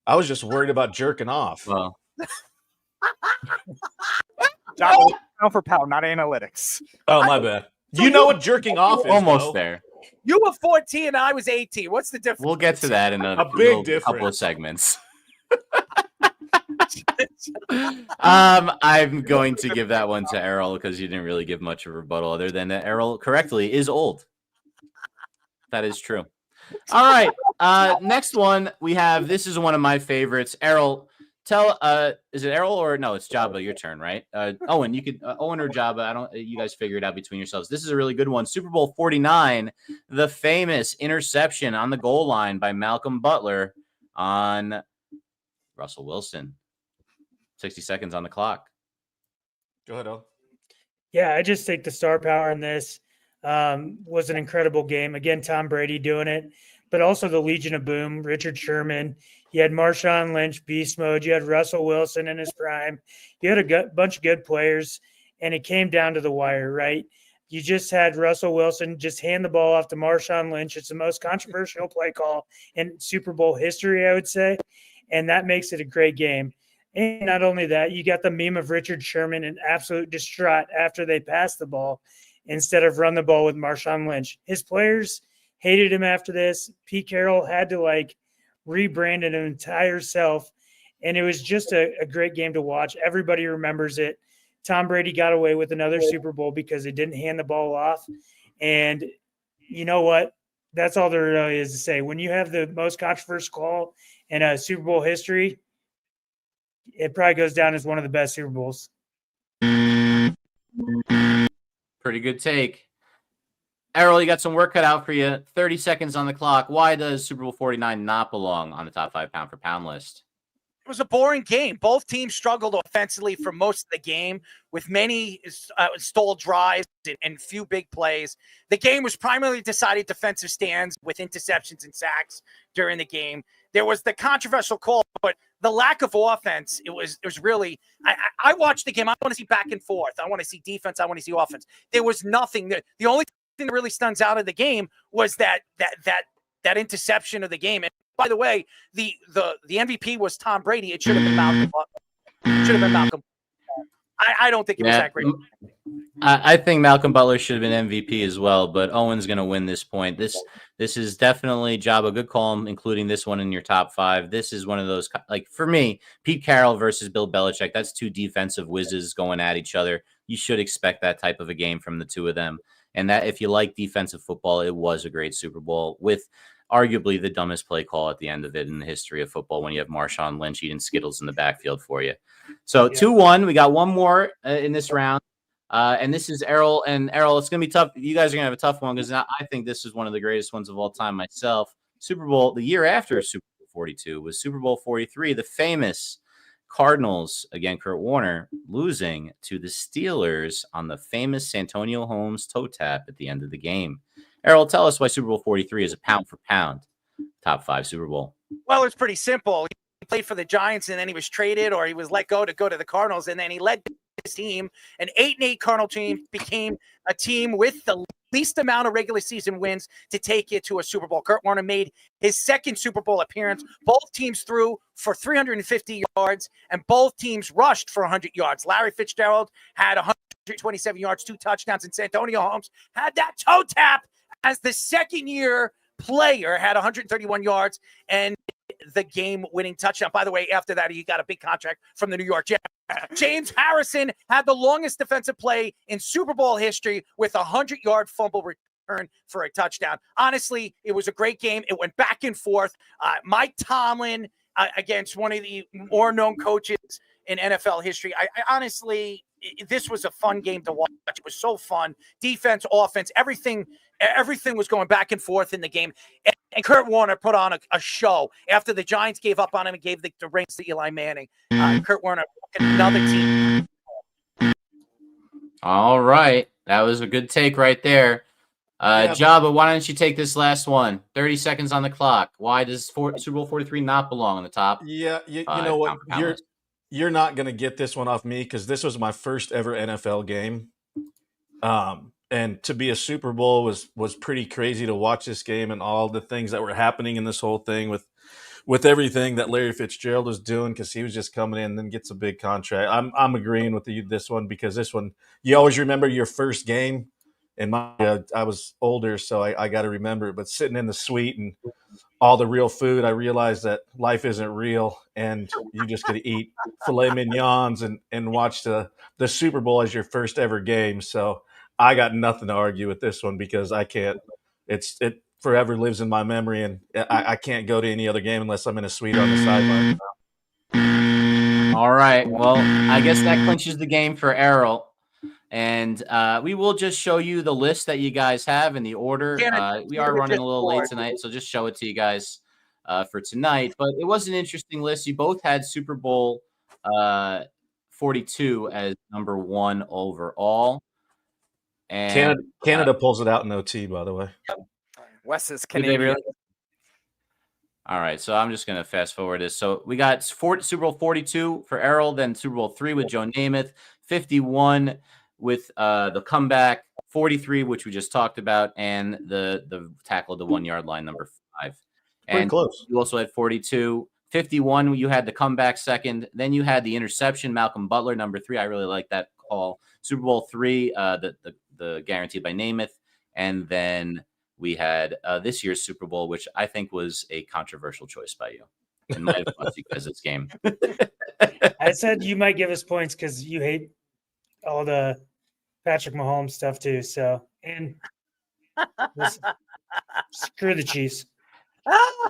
I was just worried about jerking off. Well. Pound for pound, not analytics. Oh, my bad. You know what jerking off is, almost though. there. You were 14 and I was 18. What's the difference? We'll get to that in a big difference. Couple of segments. I'm going to give that one to Errol because you didn't really give much of a rebuttal other than that Errol correctly is old. That is true. All right. Next one we have. This is one of my favorites. Errol, tell is it Errol or no? It's Jabba. Your turn, right? Owen, you could Owen or Jabba. You guys figure it out between yourselves. This is a really good one. Super Bowl 49, the famous interception on the goal line by Malcolm Butler on Russell Wilson. 60 seconds on the clock. Go ahead, Owen. Yeah, I just think the star power in this was an incredible game. Again, Tom Brady doing it, but also the Legion of Boom, Richard Sherman. You had Marshawn Lynch, beast mode. You had Russell Wilson in his prime. You had a bunch of good players, and it came down to the wire, right? You just had Russell Wilson just hand the ball off to Marshawn Lynch. It's the most controversial play call in Super Bowl history, I would say, and that makes it a great game. And not only that, you got the meme of Richard Sherman in absolute distraught after they passed the ball instead of run the ball with Marshawn Lynch. His players hated him after this. Pete Carroll had to rebrand an entire self, and it was just a great game to watch. Everybody remembers it. Tom Brady got away with another Super Bowl because he didn't hand the ball off. And you know what? That's all there really is to say. When you have the most controversial call in Super Bowl history, it probably goes down as one of the best Super Bowls. Pretty good take. Errol, you got some work cut out for you. 30 seconds on the clock. Why does Super Bowl 49 not belong on the top 5 pound-for-pound list? It was a boring game. Both teams struggled offensively for most of the game with many stalled drives and few big plays. The game was primarily decided defensive stands with interceptions and sacks during the game. There was the controversial call, but the lack of offense, it was really I watched the game. I want to see back and forth. I want to see defense. I want to see offense. There was nothing there. The only thing that really stands out of the game was that interception of the game. And by the way, the MVP was Tom Brady. It should have been Malcolm. I don't think it was that great. I think Malcolm Butler should have been MVP as well, but Owen's going to win this point. This is definitely Jabba. Good call, including this one in your top 5. This is one of those, for me, Pete Carroll versus Bill Belichick. That's two defensive whizzes going at each other. You should expect that type of a game from the two of them. And that, if you like defensive football, it was a great Super Bowl with arguably the dumbest play call at the end of it in the history of football when you have Marshawn Lynch eating Skittles in the backfield for you. So 2-1, we got one more in this round. And this is Errol. And Errol, it's going to be tough. You guys are going to have a tough one because I think this is one of the greatest ones of all time myself. Super Bowl, the year after Super Bowl 42 was Super Bowl 43, the famous Cardinals, again, Kurt Warner, losing to the Steelers on the famous Santonio Holmes toe tap at the end of the game. Errol, tell us why Super Bowl 43 is a pound-for-pound top 5 Super Bowl. Well, it's pretty simple. He played for the Giants, and then he was traded, or he was let go to the Cardinals, and then he led his team. An 8-8 Cardinal team became a team with the least amount of regular season wins to take you to a Super Bowl. Kurt Warner made his second Super Bowl appearance. Both teams threw for 350 yards, and both teams rushed for 100 yards. Larry Fitzgerald had 127 yards, 2 touchdowns, and Santonio Holmes had that toe tap as the second-year player, had 131 yards and the game-winning touchdown. By the way, after that, he got a big contract from the New York Jets. James Harrison had the longest defensive play in Super Bowl history with a 100-yard fumble return for a touchdown. Honestly, it was a great game. It went back and forth. Mike Tomlin against one of the more known coaches in NFL history. I honestly, this was a fun game to watch. It was so fun. Defense, offense, everything was going back and forth in the game. And Kurt Warner put on a show after the Giants gave up on him and gave the reins to Eli Manning. Kurt Warner, another team. All right. That was a good take right there. Jabba, why don't you take this last one? 30 seconds on the clock. Why does Super Bowl 43 not belong on the top? Yeah, you know what? You're not going to get this one off me because this was my first ever NFL game. And to be a Super Bowl was pretty crazy to watch this game and all the things that were happening in this whole thing with everything that Larry Fitzgerald was doing because he was just coming in and then gets a big contract. I'm agreeing with this one because this one, you always remember your first game. And I was older, so I got to remember it. But sitting in the suite and all the real food, I realized that life isn't real, and you just get to eat filet mignons and watch the Super Bowl as your first ever game. So I got nothing to argue with this one because I can't. It forever lives in my memory, and I can't go to any other game unless I'm in a suite on the sideline. All right. Well, I guess that clinches the game for Errol. And we will just show you the list that you guys have in the order. We are running a little late tonight, so just show it to you guys for tonight. But it was an interesting list. You both had Super Bowl 42 as number 1 overall. And Canada pulls it out in OT, by the way. Wes is Canadian. All right, so I'm just going to fast forward this. So we got Super Bowl 42 for Errol, then Super Bowl 3 with Joe Namath, 51 with the comeback, 43, which we just talked about, and the tackle at the 1 yard line, number 5. Pretty close. You also had 42. 51, you had the comeback second. Then you had the interception, Malcolm Butler, number 3. I really like that call. Super Bowl 3, the guaranteed by Namath. And then we had this year's Super Bowl, which I think was a controversial choice by you. It might have cost you guys this game. I said you might give us points because you hate all the Patrick Mahomes stuff too. So, and screw the Chiefs.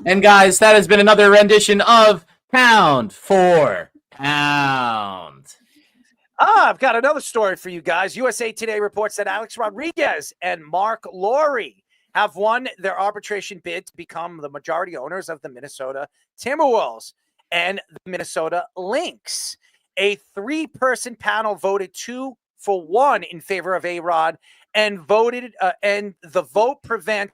And guys, that has been another rendition of Pound for Pound. I've got another story for you guys. USA Today reports that Alex Rodriguez and Mark Laurie have won their arbitration bid to become the majority owners of the Minnesota Timberwolves and the Minnesota Lynx. A 3-person panel voted 2-1 in favor of A-Rod and and the vote prevents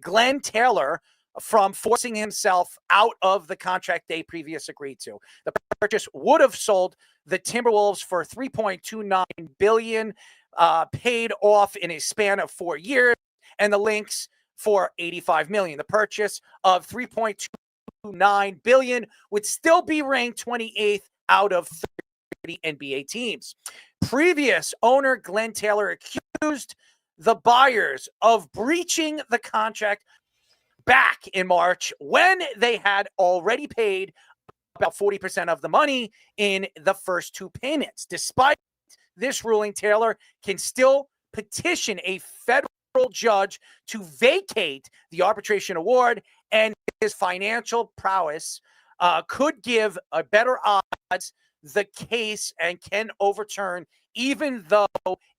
Glenn Taylor from forcing himself out of the contract they previously agreed to. The purchase would have sold the Timberwolves for $3.29 billion, paid off in a span of 4 years, and the Lynx for $85 million. The purchase of $3.29 billion would still be ranked 28th out of 30 NBA teams. Previous owner Glenn Taylor accused the buyers of breaching the contract back in March when they had already paid about 40% of the money in the first 2 payments. Despite this ruling, Taylor can still petition a federal judge to vacate the arbitration award, and his financial prowess could give a better odds the case and can overturn, even though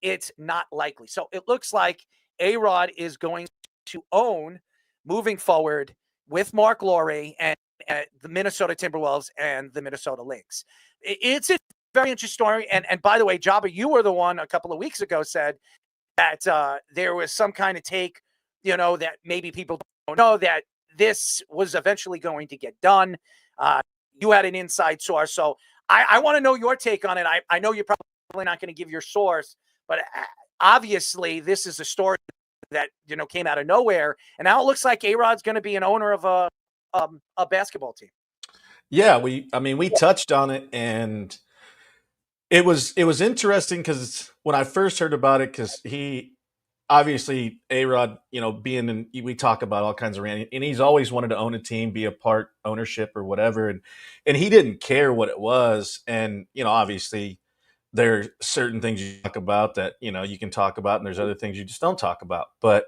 it's not likely. So it looks like A-Rod is going to own, moving forward, with Mark Laurie and the Minnesota Timberwolves and the Minnesota Lynx. It's a very interesting story. And by the way, Jabba, you were the one a couple of weeks ago said that there was some kind of take, that maybe people don't know that this was eventually going to get done. You had an inside source. So I want to know your take on it. I know you probably not going to give your source, but obviously this is a story that, came out of nowhere. And now it looks like A-Rod's going to be an owner of a basketball team. Yeah, we touched on it, and it was interesting because when I first heard about it, because he obviously A-Rod, we talk about all kinds of random, and he's always wanted to own a team, be a part ownership or whatever, and he didn't care what it was, and obviously there are certain things you talk about that you can talk about, and there's other things you just don't talk about. But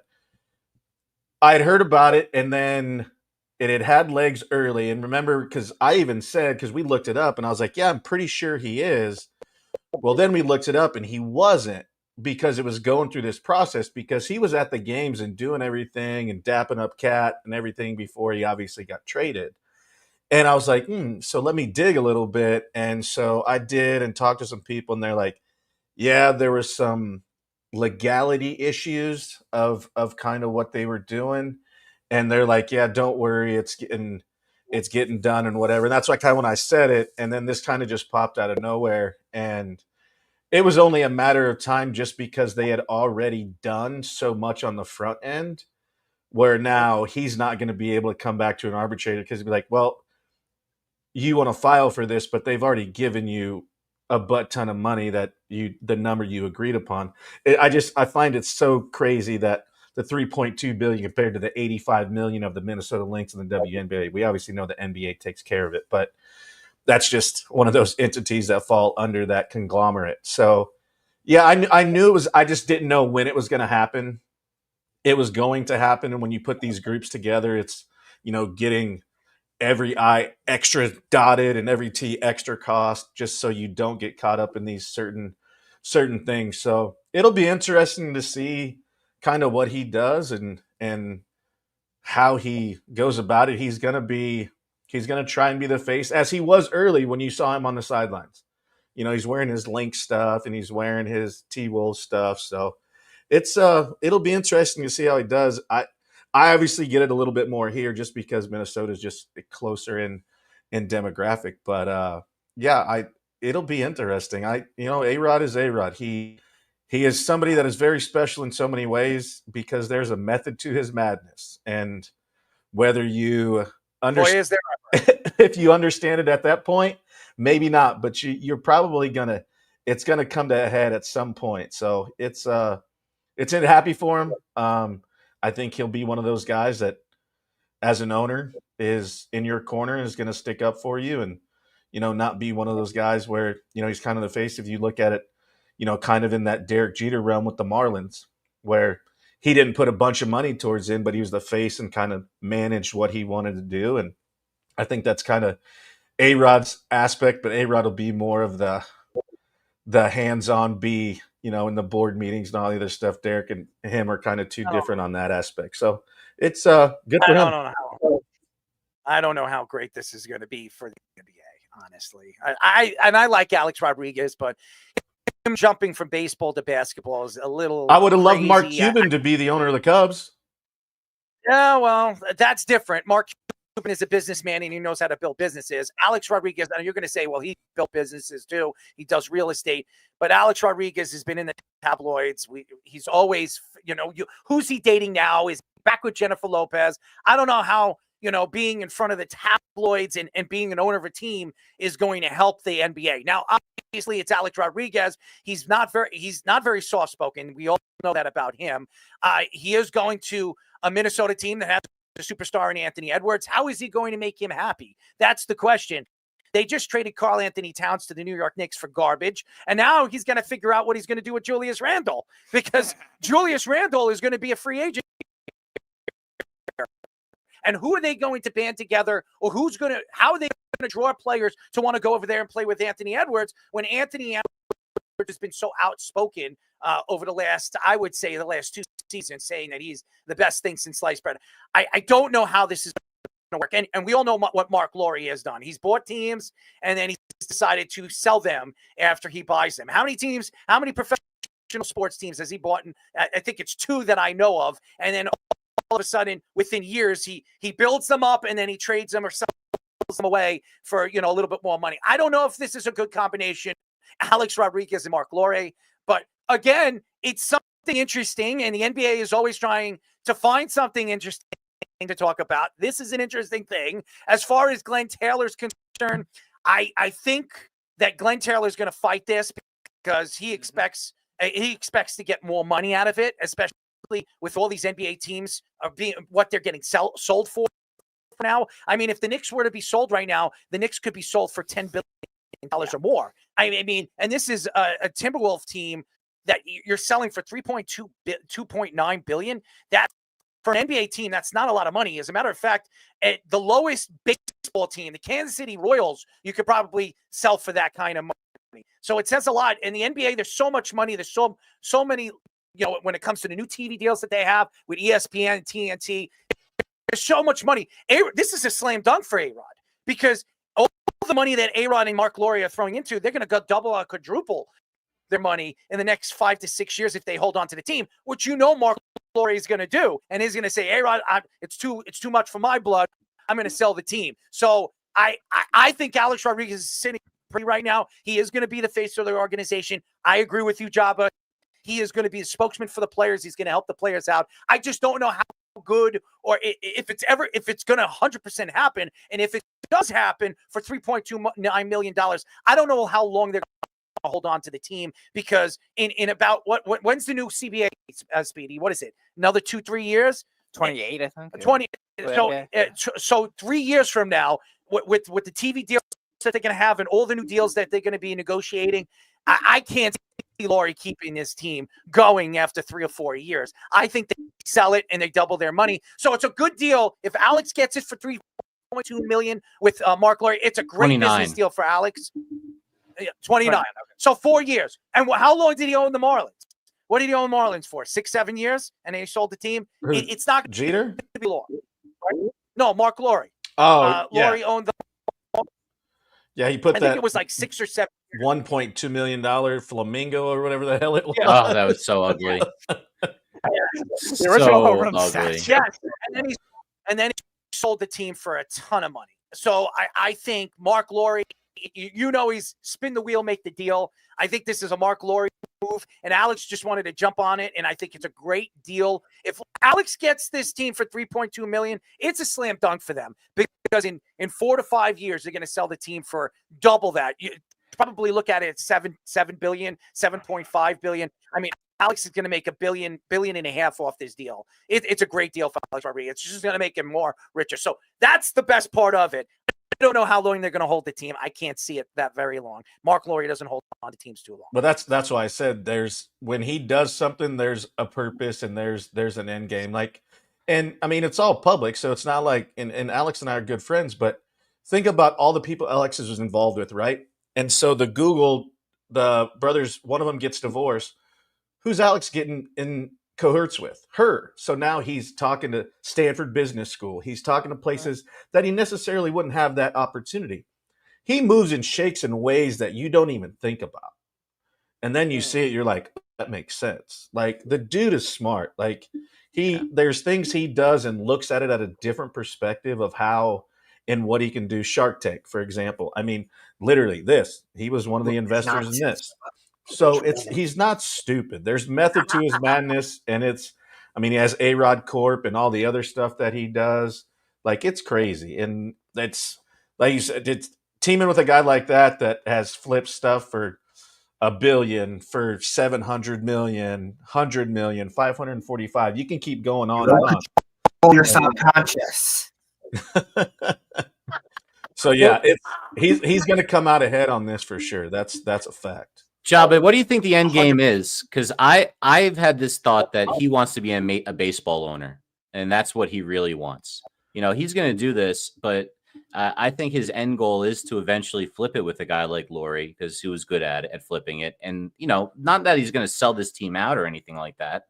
I had heard about it, and then it had legs early. And remember, because I even said, because we looked it up, and I was like, yeah, I'm pretty sure he is. Well, then we looked it up, and he wasn't, because it was going through this process, because he was at the games and doing everything and dapping up Cat and everything before he obviously got traded. And I was like, so let me dig a little bit. And so I did, and talked to some people, and they're like, yeah, there was some legality issues of kind of what they were doing. And they're like, yeah, don't worry, it's getting done and whatever. And that's why kind of when I said it, and then this kind of just popped out of nowhere. And it was only a matter of time, just because they had already done so much on the front end, where now he's not going to be able to come back to an arbitrator, because he'd be like, well, you want to file for this, but they've already given you a butt ton of money, that the number you agreed upon. I find it so crazy that the $3.2 billion compared to the $85 million of the Minnesota Lynx and the WNBA. We obviously know the NBA takes care of it, but that's just one of those entities that fall under that conglomerate. So, yeah, I knew it was. I just didn't know when it was going to happen. It was going to happen, and when you put these groups together, it's getting every I extra dotted and every T extra cost, just so you don't get caught up in these certain things. So it'll be interesting to see kind of what he does and how he goes about it. He's going to try and be the face, as he was early when you saw him on the sidelines. He's wearing his Link stuff and he's wearing his T-Wolves stuff. So it'll be interesting to see how he does. I obviously get it a little bit more here, just because Minnesota is just closer in demographic. But it'll be interesting. A-Rod is A-Rod. He is somebody that is very special in so many ways, because there's a method to his madness. And whether you understand, if you understand it at that point, maybe not, but you're probably it's gonna come to a head at some point. So it's happy for him. I think he'll be one of those guys that, as an owner, is in your corner and is going to stick up for you, and not be one of those guys where he's kind of the face. If you look at it, kind of in that Derek Jeter realm with the Marlins, where he didn't put a bunch of money towards him, but he was the face and kind of managed what he wanted to do. And I think that's kind of A-Rod's aspect, but A-Rod will be more of the hands-on, in the board meetings and all the other stuff. Derek and him are kind of too different on that aspect. So it's good for him. I don't know how great this is going to be for the NBA, honestly. I like Alex Rodriguez, but him jumping from baseball to basketball is a little I would have loved crazy. Mark Cuban to be the owner of the Cubs. Yeah, well, that's different. Mark Cuban is a businessman and he knows how to build businesses. Alex Rodriguez, and you're going to say, well, he built businesses too. He does real estate. But Alex Rodriguez has been in the tabloids. He's always, who's he dating now? Is he back with Jennifer Lopez? I don't know how, being in front of the tabloids and being an owner of a team is going to help the NBA. Now, obviously, it's Alex Rodriguez. He's not very soft-spoken. We all know that about him. He is going to a Minnesota team that has a superstar in Anthony Edwards. How is he going to make him happy? That's the question. They just traded Karl Anthony Towns to the New York Knicks for garbage. And now he's going to figure out what he's going to do with Julius Randle, because Julius Randle is going to be a free agent. And who are they going to band together, or how are they going to draw players to want to go over there and play with Anthony Edwards when Anthony Edwards has been so outspoken over the last 2 seasons, saying that he's the best thing since sliced bread? I don't know how this is going to work. And we all know what Mark Laurie has done. He's bought teams and then he's decided to sell them after he buys them. How many professional sports teams has he bought? And I think it's 2 that I know of. And then all of a sudden, within years, he builds them up and then he trades them or sells them away for a little bit more money. I don't know if this is a good combination. Alex Rodriguez and Mark Lore. But again, it's something interesting, and the NBA is always trying to find something interesting to talk about. This is an interesting thing. As far as Glenn Taylor's concerned, I think that Glenn Taylor is going to fight this because he expects to get more money out of it, especially with all these NBA teams being what they're getting sold for now. I mean, if the Knicks were to be sold right now, the Knicks could be sold for $10 billion or more. I mean, and this is a Timberwolves team that you're selling for 2.9 billion. That for an NBA team, that's not a lot of money. As a matter of fact, at the lowest baseball team, the Kansas City Royals, you could probably sell for that kind of money. So it says a lot. In the NBA, there's so much money. There's so many, when it comes to the new TV deals that they have with ESPN and TNT, there's so much money. This is a slam dunk for A-Rod because all the money that A-Rod and Mark Lore are throwing into, they're going to go double or quadruple their money in the next 5 to 6 years if they hold on to the team, which Mark Lore is going to do, and he's going to say, A-Rod, it's too much for my blood. I'm going to sell the team. So I think Alex Rodriguez is sitting pretty right now. He is going to be the face of the organization. I agree with you, Jabba. He is going to be a spokesman for the players. He's going to help the players out. I just don't know how good or if it's going to 100% happen. And if it does happen for $3.29 million, I don't know how long they're going to hold on to the team because in about when's the new CBA, Speedy? What is it? Another 2-3 years? 28, I think. 20. So 3 years from now, with the TV deals that they're going to have and all the new deals that they're going to be negotiating, I can't see Lore keeping this team going after 3 or 4 years. I think they sell it and they double their money. So it's a good deal. If Alex gets it for $3.2 million with Mark Lore, it's a great 29. business deal for Alex. 29. Okay. So 4 years. And how long did he own the Marlins? What did he own Marlins for? 6-7 years? And then he sold the team? It's not Jeter? going to be Lore. Right? No, Mark Lore. Oh, Lore owned the. Yeah, he put I think it was like 6 or 7. $1.2 million flamingo or whatever the hell it was. Oh, that was so ugly. The original home run ugly. stats. Yes, and then he sold the team for a ton of money. So I think Mark Lore, he's spin the wheel, make the deal. I think this is a Mark Lore move, and Alex just wanted to jump on it, and I think it's a great deal. If Alex gets this team for $3.2 million, it's a slam dunk for them because in 4 to 5 years they're going to sell the team for double that. You probably look at it at 7 billion, 7.5 billion. I mean, Alex is going to make $1 billion and a half off this deal. It's a great deal for Alex Rodriguez. It's just going to make him more richer. So that's the best part of it. I don't know how long they're going to hold the team. I can't see it that very long. Mark Lore doesn't hold on to teams too long. But that's why I said when he does something, there's a purpose and there's an end game. And I mean, it's all public, so it's not like and Alex and I are good friends, but think about all the people Alex was involved with, right? And so the brothers, one of them gets divorced. Who's Alex getting in cohorts with? Her. So now he's talking to Stanford Business School. He's talking to places that he necessarily wouldn't have that opportunity. He moves and shakes in ways that you don't even think about. And then you see it, you're like, that makes sense. Like, the dude is smart. Like, there's things he does and looks at it at a different perspective of how and what he can do. Shark Tank, for example. I mean, literally he was one of the investors in this. So he's not stupid. There's method to his madness, and he has A-Rod Corp and all the other stuff that he does. Like, it's crazy. And it's, like you said, it's teaming with a guy like that has flipped stuff for $1 billion, for 700 million, 100 million, 545. You can keep going on and on. Control your subconscious. So yeah, he's going to come out ahead on this for sure. That's a fact. Jabba, what do you think the end game is? Because I've had this thought that he wants to be a baseball owner, and that's what he really wants. He's going to do this, but I think his end goal is to eventually flip it with a guy like Lore because he was good at flipping it. And, not that he's going to sell this team out or anything like that,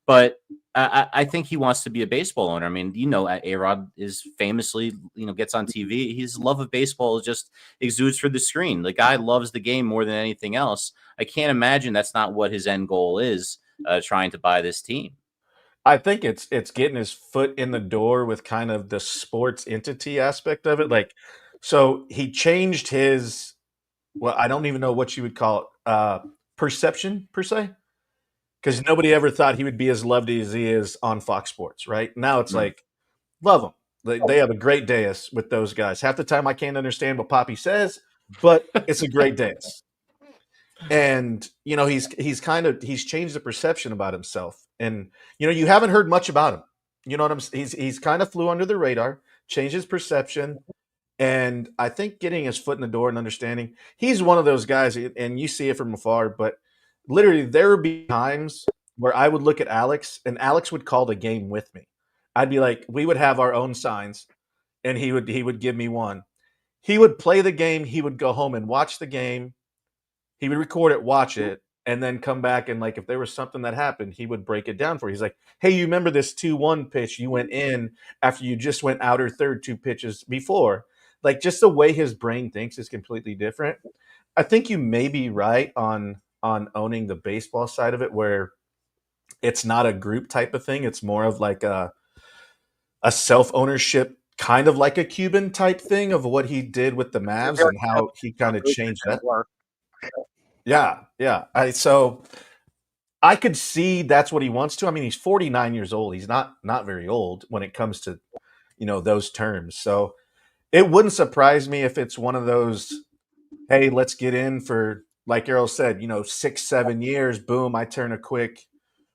but I think he wants to be a baseball owner. I mean, A-Rod is famously, gets on TV. His love of baseball just exudes for the screen. The guy loves the game more than anything else. I can't imagine that's not what his end goal is, trying to buy this team. I think it's getting his foot in the door with kind of the sports entity aspect of it. Like, so he changed his well, I don't even know what you would call it, perception per se, because nobody ever thought he would be as loved as he is on Fox Sports. Right now, it's like love him. They have a great dais with those guys. Half the time, I can't understand what Poppy says, but it's a great dais. And he's changed the perception about himself, and you haven't heard much about him. You know what I'm saying? He's kind of flew under the radar, changed his perception, and I think getting his foot in the door and understanding he's one of those guys, and you see it from afar. But literally, there would be times where I would look at Alex, and Alex would call the game with me. I'd be like, we would have our own signs, and he would give me one. He would play the game. He would go home and watch the game. He would record it, watch it, and then come back and, like, if there was something that happened, he would break it down for you. He's like, hey, you remember this 2-1 pitch you went in after you just went outer third 2 pitches before? Like, just the way his brain thinks is completely different. I think you may be right on owning the baseball side of it, where it's not a group type of thing. It's more of like a self-ownership, kind of like a Cuban type thing of what he did with the Mavs and how he kind of changed that. Yeah. So I could see that's what he wants to. I mean, he's 49 years old. He's not very old when it comes to, those terms. So it wouldn't surprise me if it's one of those, hey, let's get in for, like Errol said, 6-7 years. Boom, I turn a quick,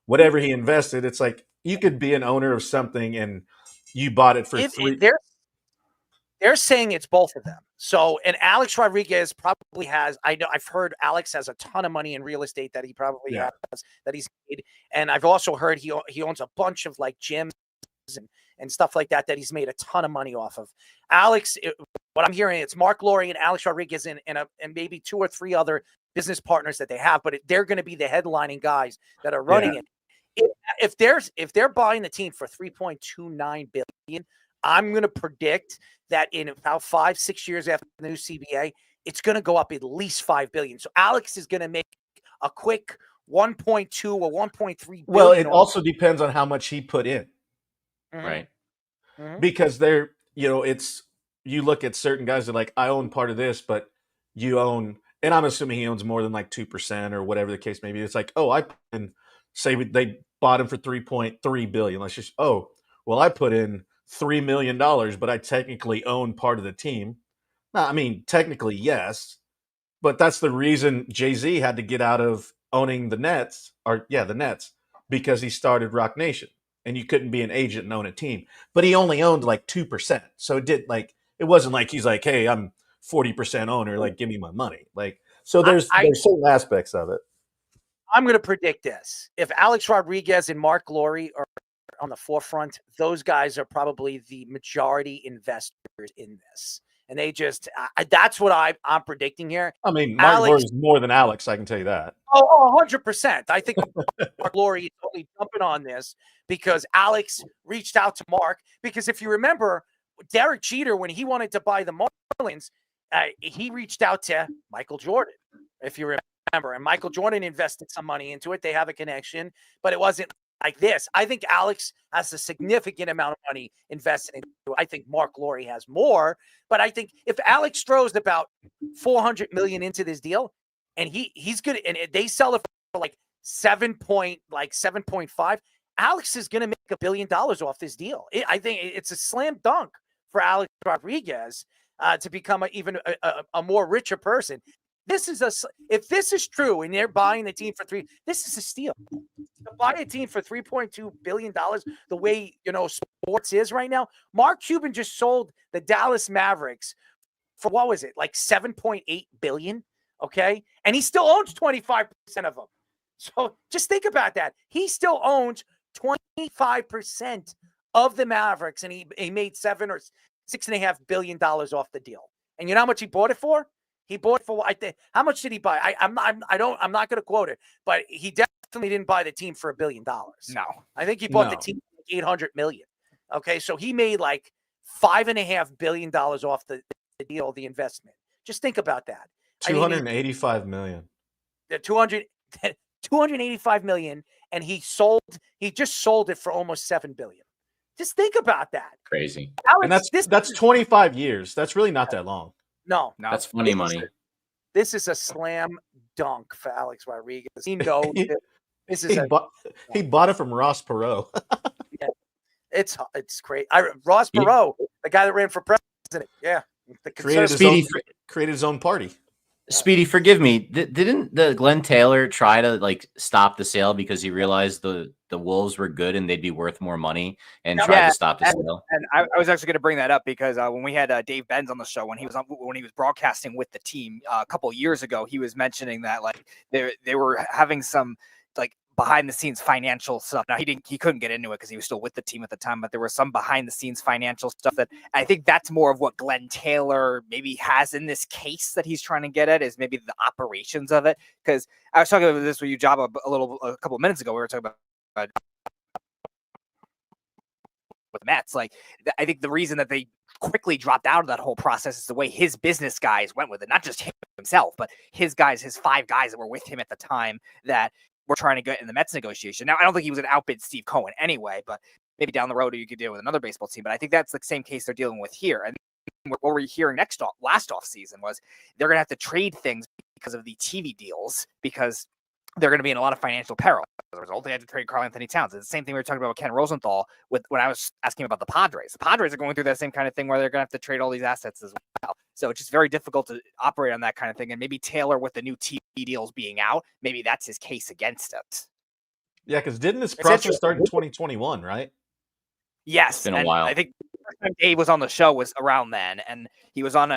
whatever he invested. It's like you could be an owner of something and you bought it for three. They're saying it's both of them. So, and Alex Rodriguez probably has, I've heard Alex has a ton of money in real estate that he probably has, that he's made. And I've also heard he owns a bunch of like gyms and stuff like that he's made a ton of money off of. Alex, what I'm hearing, it's Mark Lowry and Alex Rodriguez and maybe 2 or 3 other business partners that they have, but they're going to be the headlining guys that are running it. If they're buying the team for $3.29 billion, I'm going to predict that in about 5-6 years after the new CBA, it's going to go up at least $5 billion. So Alex is going to make a quick 1.2 or 1.3 billion. Well, it also depends on how much he put in. Mm-hmm. Right. Mm-hmm. Because they're, it's, you look at certain guys that are like, I own part of this, but you own, and I'm assuming he owns more than like 2% or whatever the case may be. It's like, oh, I put in, say they bought him for $3.3 billion. Let's just, I put in $3 million, but I technically own part of the team. Now, I mean, technically, yes, but that's the reason Jay-Z had to get out of owning the Nets, the Nets, because he started Rock Nation, and you couldn't be an agent and own a team. But he only owned like 2%. So it wasn't like he's like, hey, I'm 40% owner, like, give me my money. Like, so there's certain aspects of it. I'm going to predict this. If Alex Rodriguez and Mark Lowry are on the forefront, those guys are probably the majority investors in this. And they just, that's what I'm predicting here. I mean, Mark Lowry is more than Alex, I can tell you that. Oh, 100%. I think Mark Lowry is totally jumping on this because Alex reached out to Mark. Because if you remember, Derek Jeter, when he wanted to buy the Marlins, he reached out to Michael Jordan, if you remember. And Michael Jordan invested some money into it. They have a connection, but it wasn't like this. I think Alex has a significant amount of money invested into it. I think Mark Lowry has more, but I think if Alex throws about $400 million into this deal, and he's good, and they sell it for like 7.5, Alex is going to make $1 billion off this deal. I think it's a slam dunk for Alex Rodriguez to become a more richer person. If this is true and they're buying the team for $3, this is a steal. To buy a team for $3.2 billion, the way sports is right now. Mark Cuban just sold the Dallas Mavericks for what was it, like $7.8 billion? Okay, and he still owns 25% of them. So just think about that. He still owns 25% of the Mavericks, and he made $7 or $6.5 billion off the deal. And you know how much he bought it for? He bought it for, I think, how much did he buy? I'm not going to quote it, but he definitely didn't buy the team for $1 billion. No, I think he bought the team for $800 million. Okay, so he made like $5.5 billion off the deal, the investment. Just think about that. $285 million. The $285 million, and he just sold it for almost $7 billion. Just think about that. Crazy. Alex, and that's 25 years. That's really not that long. No, that's funny money. This is a slam dunk for Alex Rodriguez. He knows it. This is he bought it from Ross Perot. Yeah, it's great. Ross Perot, the guy that ran for president. Yeah, the created his own party. Speedy, forgive me. Didn't the Glenn Taylor try to like stop the sale because he realized the Wolves were good and they'd be worth more money and tried to stop the sale? And I was actually going to bring that up because when we had Dave Benz on the show when he was broadcasting with the team a couple of years ago, he was mentioning that like they were having some like behind the scenes financial stuff. Now he couldn't get into it because he was still with the team at the time, but there was some behind the scenes financial stuff that I think that's more of what Glenn Taylor maybe has in this case that he's trying to get at is maybe the operations of it. Because I was talking about this with you, Jabba, a couple of minutes ago. We were talking about with the Mets. Like I think the reason that they quickly dropped out of that whole process is the way his business guys went with it. Not just himself, but his guys, his 5 guys that were with him at the time that we're trying to get in the Mets negotiation. Now, I don't think he was going to outbid Steve Cohen anyway, but maybe down the road you could deal with another baseball team. But I think that's the same case they're dealing with here. And what we're hearing last off season was they're going to have to trade things because of the TV deals because they're going to be in a lot of financial peril. As a result, they had to trade Karl-Anthony Towns. It's the same thing we were talking about with Ken Rosenthal when I was asking about the Padres. The Padres are going through that same kind of thing where they're going to have to trade all these assets as well. So it's just very difficult to operate on that kind of thing. And maybe Taylor with the new TV deals being out, maybe that's his case against it. Yeah, because didn't this process start in 2021, right? It's Yes. been a while. I think the first time Dave was on the show was around then. And he was on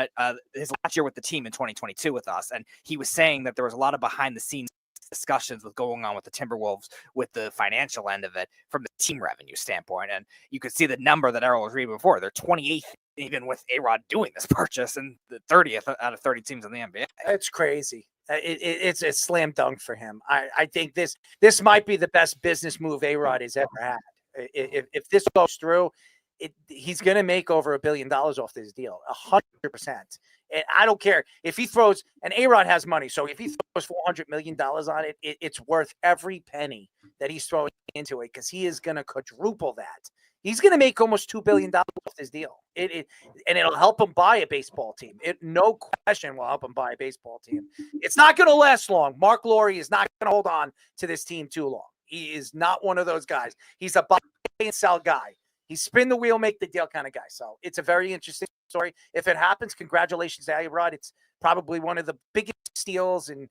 his last year with the team in 2022 with us. And he was saying that there was a lot of behind the scenes discussions with going on with the Timberwolves with the financial end of it from the team revenue standpoint. And you could see the number that Errol was reading before. They're 28th even with A-Rod doing this purchase and the 30th out of 30 teams in the NBA. It's crazy. It's a slam dunk for him. I think this might be the best business move A-Rod has ever had. If this goes through, he's going to make over $1 billion off this deal, 100%. And I don't care if he throws, and A-Rod has money, so if he throws $400 million on it, it's worth every penny that he's throwing into it because he is going to quadruple that. He's going to make almost $2 billion off this deal. And it'll help him buy a baseball team. It no question will help him buy a baseball team. It's not going to last long. Mark Laurie is not going to hold on to this team too long. He is not one of those guys. He's a buy and sell guy. He's spin the wheel, make the deal kind of guy. So it's a very interesting story. If it happens, congratulations to A-Rod. It's probably one of the biggest steals in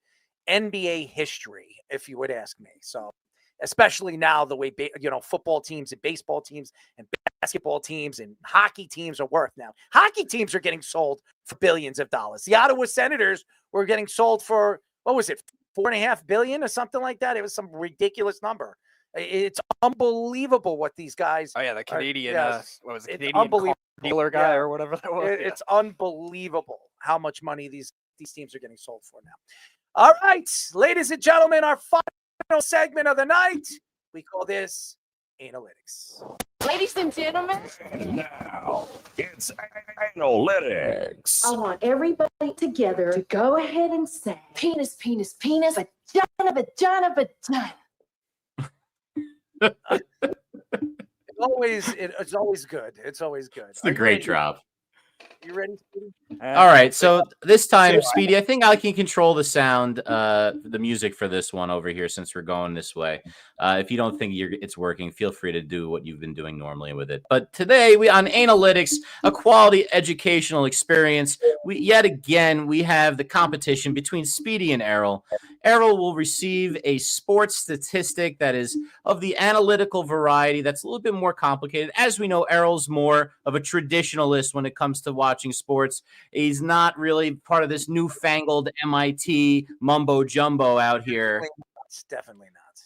NBA history, if you would ask me. So especially now the way, football teams and baseball teams and basketball teams and hockey teams are worth now. Hockey teams are getting sold for billions of dollars. The Ottawa Senators were getting sold for, what was it, $4.5 billion or something like that? It was some ridiculous number. It's unbelievable what these guys. Oh yeah, the Canadian. What was it? Canadian dealer guy or whatever that was. It's unbelievable how much money these teams are getting sold for now. All right, ladies and gentlemen, our final segment of the night. We call this Analytics. Ladies and gentlemen, And now it's Analytics. I want everybody together to go ahead and say penis, penis, penis, vagina, vagina, vagina. It's always good. It's always good. It's a great drop. You ready, Speedy? All right, so this time, Speedy, I think I can control the sound, the music for this one over here since we're going this way. If you don't think it's working, feel free to do what you've been doing normally with it. But today, on Analytics, a quality educational experience, yet again, we have the competition between Speedy and Errol. Errol will receive a sports statistic that is of the analytical variety that's a little bit more complicated. As we know, Errol's more of a traditionalist when it comes to watching sports. He's not really part of this newfangled MIT mumbo jumbo out here. Definitely not.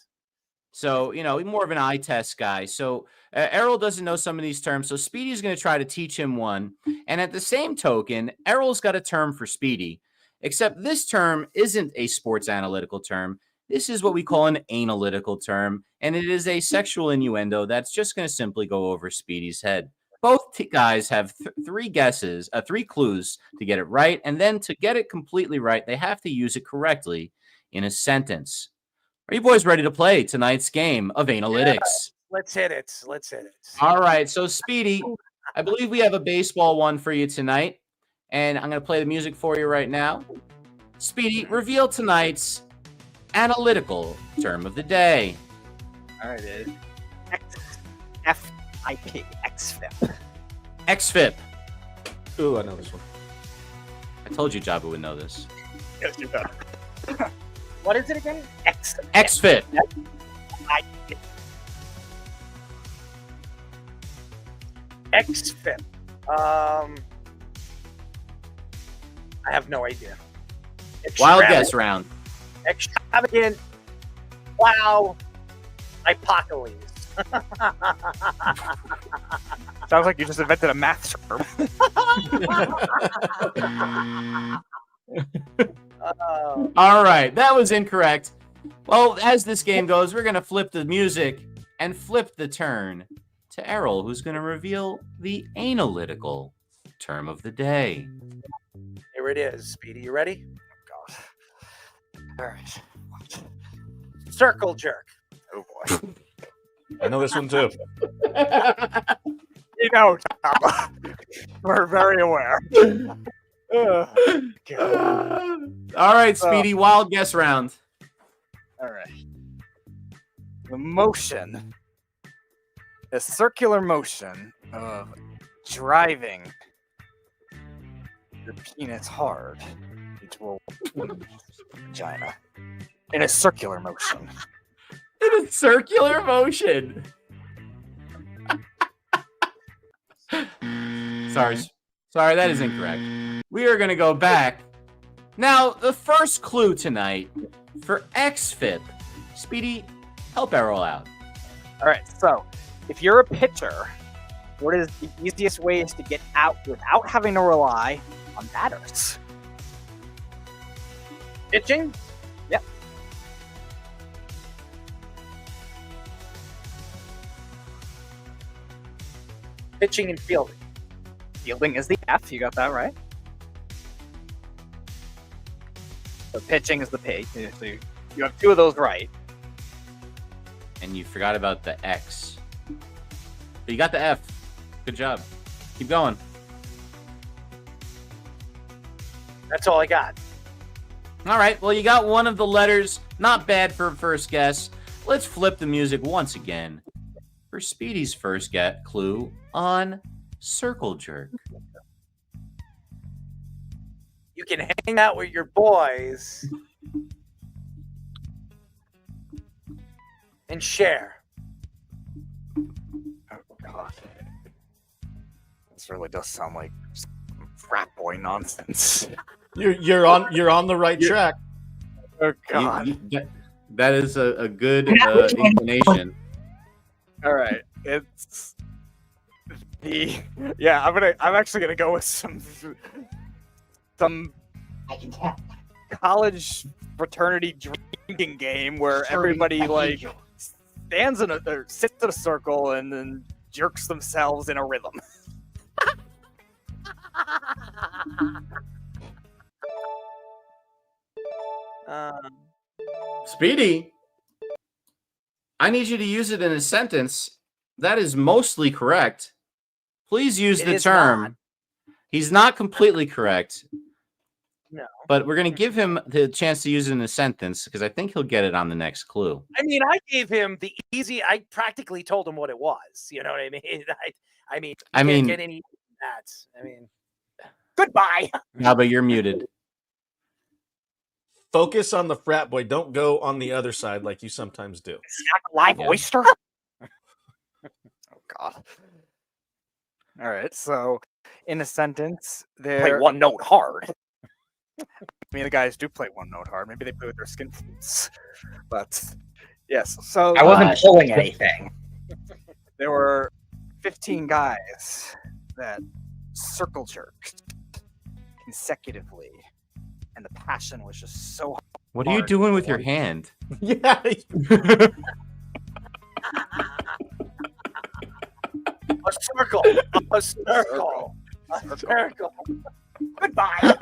So, more of an eye test guy. So Errol doesn't know some of these terms. So Speedy's going to try to teach him one. And at the same token, Errol's got a term for Speedy. Except this term isn't a sports analytical term. This is what we call an analytical term, and it is a sexual innuendo that's just going to simply go over Speedy's head. Both guys have three clues to get it right, and then to get it completely right, they have to use it correctly in a sentence. Are you boys ready to play tonight's game of Analytics? Yeah, let's hit it. All right, so Speedy, I believe we have a baseball one for you tonight. And I'm going to play the music for you right now. Speedy, reveal tonight's analytical term of the day. All right, it is XFIP, XFIP. XFIP. Ooh, I know this one. I told you Jabba would know this. Yes, you know. What is it again? XFIP. XFIP. I have no idea. Wild guess round. Extravagant. Wow. Apocalypse. Sounds like you just invented a math term. All right, that was incorrect. Well, as this game goes, we're going to flip the music and flip the turn to Errol, who's going to reveal the analytical term of the day. Here it is. Speedy, you ready? Oh, God. All right. Circle jerk. Oh, boy. I know this one too. You know, we're very aware. All right, Speedy, wild guess round. All right. The motion, a circular motion of driving your penis hard into a vagina in a circular motion. In a circular motion. Sorry, that is incorrect. We are going to go back. Now, the first clue tonight for XFIP. Speedy, help Errol out. All right, so if you're a pitcher, what is the easiest ways to get out without having to rely on batters? Pitching? Yep. Pitching and fielding. Fielding is the F. You got that right. So pitching is the P. So you have two of those right. And you forgot about the X. But you got the F. Good job. Keep going. That's all I got. All right. Well, you got one of the letters. Not bad for a first guess. Let's flip the music once again for Speedy's first clue on circle jerk. You can hang out with your boys and share. Oh God, this really does sound like some frat boy nonsense. You're on the right track. Oh God, that is a good inclination. All right, it's I'm actually gonna go with some I can tell. college fraternity drinking game where everybody like stands or sits in a circle and then jerks themselves in a rhythm. Speedy, I need you to use it in a sentence. That is mostly correct. Please use the term. Not. He's not completely correct. No. But we're going to give him the chance to use it in a sentence because I think he'll get it on the next clue. I mean, I gave him the easy. I practically told him what it was. You know what I mean? I mean, you can't get any that. I mean, goodbye. No, but you're muted. Focus on the frat boy. Don't go on the other side like you sometimes do. Snack a live oyster. Oh God. All right. So, in a sentence, Play one note hard. I mean, the guys do play one note hard. Maybe they play with their skin flutes. But yes. So I wasn't pulling anything. There were 15 guys that circle jerked consecutively, and the passion was just so hard. What are you doing with your hand? Yeah. A circle. A circle. A circle. Goodbye.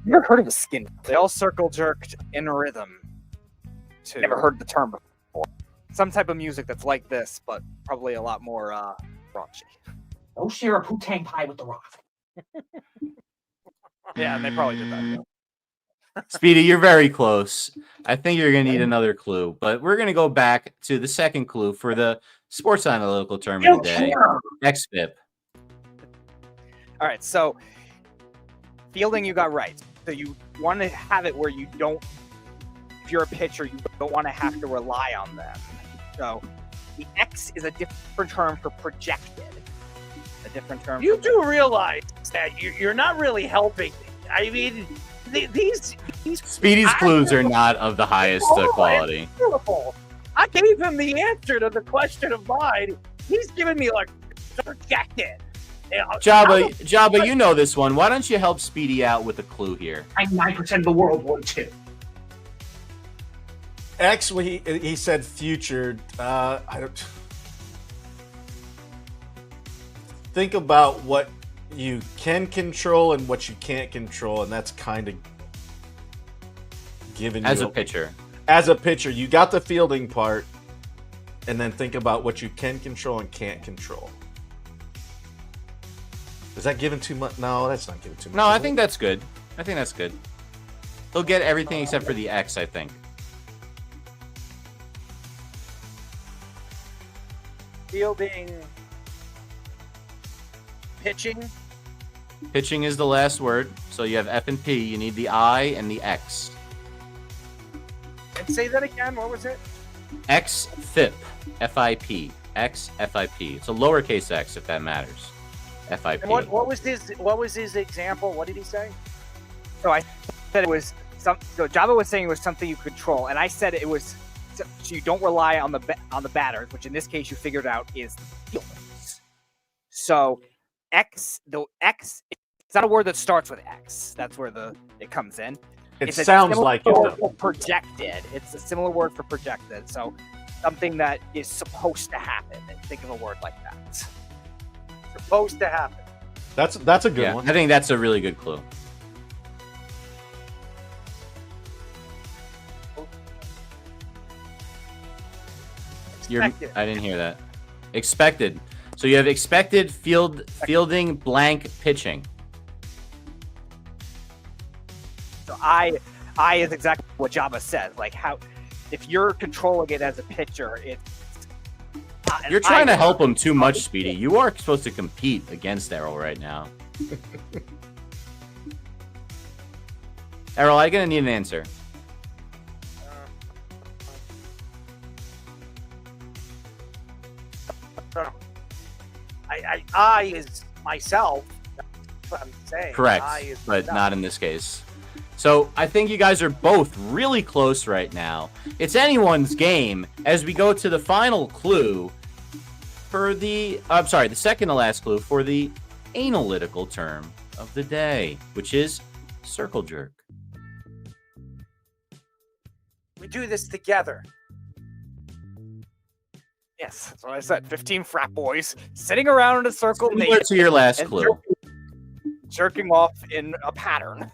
Never heard of a skin. They all circle jerked in rhythm. Never heard the term before. Some type of music that's like this, but probably a lot more raunchy. No share a Wu-Tang pie with the rock. Yeah, and they probably did that. Speedy, you're very close. I think you're going to need another clue, but we're going to go back to the second clue for the sports analytical term of the day, XFIP. All right, so fielding you got right. So you want to have it where you don't, if you're a pitcher, you don't want to have to rely on them. So the X is a different term for projected. A different term. You do realize that you're not really helping me. I mean, these Speedy's clues are not of the highest quality. Beautiful. I gave him the answer to the question of mine. He's giving me like projected. Jabba, you know this one. Why don't you help Speedy out with a clue here? 99% of the world would too. X, he said future. I don't think about what you can control and what you can't control, and that's kind of given as you a pitcher. As a pitcher, you got the fielding part, and then think about what you can control and can't control. Is that given too much? No, that's not given too much. No, I think that's good. I think that's good. He'll get everything except for the X, I think. Fielding, pitching. Pitching is the last word. So you have F and P. You need the I and the X. And say that again. What was it? XFIP. F-I-P. XFIP. It's a lowercase x if that matters. FIP. And what was his example? What did he say? So I said it was so Java was saying it was something you control, and I said it was so you don't rely on the batters, which in this case you figured out is the fielders. So X, it's not a word that starts with X. That's where it comes in. It sounds like it though. Projected. It's a similar word for projected. So something that is supposed to happen. And think of a word like that. Supposed to happen. That's a good one. I think that's a really good clue. I didn't hear that. Expected. So you have expected fielding blank pitching. So I is exactly what Java says. Like how, if you're controlling it as a pitcher, You're trying to help him too much, Speedy. You are supposed to compete against Errol right now. Errol, I'm gonna need an answer. I is myself. That's what I'm saying. Correct, I is but myself. not in this case. So I think you guys are both really close right now. It's anyone's game as we go to the final clue for the second to last clue for the analytical term of the day, which is circle jerk. We do this together. Yes, that's what I said. 15 frat boys sitting around in a circle. Similar to your last clue. Jerking off in a pattern.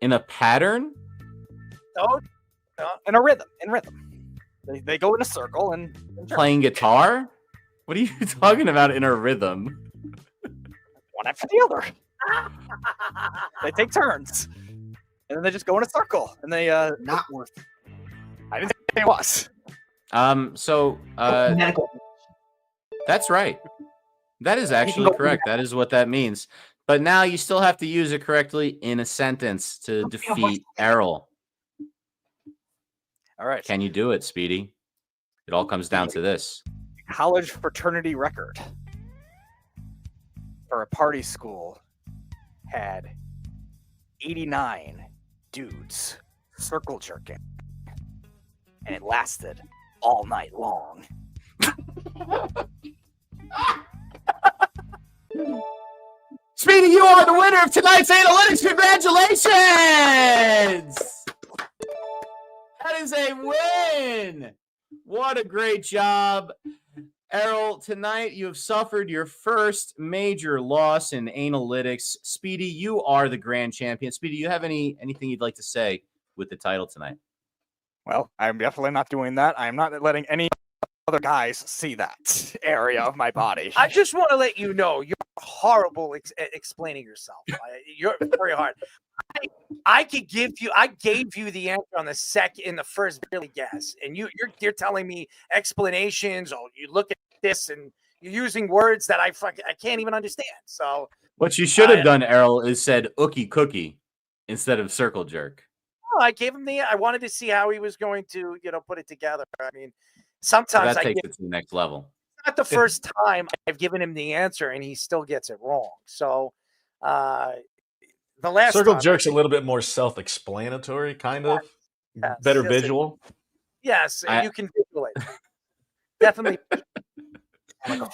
In a pattern? No, in a rhythm. They go in a circle and jerk. Playing guitar? What are you talking about in a rhythm? One after the other. They take turns. And then they just go in a circle. And they Not worth it. I didn't think it was. That's right. That is actually correct. That is what that means. But now you still have to use it correctly in a sentence to defeat Errol. All right. Can you do it, Speedy? It all comes down to this. College fraternity record for a party school had 89 dudes circle jerking. And it lasted all night long. Speedy, you are the winner of tonight's analytics. Congratulations! That is a win. What a great job. Errol, tonight you have suffered your first major loss in analytics. Speedy, you are the grand champion. Speedy, you have anything you'd like to say with the title tonight? Well, I'm definitely not doing that. I'm not letting any other guys see that area of my body. I just want to let you know you're horrible explaining yourself. You're very hard. I gave you the answer on the first barely guess, and you're telling me explanations. Oh, you look at this and you're using words that I can't even understand. So What you should have done, Errol, is said "ookie cookie" instead of circle jerk. I gave him I wanted to see how he was going to, put it together. I mean, sometimes That takes it to the next level. It's not the first time I've given him the answer and he still gets it wrong. So the last circle time, jerk's a little bit more self-explanatory, kind of. Yes, Better yes, visual. Yes, you can visualize. Definitely.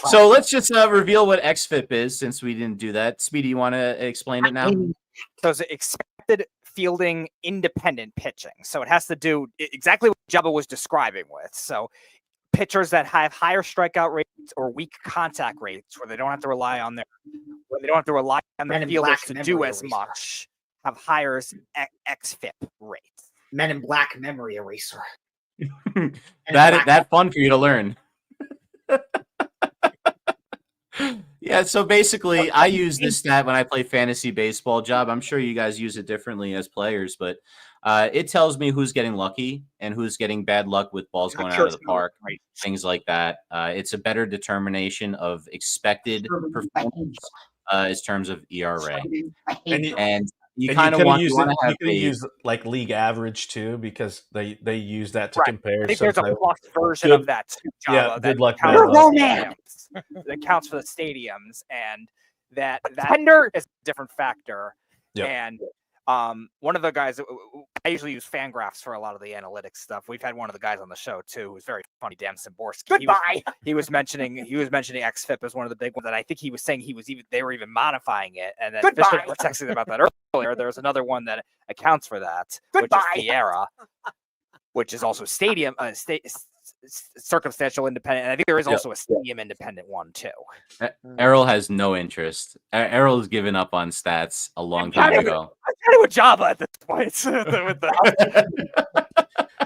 So let's just reveal what XFIP is, since we didn't do that. Speedy, you want to explain it now? So it's expected fielding independent pitching. So it has to do exactly what Jabba was describing with. So pitchers that have higher strikeout rates or weak contact rates, where they don't have to rely on their fielders to do as much, have higher XFIP rates. Men in Black memory eraser. That fun for you to learn. Yeah, so basically, I use this stat when I play fantasy baseball. Job, I'm sure you guys use it differently as players, but it tells me who's getting lucky and who's getting bad luck with balls going out of the park, things like that. It's a better determination of expected performance in terms of ERA. And you kind of want to have use like league average too, because they use that to compare. I think there's a plus version of that too, Java, Yeah, good luck. That counts for the stadiums, and that tender is a different factor. Yep. And one of the guys, I usually use Fangraphs for a lot of the analytics stuff. We've had one of the guys on the show too, who's very funny, Dan Simborski. Goodbye. He was mentioning XFIP as one of the big ones, that I think he was saying they were even modifying it. And then Fisher was texting about that earlier. There's another one that accounts for that, which is Fiera, which is also stadium circumstantial independent, and I think there is also a stadium independent one too. Errol has no interest. Errol's given up on stats a long time ago. I'm kind of with Java at this point.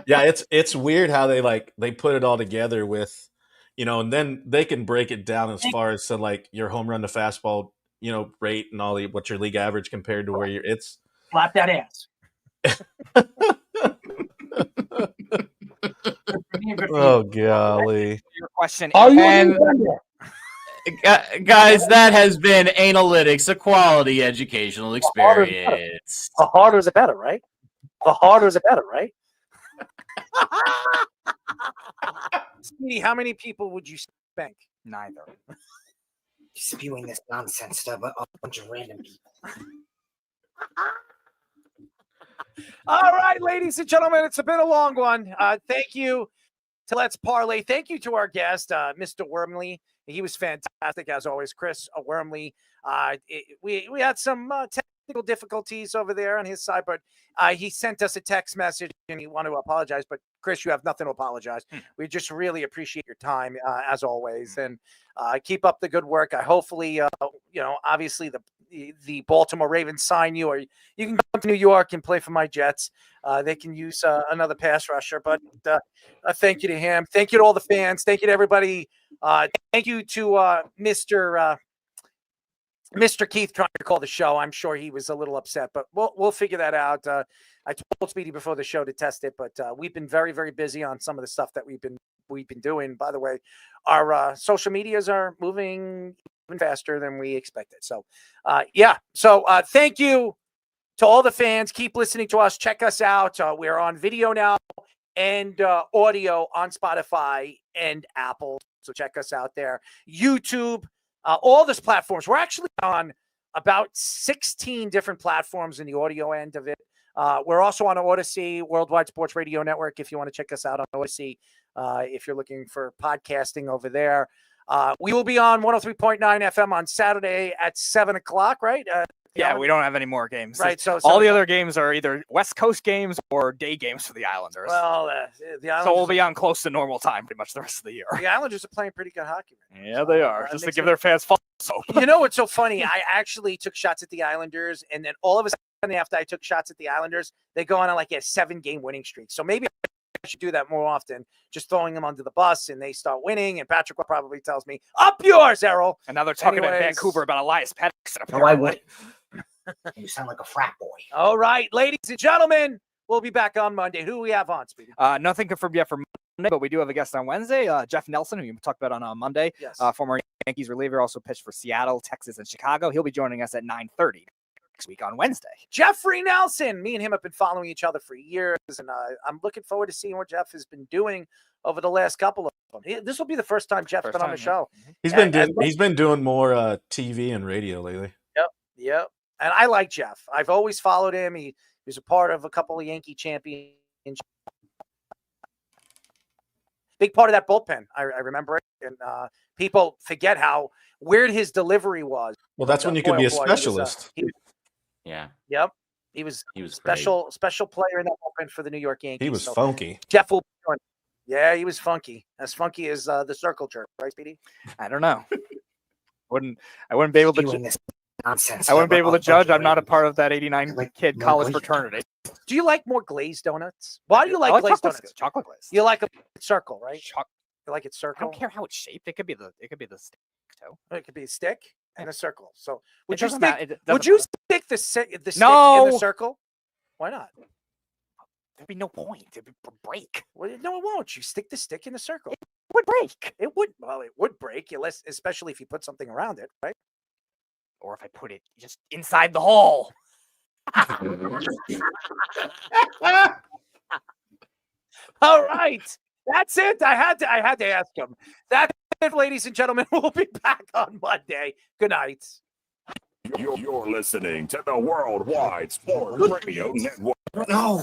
Yeah, it's weird how they put it all together with, and then they can break it down as far as your home run to fastball, rate and all what your league average compared to where it's Slap that ass. Oh golly! Your question. Guys, that has been Analytics, a quality educational experience. The harder the better, right? The harder the better, right? Speedy, how many people would you spank? Neither. Spewing this nonsense to a bunch of random people. All right, ladies and gentlemen, it's been a long one. Thank you to Let's Parlay. Thank you to our guest, Mr. Wormley. He was fantastic, as always. Chris Wormley. We had some technical difficulties over there on his side, but he sent us a text message and he wanted to apologize. But Chris, you have nothing to apologize. We just really appreciate your time, as always, and keep up the good work. I hopefully, obviously the Baltimore Ravens sign you, or you can go to New York and play for my Jets. They can use another pass rusher, but thank you to him. Thank you to all the fans. Thank you to everybody. Thank you to Mr. Keith trying to call the show. I'm sure he was a little upset, but we'll figure that out. I told Speedy before the show to test it, but we've been very, very busy on some of the stuff that we've been doing. By the way, our social medias are moving even faster than we expected. So, So thank you to all the fans. Keep listening to us. Check us out. We're on video now and audio on Spotify and Apple. So check us out there. YouTube, all these platforms. We're actually on about 16 different platforms in the audio end of it. We're also on Odyssey, Worldwide Sports Radio Network, if you want to check us out on Odyssey, if you're looking for podcasting over there. We will be on 103.9 FM on Saturday at 7 o'clock, right? Yeah, we don't have any more games. Right. So all the other games are either West Coast games or day games for the Islanders. Well, the Islanders. So we'll be on close to normal time pretty much the rest of the year. The Islanders are playing pretty good hockey. Right? Yeah, they are. Just to give their fans fun. So. You know what's so funny? I actually took shots at the Islanders, and then all of a sudden after I took shots at the Islanders, they go on like a 7-game winning streak. So maybe should do that more often, just throwing them under the bus and they start winning. And Patrick probably tells me, up yours, Errol. And now they're talking in Anyways. Vancouver about Elias Pettersson. No, I would. You sound like a frat boy. All right, ladies and gentlemen, we'll be back on Monday. Who do we have on, Speedy? Nothing confirmed yet for Monday, but we do have a guest on Wednesday. Jeff Nelson, who you talked about on Monday. Yes. Former Yankees reliever, also pitched for Seattle, Texas, and Chicago. He'll be joining us at 9:30 next week on Wednesday. Jeffrey Nelson. Me and him have been following each other for years, and I'm looking forward to seeing what Jeff has been doing over the last couple of them. This will be the first time Jeff's been on the show. He's been doing more TV and radio lately. Yep. And I like Jeff. I've always followed him. He was a part of a couple of Yankee championships. Big part of that bullpen. I remember it. And people forget how weird his delivery was. Well, that's when you can be a specialist. Yeah. Yep. He was special player in that bullpen for the New York Yankees. He was funky. Jeff will be joining. Yeah, he was funky. As funky as the circle jerk, right, Speedy? I don't know. I wouldn't be able to Doing this nonsense. I wouldn't be able to judge. I'm not a part of that 89 kid college fraternity. Do you like more glazed donuts? Why do you like glazed donuts? Chocolate glazed. You like a circle, right? You like it I circle? don't care how it's shaped. It could be the stick too. It could be a stick and a circle. So It doesn't matter. would you stick the stick in No. the circle? Why not? There'd be no point. It'd break. Well, no, it won't. You stick the stick in the circle. It would break. It would. Well, it would break, especially if you put something around it, right? Or if I put it just inside the hole. All right. That's it. I had to ask him. That's it, ladies and gentlemen. We'll be back on Monday. Good night. You're listening to the Worldwide Sports Radio Network. No.